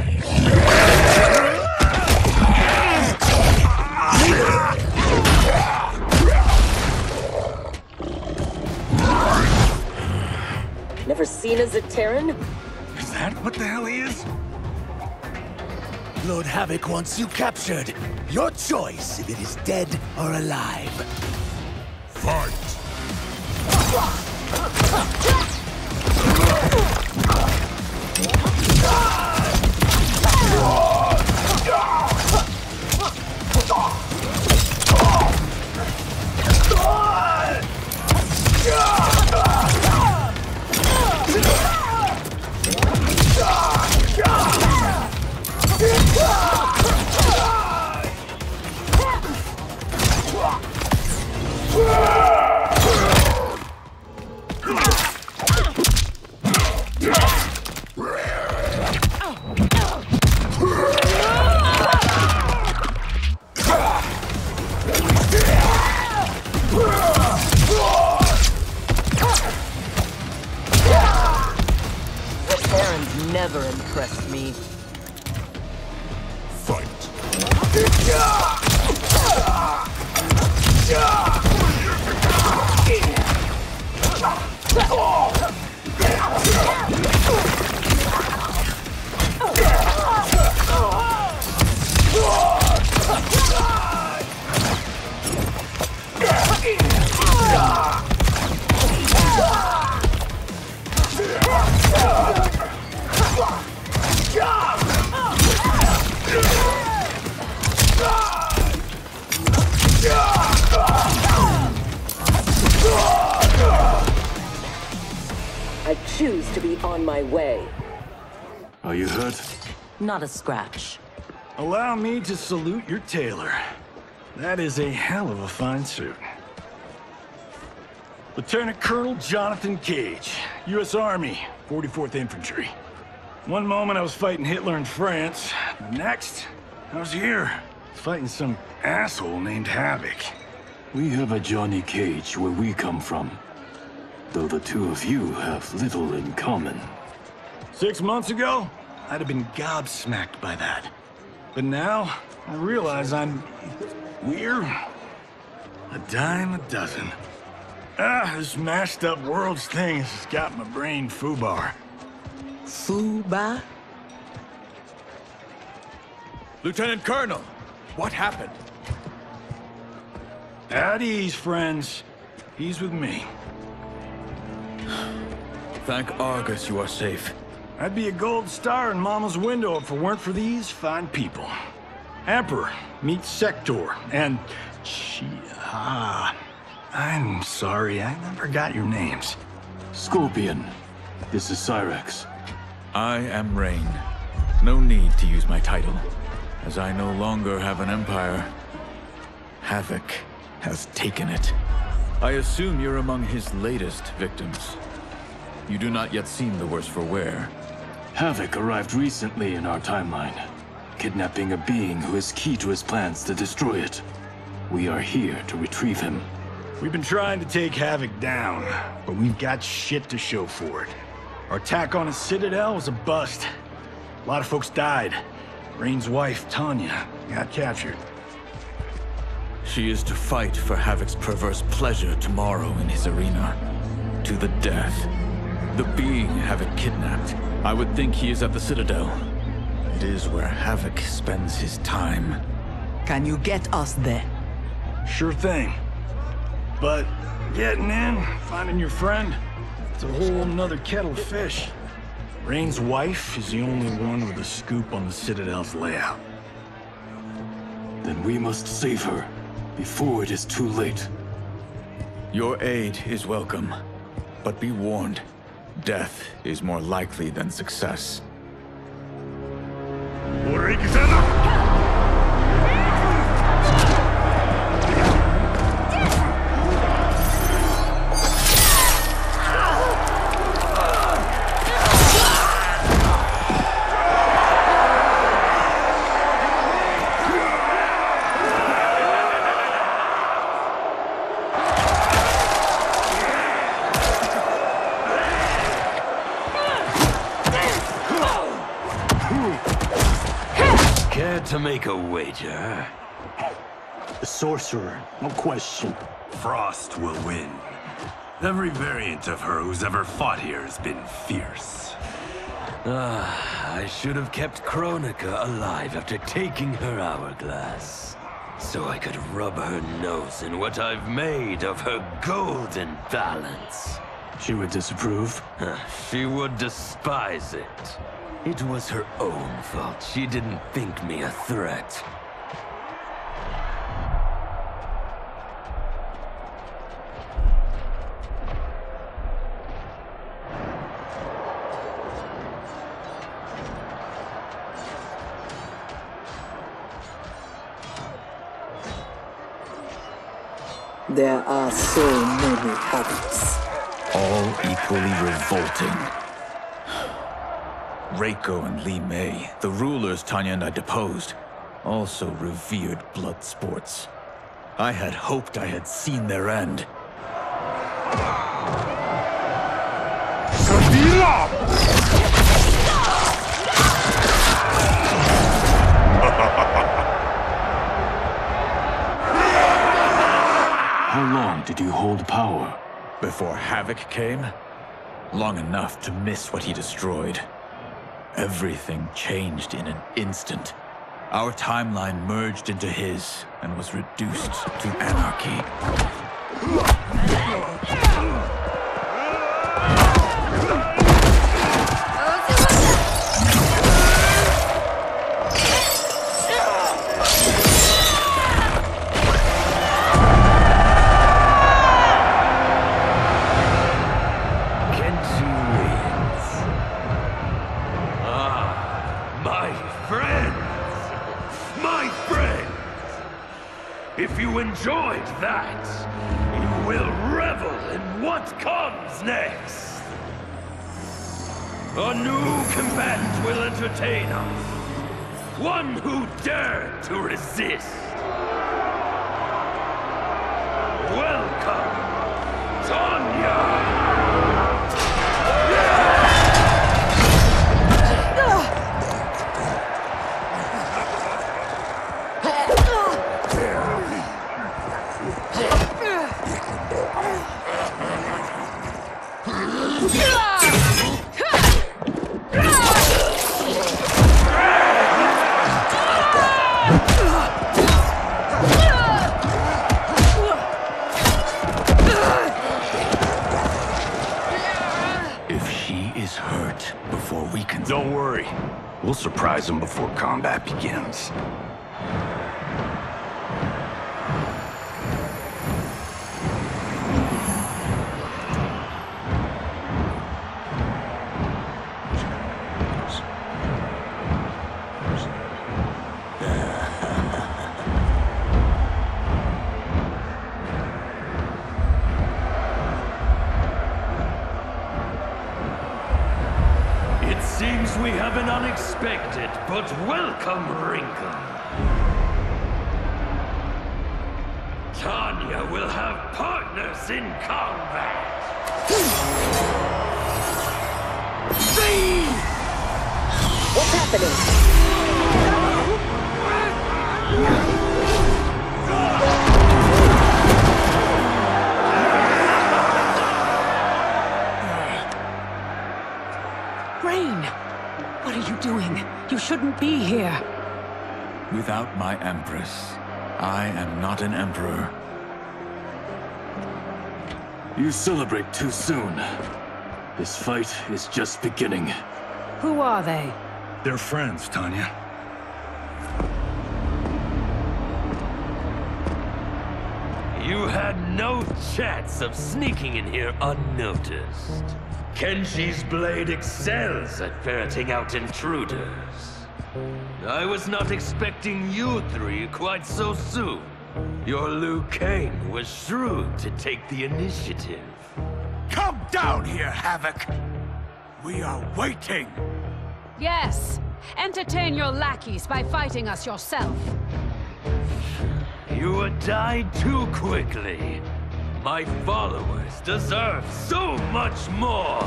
Never seen a Zaterran? Is that what the hell he is? Lord Havoc wants you captured. Your choice if it is dead or alive. Fight! Zaterrans never impressed me. Fight! I choose to be on my way. Are you hurt? Not a scratch. Allow me to salute your tailor. That is a hell of a fine suit. Lieutenant Colonel Jonathan Cage, U.S. Army, 44th Infantry. One moment I was fighting Hitler in France. The next, I was here, fighting some asshole named Havoc. We have a Johnny Cage where we come from. Though the two of you have little in common. 6 months ago, I'd have been gobsmacked by that. But now, I realize I'm weird. A dime a dozen. This mashed up worlds thing has got my brain foobar. Foobar? Lieutenant Colonel, what happened? At ease, friends. He's with me. Thank Argus you are safe. I'd be a gold star in Mama's window if it weren't for these fine people. Emperor, meet Sektor, and... I'm sorry, I never got your names. Scorpion, this is Cyrax. I am Rain. No need to use my title, as I no longer have an empire. Havoc has taken it. I assume you're among his latest victims. You do not yet seem the worse for wear. Havoc arrived recently in our timeline, kidnapping a being who is key to his plans to destroy it. We are here to retrieve him. We've been trying to take Havoc down, but we've got shit to show for it. Our attack on his citadel was a bust. A lot of folks died. Rain's wife, Tanya, got captured. She is to fight for Havoc's perverse pleasure tomorrow in his arena. To the death. The being Havoc kidnapped. I would think he is at the Citadel. It is where Havoc spends his time. Can you get us there? Sure thing. But getting in, finding your friend, it's a whole nother kettle of fish. Rain's wife is the only one with a scoop on the Citadel's layout. Then we must save her, before it is too late. Your aid is welcome, but be warned, death is more likely than success. Care to make a wager? The sorcerer, no question. Frost will win. Every variant of her who's ever fought here has been fierce. I should have kept Kronika alive after taking her hourglass. So I could rub her nose in what I've made of her golden balance. She would disapprove? She would despise it. It was her own fault. She didn't think me a threat. There are so many Havocs. All equally revolting. Reiko and Li Mei, the rulers Tanya and I deposed, also revered blood sports. I had hoped I had seen their end. How long did you hold power? Before Havoc came? Long enough to miss what he destroyed. Everything changed in an instant. Our timeline merged into his and was reduced to anarchy. If you enjoyed that, you will revel in what comes next. A new combatant will entertain us. One who dared to resist. Welcome, Tanya! Don't worry. We'll surprise him before combat begins. We have an unexpected but welcome wrinkle. Tanya will have partners in combat. What's happening? What are you doing? You shouldn't be here. Without my Empress, I am not an emperor. You celebrate too soon. This fight is just beginning. Who are they? They're friends, Tanya. You had no chance of sneaking in here unnoticed. Kenshi's blade excels at ferreting out intruders. I was not expecting you three quite so soon. Your Liu Kang was shrewd to take the initiative. Come down here, Havoc! We are waiting! Yes! Entertain your lackeys by fighting us yourself. You had died too quickly. My followers deserve so much more!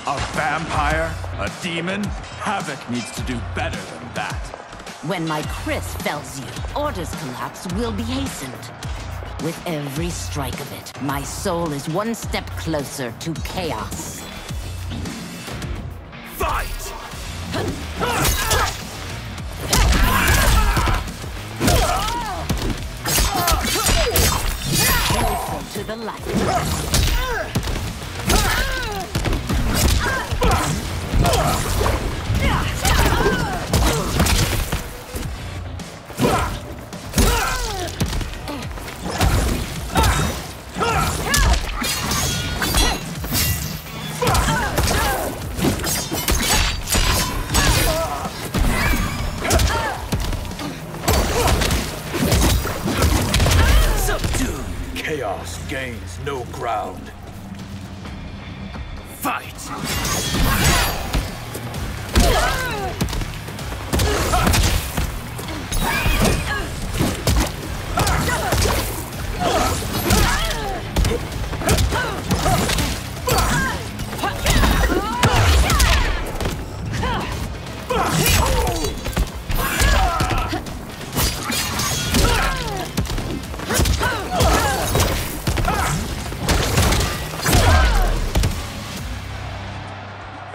A vampire? A demon? Havoc needs to do better than that. When my Chris fells you, Order's collapse will be hastened. With every strike of it, my soul is one step closer to chaos. Fight! Listen to the light. Chaos gains no ground. Fight!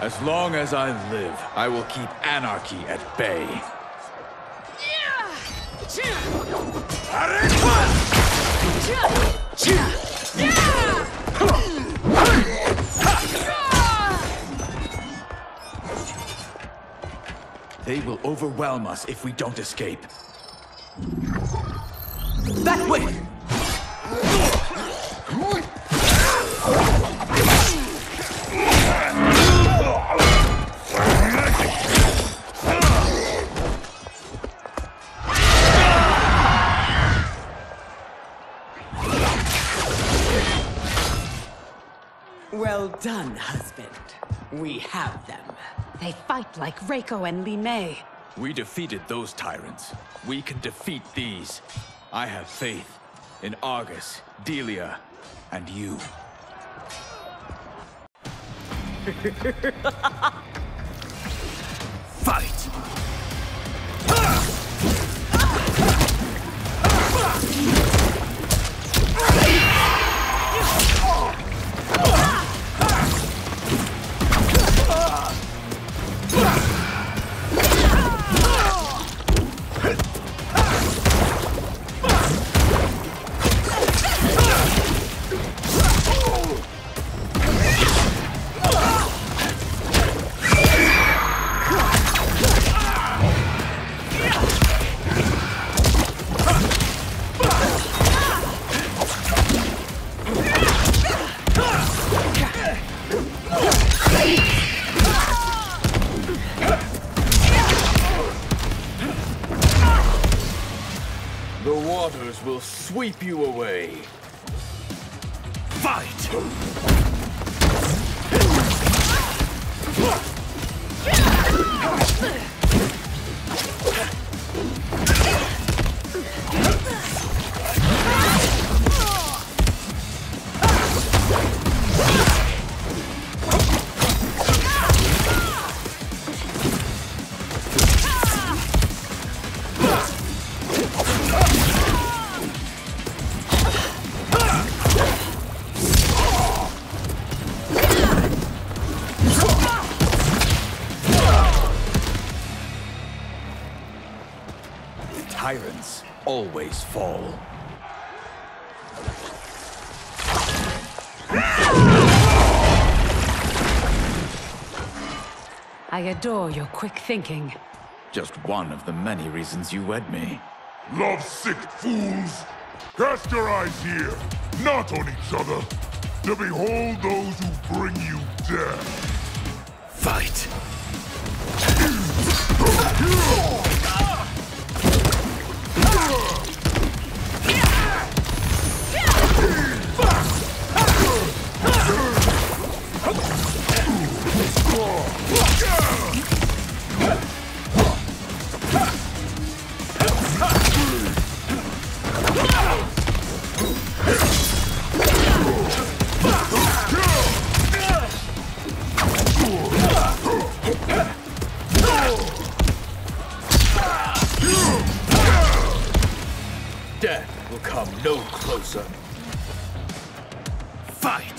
As long as I live, I will keep anarchy at bay. They will overwhelm us if we don't escape. That way! Well done, husband. We have them. They fight like Reiko and Li Mei. We defeated those tyrants. We can defeat these. I have faith in Argus, Delia, and you. Fight! The waters will sweep you away. Fight! Tyrants always fall. I adore your quick thinking. Just one of the many reasons you wed me. Love-sick fools! Cast your eyes here, not on each other, to behold those who bring you death. Fight! come no closer. Fight!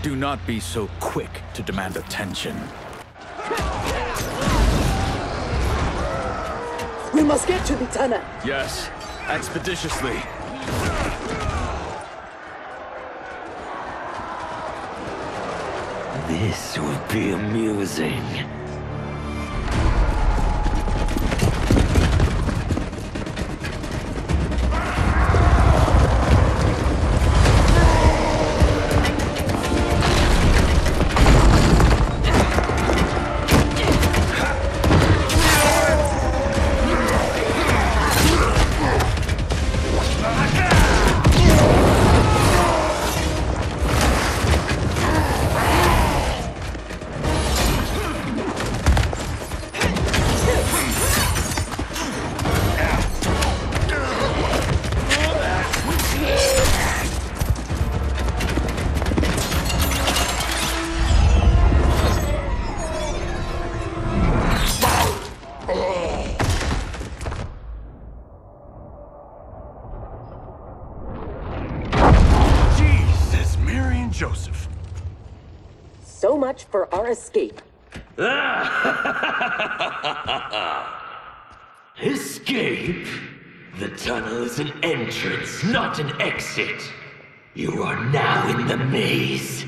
Do not be so quick to demand attention. We must get to the tunnel. Yes, expeditiously. This will be amusing. Joseph. So much for our escape. Escape? The tunnel is an entrance, not an exit. You are now in the maze.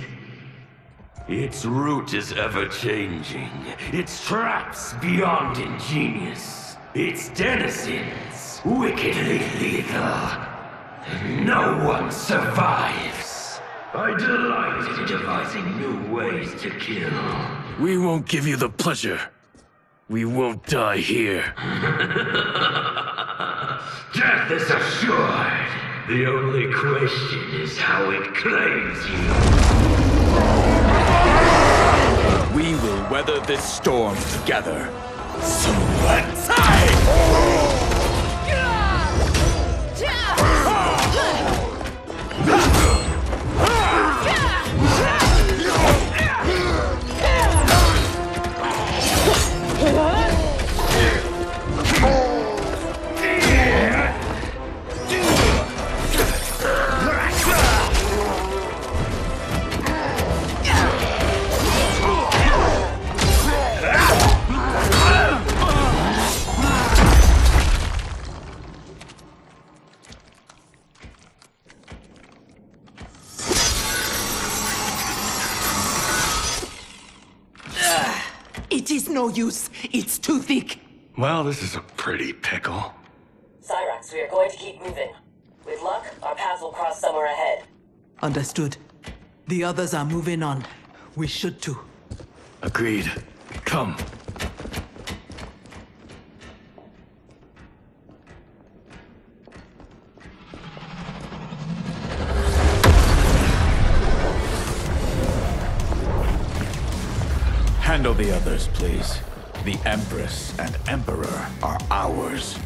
Its route is ever-changing. Its traps beyond ingenious. Its denizens wickedly lethal. No one survives. I delight in devising new ways to kill. We won't give you the pleasure. We won't die here. Death is assured. The only question is how it claims you. We will weather this storm together. So let's die! It is no use. It's too thick. Well, this is a pretty pickle. Cyrax, we are going to keep moving. With luck, our paths will cross somewhere ahead. Understood. The others are moving on. We should too. Agreed. Come. Handle the others, please. The Empress and Emperor are ours.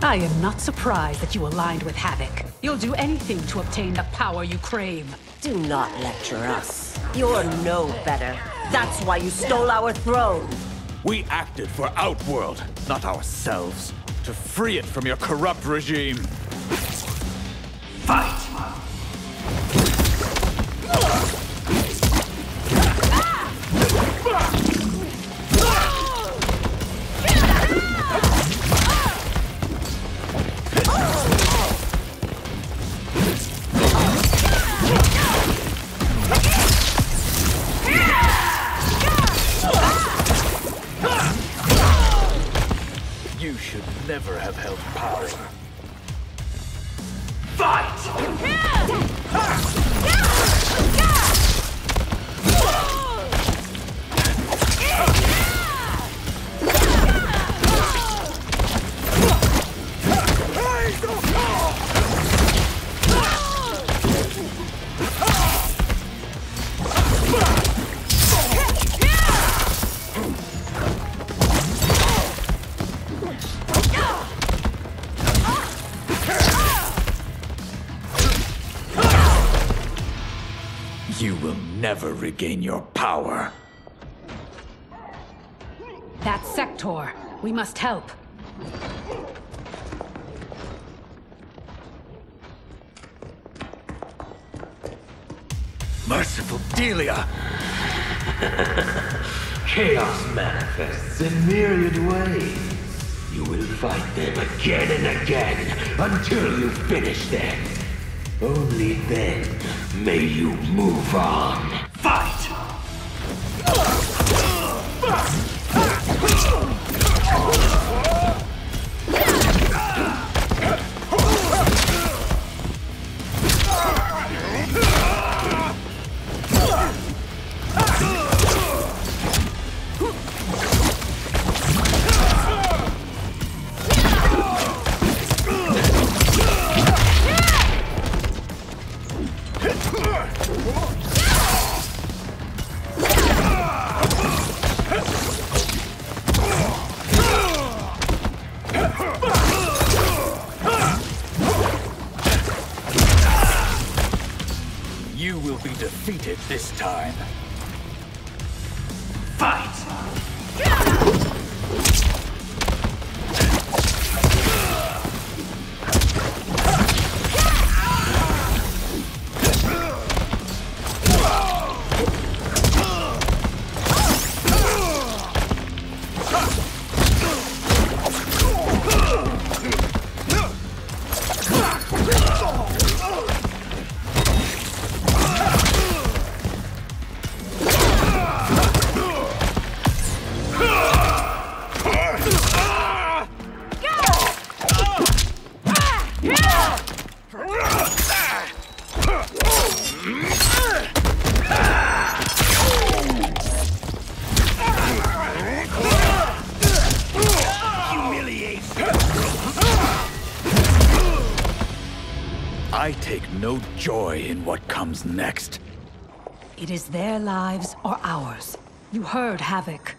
I am not surprised that you aligned with Havoc. You'll do anything to obtain the power you crave. Do not lecture us. You're no better. That's why you stole our throne. We acted for Outworld, not ourselves. To free it from your corrupt regime. Fight! You should never have held power. You will never regain your power. That's Sektor. We must help. Merciful Delia! Chaos manifests in myriad ways. You will fight them again and again until you finish them. Only then may you move on. Fight! You will be defeated this time. Fight! I take no joy in what comes next. It is their lives or ours. You heard Havoc.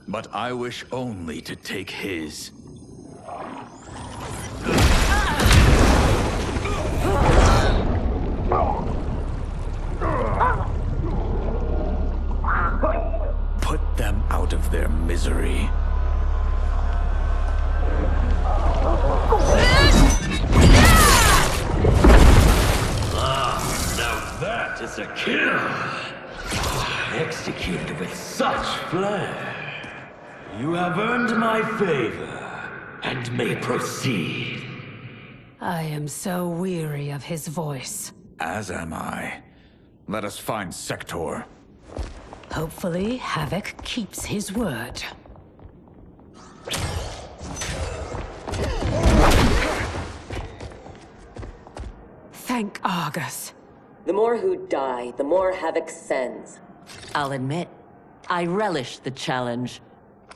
But I wish only to take his. Put them out of their misery. Now that is a kill! Executed with such flair. You have earned my favor, and may proceed. I am so weary of his voice. As am I. Let us find Sektor. Hopefully, Havoc keeps his word. Thank Argus. The more who die, the more Havoc sends. I'll admit, I relish the challenge.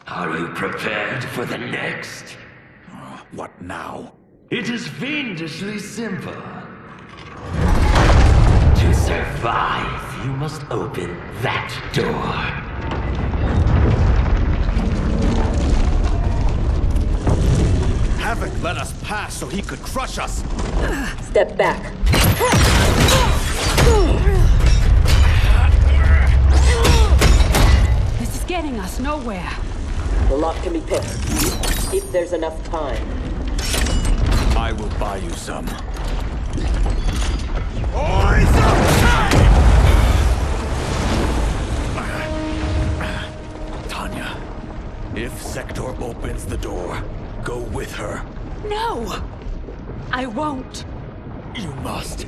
Are you prepared for the next? What now? It is fiendishly simple. To survive, you must open that door. Havoc let us pass so he could crush us. Step back. This is getting us nowhere. The lock can be picked, if there's enough time. I will buy you some. Tanya, if Sektor opens the door, go with her. No! I won't. You must.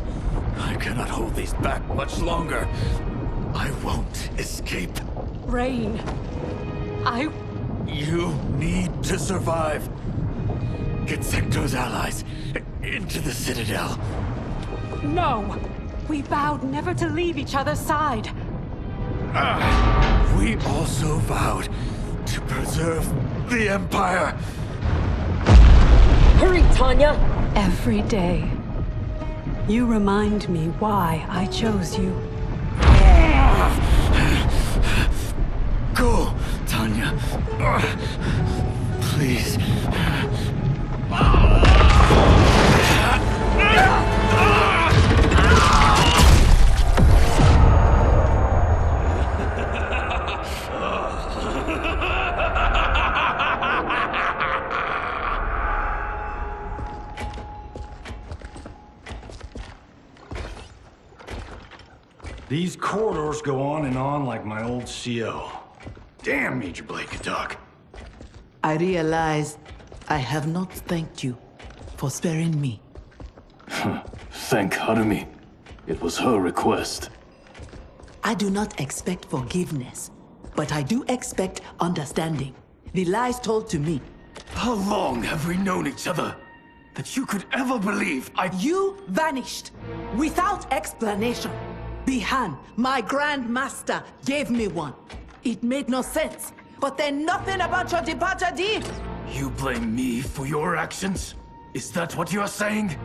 I cannot hold these back much longer. I won't escape. Rain. You need to survive. Get Sektor's allies into the Citadel. No! We vowed never to leave each other's side. We also vowed to preserve the Empire. Hurry, Tanya! Every day, you remind me why I chose you. Go, Tanya. Please. These corridors go on and on like my old CO. Damn, Major Blake could talk. I realize I have not thanked you for sparing me. Thank Harumi. It was her request. I do not expect forgiveness, but I do expect understanding. The lies told to me. How long have we known each other that you could ever believe You vanished without explanation. Bihan, my Grand Master, gave me one. It made no sense, but then nothing about your departure did. You blame me for your actions? Is that what you're saying?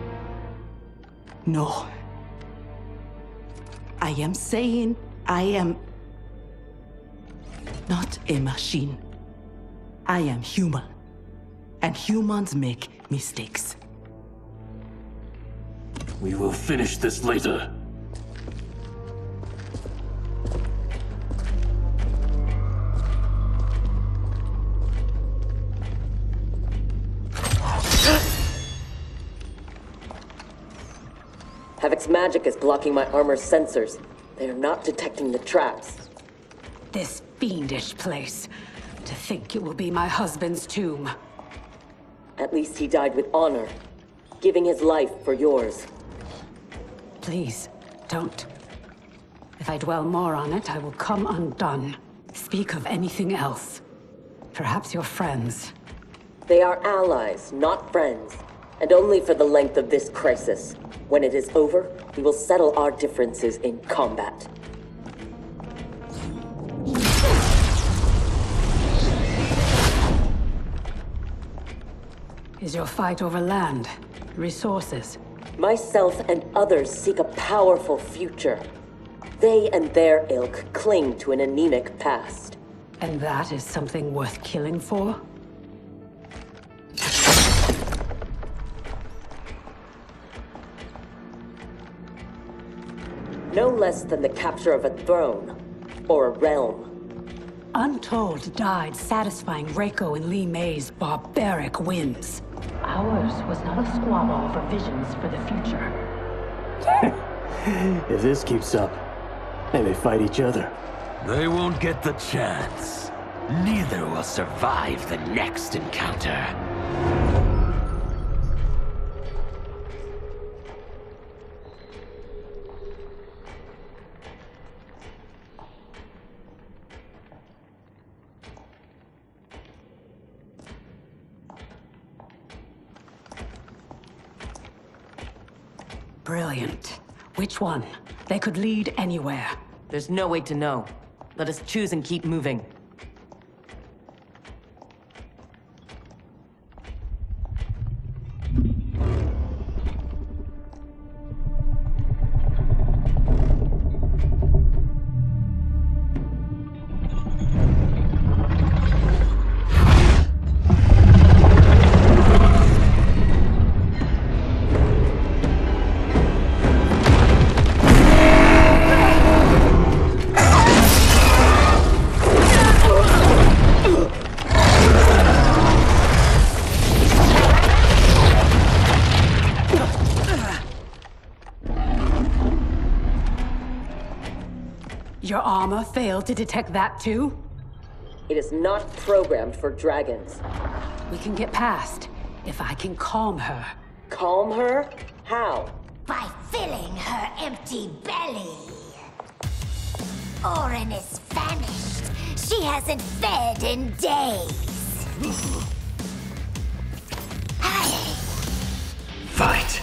No. I am saying I am not a machine. I am human, and humans make mistakes. We will finish this later. Havoc's magic is blocking my armor's sensors. They are not detecting the traps. This fiendish place. To think it will be my husband's tomb. At least he died with honor, giving his life for yours. Please, don't. If I dwell more on it, I will come undone. Speak of anything else. Perhaps your friends. They are allies, not friends. And only for the length of this crisis. When it is over, we will settle our differences in combat. Is your fight over land? Resources? Myself and others seek a powerful future. They and their ilk cling to an anemic past. And that is something worth killing for? No less than the capture of a throne, or a realm. Untold died satisfying Reiko and Li Mei's barbaric whims. Ours was not a squabble over visions for the future. If this keeps up, they may fight each other. They won't get the chance. Neither will survive the next encounter. Brilliant. Which one? They could lead anywhere. There's no way to know. Let us choose and keep moving. Your armor failed to detect that too? It is not programmed for dragons. We can get past, if I can calm her. Calm her? How? By filling her empty belly. Orin is famished. She hasn't fed in days. Fight!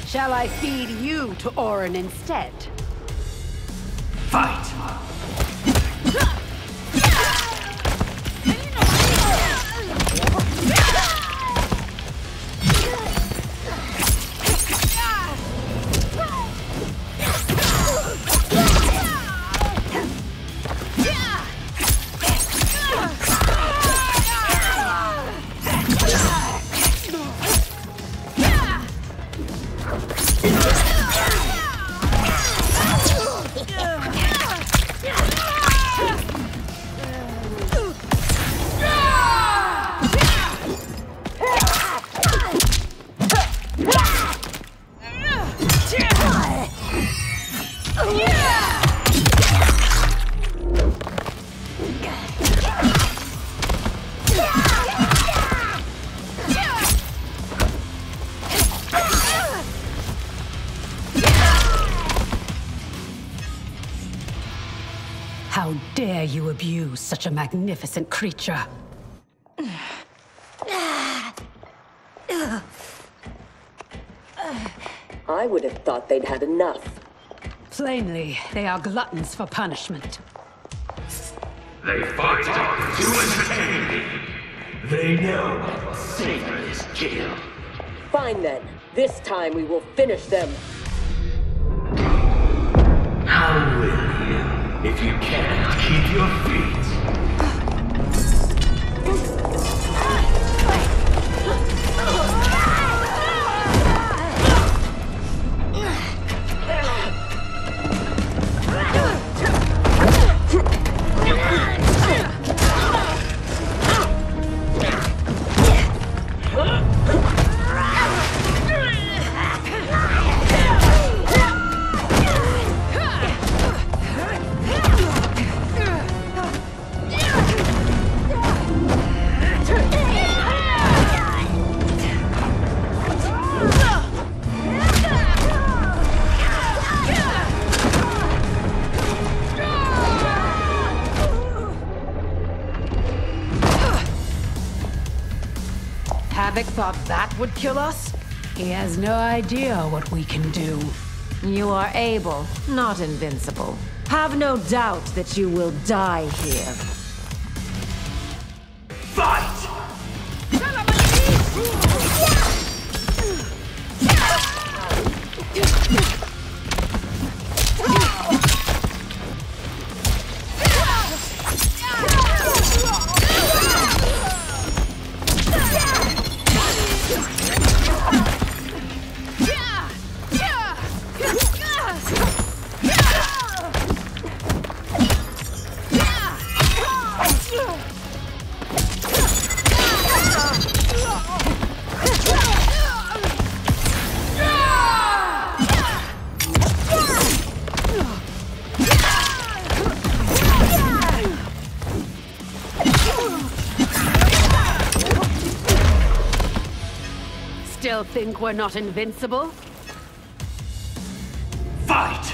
Shall I feed you to Orin instead? Fight! How dare you abuse such a magnificent creature? I would have thought they'd had enough. Plainly, they are gluttons for punishment. They fight to entertain me. They know Saber is kill. Fine then. This time we will finish them. How will you, if you cannot keep your feet? Havoc thought that would kill us? He has no idea what we can do. You are able, not invincible. Have no doubt that you will die here. Fight! Still think we're not invincible? Fight!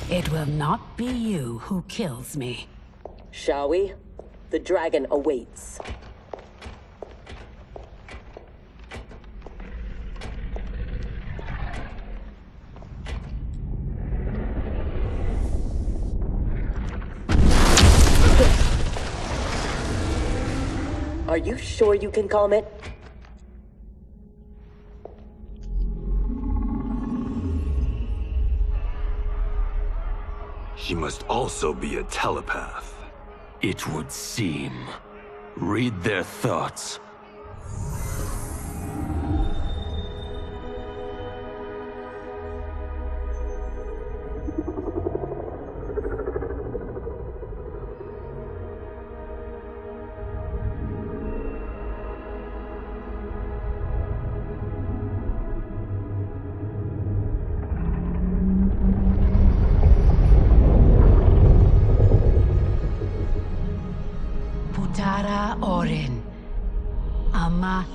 It will not be you who kills me. Shall we? The dragon awaits. Are you sure you can calm it? She must also be a telepath. It would seem. Read their thoughts.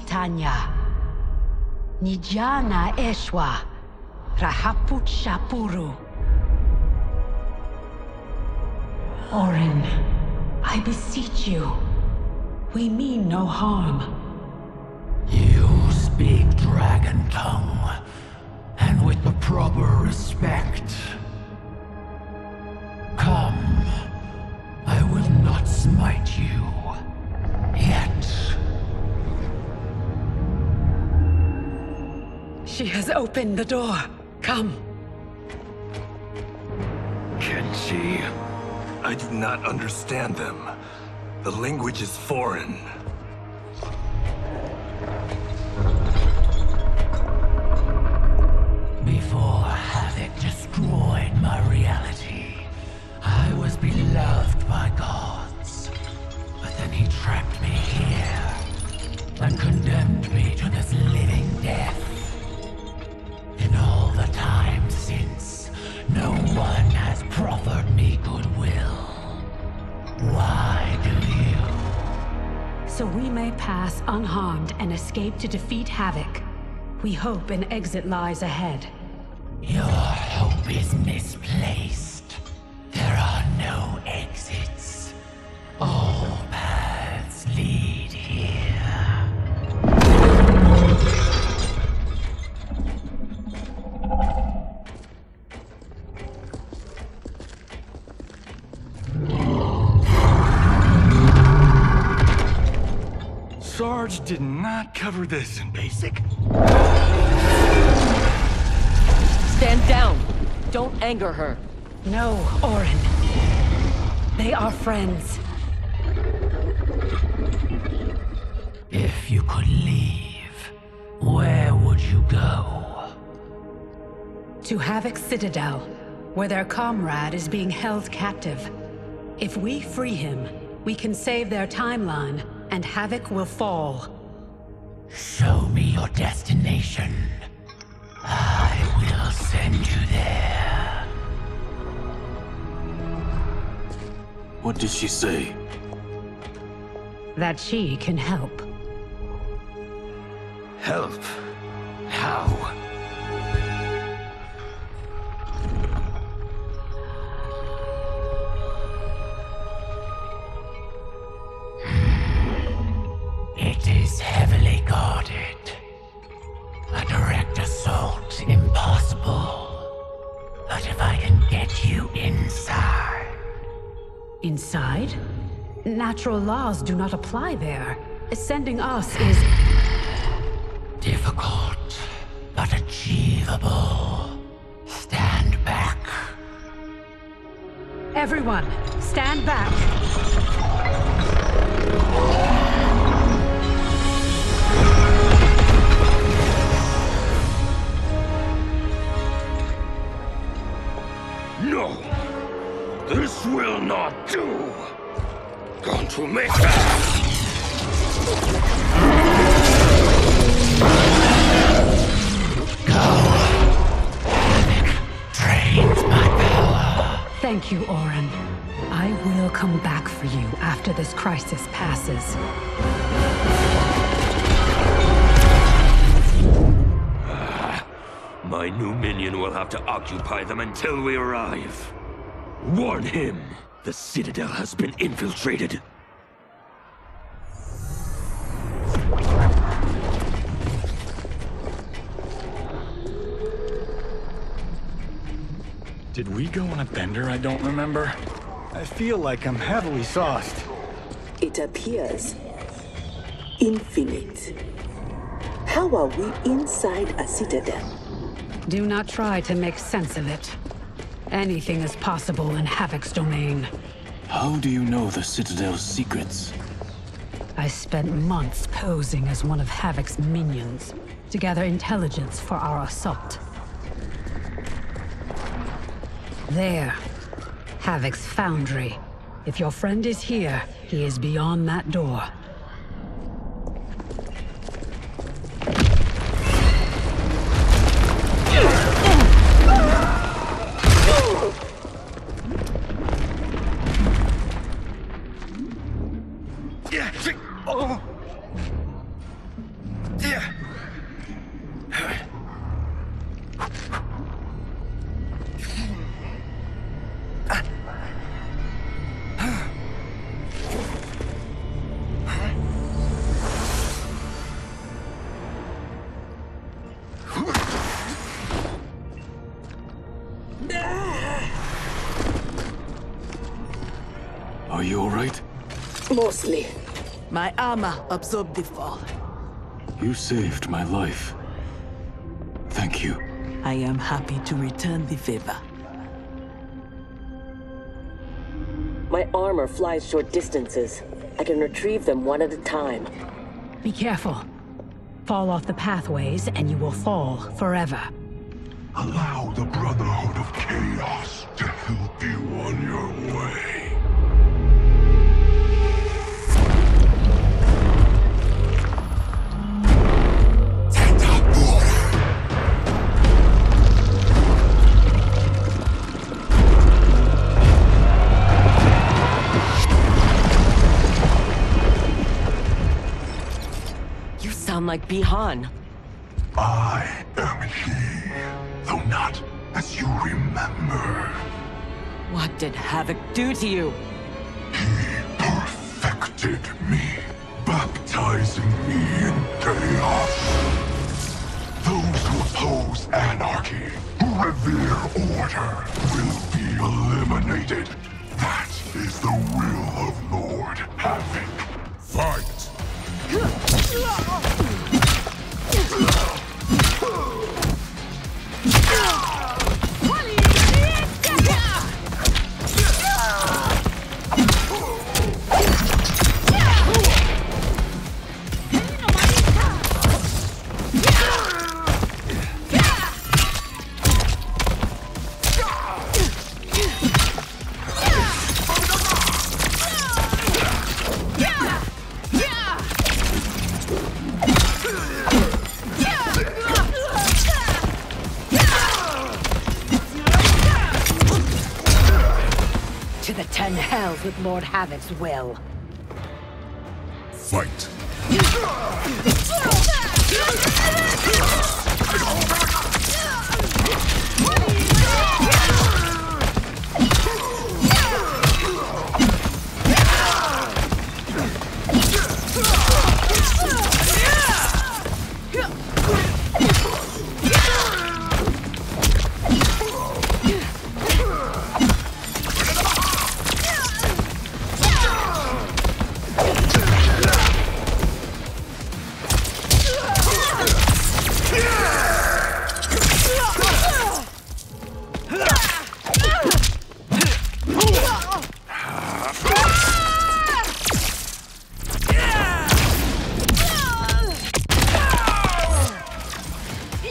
Tanya. Nijana Eshwa. Rahaput Shapuru. Orin, I beseech you. We mean no harm. You speak dragon tongue, and with the proper respect. Come, I will not smite you. Yet. She has opened the door. Come. Kenshi, I do not understand them. The language is foreign. Before Havoc destroyed my reality, I was beloved by gods. But then he trapped me here and condemned me to this living death. In all the time since, no one has proffered me goodwill. Why do you? So we may pass unharmed and escape to defeat Havoc. We hope an exit lies ahead. Your hope is misplaced. There are no exits. All paths lead here. Sarge did not cover this in basic. Stand down. Don't anger her. No, Orin. They are friends. If you could leave, where would you go? To Havoc's Citadel, where their comrade is being held captive. If we free him, we can save their timeline, and Havoc will fall. Show me your destination. I will send you there. What did she say? That she can help. Help? How? It is heavily guarded. A direct assault impossible. But if I can get you inside... Inside? Natural laws do not apply there. Sending us is... difficult, but achievable. Stand back. Everyone, stand back. No! This will not do! Going to make that! Drains my power. Thank you, Orin. I will come back for you after this crisis passes. My new minion will have to occupy them until we arrive. Warn him! The Citadel has been infiltrated. Did we go on a bender I don't remember? I feel like I'm heavily sauced. It appears infinite. How are we inside a citadel? Do not try to make sense of it. Anything is possible in Havoc's domain. How do you know the Citadel's secrets? I spent months posing as one of Havoc's minions to gather intelligence for our assault. There. Havoc's foundry. If your friend is here, he is beyond that door. Are you alright? Mostly. My armor absorbed the fall. You saved my life. Thank you. I am happy to return the favor. My armor flies short distances. I can retrieve them one at a time. Be careful. Fall off the pathways and you will fall forever. Allow the Brotherhood of Chaos to help you on your way. You sound like Bihan. I am he, though not as you remember. What did Havoc do to you? Perfected me, baptizing me in chaos. Those who oppose anarchy, who revere order, will be eliminated. That is the will of Lord Havoc. Fight! To the 10 hells with Lord Havoc's will. Fight!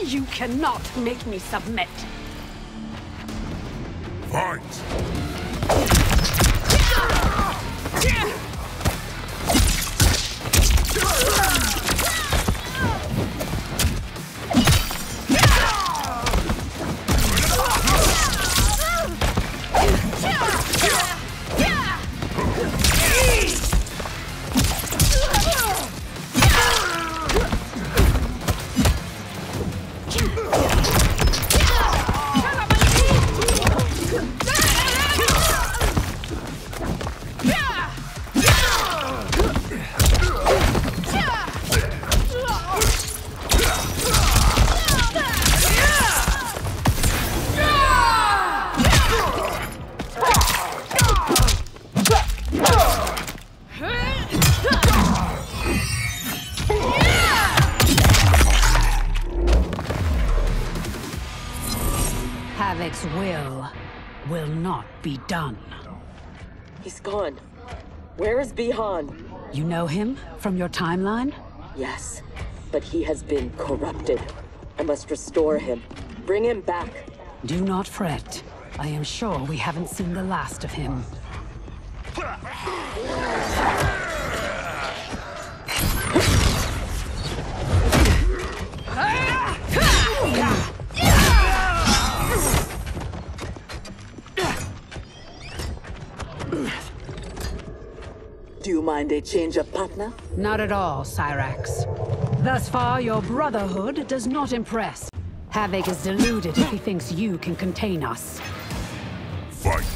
You cannot make me submit. Fight! Havoc's will not be done. He's gone. Where is Bihan? You know him from your timeline? Yes, but he has been corrupted. I must restore him. Bring him back. Do not fret. I am sure we haven't seen the last of him. Do you mind a change of partner? Not at all, Cyrax. Thus far, your brotherhood does not impress. Havoc is deluded if he thinks you can contain us. Fight!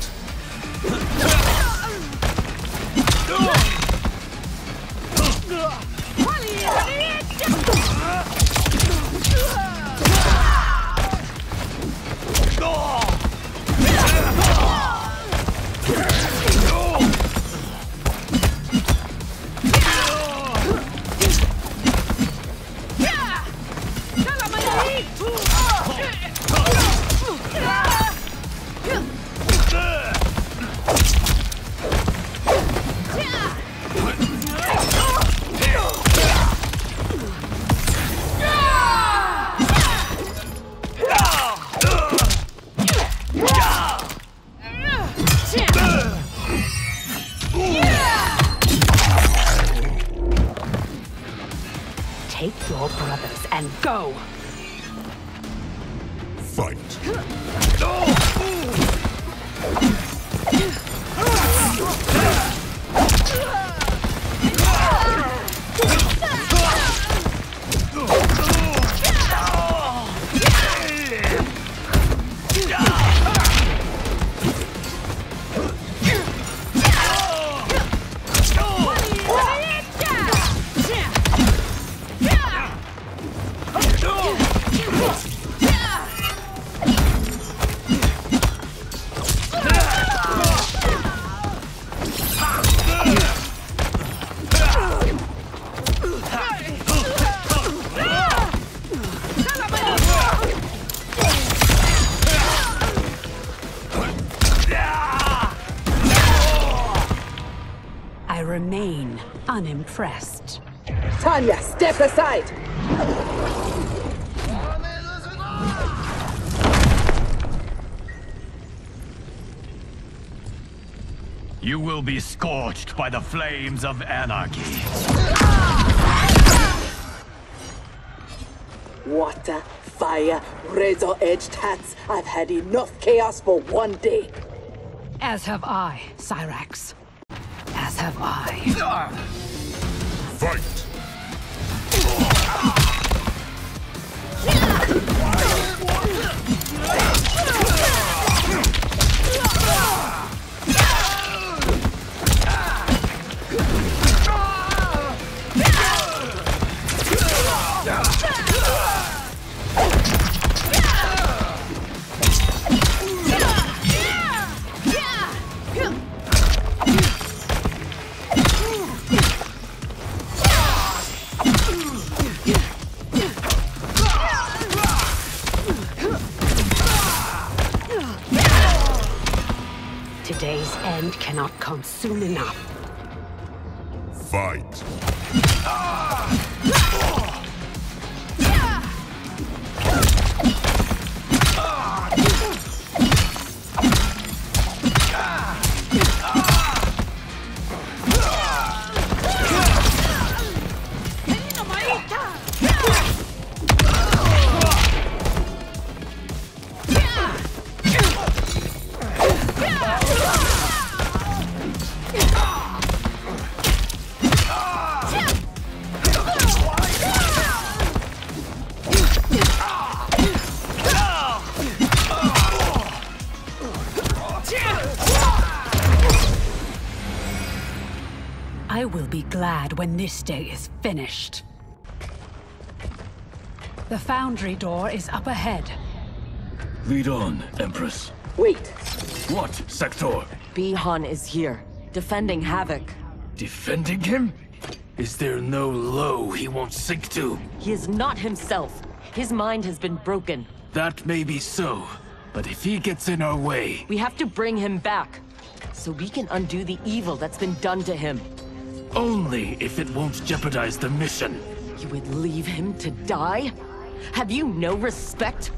Take your brothers and go! Fight! I remain unimpressed. Tanya, step aside! You will be scorched by the flames of anarchy. Water, fire, razor-edged hats. I've had enough chaos for one day. As have I, Cyrax. As have I. Fight! Today's end cannot come soon enough. Fight! I will be glad when this day is finished. The foundry door is up ahead. Lead on, Empress. Wait. What, Sektor? Bihan is here, defending Havoc. Defending him? Is there no low he won't sink to? He is not himself. His mind has been broken. That may be so, But if he gets in our way... We have to bring him back, so we can undo the evil that's been done to him. Only if it won't jeopardize the mission. You would leave him to die? Have you no respect?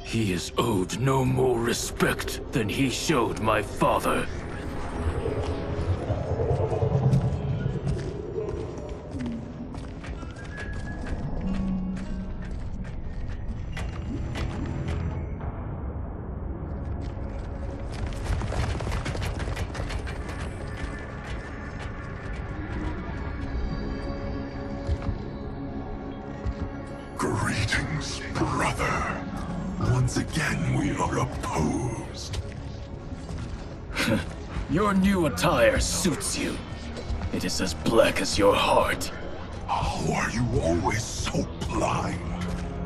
He is owed no more respect than he showed my father. Greetings, brother. Once again, we are opposed. Your new attire suits you. It is as black as your heart. How are you always so blind?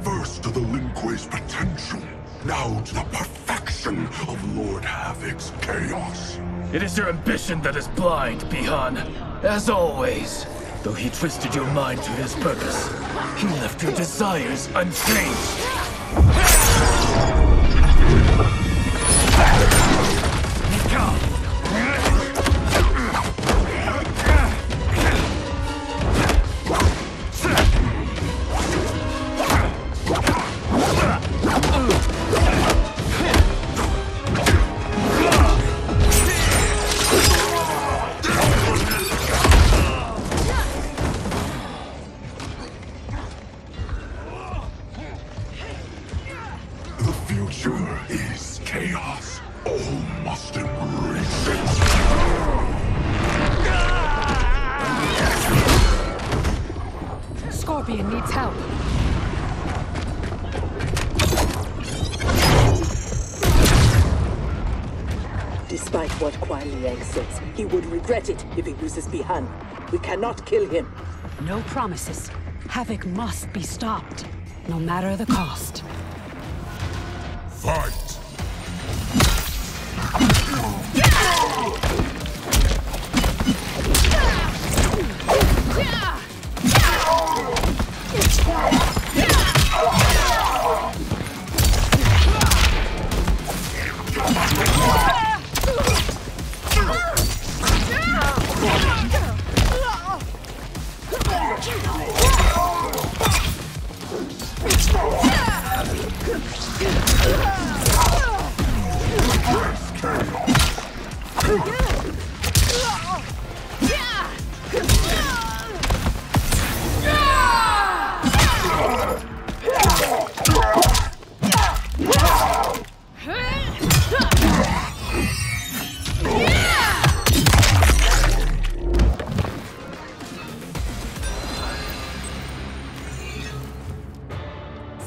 First to the Lin Kuei's potential, now to the perfection of Lord Havoc's chaos. It is your ambition that is blind, Bihan. As always. Though he twisted your mind to his purpose, he left your desires unchanged. Despite what Kuai Liang says, he would regret it if he loses Bihan. We cannot kill him. No promises. Havoc must be stopped, no matter the cost. Fight!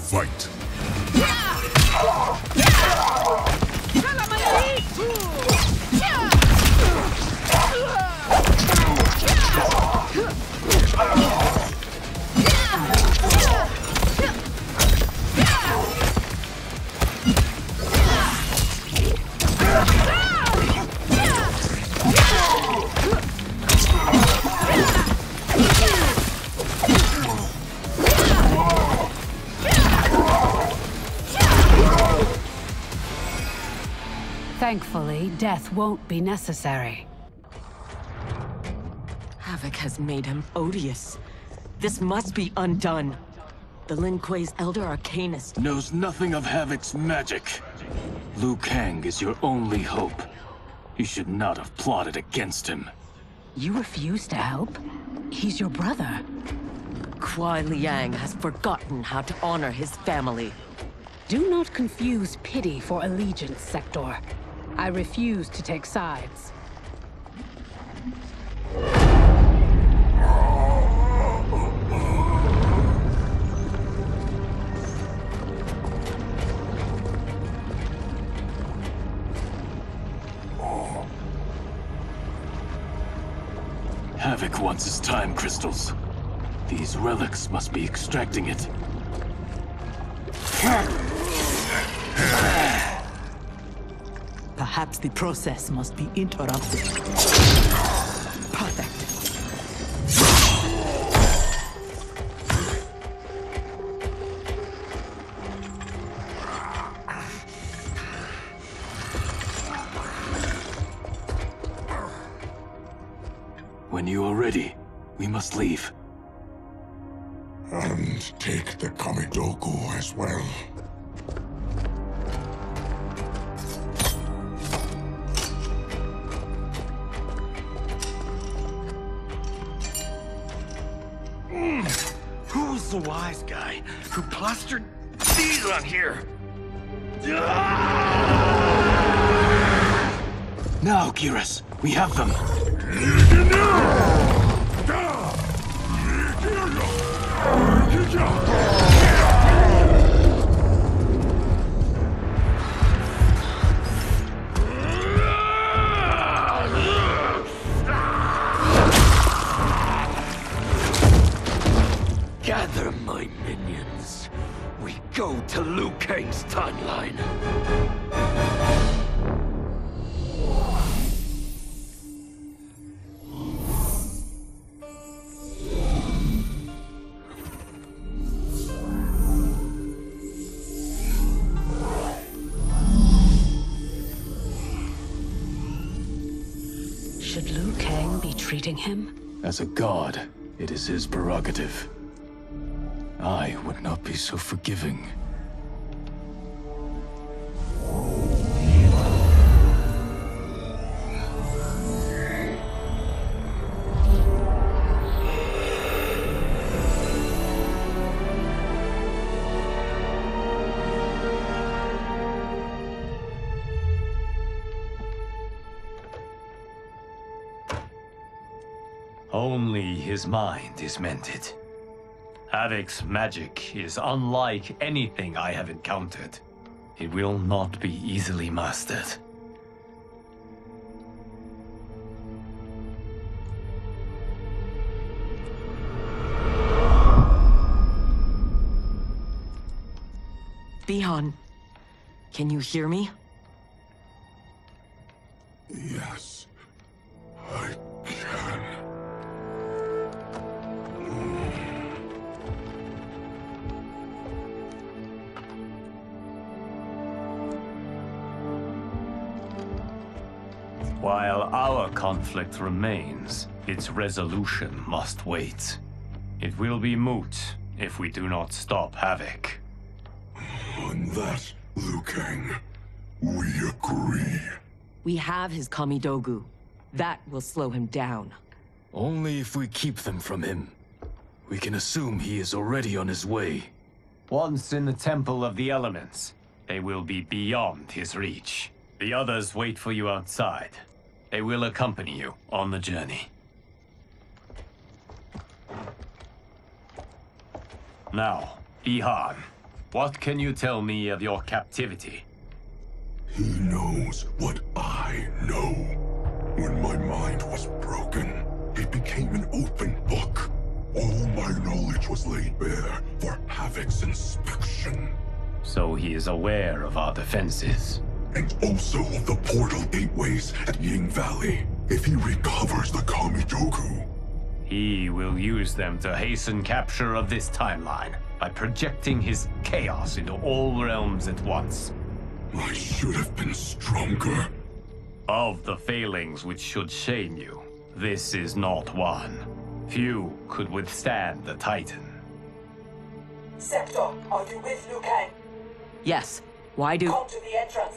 Fight! Thankfully, death won't be necessary. Havoc has made him odious. This must be undone. The Lin Kuei's Elder Arcanist knows nothing of Havoc's magic. Liu Kang is your only hope. You should not have plotted against him. You refuse to help? He's your brother. Kuai Liang has forgotten how to honor his family. Do not confuse pity for allegiance, Sektor. I refuse to take sides. Havoc wants his time crystals. These relics must be extracting it. Perhaps the process must be interrupted. Perfect. When you are ready, we must leave. And take the Kamidogu as well. Who was the wise guy who plastered these on here? Now, Geras, we have them. Gather my minions. We go to Liu Kang's timeline. Should Liu Kang be treating him? As a god, it is his prerogative. I would not be so forgiving. Only his mind is mended. Havoc's magic is unlike anything I have encountered. It will not be easily mastered. Bihan, can you hear me? Yes, I can. While our conflict remains, its resolution must wait. It will be moot if we do not stop Havoc. On that, Liu Kang, we agree. We have his Kamidogu. That will slow him down. Only if we keep them from him. We can assume he is already on his way. Once in the Temple of the Elements, they will be beyond his reach. The others wait for you outside. They will accompany you on the journey. Now, Bihan, what can you tell me of your captivity? He knows what I know. When my mind was broken, it became an open book. All my knowledge was laid bare for Havoc's inspection. So he is aware of our defenses. And also of the portal gateways at Ying Valley. If he recovers the Kamidogu, he will use them to hasten capture of this timeline by projecting his chaos into all realms at once. I should have been stronger. Of the failings which should shame you, this is not one. Few could withstand the Titan. Sektor, are you with Liu Kang? Yes. Why do... Come to the entrance.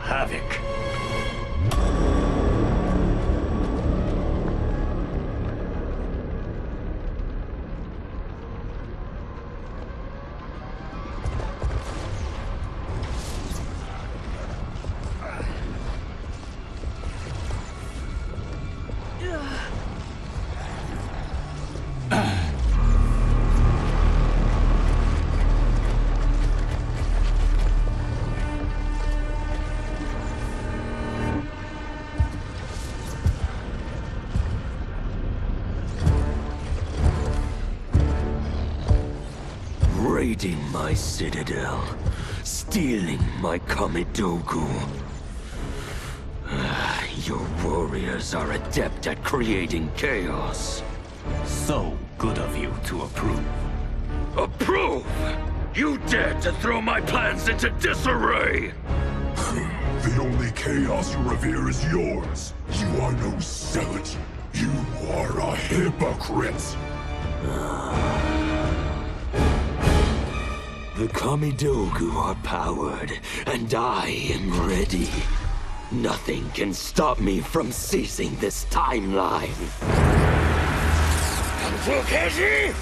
Havoc. Raiding my citadel, stealing my Kamidogu. Your warriors are adept at creating chaos. So good of you to approve. Approve? You dared to throw my plans into disarray! The only chaos you revere is yours. You are no zealot. You are a hypocrite. The Kamidogu are powered, and I am ready. Nothing can stop me from seizing this timeline. Kenshi!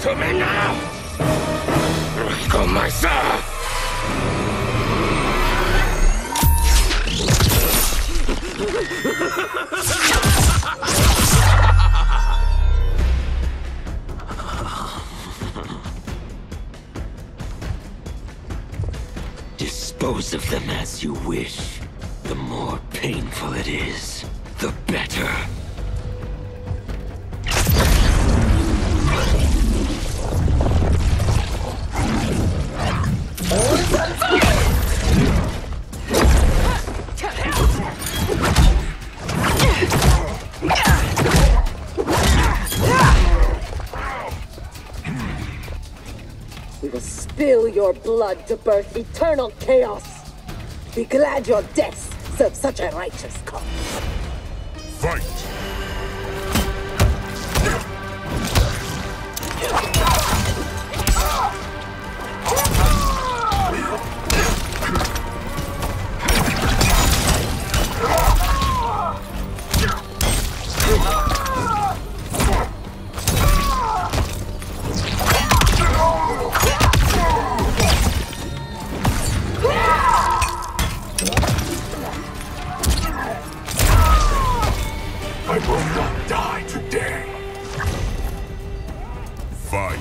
To me now! Come myself! Dispose of them as you wish. The more painful it is, the better. We will spill your blood to birth eternal chaos. Be glad your deaths serve such a righteous cause. Fight! I will not die today. Fight.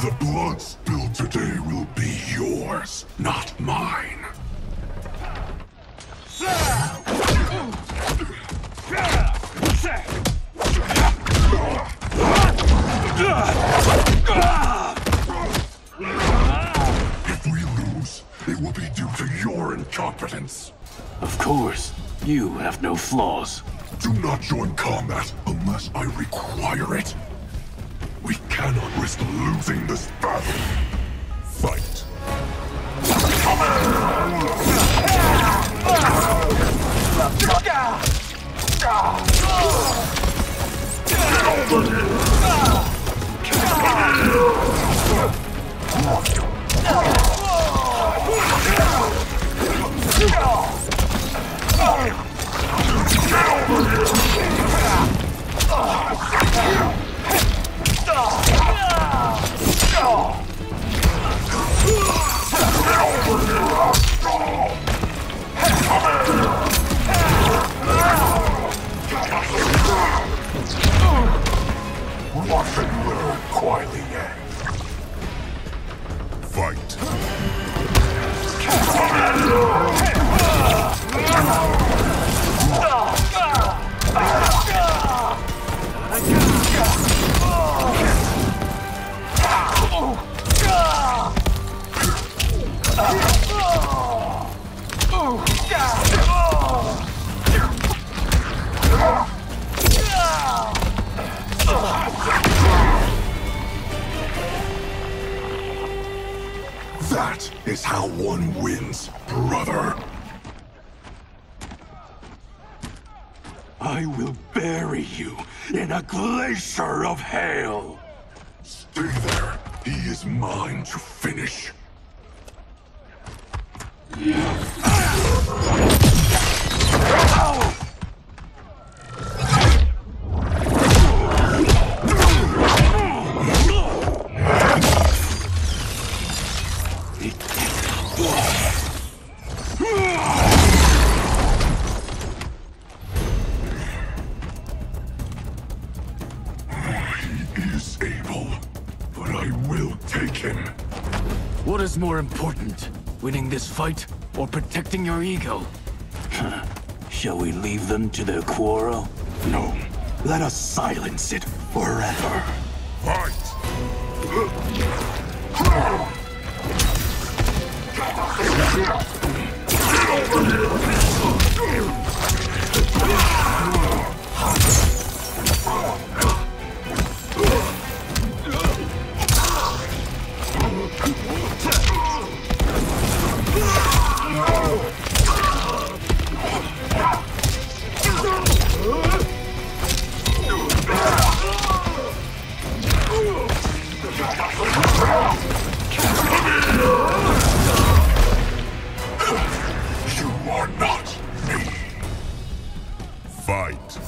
The blood spilled today will be yours, not mine. If we lose, it will be due to your incompetence. Of course, you have no flaws. Do not join combat unless I require it. We cannot risk losing this battle. Fight. Watch and learn quietly, Fight. That is how one wins, brother. I will bury you in a glacier of hail. Stay there. He is mine to finish. What is more important, winning this fight or protecting your ego? Shall we leave them to their quarrel? No. Let us silence it forever. Fight! You are not me. Fight.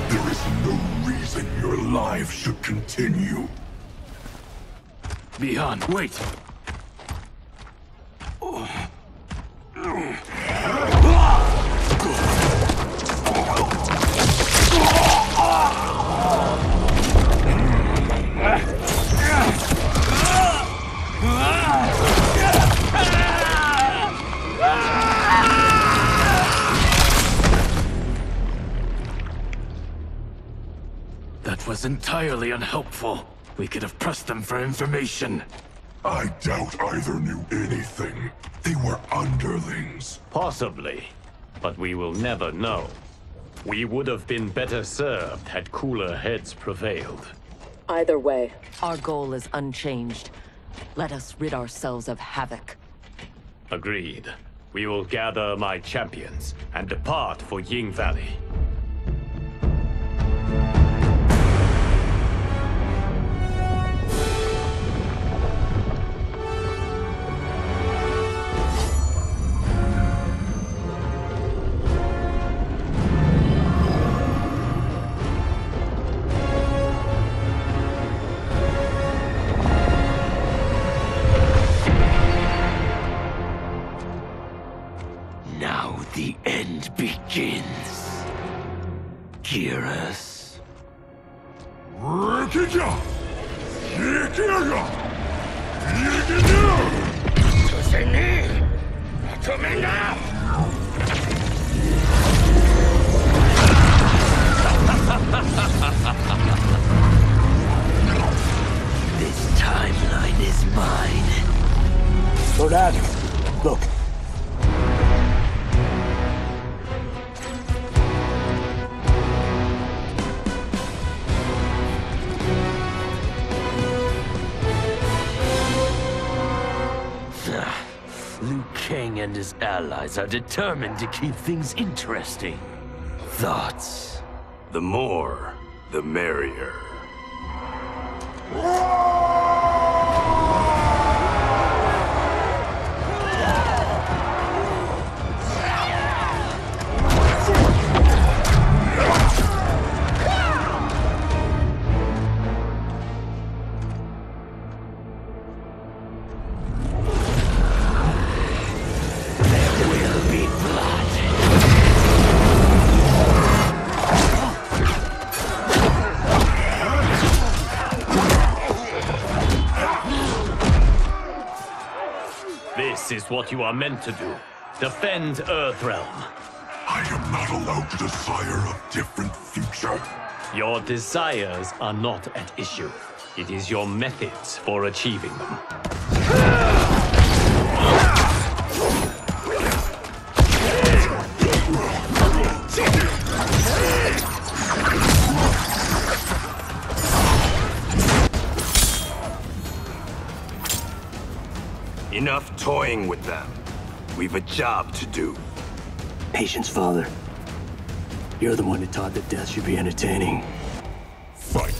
There is no reason your life should continue. Beyond, wait! That was entirely unhelpful. We could have pressed them for information. I doubt either knew anything. They were underlings. Possibly, but we will never know. We would have been better served had cooler heads prevailed. Either way, our goal is unchanged. Let us rid ourselves of Havoc. Agreed. We will gather my champions and depart for Ying Valley. Now the end begins. Geras. This timeline is mine. Lord Ashrah, look. Liu Kang and his allies are determined to keep things interesting. Thoughts? The more, the merrier. This is what you are meant to do. Defend Earthrealm. I am not allowed to desire a different future. Your desires are not at issue. It is your methods for achieving them. Enough toying with them. We've a job to do. Patience, Father. You're the one who taught that death should be entertaining. Fight.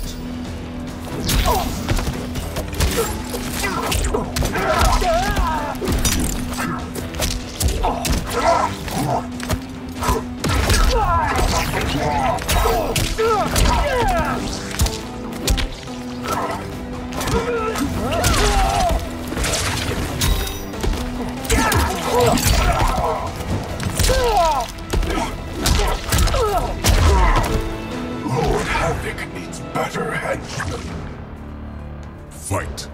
Lord Havoc needs better henchmen. Fight.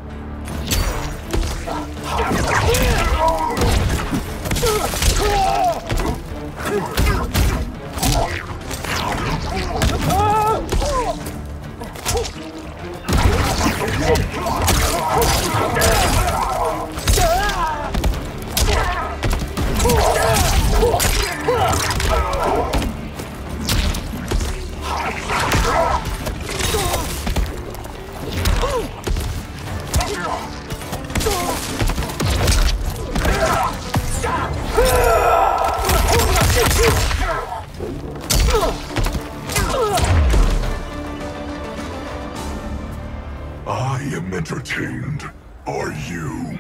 I am entertained. Are you?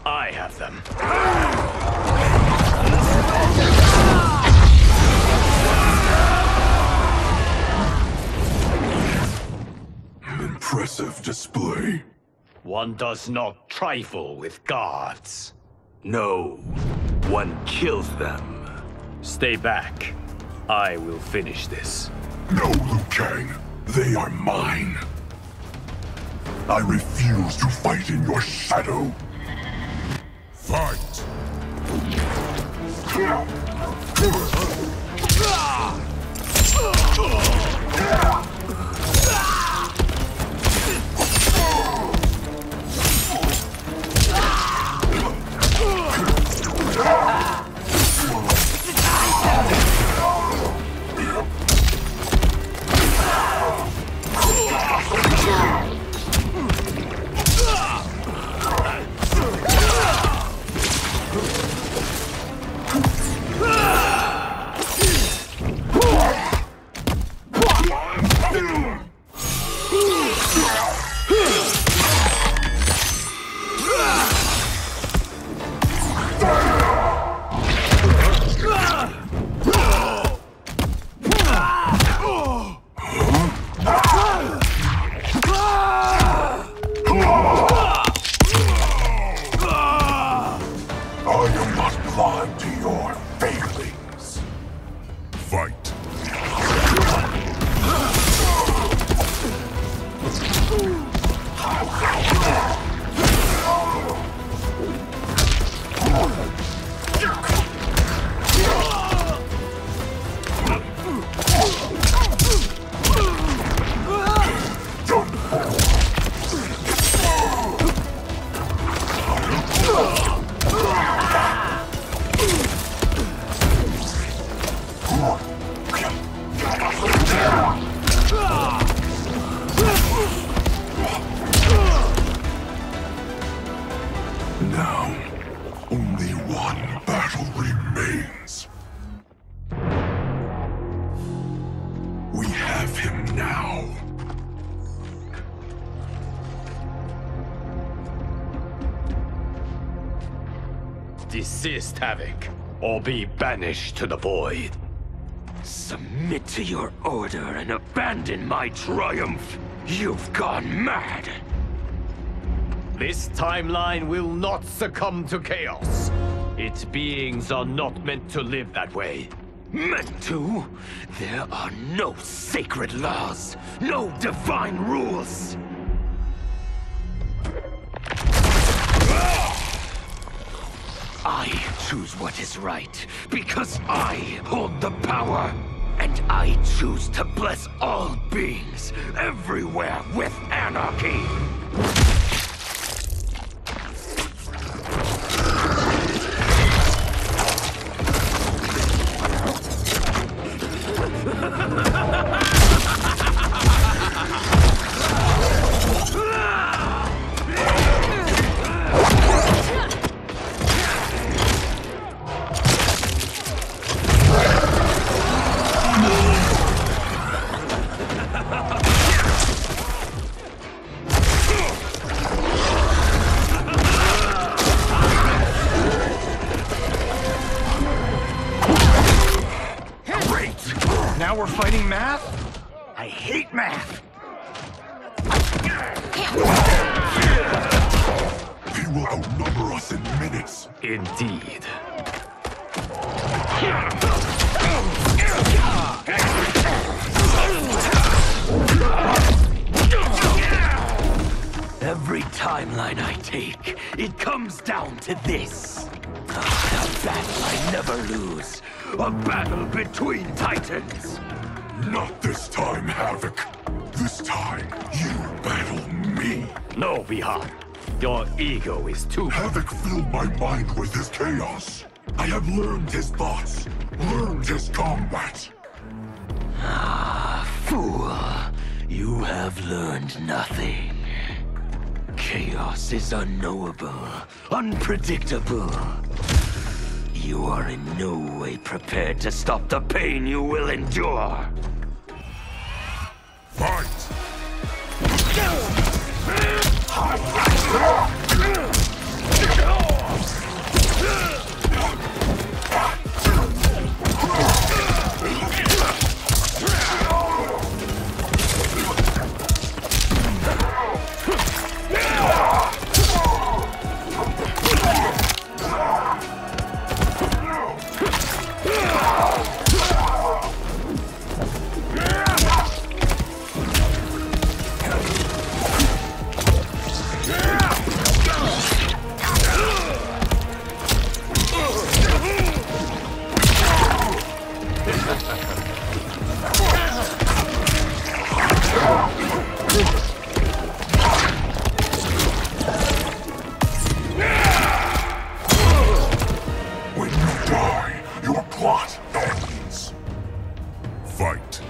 I have them. Impressive display. One does not trifle with gods. No, one kills them. Stay back. I will finish this. No, Liu Kang. They are mine. I refuse to fight in your shadow. Fight! Now, only one battle remains. We have him now. Desist, Havoc, or be banished to the void. Submit to your order and abandon my triumph. You've gone mad. This timeline will not succumb to chaos. Its beings are not meant to live that way. Meant to? There are no sacred laws, no divine rules. I choose what is right, because I hold the power. And I choose to bless all beings, everywhere with anarchy. Now we're fighting math? I hate math! He will outnumber us in minutes. Indeed. Every timeline I take, it comes down to this. A battle I never lose. A battle between titans. Not this time, Havoc. This time, you battle me. No, Bihan. Your ego is too... Havoc filled my mind with his chaos. I have learned his thoughts, learned his combat. Ah, fool. You have learned nothing. Chaos is unknowable, unpredictable. You are in no way prepared to stop the pain you will endure. Fight! When you die, your plot ends. Fight.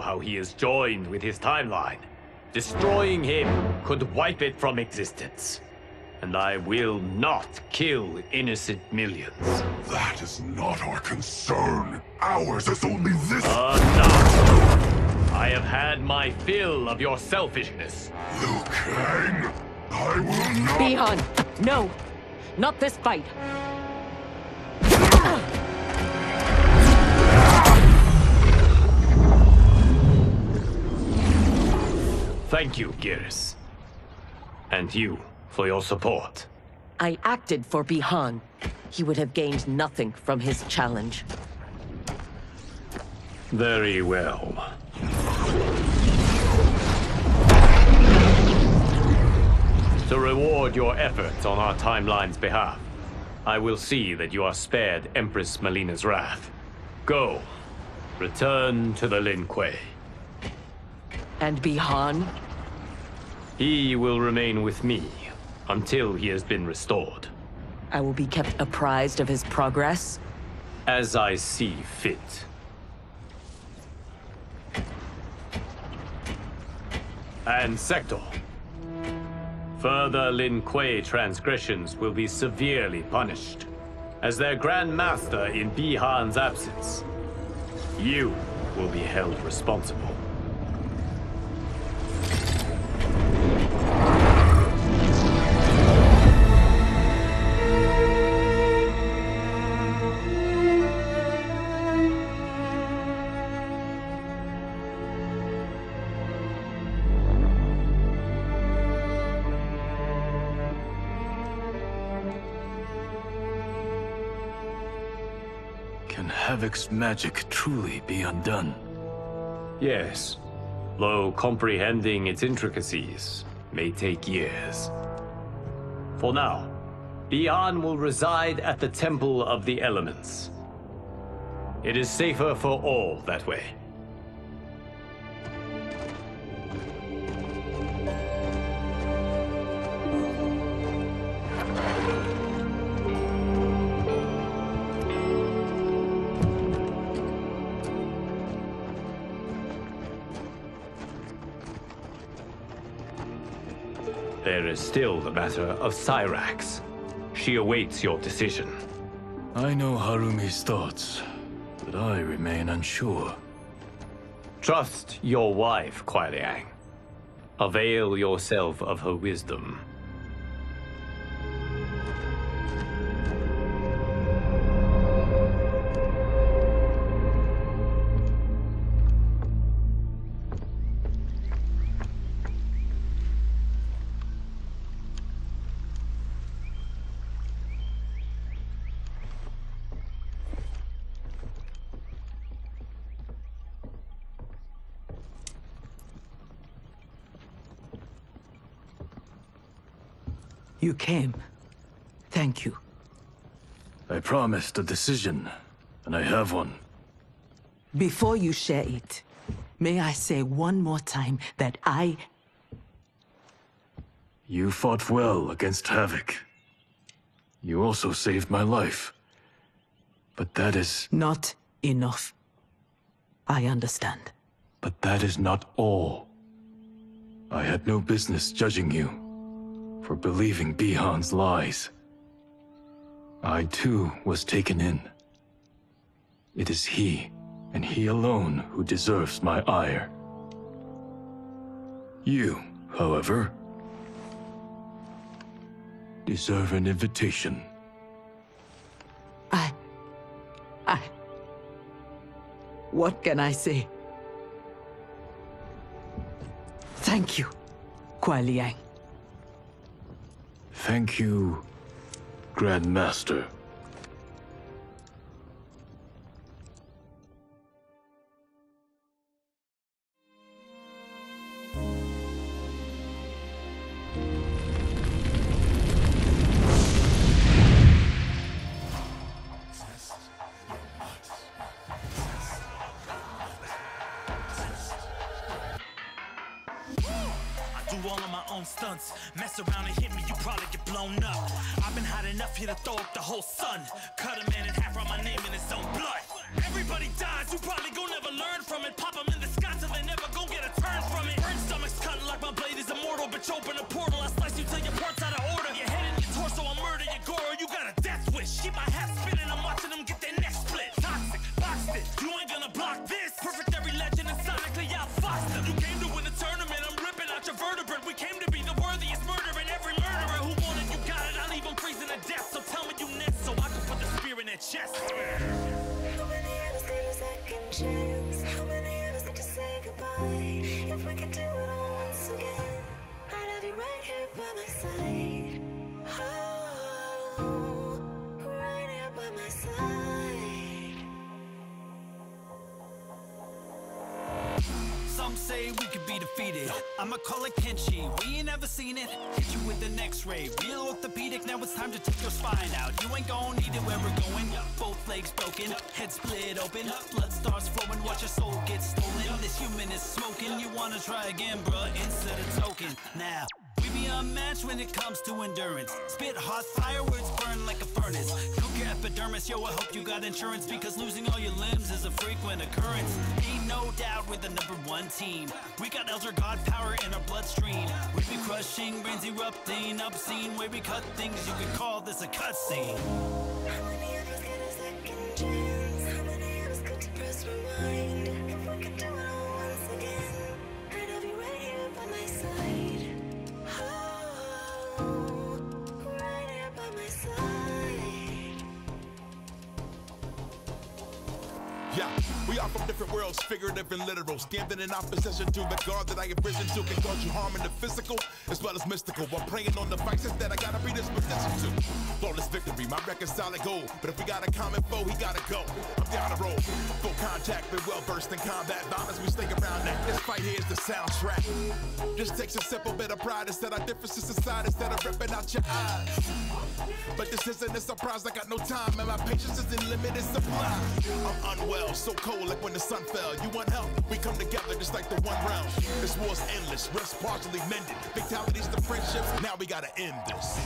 How he is joined with his timeline. Destroying him could wipe it from existence. And I will not kill innocent millions. That is not our concern. Ours is only this. Enough! I have had my fill of your selfishness. Liu Kang, I will not... Bihan, no! Not this fight! Thank you, Geras. And you, for your support. I acted for Bihan. He would have gained nothing from his challenge. Very well. To reward your efforts on our timeline's behalf, I will see that you are spared Empress Mileena's wrath. Go. Return to the Lin Kuei. And Bi-Han? He will remain with me until he has been restored. I will be kept apprised of his progress? As I see fit. And Sektor. Further Lin Kuei transgressions will be severely punished. As their Grand Master in Bi-Han's absence, you will be held responsible. Can Havoc's magic truly be undone? Yes, though comprehending its intricacies may take years. For now, Bi-Han will reside at the Temple of the Elements. It is safer for all that way. There is still the matter of Cyrax. She awaits your decision. I know Harumi's thoughts, but I remain unsure. Trust your wife, Kuai Liang. Avail yourself of her wisdom. You came. Thank you. I promised a decision, and I have one. Before you share it, may I say one more time that You fought well against Havoc. You also saved my life. But that is... Not enough. I understand. But that is not all. I had no business judging you for believing Bi-Han's lies. I too was taken in. It is he, and he alone, who deserves my ire. You, however, deserve an invitation. What can I say? Thank you, Kuai Liang. Thank you, Grand Master. Stunts. Mess around and hit me, you probably get blown up. I've been hot enough here to throw up the whole sun. Cut a man in half, write my name in his own blood. Everybody dies, you probably gon' never learn from it. Pop them in the sky till they never gon' get a turn from it. Burn stomachs cutting like my blade is immortal. Bitch, open a portal, I slice you till your parts out of order. Your head in your torso, I murder your gore. You got a death wish. Keep my hat spinning, I'm watching them get their neck split. Toxic, boxed it, you ain't gonna block this. Perfect every legend and sonically outfoxed them. You came to win the tournament, I'm ripping out your vertebrae. We came to be the worthiest murderer, and every murderer who wanted you got it. I'll leave them freezing to death, so tell me you next, so I can put the spear in their chest. How many of us need a second chance? How many of us need to say goodbye? If we could do it all once again, I'd have you right here by my side. Oh, right here by my side. Some Some say we could be defeated. I'ma call it Kenshi, we ain't never seen it. Hit you with an x-ray, real orthopedic. Now it's time to take your spine out. You ain't gon' need it where we're going. Both legs broken, head split open, blood starts flowing, watch your soul get stolen. This human is smoking, you wanna try again, bruh, instead of token. Now we be unmatched when it comes to endurance. Spit hot fire, words burn like a furnace. Cook your epidermis, yo, I hope you got insurance, because losing all your limbs is a frequent occurrence. Ain't no doubt we're the #1 team. We got Elder God power in our bloodstream. We be crushing, brains erupting, obscene. Way we cut things, you could call this a cutscene. How many of us get a second chance? How many of us could to press rewind? If we could do it all once again, I'd have you right here by my side. Oh, right here by my side. Yeah, we are from different worlds, figurative and literal. Standing in opposition to the God that I have risen to can cause you harm in the physical as well as mystical. While preying on the vices that I gotta be disposition to. Flawless victory, my record's solid gold. But if we got a common foe, he gotta go. I'm down the road, full contact, but well versed in combat violence. We stay around that. This fight here is the soundtrack. Just takes a simple bit of pride instead of differences aside, instead of ripping out your eyes. But this isn't a surprise, I got no time, and my patience is in limited supply. I'm unwell, so cold like when the sun fell. You want help? We come together just like the one round. This war's endless, rest partially mended. Fatalities to friendships, now we gotta end this.